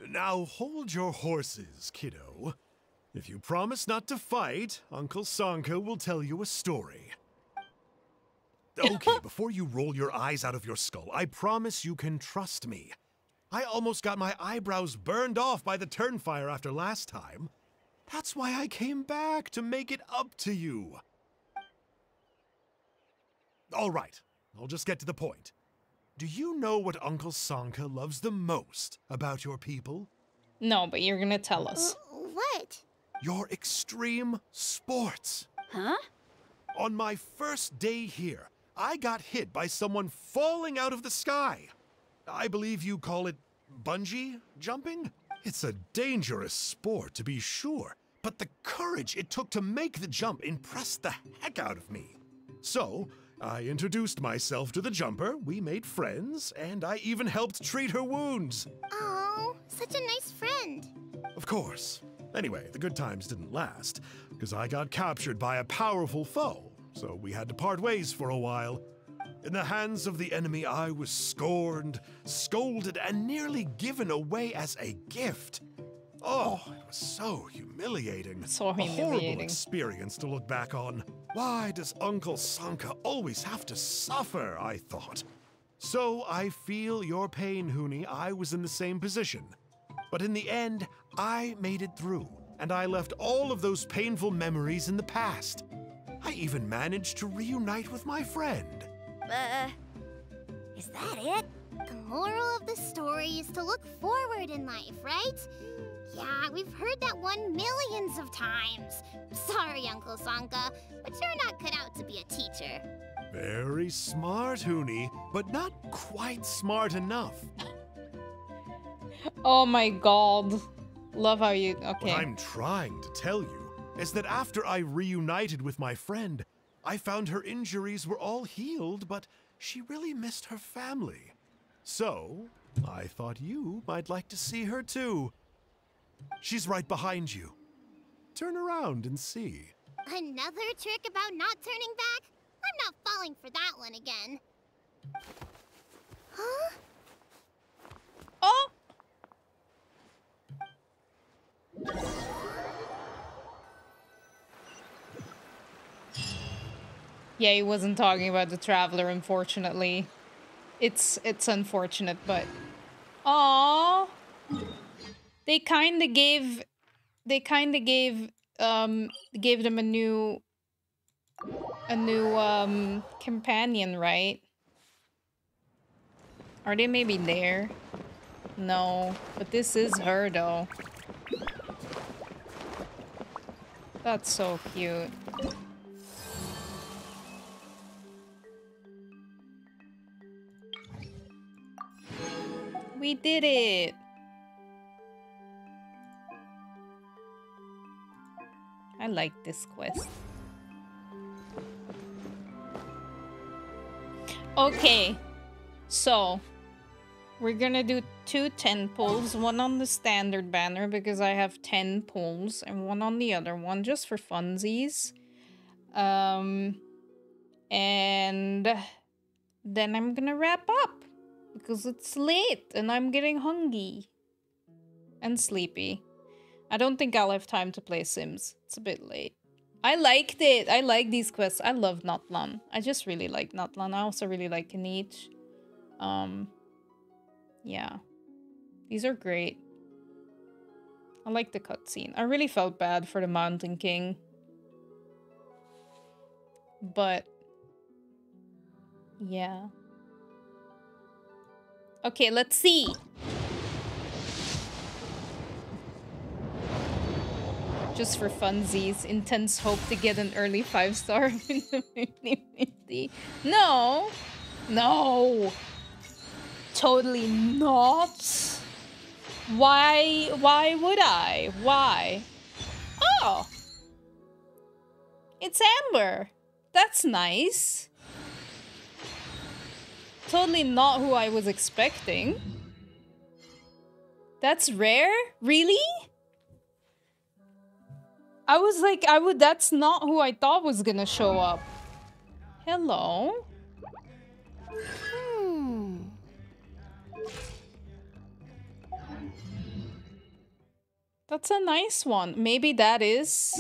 Now hold your horses, kiddo. If you promise not to fight, Uncle Sanka will tell you a story. Okay, before you roll your eyes out of your skull, I promise you can trust me. I almost got my eyebrows burned off by the turnfire after last time. That's why I came back, to make it up to you. All right, I'll just get to the point. Do you know what Uncle Sanka loves the most about your people? No, but you're gonna tell us. What? Your extreme sports. Huh? On my first day here, I got hit by someone falling out of the sky. I believe you call it bungee jumping? It's a dangerous sport, to be sure, but the courage it took to make the jump impressed the heck out of me. So, I introduced myself to the jumper, we made friends, and I even helped treat her wounds. Oh, such a nice friend. Of course. Anyway, the good times didn't last, because I got captured by a powerful foe, so we had to part ways for a while. In the hands of the enemy, I was scorned, scolded, and nearly given away as a gift. Oh, it was so humiliating. So A horrible humiliating. experience to look back on. Why does Uncle Sanka always have to suffer, I thought. So I feel your pain, Huni. I was in the same position. But in the end, I made it through, and I left all of those painful memories in the past. I even managed to reunite with my friend. Is that it? The moral of the story is to look forward in life, right? Yeah, we've heard that one millions of times. Sorry, Uncle Sanka, but you're not cut out to be a teacher. Very smart, Huni, but not quite smart enough. Oh my god. Love how you... Okay. What I'm trying to tell you is that after I reunited with my friend, I found her injuries were all healed, but she really missed her family. So, I thought you might like to see her too. She's right behind you. Turn around and see. Another trick about not turning back? I'm not falling for that one again. Huh? Oh! Yeah, he wasn't talking about the Traveler, unfortunately. It's unfortunate, but... Aww! They kinda gave them a new companion, right? Are they maybe there? No, but this is her though. That's so cute. We did it! I like this quest. Okay, so we're gonna do 2 10 pulls, one on the standard banner because I have 10 pulls, and one on the other one just for funsies. And then I'm gonna wrap up because it's late and I'm getting hungry and sleepy. I don't think I'll have time to play Sims. It's a bit late. I liked it. I like these quests. I love Notlan. I just really like Notlan. I also really like KINICH. Yeah. These are great. I like the cutscene. I really felt bad for the Mountain King. But yeah. Okay, let's see. Just for funsies, intense hope to get an early 5-star in the 50-50. No! No! Totally not! Why would I? Why? Oh! It's Amber! That's nice. Totally not who I was expecting. That's rare? Really? I was like, that's not who I thought was gonna show up. Hello? That's a nice one. Maybe that is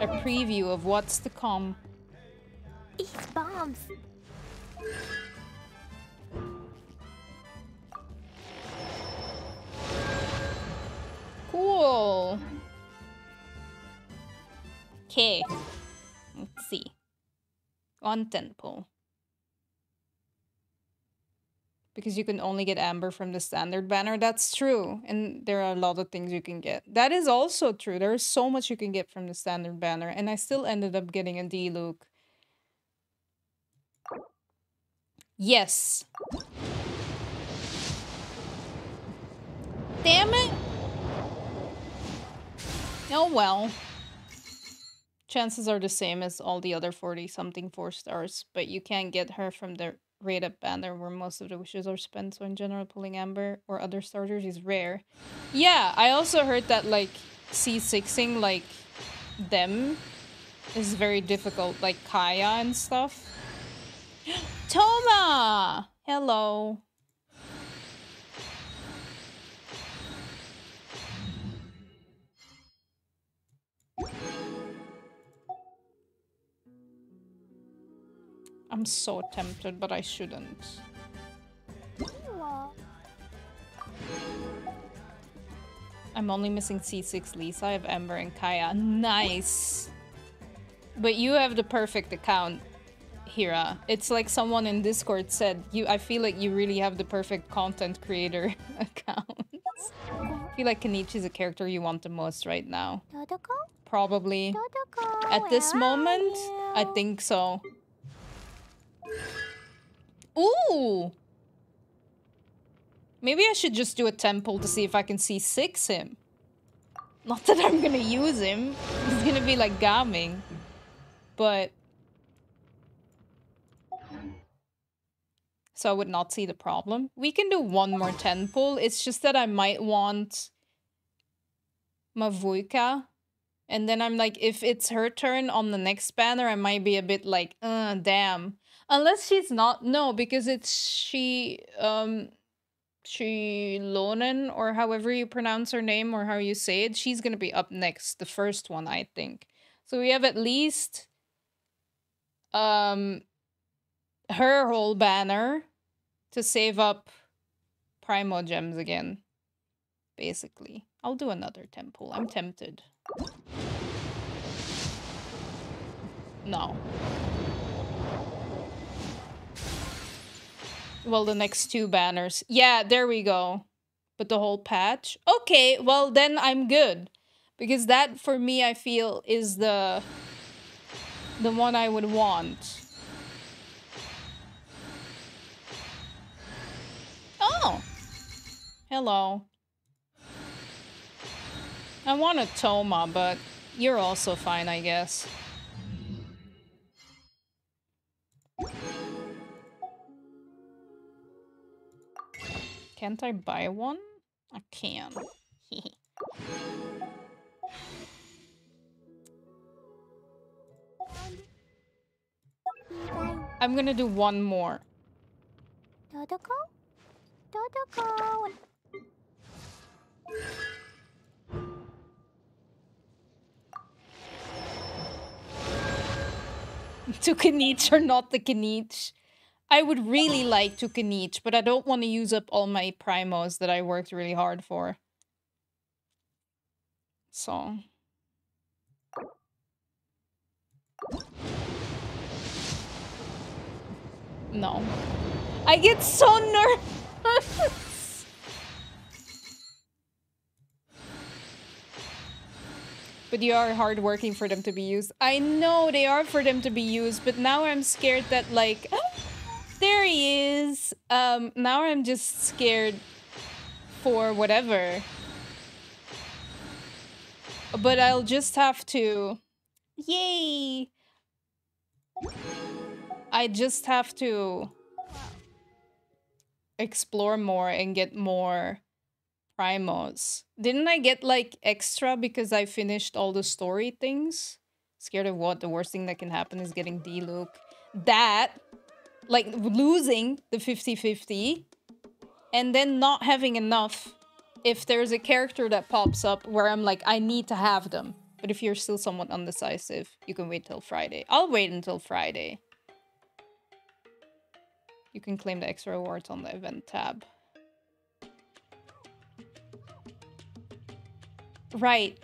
a preview of what's to come. Eat bombs. Cool. Okay. Let's see. On 10 pull. Because you can only get Amber from the standard banner. That's true. And there are a lot of things you can get. That is also true. There's so much you can get from the standard banner. And I still ended up getting a D-Luke. Yes. Damn it. Oh well. Chances are the same as all the other 40-something 4-stars. But you can't get her from the raid-up banner where most of the wishes are spent. So in general, pulling Amber or other starters is rare. Yeah, I also heard that like C6ing like them is very difficult. Like Kaya and stuff. Toma! Hello. I'm so tempted, but I shouldn't. I'm only missing C6 Lisa. I have Ember and Kaya. Nice! But you have the perfect account, Hira. It's like someone in Discord said, I feel like you really have the perfect content creator account. I feel like KINICH is a character you want the most right now. Probably. At this moment, I think so. Ooh! Maybe I should just do a temple to see if I can C6 him. Not that I'm gonna use him. He's gonna be like gaming. But... so I would not see the problem. We can do one more 10 pull. It's just that I might want Mavuika. And then I'm like, if it's her turn on the next banner, I might be a bit like, damn. Unless she's not, no, because it's she Lonen, or however you pronounce her name, or how you say it, she's gonna be up next, the first one, I think. So we have at least, her whole banner to save up Primo Gems again, basically. I'll do another temple, I'm tempted. No. Well, the next 2 banners. Yeah, there we go. But the whole patch? Okay, well then I'm good. Because that, for me, I feel is the one I would want. Hello. I want a Toma, but you're also fine, I guess. Can't I buy one? I can. I'm gonna do one more. Dodoko? Dodoko! To KINICH or not the KINICH. I would really like to KINICH, but I don't want to use up all my primos that I worked really hard for. So... No. I get so nervous! But you are hardworking for them to be used. I know they are for them to be used, but now I'm scared that, like... There he is! Now I'm just scared for whatever. But I'll just have to... Yay! I just have to explore more and get more primos. Didn't I get like extra because I finished all the story things? Scared of what? The worst thing that can happen is getting D-Luke. That, like losing the 50-50 and then not having enough if there's a character that pops up where I'm like, I need to have them. But if you're still somewhat undecisive, you can wait till Friday. I'll wait until Friday. You can claim the extra rewards on the event tab. Right.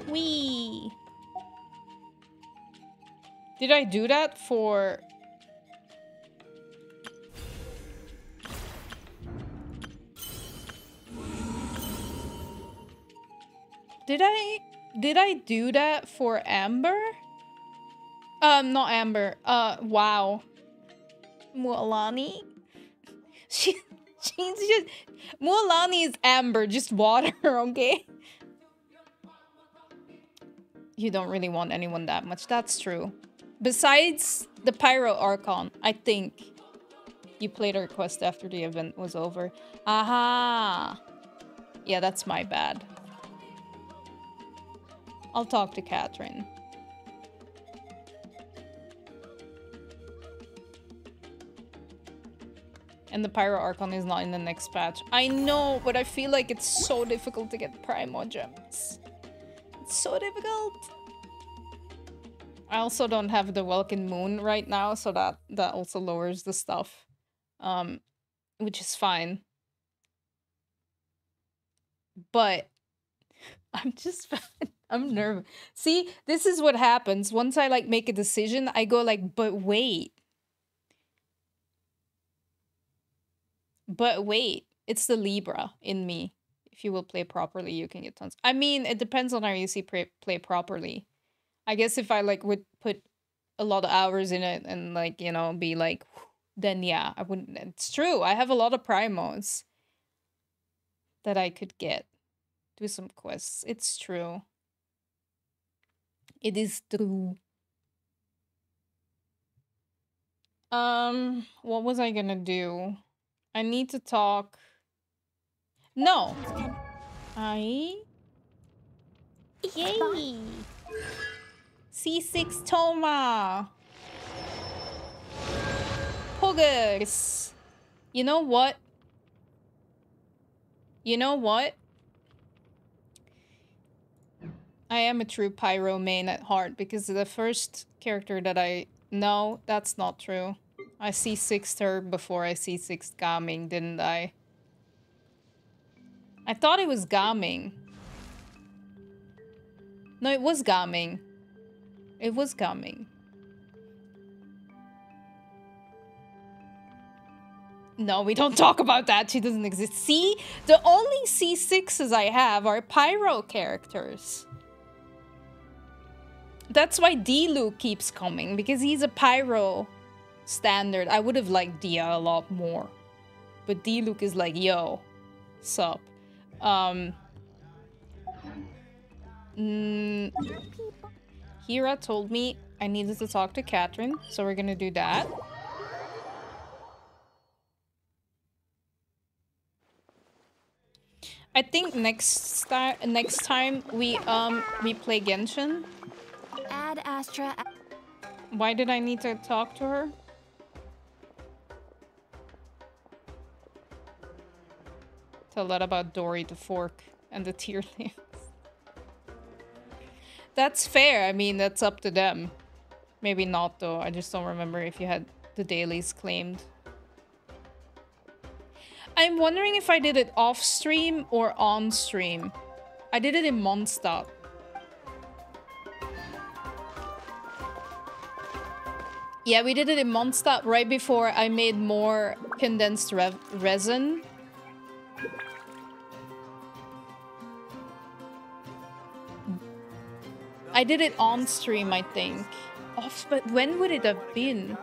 Wee. Did I do that for... Did I do that for Amber? Not Amber. Wow. Mualani? She's just... Mualani is Amber, just water, okay? You don't really want anyone that much, that's true. Besides the Pyro Archon, I think you played a request after the event was over. Aha! Yeah, that's my bad. I'll talk to Catherine. And the Pyro Archon is not in the next patch. I know, but I feel like it's so difficult to get Primo gems. It's so difficult. I also don't have the Welkin Moon right now, so that also lowers the stuff. Which is fine. But I'm just... I'm nervous. See, this is what happens. Once I, like, make a decision, I go like, but wait. But wait. It's the Libra in me. If you will play properly, you can get tons. I mean, it depends on how you see play properly. I guess if I, like, would put a lot of hours in it and, like, you know, be like, then yeah, I wouldn't. It's true. I have a lot of primos that I could get. Do some quests. It's true. It is true. What was I gonna do? I need to talk. No. Yay. C6 Toma. Poggers. You know what? You know what? I am a true Pyro main at heart because the first character that I... No, that's not true. I C6'd her before I C6'd Gaming, didn't I? I thought it was Gaming. No, it was Gaming. It was Gaming. No, we don't talk about that. She doesn't exist. See? The only C6s I have are Pyro characters. That's why D-Luke keeps coming, because he's a Pyro standard. I would have liked Dia a lot more. But D-Luke is like, yo, sup. Hira told me I needed to talk to Catherine, so we're gonna do that. I think next time we play Genshin. Ad Astra. Why did I need to talk to her? Tell that about Dory the Fork and the tier names. That's fair. I mean, that's up to them. Maybe not though. I just don't remember if you had the dailies claimed. I'm wondering if I did it off stream or on stream. I did it in Mondstadt. Yeah, we did it in Mondstadt right before I made more condensed resin. I did it on stream, I think. Off, but when would it have been?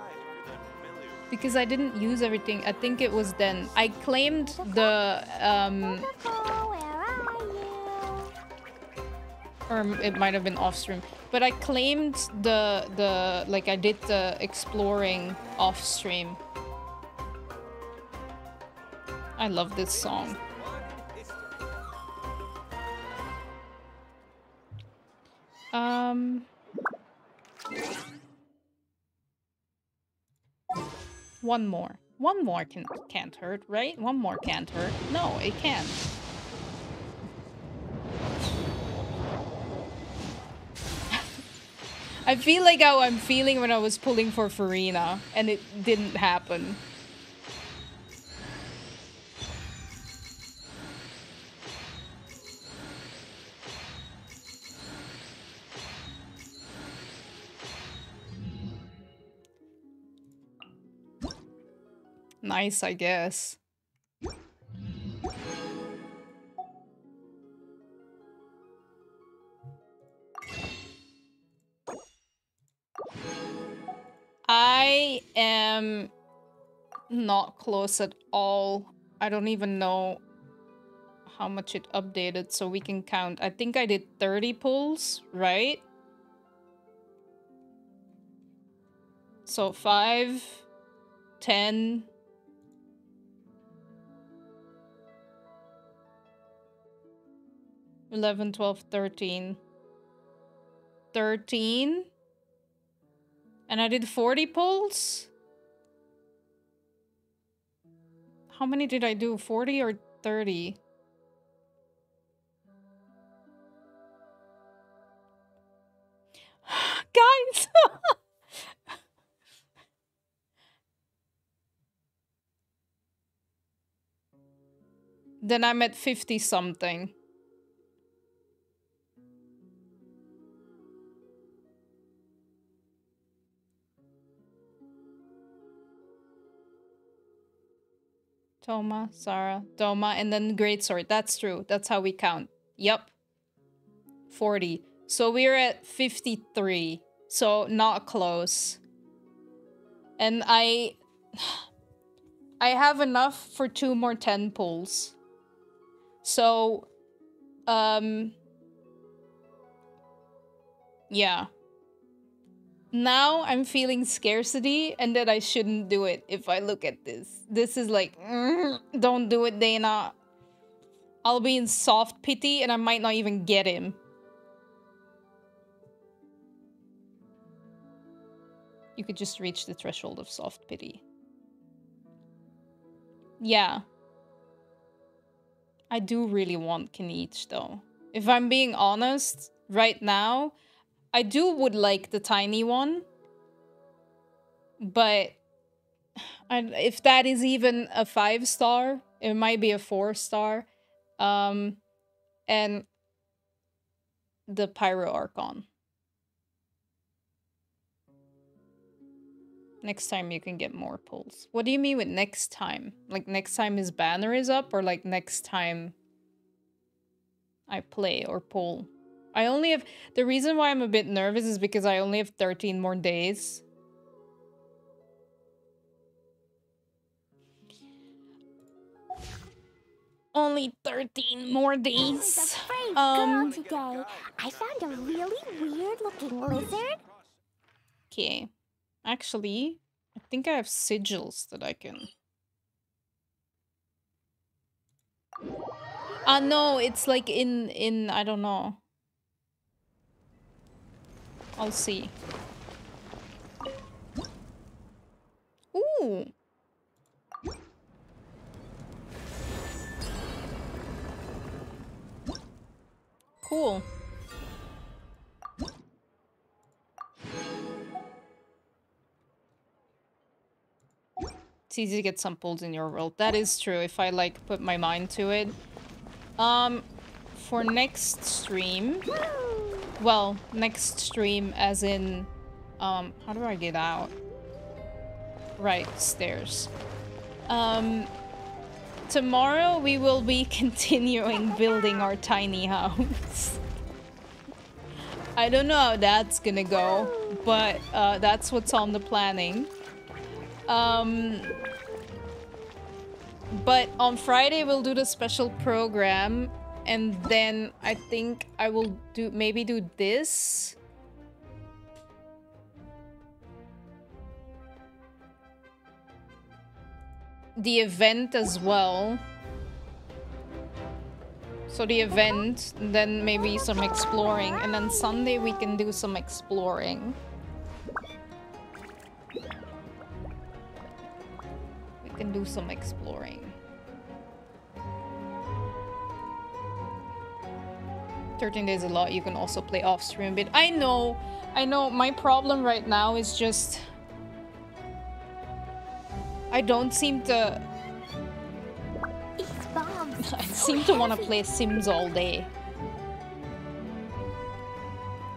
Because I didn't use everything. I think it was then. I claimed the or it might have been off stream. But I claimed the like I did the exploring off stream. I love this song. One more. One more can't hurt, right? One more can't hurt. No, it can't. I feel like how I'm feeling when I was pulling for Farina, and it didn't happen. Nice, I guess. I am not close at all. I don't even know how much it updated, so we can count. I think I did 30 pulls, right? So 5, 10... 11, 12, 13. 13? And I did 40 pulls? How many did I do? 40 or 30? Guys! Then I'm at 50 something. Toma, Sarah, Doma, and then Greatsword. That's true. That's how we count. Yep. 40. So we're at 53. So not close. And I have enough for 2 more 10 pulls. So, yeah. Now I'm feeling scarcity and that I shouldn't do it if I look at this. This is like, don't do it, Dana. I'll be in soft pity and I might not even get him. You could just reach the threshold of soft pity. Yeah. I do really want KINICH though. If I'm being honest, right now, I would like the tiny one, but if that is even a 5-star, it might be a 4-star. And the Pyro Archon. Next time you can get more pulls. What do you mean with next time? Like next time his banner is up, or like next time I play or pull? I only have... The reason why I'm a bit nervous is because I only have 13 more days. Only 13 more days. Girl today. I found a really weird-looking lizard. Okay. Actually, I think I have sigils that I can... no, it's like in I don't know. I'll see. Ooh. Cool. It's easy to get some pulls in your world. That is true if I like put my mind to it. For next stream, well, next stream as in, how do I get out? Right, stairs. Tomorrow we will be continuing building our tiny house. I don't know how that's gonna go, but that's what's on the planning. But on Friday we'll do the special program, and then I think I will maybe do this. The event as well. So the event, then maybe some exploring, and then Sunday we can do some exploring. We can do some exploring. 13 days a lot, you can also play off stream a bit. I know, my problem right now is just... I don't seem to... I seem to want to play Sims all day.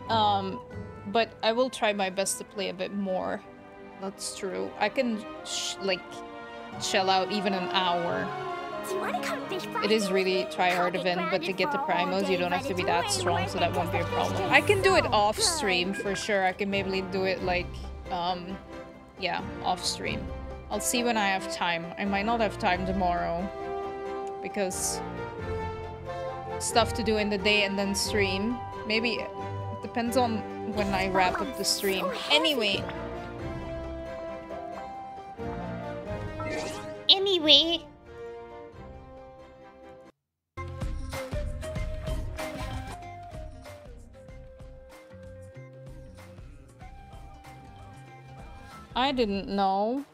But I will try my best to play a bit more. That's true. I can, like, chill out even an hour. It is really try-hard event, but to get the primos, you don't have to be that strong, so that won't be a problem. I can do it off-stream, for sure. I can maybe do it, like, yeah, off-stream. I'll see when I have time. I might not have time tomorrow, because stuff to do in the day and then stream. Maybe it depends on when I wrap up the stream. Anyway. I didn't know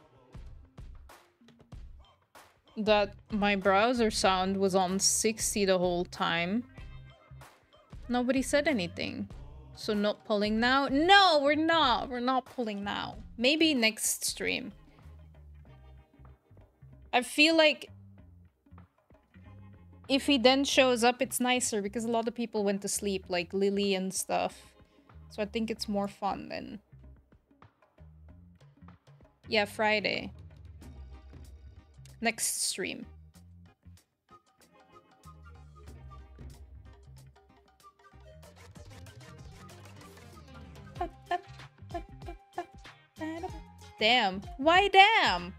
that my browser sound was on 60 the whole time. Nobody said anything. So not pulling now? No, we're not. We're not pulling now. Maybe next stream. I feel like if he then shows up, it's nicer because a lot of people went to sleep, like Lily and stuff. So I think it's more fun then. Yeah, Friday. Next stream. Damn. Why damn?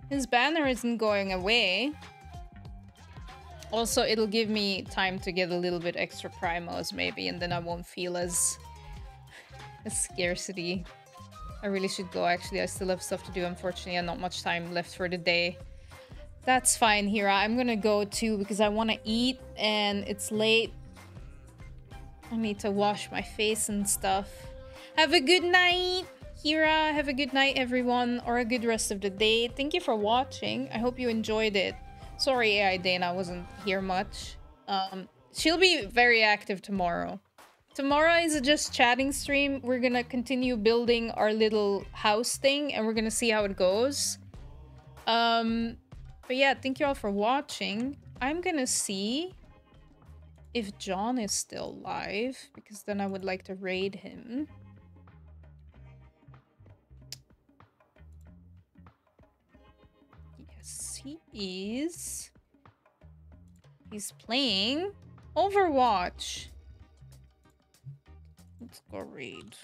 His banner isn't going away. Also, it'll give me time to get a little bit extra primos maybe, and then I won't feel as scarcity. I really should go, actually. I still have stuff to do, unfortunately, and not much time left for the day. That's fine, Hira. I'm gonna go too, because I want to eat, and it's late. I need to wash my face and stuff. Have a good night, Hira. Have a good night, everyone, or a good rest of the day. Thank you for watching. I hope you enjoyed it. Sorry, AI Dana wasn't here much. She'll be very active tomorrow. Tomorrow is a just chatting stream. We're gonna continue building our little house thing, and we're gonna see how it goes. But yeah, thank you all for watching. I'm gonna see if John is still live, because then I would like to raid him. Yes, he is. He's playing Overwatch. Let's go raid.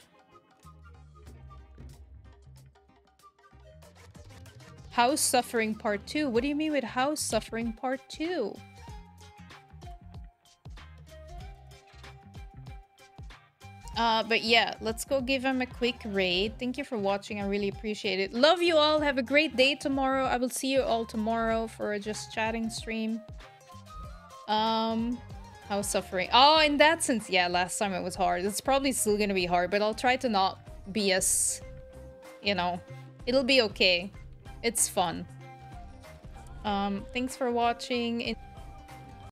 House Suffering Part 2? What do you mean with House Suffering Part 2? But yeah, let's go give him a quick raid. Thank you for watching. I really appreciate it. Love you all. Have a great day tomorrow. I will see you all tomorrow for a just chatting stream. House Suffering. Oh, in that sense, yeah, last time it was hard. It's probably still gonna be hard, but I'll try to not be as, you know, it'll be okay. It's fun. Thanks for watching.